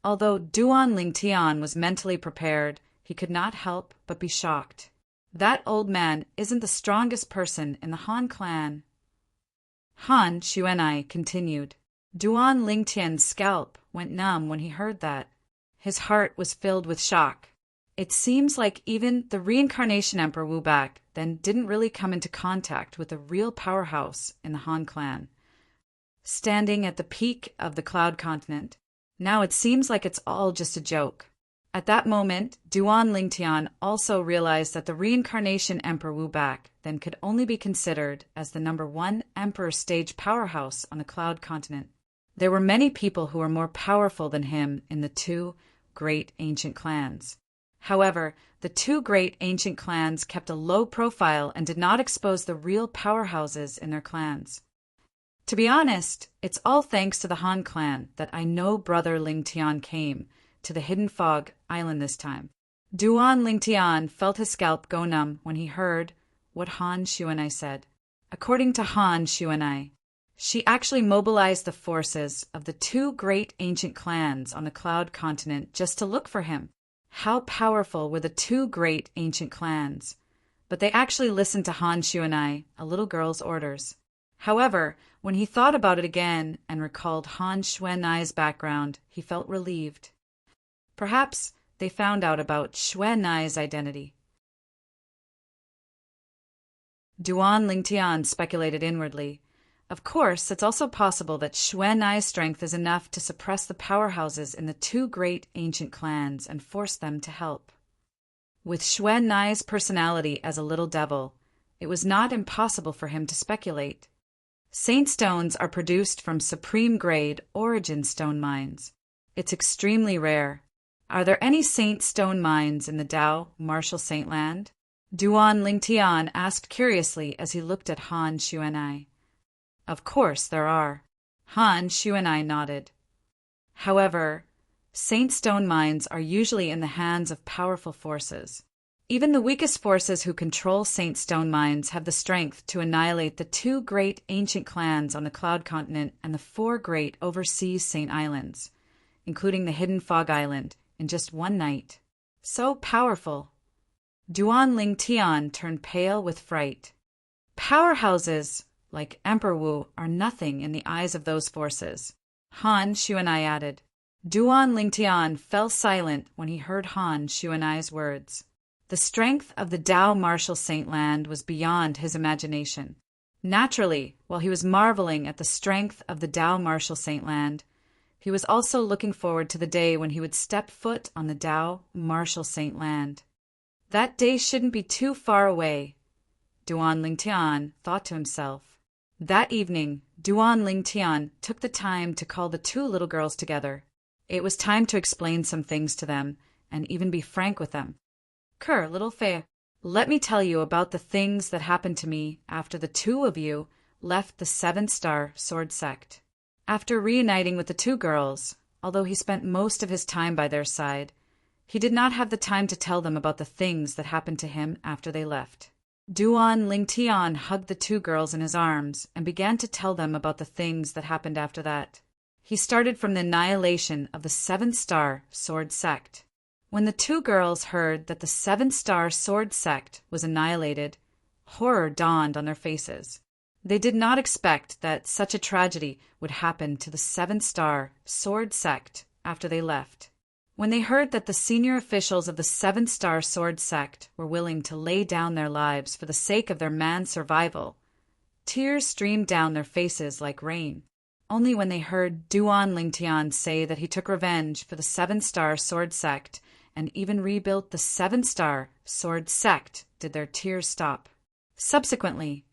Although Duan Lingtian was mentally prepared, he could not help but be shocked. That old man isn't the strongest person in the Han clan. Han Xuanai continued. Duan Lingtian's scalp went numb when he heard that. His heart was filled with shock. It seems like even the reincarnation Emperor Wu back then didn't really come into contact with a real powerhouse in the Han clan. Standing at the peak of the Cloud Continent, now it seems like it's all just a joke. At that moment, Duan Lingtian also realized that the reincarnation Emperor Wu back then could only be considered as the number 1 Emperor stage powerhouse on the Cloud Continent. There were many people who were more powerful than him in the 2 great ancient clans. However, the 2 great ancient clans kept a low profile and did not expose the real powerhouses in their clans. To be honest, it's all thanks to the Han clan that I know Brother Lingtian came to the Hidden Fog Island this time. Duan Lingtian felt his scalp go numb when he heard what Han Xuanai said. According to Han Xuanai, she actually mobilized the forces of the 2 great ancient clans on the Cloud Continent just to look for him. How powerful were the 2 great ancient clans? But they actually listened to Han Xuanai, a little girl's orders. However, when he thought about it again and recalled Han Xuanai's background, he felt relieved. Perhaps they found out about Xuanai's identity. Duan Lingtian speculated inwardly. Of course, it's also possible that Xuanai's strength is enough to suppress the powerhouses in the 2 great ancient clans and force them to help. With Xuanai's personality as a little devil, it was not impossible for him to speculate. Saint stones are produced from supreme grade origin stone mines. It's extremely rare. Are there any saint stone mines in the Dao Marshall Saint Land? Duan Lingtian asked curiously as he looked at Han Xuanai. Of course there are. Han Xuanai nodded. However, saint stone mines are usually in the hands of powerful forces. Even the weakest forces who control saint stone mines have the strength to annihilate the 2 great ancient clans on the Cloud Continent and the 4 great overseas saint islands, including the Hidden Fog Island, in just one night. So powerful. Duan Lingtian turned pale with fright. Powerhouses like Emperor Wu are nothing in the eyes of those forces. Han Xuanai added. Duan Lingtian fell silent when he heard Han Xuanai's words. The strength of the Dao Marshall Saint Land was beyond his imagination. Naturally, while he was marveling at the strength of the Dao Marshall Saint Land, he was also looking forward to the day when he would step foot on the Dao Marshall Saint Land. That day shouldn't be too far away, Duan Lingtian thought to himself. That evening, Duan Lingtian took the time to call the 2 little girls together. It was time to explain some things to them and even be frank with them. Little Fei, Let me tell you about the things that happened to me after the two of you left the Seven-Star Sword Sect. After reuniting with the two girls, although he spent most of his time by their side, he did not have the time to tell them about the things that happened to him after they left. Duan Lingtian hugged the two girls in his arms and began to tell them about the things that happened after that. He started from the annihilation of the Seven-Star Sword Sect. When the two girls heard that the Seven-Star Sword Sect was annihilated, horror dawned on their faces. They did not expect that such a tragedy would happen to the Seven-Star Sword Sect after they left. When they heard that the senior officials of the Seven-Star Sword Sect were willing to lay down their lives for the sake of their man's survival, tears streamed down their faces like rain. Only when they heard Duan Lingtian say that he took revenge for the Seven-Star Sword Sect and even rebuilt the Seven-Star Sword Sect did their tears stop. Subsequently,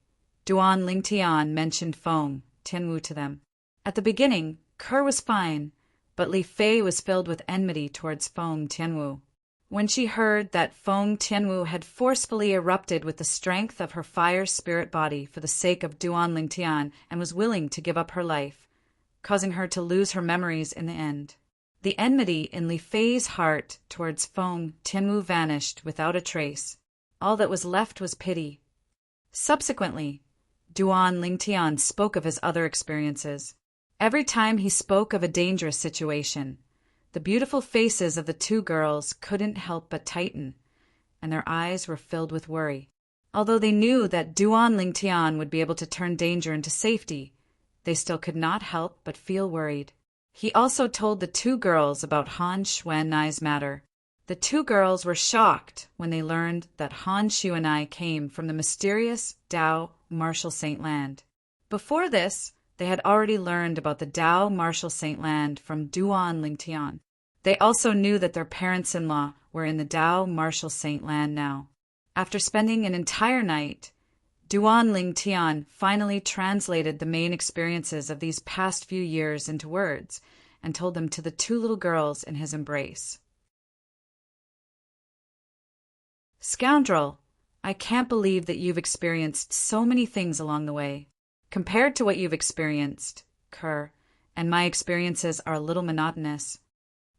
Duan Lingtian mentioned Feng Tianwu to them. At the beginning, Kerr was fine, but Li Fei was filled with enmity towards Feng Tianwu. When she heard that Feng Tianwu had forcefully erupted with the strength of her fire spirit body for the sake of Duan Lingtian and was willing to give up her life, causing her to lose her memories in the end, the enmity in Li Fei's heart towards Feng Tianwu vanished without a trace. All that was left was pity. Subsequently, Duan Lingtian spoke of his other experiences. Every time he spoke of a dangerous situation, the beautiful faces of the two girls couldn't help but tighten, and their eyes were filled with worry. Although they knew that Duan Lingtian would be able to turn danger into safety, they still could not help but feel worried. He also told the two girls about Han Xuanai's matter. The two girls were shocked when they learned that Han Xuanai came from the mysterious Dao Martial Saint Land. Before this, they had already learned about the Dao Martial Saint Land from Duan Lingtian. They also knew that their parents-in-law were in the Dao Martial Saint Land now. After spending an entire night, Duan Lingtian finally translated the main experiences of these past few years into words and told them to the two little girls in his embrace. Scoundrel, I can't believe that you've experienced so many things along the way. Compared to what you've experienced, Kerr, and my experiences are a little monotonous.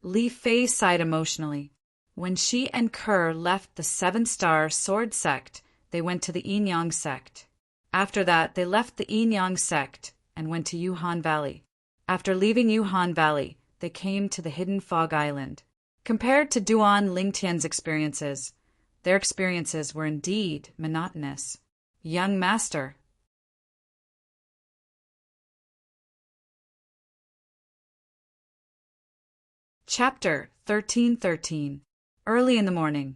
Li Fei sighed emotionally. When she and Kerr left the Seven-Star Sword Sect, they went to the Yinyang Sect. After that, they left the Yinyang Sect and went to Yuhan Valley. After leaving Yuhan Valley, they came to the Hidden Fog Island. Compared to Duan Lingtian's experiences, their experiences were indeed monotonous. Young master. Chapter 1313. Early in the morning.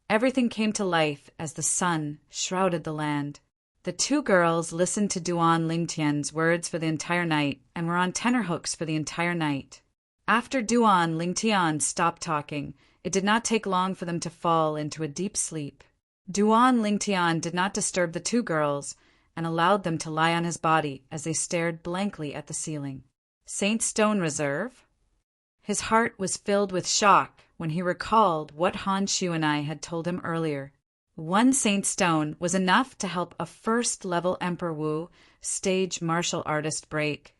Everything came to life as the sun shrouded the land. The two girls listened to Duan Lingtian's words for the entire night and were on tenterhooks for the entire night. After Duan Lingtian stopped talking, it did not take long for them to fall into a deep sleep. Duan Lingtian did not disturb the two girls and allowed them to lie on his body as they stared blankly at the ceiling. Saint Stone Reserve? His heart was filled with shock when he recalled what Han Xuanai had told him earlier. One Saint Stone was enough to help a first-level Emperor Wu stage martial artist break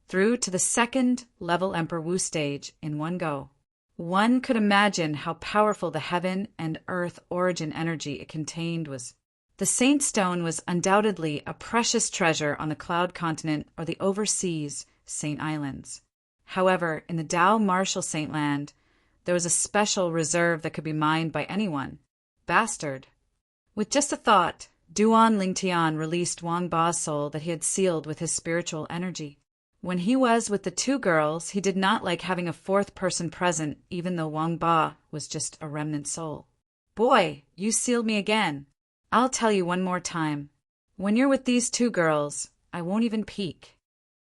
through to the second-level Emperor Wu stage in one go. One could imagine how powerful the heaven and earth origin energy it contained was. The Saint Stone was undoubtedly a precious treasure on the Cloud Continent or the overseas Saint Islands. However, in the Dao Martial Saint Land, there was a special reserve that could be mined by anyone. Bastard. With just a thought, Duan Lingtian released Wang Ba's soul that he had sealed with his spiritual energy. When he was with the two girls, he did not like having a fourth person present, even though Wang Ba was just a remnant soul. Boy, you sealed me again. I'll tell you one more time. When you're with these two girls, I won't even peek.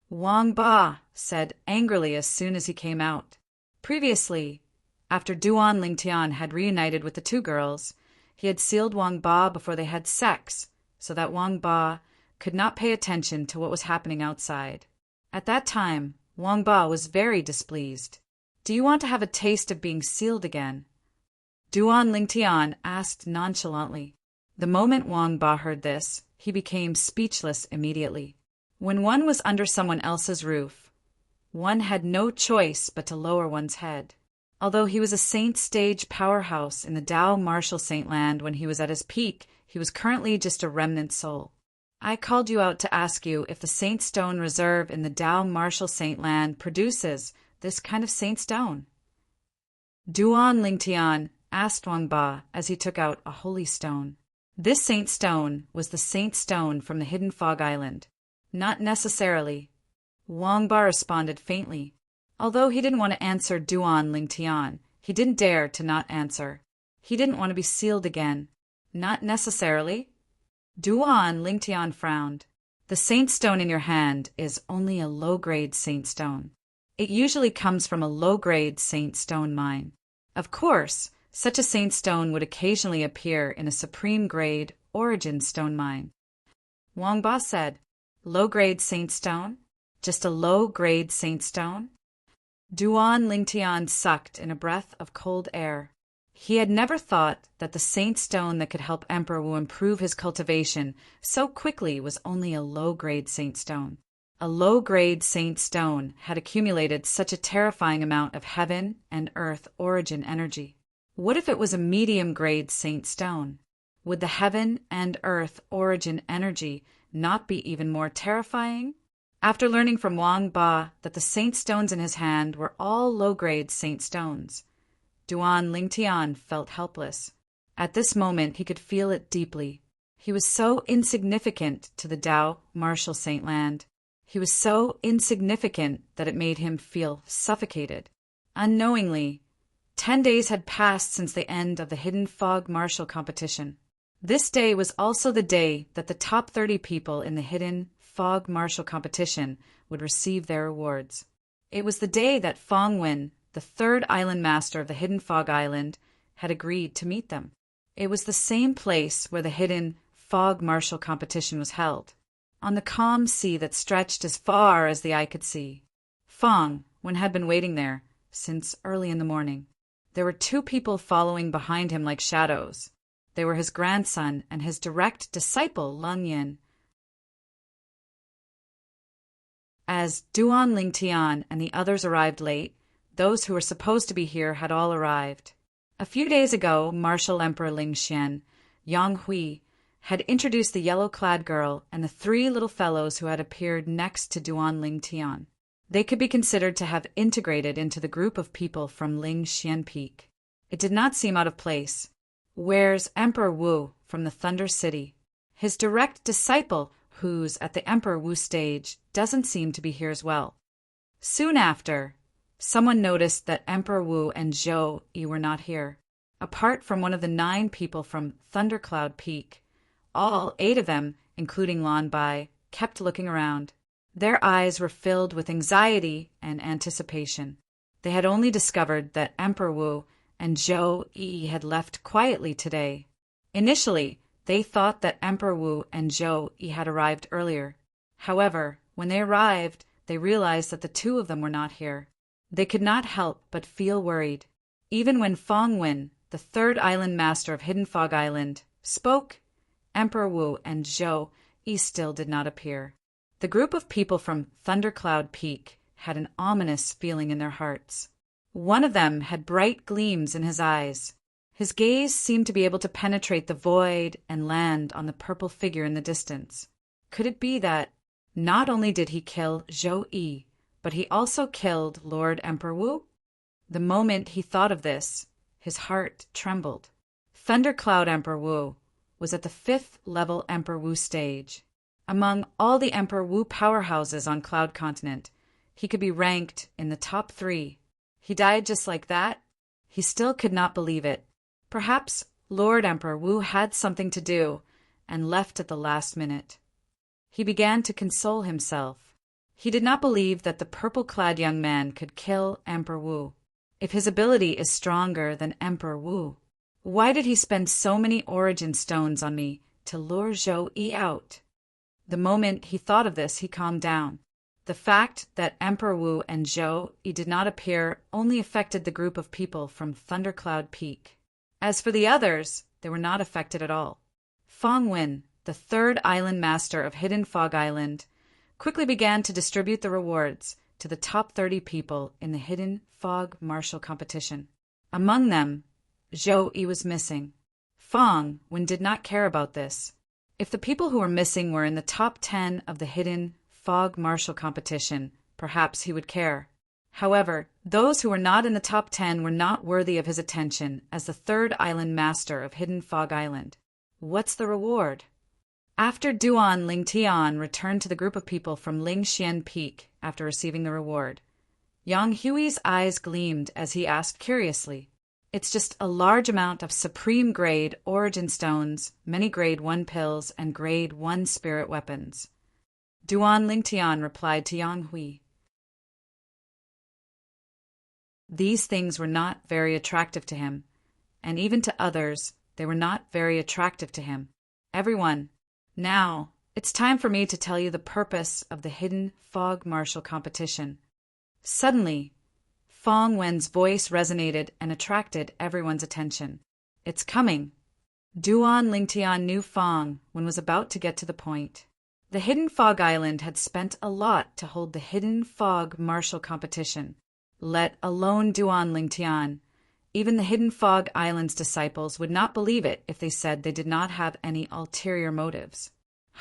Wang Ba said angrily as soon as he came out. Previously, after Duan Lingtian had reunited with the two girls, he had sealed Wang Ba before they had sex, so that Wang Ba could not pay attention to what was happening outside. At that time, Wang Ba was very displeased. Do you want to have a taste of being sealed again? Duan Lingtian asked nonchalantly. The moment Wang Ba heard this, he became speechless immediately. When one was under someone else's roof, one had no choice but to lower one's head. Although he was a saint stage powerhouse in the Tao Martial Saint Land when he was at his peak, he was currently just a remnant soul. I called you out to ask you if the Saint Stone Reserve in the Tao Martial Saint Land produces this kind of saint stone. Duan Lingtian asked Wang Ba as he took out a holy stone. This saint stone was the saint stone from the hidden fog island. Not necessarily. Wang Ba responded faintly. Although he didn't want to answer Duan Lingtian, he didn't dare to not answer. He didn't want to be sealed again. Not necessarily. Duan Lingtian frowned. The saint stone in your hand is only a low-grade saint stone. It usually comes from a low-grade saint stone mine. Of course, such a saint stone would occasionally appear in a supreme-grade origin stone mine. Wang Ba said, low-grade saint stone? Just a low-grade saint stone? Duan Lingtian sucked in a breath of cold air. He had never thought that the saint stone that could help Emperor Wu improve his cultivation so quickly was only a low-grade saint stone. A low-grade saint stone had accumulated such a terrifying amount of heaven and earth origin energy. What if it was a medium-grade saint stone? Would the heaven and earth origin energy not be even more terrifying? After learning from Wang Ba that the saint stones in his hand were all low-grade saint stones, Duan Lingtian felt helpless. At this moment he could feel it deeply. He was so insignificant to the Tao Martial Saint Land. He was so insignificant that it made him feel suffocated. Unknowingly, 10 days had passed since the end of the Hidden Fog Martial competition. This day was also the day that the top 30 people in the Hidden Fog Martial competition would receive their awards. It was the day that Fong Wen, the third island master of the Hidden Fog Island, had agreed to meet them. It was the same place where the Hidden Fog Martial competition was held, on the calm sea that stretched as far as the eye could see. Fong Wen had been waiting there since early in the morning. There were 2 people following behind him like shadows. They were his grandson and his direct disciple, Lung Yin. As Duan Lingtian and the others arrived late, those who were supposed to be here had all arrived. A few days ago, Martial Emperor Ling Xian, Yang Hui, had introduced the yellow-clad girl and the 3 little fellows who had appeared next to Duan Lingtian. They could be considered to have integrated into the group of people from Ling Xian Peak. It did not seem out of place. Where's Emperor Wu from the Thunder City? His direct disciple, who's at the Emperor Wu stage, doesn't seem to be here as well. Soon after, someone noticed that Emperor Wu and Zhou Yi were not here. Apart from one of the 9 people from Thundercloud Peak, all 8 of them, including Lan Bai, kept looking around. Their eyes were filled with anxiety and anticipation. They had only discovered that Emperor Wu and Zhou Yi had left quietly today. Initially, they thought that Emperor Wu and Zhou Yi had arrived earlier. However, when they arrived, they realized that the 2 of them were not here. They could not help but feel worried. Even when Fong Wen, the 3rd island master of Hidden Fog Island, spoke, Emperor Wu and Zhou Yi still did not appear. The group of people from Thundercloud Peak had an ominous feeling in their hearts. One of them had bright gleams in his eyes. His gaze seemed to be able to penetrate the void and land on the purple figure in the distance. Could it be that not only did he kill Zhou Yi, but he also killed Lord Emperor Wu? The moment he thought of this, his heart trembled. Thundercloud Emperor Wu was at the 5th level Emperor Wu stage. Among all the Emperor Wu powerhouses on Cloud Continent, he could be ranked in the top 3. He died just like that? He still could not believe it. Perhaps Lord Emperor Wu had something to do and left at the last minute. He began to console himself. He did not believe that the purple-clad young man could kill Emperor Wu. If his ability is stronger than Emperor Wu, why did he spend so many origin stones on me to lure Zhou Yi out? The moment he thought of this, he calmed down. The fact that Emperor Wu and Zhou Yi did not appear only affected the group of people from Thundercloud Peak. As for the others, they were not affected at all. Fong Wen, the third island master of Hidden Fog Island, quickly began to distribute the rewards to the top 30 people in the Hidden Fog Martial competition. Among them, Zhou Yi was missing. Fong Wen did not care about this. If the people who were missing were in the top 10 of the Hidden Fog Martial competition, perhaps he would care. However, those who were not in the top 10 were not worthy of his attention as the third island master of Hidden Fog Island. What's the reward? After Duan Lingtian returned to the group of people from Lingxian Peak after receiving the reward, Yang Hui's eyes gleamed as he asked curiously, "It's just a large amount of supreme grade origin stones, many grade 1 pills, and grade 1 spirit weapons." Duan Lingtian replied to Yang Hui. These things were not very attractive to him, and even to others, they were not very attractive to him. Everyone, now, it's time for me to tell you the purpose of the Hidden Fog Martial competition. Suddenly, Fong Wen's voice resonated and attracted everyone's attention. "It's coming." Duan Lingtian knew Fong Wen was about to get to the point. The Hidden Fog Island had spent a lot to hold the Hidden Fog Martial competition. Let alone Duan Lingtian. Even the Hidden Fog Island's disciples would not believe it if they said they did not have any ulterior motives.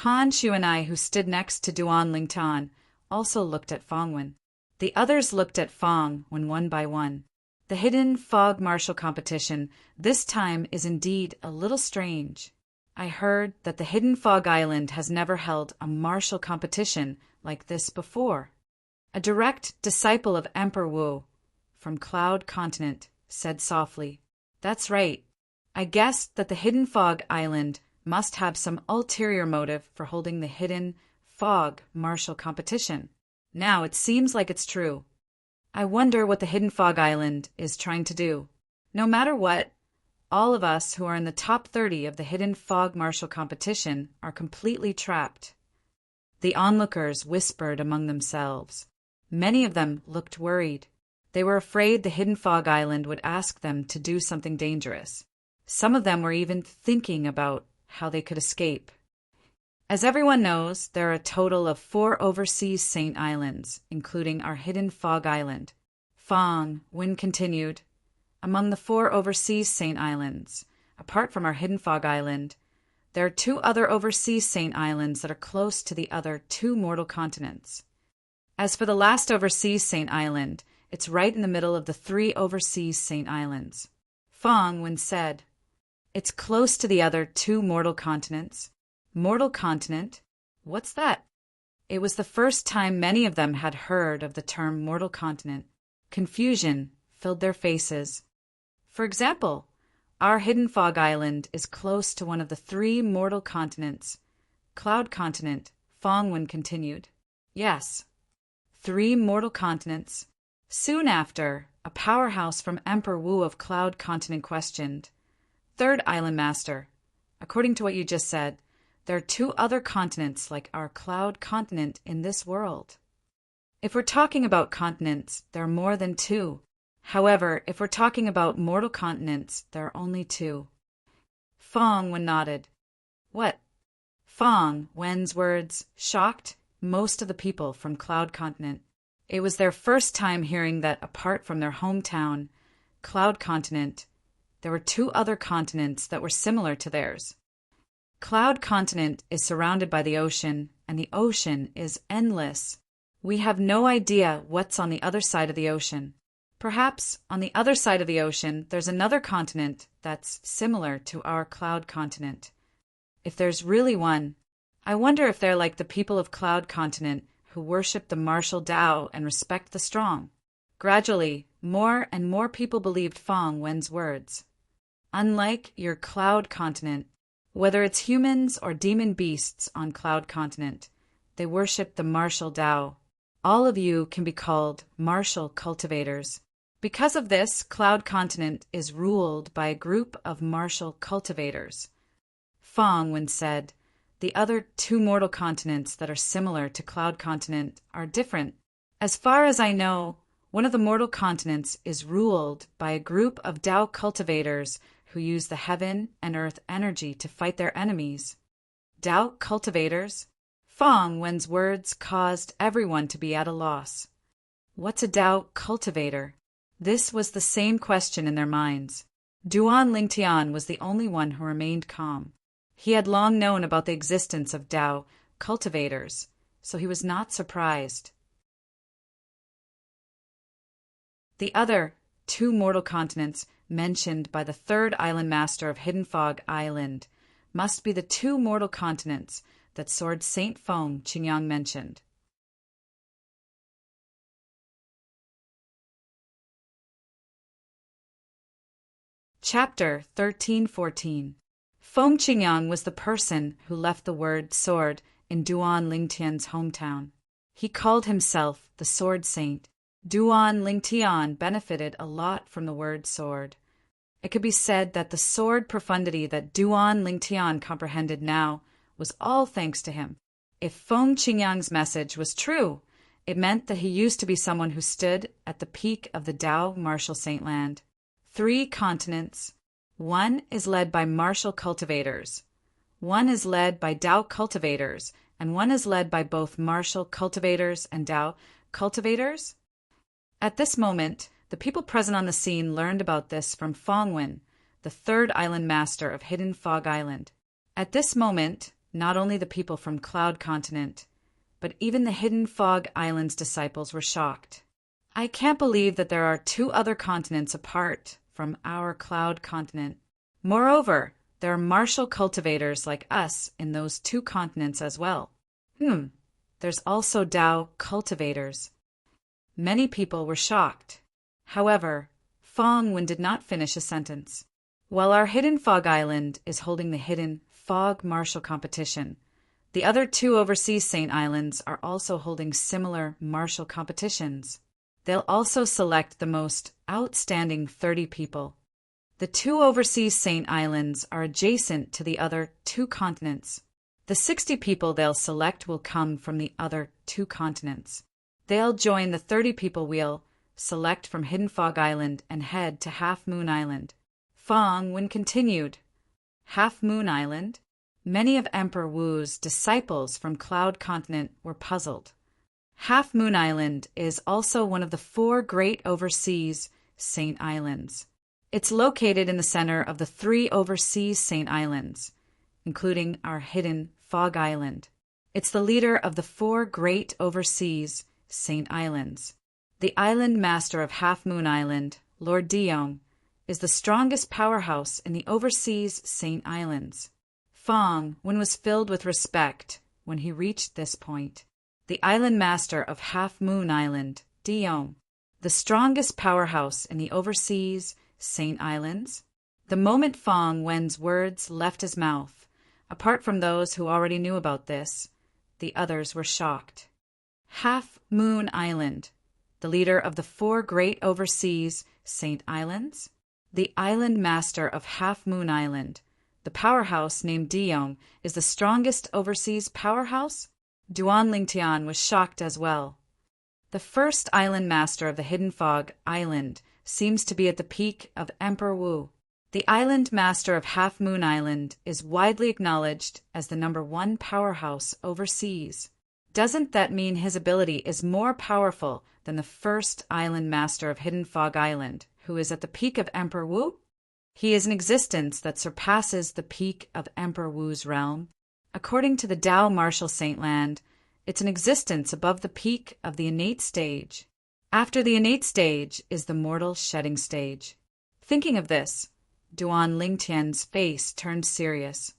Han Shu and I, who stood next to Duan Lingtian, also looked at Fong Wen. The others looked at Fong Wen one by one. The Hidden Fog Martial competition this time is indeed a little strange. I heard that the Hidden Fog Island has never held a martial competition like this before. A direct disciple of Emperor Wu, from Cloud Continent, said softly, "That's right. I guessed that the Hidden Fog Island must have some ulterior motive for holding the Hidden Fog Martial competition. Now it seems like it's true. I wonder what the Hidden Fog Island is trying to do. No matter what, all of us who are in the top 30 of the Hidden Fog Martial competition are completely trapped." The onlookers whispered among themselves. Many of them looked worried. They were afraid the Hidden Fog Island would ask them to do something dangerous. Some of them were even thinking about how they could escape. As everyone knows, there are a total of 4 overseas Saint Islands, including our Hidden Fog Island. Fong Wen continued, "Among the 4 overseas Saint Islands, apart from our Hidden Fog Island, there are 2 other overseas Saint Islands that are close to the other 2 mortal continents. As for the last overseas Saint Island, it's right in the middle of the 3 overseas Saint Islands." Fong Wen said, "It's close to the other 2 mortal continents." Mortal continent? What's that? It was the first time many of them had heard of the term mortal continent. Confusion filled their faces. "For example, our Hidden Fog Island is close to one of the 3 mortal continents. Cloud Continent," Fong Wen continued. "Yes. 3 mortal continents." Soon after, a powerhouse from Emperor Wu of Cloud Continent questioned, "Third Island Master, according to what you just said, there are 2 other continents like our Cloud Continent in this world." "If we're talking about continents, there are more than 2. However, if we're talking about mortal continents, there are only 2. Fong Wen nodded. "What?" Fong Wen's words shocked most of the people from Cloud Continent. It was their first time hearing that apart from their hometown, Cloud Continent, there were 2 other continents that were similar to theirs. Cloud Continent is surrounded by the ocean, and the ocean is endless. We have no idea what's on the other side of the ocean. Perhaps on the other side of the ocean there's another continent that's similar to our Cloud Continent. If there's really one, I wonder if they're like the people of Cloud Continent who worship the martial Tao and respect the strong." Gradually, more and more people believed Fong Wen's words. "Unlike your Cloud Continent, whether it's humans or demon beasts on Cloud Continent, they worship the martial Tao. All of you can be called martial cultivators. Because of this, Cloud Continent is ruled by a group of martial cultivators." Fong Wen said, "The other 2 mortal continents that are similar to Cloud Continent are different. As far as I know, one of the mortal continents is ruled by a group of Tao cultivators who use the heaven and earth energy to fight their enemies. Tao cultivators. Feng Wen's words caused everyone to be at a loss. What's a Tao cultivator? This was the same question in their minds. Duan Lingtian was the only one who remained calm. He had long known about the existence of Tao cultivators, so he was not surprised. The other 2 mortal continents mentioned by the 3rd island master of Hidden Fog Island must be the 2 mortal continents that Sword Saint Feng Qingyang mentioned. Chapter 1314. Feng Qingyang was the person who left the word sword in Duan Lingtian's hometown. He called himself the Sword Saint. Duan Lingtian benefited a lot from the word sword. It could be said that the sword profundity that Duan Lingtian comprehended now was all thanks to him. If Feng Qingyang's message was true, it meant that he used to be someone who stood at the peak of the Tao martial saint land. 3 continents. 1 is led by martial cultivators. 1 is led by Tao cultivators, and 1 is led by both martial cultivators and Tao cultivators. At this moment, the people present on the scene learned about this from Feng Wen, the 3rd island master of Hidden Fog Island. At this moment, not only the people from Cloud Continent, but even the Hidden Fog Island's disciples were shocked. I can't believe that there are 2 other continents apart from our Cloud Continent. Moreover, there are martial cultivators like us in those 2 continents as well. There's also Tao cultivators. Many people were shocked. However, Feng Wen did not finish a sentence. While our Hidden Fog Island is holding the Hidden Fog Martial Competition, the other 2 overseas Saint Islands are also holding similar martial competitions. They'll also select the most outstanding 30 people. The 2 overseas Saint Islands are adjacent to the other 2 continents. The 60 people they'll select will come from the other 2 continents. They'll join the 30 people we'll select from Hidden Fog Island and head to Half Moon Island. Feng Wen continued. Half Moon Island? Many of Emperor Wu's disciples from Cloud Continent were puzzled. Half Moon Island is also one of the 4 great overseas Saint Islands. It's located in the center of the 3 overseas Saint Islands, including our Hidden Fog Island. It's the leader of the 4 great overseas Saint Islands. The island master of Half Moon Island, Lord Diong, is the strongest powerhouse in the overseas Saint Islands. Feng Wen was filled with respect when he reached this point. The island master of Half Moon Island, Diong, the strongest powerhouse in the overseas Saint Islands. The moment Feng Wen's words left his mouth, apart from those who already knew about this, the others were shocked. Half Moon Island, the leader of the 4 great overseas Saint Islands. The island master of Half Moon Island, the powerhouse named Diong, is the strongest overseas powerhouse? Duan Lingtian was shocked as well. The first island master of the Hidden Fog Island seems to be at the peak of Emperor Wu. The island master of Half Moon Island is widely acknowledged as the #1 powerhouse overseas. Doesn't that mean his ability is more powerful than the first island master of Hidden Fog Island, who is at the peak of Emperor Wu? He is an existence that surpasses the peak of Emperor Wu's realm. According to the Tao Martial Saint Land, it's an existence above the peak of the innate stage. After the innate stage is the mortal shedding stage. Thinking of this, Duan Lingtian's face turned serious.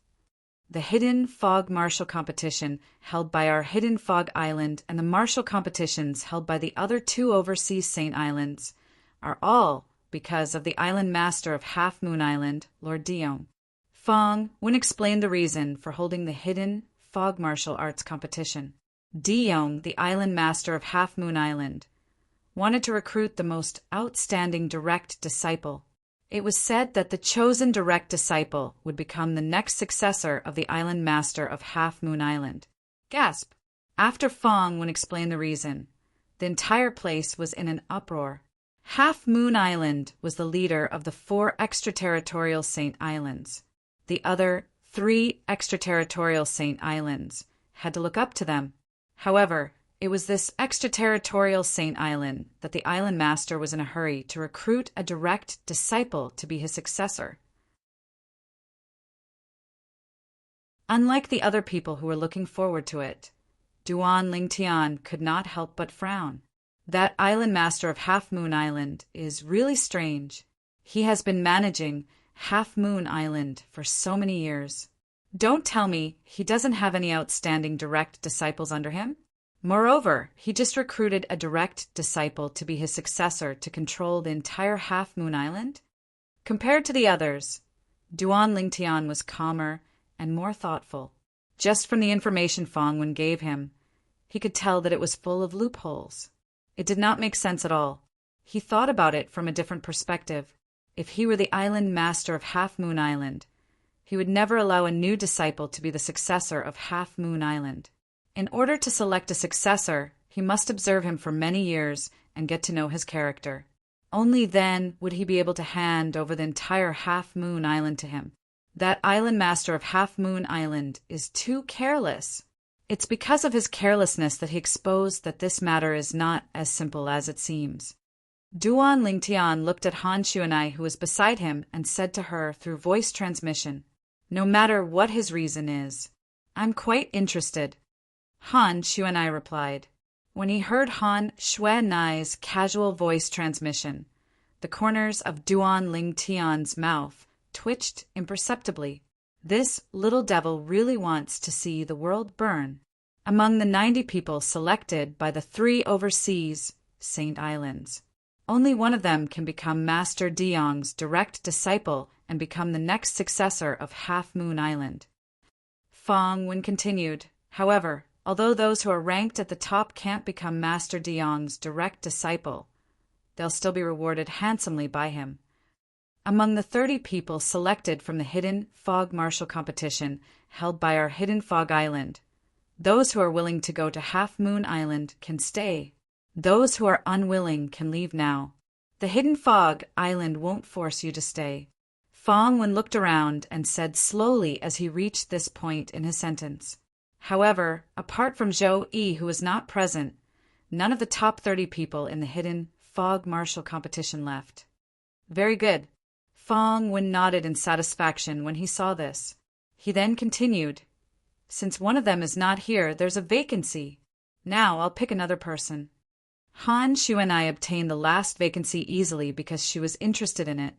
The Hidden Fog Martial Competition held by our Hidden Fog Island and the martial competitions held by the other 2 overseas Saint Islands are all because of the island master of Half Moon Island, Lord Diong. Feng Wen explained the reason for holding the Hidden Fog Martial Arts competition. Diong, the island master of Half Moon Island, wanted to recruit the most outstanding direct disciple. It was said that the chosen direct disciple would become the next successor of the island master of Half Moon Island. Gasp! After Feng Wen explained the reason, the entire place was in an uproar. Half Moon Island was the leader of the 4 extraterritorial Saint Islands. The other 3 extraterritorial Saint Islands had to look up to them. However, it was this extraterritorial Saint Island that the island master was in a hurry to recruit a direct disciple to be his successor. Unlike the other people who were looking forward to it, Duan Lingtian could not help but frown. That island master of Half Moon Island is really strange. He has been managing Half Moon Island for so many years. Don't tell me he doesn't have any outstanding direct disciples under him? Moreover, he just recruited a direct disciple to be his successor to control the entire Half Moon Island? Compared to the others, Duan Lingtian was calmer and more thoughtful. Just from the information Fong Wen gave him, he could tell that it was full of loopholes. It did not make sense at all. He thought about it from a different perspective. If he were the island master of Half Moon Island, he would never allow a new disciple to be the successor of Half Moon Island. In order to select a successor, he must observe him for many years and get to know his character. Only then would he be able to hand over the entire Half Moon Island to him. That island master of Half Moon Island is too careless. It's because of his carelessness that he exposed that this matter is not as simple as it seems. Duan Lingtian looked at Han Xuanai, who was beside him, and said to her through voice transmission, "No matter what his reason is, I'm quite interested." Han Xuanai replied. When he heard Han Xuanai's casual voice transmission, the corners of Duan Lingtian's mouth twitched imperceptibly. This little devil really wants to see the world burn. Among the 90 people selected by the 3 overseas Saint Islands, only one of them can become Master Diong's direct disciple and become the next successor of Half Moon Island. Fong Wen continued, however, although those who are ranked at the top can't become Master Diong's direct disciple, they'll still be rewarded handsomely by him. Among the 30 people selected from the Hidden Fog Martial competition held by our Hidden Fog Island, those who are willing to go to Half Moon Island can stay. Those who are unwilling can leave now. The Hidden Fog Island won't force you to stay. Fong Wen looked around and said slowly as he reached this point in his sentence. However, apart from Zhou Yi, who was not present, none of the top 30 people in the Hidden Fog Martial competition left. Very good. Fong Wen nodded in satisfaction when he saw this. He then continued, "Since one of them is not here, there's a vacancy. Now I'll pick another person." Han Xuanai obtained the last vacancy easily because she was interested in it.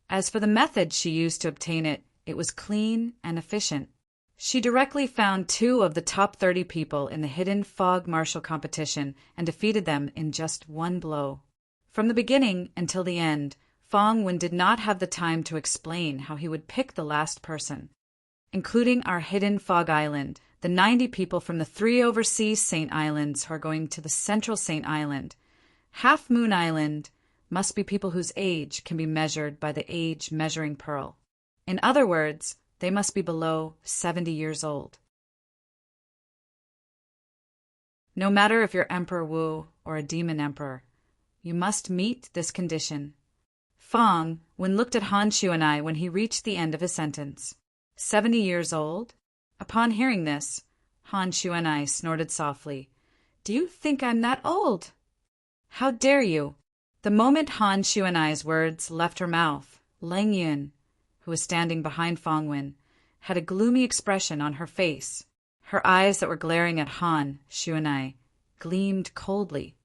As for the method she used to obtain it, it was clean and efficient. She directly found 2 of the top 30 people in the Hidden Fog Martial competition and defeated them in just 1 blow. From the beginning until the end, Fong Wen did not have the time to explain how he would pick the last person. Including our Hidden Fog Island, the 90 people from the 3 overseas Saint Islands who are going to the Central Saint Island, Half Moon Island must be people whose age can be measured by the age measuring pearl. In other words, they must be below 70 years old. No matter if you're Emperor Wu or a demon emperor, you must meet this condition. Fong Wen looked at Han Xuanai when he reached the end of his sentence. 70 years old? Upon hearing this, Han Xuanai snorted softly. "Do you think I'm that old?" "How dare you?" The moment Han Xuanai's words left her mouth, Lang Yun, who was standing behind Fong Wen, had a gloomy expression on her face. Her eyes that were glaring at Han Xuanai gleamed coldly.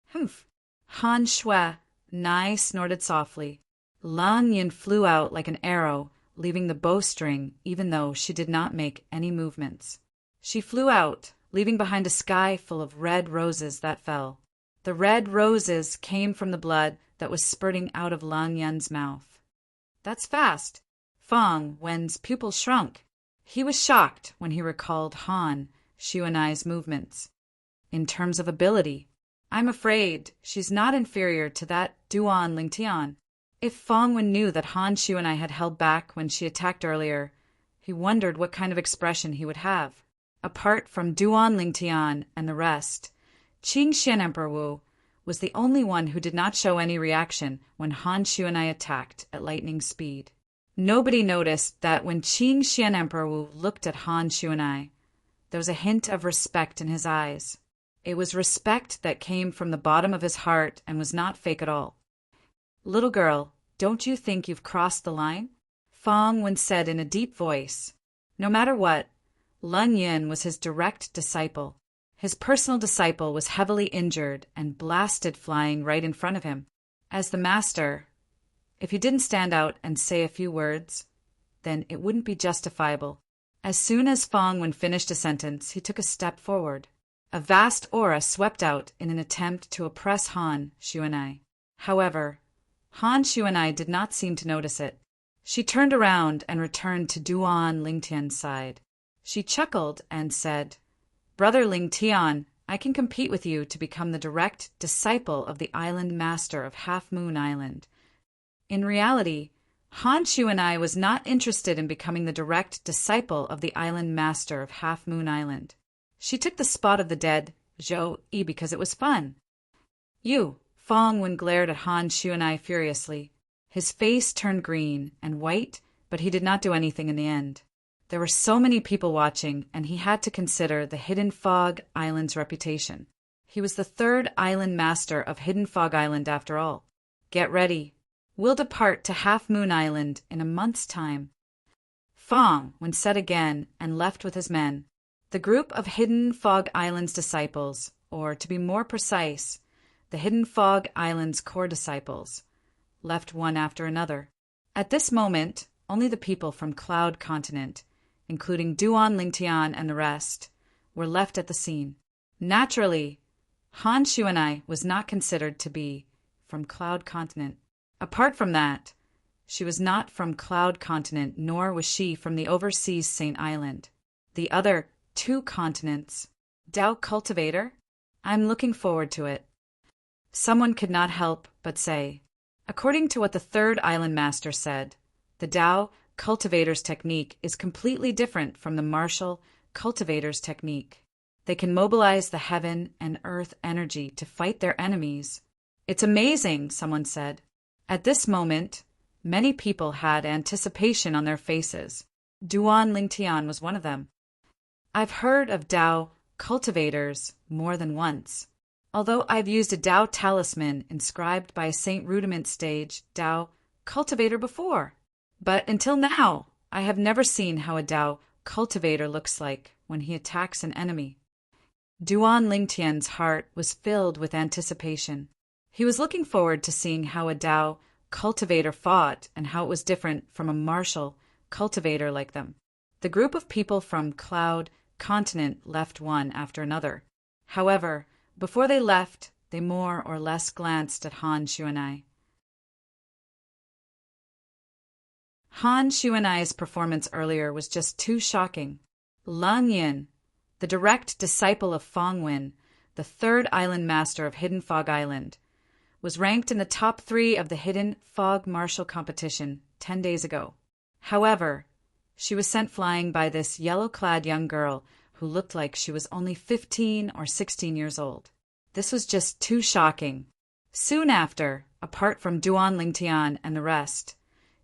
"Humph!" Han Xuanai snorted softly. Lang Yun flew out like an arrow, leaving the bowstring even though she did not make any movements. She flew out, leaving behind a sky full of red roses that fell. The red roses came from the blood that was spurting out of Lang Yun's mouth. "That's fast." Fong Wen's pupils shrunk. He was shocked when he recalled Han Xuanai's movements. In terms of ability, I'm afraid she's not inferior to that Duan Lingtian. If Fong Wen knew that Han Xuanai had held back when she attacked earlier, he wondered what kind of expression he would have. Apart from Duan Lingtian and the rest, Qingxian Emperor Wu was the only one who did not show any reaction when Han Xuanai attacked at lightning speed. Nobody noticed that when Qing Xian Emperor Wu looked at Han Xuanai, there was a hint of respect in his eyes. It was respect that came from the bottom of his heart and was not fake at all. "Little girl, don't you think you've crossed the line?" Fang Wen said in a deep voice. No matter what, Lun Yin was his direct disciple. His personal disciple was heavily injured and blasted flying right in front of him. As the master, if he didn't stand out and say a few words, then it wouldn't be justifiable. As soon as Fang Wen finished a sentence, he took a step forward. A vast aura swept out in an attempt to oppress Han Xuanai. However, Han Xuanai did not seem to notice it. She turned around and returned to Duan Lingtian's side. She chuckled and said, "Brother Lingtian, I can compete with you to become the direct disciple of the island master of Half Moon Island." In reality, Han Xuanai was not interested in becoming the direct disciple of the island master of Half Moon Island. She took the spot of the dead Zhou Yi because it was fun. "You," Fang Wen glared at Han Xuanai furiously. His face turned green and white, but he did not do anything in the end. There were so many people watching, and he had to consider the Hidden Fog Island's reputation. He was the third island master of Hidden Fog Island after all. "Get ready. We'll depart to Half Moon Island in a month's time." Fang Wen said again and left with his men. The group of Hidden Fog Island's disciples, or to be more precise, the Hidden Fog Island's core disciples, left one after another. At this moment, only the people from Cloud Continent, including Duan Lingtian and the rest, were left at the scene. Naturally, Han Xuanai was not considered to be from Cloud Continent. Apart from that, she was not from Cloud Continent, nor was she from the overseas Saint Island. The other 2 continents. Dao Cultivator? I'm looking forward to it. Someone could not help but say. According to what the third island master said, the Dao Cultivator's technique is completely different from the martial Cultivator's technique. They can mobilize the heaven and earth energy to fight their enemies. "It's amazing," someone said. At this moment, many people had anticipation on their faces. Duan Lingtian was one of them. "I've heard of Dao Cultivators more than once. Although I've used a Dao talisman inscribed by a Saint Rudiment stage Dao Cultivator before. But until now, I have never seen how a Dao Cultivator looks like when he attacks an enemy." Duan Lingtian's heart was filled with anticipation. He was looking forward to seeing how a Dao Cultivator fought and how it was different from a martial cultivator like them. The group of people from Cloud Continent left one after another. However, before they left, they more or less glanced at Han Xuanai. Han Xuanai's performance earlier was just too shocking. Lun Yin, the direct disciple of Fang Wen, the third island master of Hidden Fog Island, was ranked in the top 3 of the Hidden Fog Martial Competition 10 days ago. However, she was sent flying by this yellow-clad young girl who looked like she was only 15 or 16 years old. This was just too shocking. Soon after, apart from Duan Lingtian and the rest,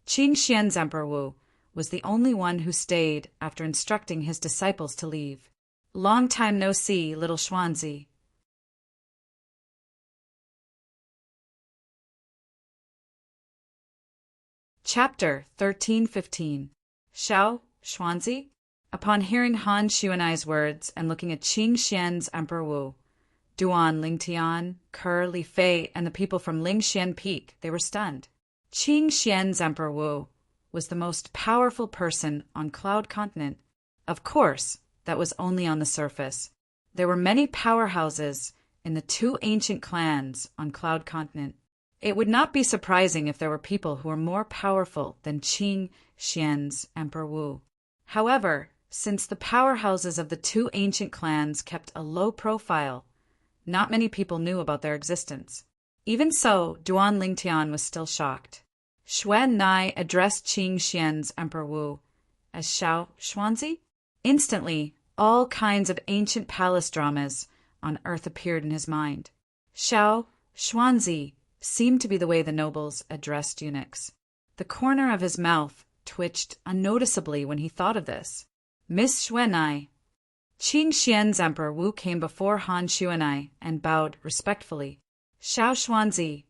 Qing Xian's Emperor Wu was the only one who stayed after instructing his disciples to leave. "Long time no see, little Xuanzi." Chapter 13:15. Xiao Xuanzi? Upon hearing Han Xuanai's words and looking at Qing Xian's Emperor Wu, Duan Lingtian, Ke, Li Fei, and the people from Lingxian Peak, they were stunned. Qing Xian's Emperor Wu was the most powerful person on Cloud Continent. Of course, that was only on the surface. There were many powerhouses in the 2 ancient clans on Cloud Continent. It would not be surprising if there were people who were more powerful than Qing Xian's Emperor Wu. However, since the powerhouses of the 2 ancient clans kept a low profile, not many people knew about their existence. Even so, Duan Lingtian was still shocked. Xuan Nai addressed Qing Xian's Emperor Wu as Xiao Xuanzi. Instantly, all kinds of ancient palace dramas on Earth appeared in his mind. Xiao Xuanzi seemed to be the way the nobles addressed eunuchs. The corner of his mouth twitched unnoticeably when he thought of this. Miss Xuanai. Qing Xian's Emperor Wu came before Han Xuanai and bowed respectfully. Xiao Xuanzi,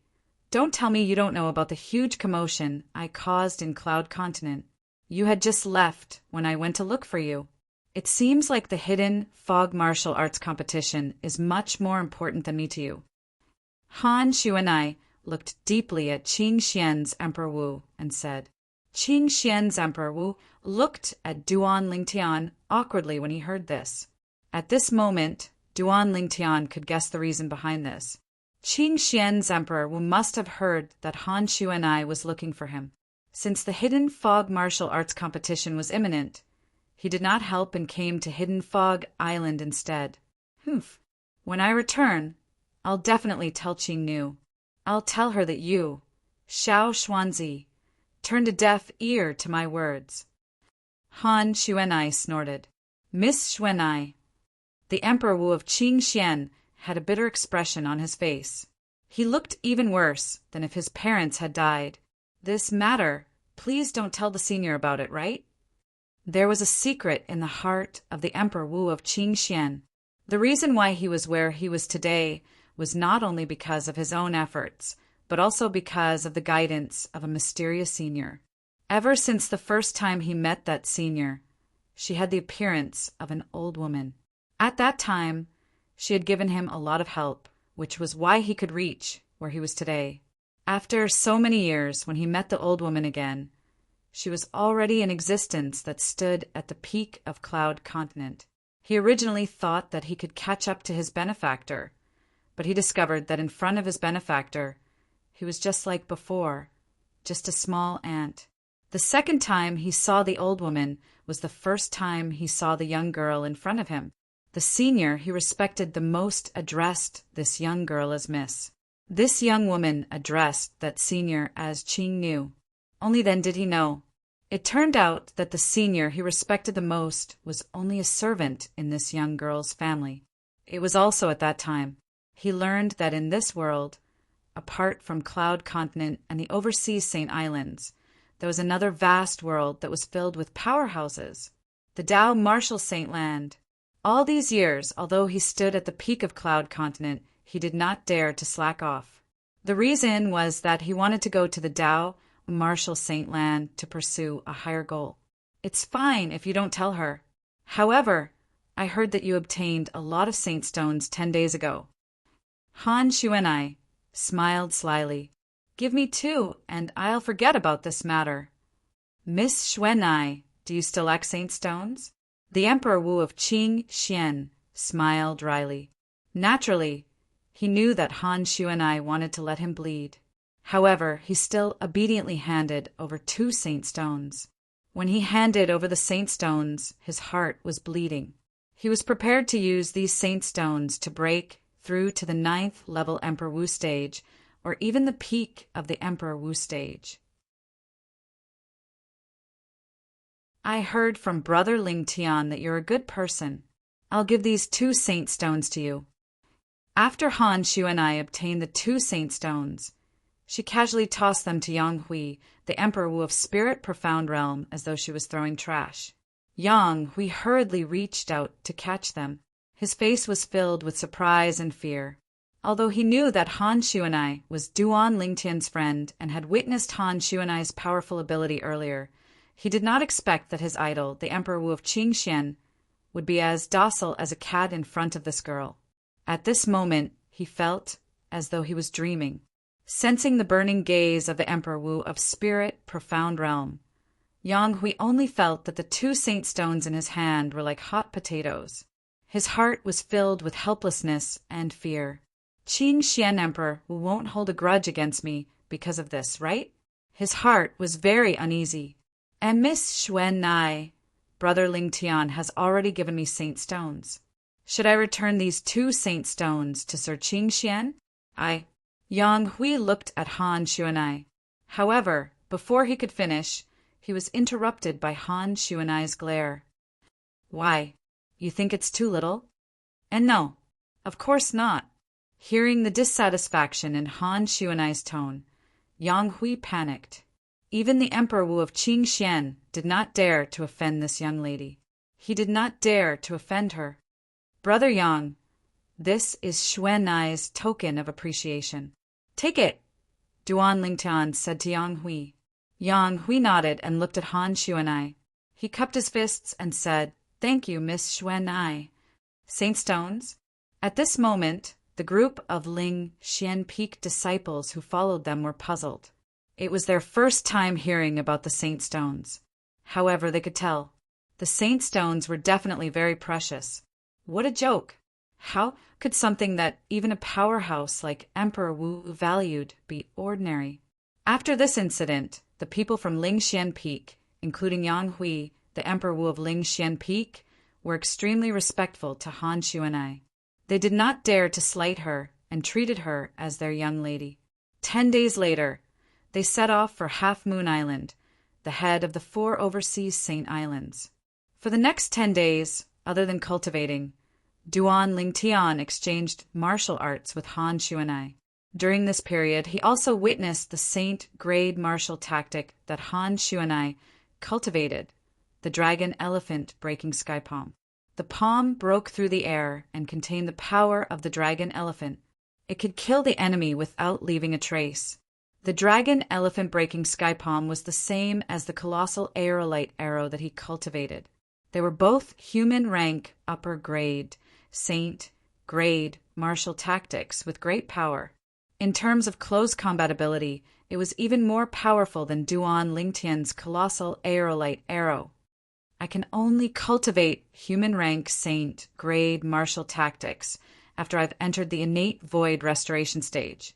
don't tell me you don't know about the huge commotion I caused in Cloud Continent. You had just left when I went to look for you. It seems like the hidden fog martial arts competition is much more important than me to you. Han Xuanai looked deeply at Qing Xian's Emperor Wu and said. Qing Xian's Emperor Wu looked at Duan Lingtian awkwardly when he heard this. At this moment, Duan Lingtian could guess the reason behind this. Qing Xian's Emperor Wu must have heard that Han Xuanai was looking for him. Since the hidden fog martial arts competition was imminent, he did not help and came to Hidden Fog Island instead. Humph. When I return, I'll definitely tell Qing Nu. I'll tell her that you, Xiao Xuanzi, turned a deaf ear to my words. Han Xuanai snorted. Miss Xuanai. The Emperor Wu of Qing Xian had a bitter expression on his face. He looked even worse than if his parents had died. This matter, please don't tell the senior about it, right? There was a secret in the heart of the Emperor Wu of Qing Xian. The reason why he was where he was today was not only because of his own efforts, but also because of the guidance of a mysterious senior. Ever since the first time he met that senior, she had the appearance of an old woman. At that time, she had given him a lot of help, which was why he could reach where he was today. After so many years, when he met the old woman again, she was already in existence that stood at the peak of Cloud Continent. He originally thought that he could catch up to his benefactor, but he discovered that in front of his benefactor, he was just like before, just a small ant. The second time he saw the old woman was the first time he saw the young girl in front of him. The senior he respected the most addressed this young girl as Miss. This young woman addressed that senior as Qing Nu. Only then did he know. It turned out that the senior he respected the most was only a servant in this young girl's family. It was also at that time he learned that in this world, apart from Cloud Continent and the overseas Saint Islands, there was another vast world that was filled with powerhouses, the Tao Martial Saint Land. All these years, although he stood at the peak of Cloud Continent, he did not dare to slack off. The reason was that he wanted to go to the Tao Martial Saint Land to pursue a higher goal. It's fine if you don't tell her. However, I heard that you obtained a lot of saint stones 10 days ago. Han Xuanai smiled slyly. Give me 2, and I'll forget about this matter. Miss Xuanai, do you still lack saint stones? The Emperor Wu of Qing Xian smiled dryly. Naturally, he knew that Han Xuanai wanted to let him bleed. However, he still obediently handed over 2 saint stones. When he handed over the saint stones, his heart was bleeding. He was prepared to use these saint stones to break through to the 9th level Emperor Wu stage, or even the peak of the Emperor Wu stage. I heard from Brother Ling Tian that you're a good person. I'll give these 2 saint stones to you. After Han Xuanai obtained the 2 saint stones, she casually tossed them to Yang Hui, the Emperor Wu of Spirit Profound Realm, as though she was throwing trash. Yang Hui hurriedly reached out to catch them. His face was filled with surprise and fear. Although he knew that Han Xuanai was Duan Lingtian's friend and had witnessed Han Xuanai's powerful ability earlier, he did not expect that his idol, the Emperor Wu of Qing Xian, would be as docile as a cat in front of this girl. At this moment, he felt as though he was dreaming. Sensing the burning gaze of the Emperor Wu of Spirit Profound Realm, Yang Hui only felt that the 2 saint stones in his hand were like hot potatoes. His heart was filled with helplessness and fear. Qing Xian Emperor Wu won't hold a grudge against me because of this, right? His heart was very uneasy. And Miss Xuanai, Brother Ling Tian, has already given me saint stones. Should I return these 2 saint stones to Sir Qing Xian? Yang Hui looked at Han Xuanai. However, before he could finish, he was interrupted by Han Xuanai's glare. Why? You think it's too little? And no, of course not. Hearing the dissatisfaction in Han Xuanai's tone, Yang Hui panicked. Even the Emperor Wu of Qingxian did not dare to offend this young lady. He did not dare to offend her. Brother Yang, this is Xuanai's token of appreciation. Take it, Duan Lingtian said to Yang Hui. Yang Hui nodded and looked at Han Xuanai. He cupped his fists and said, "Thank you, Miss Xuanai." Saint Stones? At this moment, the group of Ling Xianpeak disciples who followed them were puzzled. It was their first time hearing about the Saint Stones. However, they could tell. The Saint Stones were definitely very precious. What a joke! How could something that even a powerhouse like Emperor Wu valued be ordinary? After this incident, the people from Ling Xianpeak, including Yang Hui, the Emperor Wu of Ling Xianpeak, were extremely respectful to Han Xuanai. They did not dare to slight her and treated her as their young lady. 10 days later, they set off for Half Moon Island, the head of the 4 overseas Saint Islands. For the next 10 days, other than cultivating, Duan Lingtian exchanged martial arts with Han Xuanai. During this period, he also witnessed the Saint-grade martial tactic that Han Xuanai cultivated, the dragon elephant breaking sky palm. The palm broke through the air and contained the power of the dragon elephant. It could kill the enemy without leaving a trace. The dragon elephant breaking sky palm was the same as the colossal aerolite arrow that he cultivated. They were both human rank upper grade, saint grade martial tactics with great power. In terms of close combat ability, it was even more powerful than Duan Lingtian's colossal aerolite arrow. I can only cultivate human rank saint grade martial tactics after I've entered the innate void restoration stage.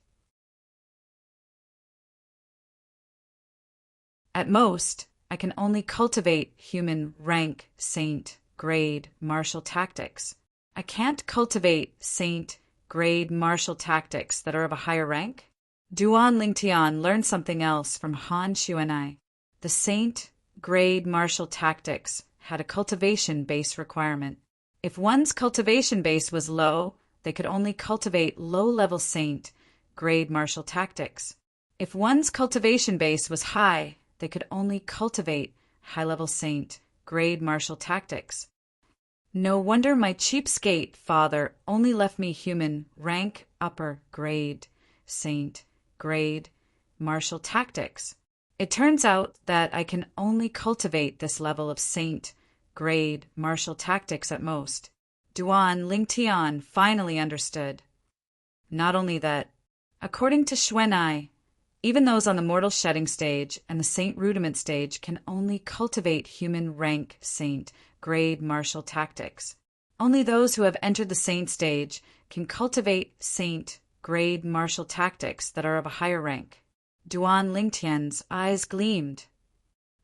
At most, I can only cultivate human rank saint grade martial tactics. I can't cultivate saint grade martial tactics that are of a higher rank. Duan Lingtian learned something else from Han Xuanai. The saint grade martial tactics had a cultivation base requirement. If one's cultivation base was low, they could only cultivate low-level saint grade martial tactics. If one's cultivation base was high, they could only cultivate high-level saint grade martial tactics. No wonder my cheapskate father only left me human rank upper grade saint grade martial tactics. It turns out that I can only cultivate this level of saint grade martial tactics at most. Duan Lingtian finally understood. Not only that, according to Xuanai, even those on the mortal shedding stage and the saint rudiment stage can only cultivate human rank saint grade martial tactics. Only those who have entered the saint stage can cultivate saint grade martial tactics that are of a higher rank. Duan Lingtian's eyes gleamed.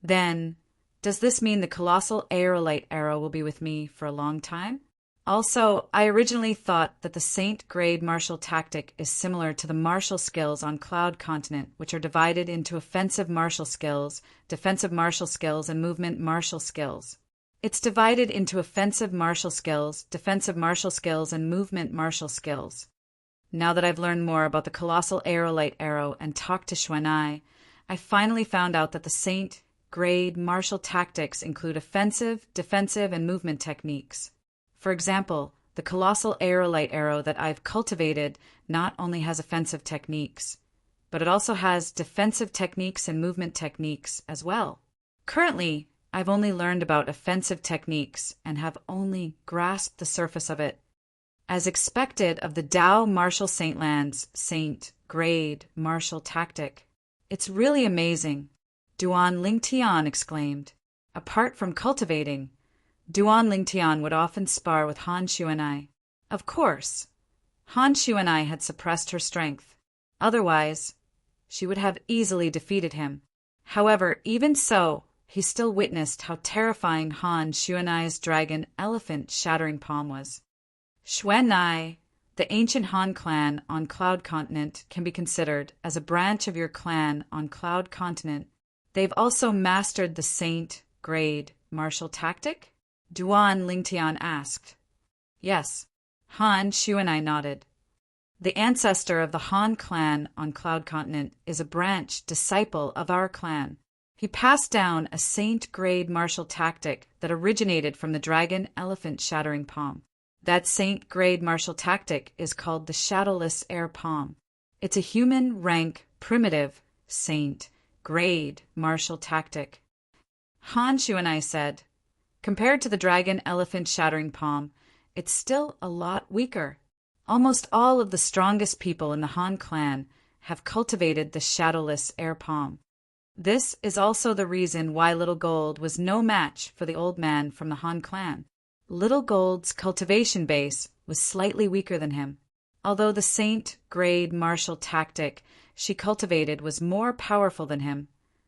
Then, does this mean the colossal aerolite arrow will be with me for a long time? Also, I originally thought that the saint-grade martial tactic is similar to the martial skills on Cloud Continent, which are divided into offensive martial skills, defensive martial skills, and movement martial skills. It's divided into offensive martial skills, defensive martial skills, and movement martial skills. Now that I've learned more about the colossal aerolite arrow and talked to Xuanai, I finally found out that the saint-grade martial tactics include offensive, defensive, and movement techniques. For example, the colossal aerolite arrow that I've cultivated not only has offensive techniques, but it also has defensive techniques and movement techniques as well. Currently, I've only learned about offensive techniques and have only grasped the surface of it. As expected of the Tao Martial Saintland's saint-grade martial tactic. It's really amazing, Duan Lingtian exclaimed. Apart from cultivating, Duan Lingtian would often spar with Han Xuanai. Of course, Han Xuanai had suppressed her strength. Otherwise, she would have easily defeated him. However, even so, he still witnessed how terrifying Han Xuanai's dragon elephant shattering palm was. Xuanai, the ancient Han clan on Cloud Continent, can be considered as a branch of your clan on Cloud Continent. They've also mastered the saint-grade martial tactic? Duan Lingtian asked. Yes. Han Xuanai nodded. The ancestor of the Han clan on Cloud Continent is a branch disciple of our clan. He passed down a saint-grade martial tactic that originated from the dragon elephant shattering palm. That saint-grade martial tactic is called the shadowless air palm. It's a human rank, primitive, saint-grade martial tactic. Han Shu and I said, compared to the dragon elephant shattering palm, it's still a lot weaker. Almost all of the strongest people in the Han clan have cultivated the shadowless air palm. This is also the reason why Little Gold was no match for the old man from the Han clan. Little Gold's cultivation base was slightly weaker than him. Although the saint-grade martial tactic she cultivated was more powerful than him,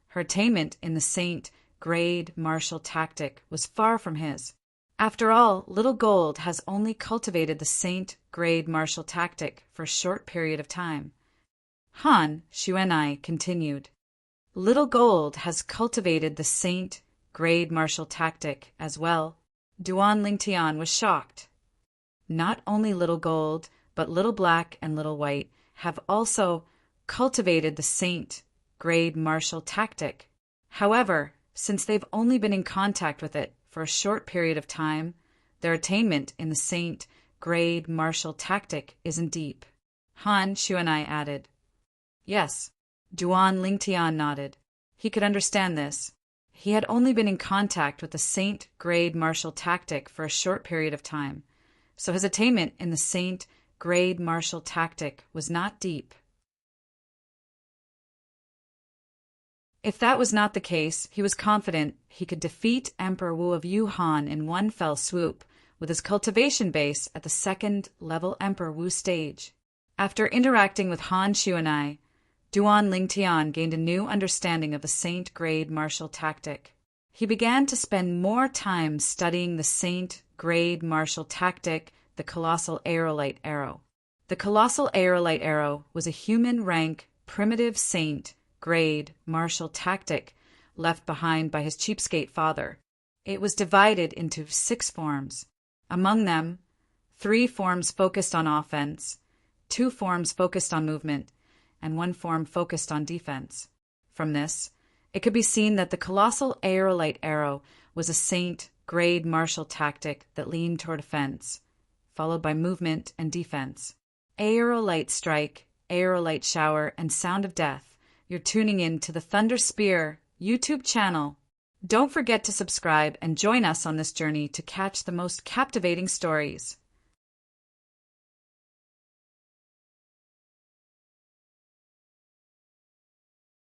her attainment in the saint-grade martial tactic was far from his. After all, Little Gold has only cultivated the saint-grade martial tactic for a short period of time. Han Shu and I continued. Little Gold has cultivated the saint-grade martial tactic as well. Duan Lingtian was shocked. Not only Little Gold, but Little Black and Little White have also cultivated the saint-grade martial tactic. However, since they've only been in contact with it for a short period of time, their attainment in the saint-grade martial tactic isn't deep. Han Shu and I added. Yes. Duan Lingtian nodded. He could understand this. He had only been in contact with the saint-grade martial tactic for a short period of time, so his attainment in the saint-grade martial tactic was not deep. If that was not the case, he was confident he could defeat Emperor Wu of Yuhan in one fell swoop with his cultivation base at the second-level Emperor Wu stage. After interacting with Han Shu and I, Duan Lingtian gained a new understanding of the saint-grade martial tactic. He began to spend more time studying the saint-grade martial tactic, the colossal aerolite arrow. The colossal aerolite arrow was a human-rank, primitive saint-grade martial tactic left behind by his cheapskate father. It was divided into 6 forms. Among them, 3 forms focused on offense, 2 forms focused on movement, and 1 form focused on defense. From this, it could be seen that the colossal aerolite arrow was a saint-grade martial tactic that leaned toward offense, followed by movement and defense. Aerolite strike, aerolite shower, and sound of death. You're tuning in to the Thunder Spear YouTube channel. Don't forget to subscribe and join us on this journey to catch the most captivating stories.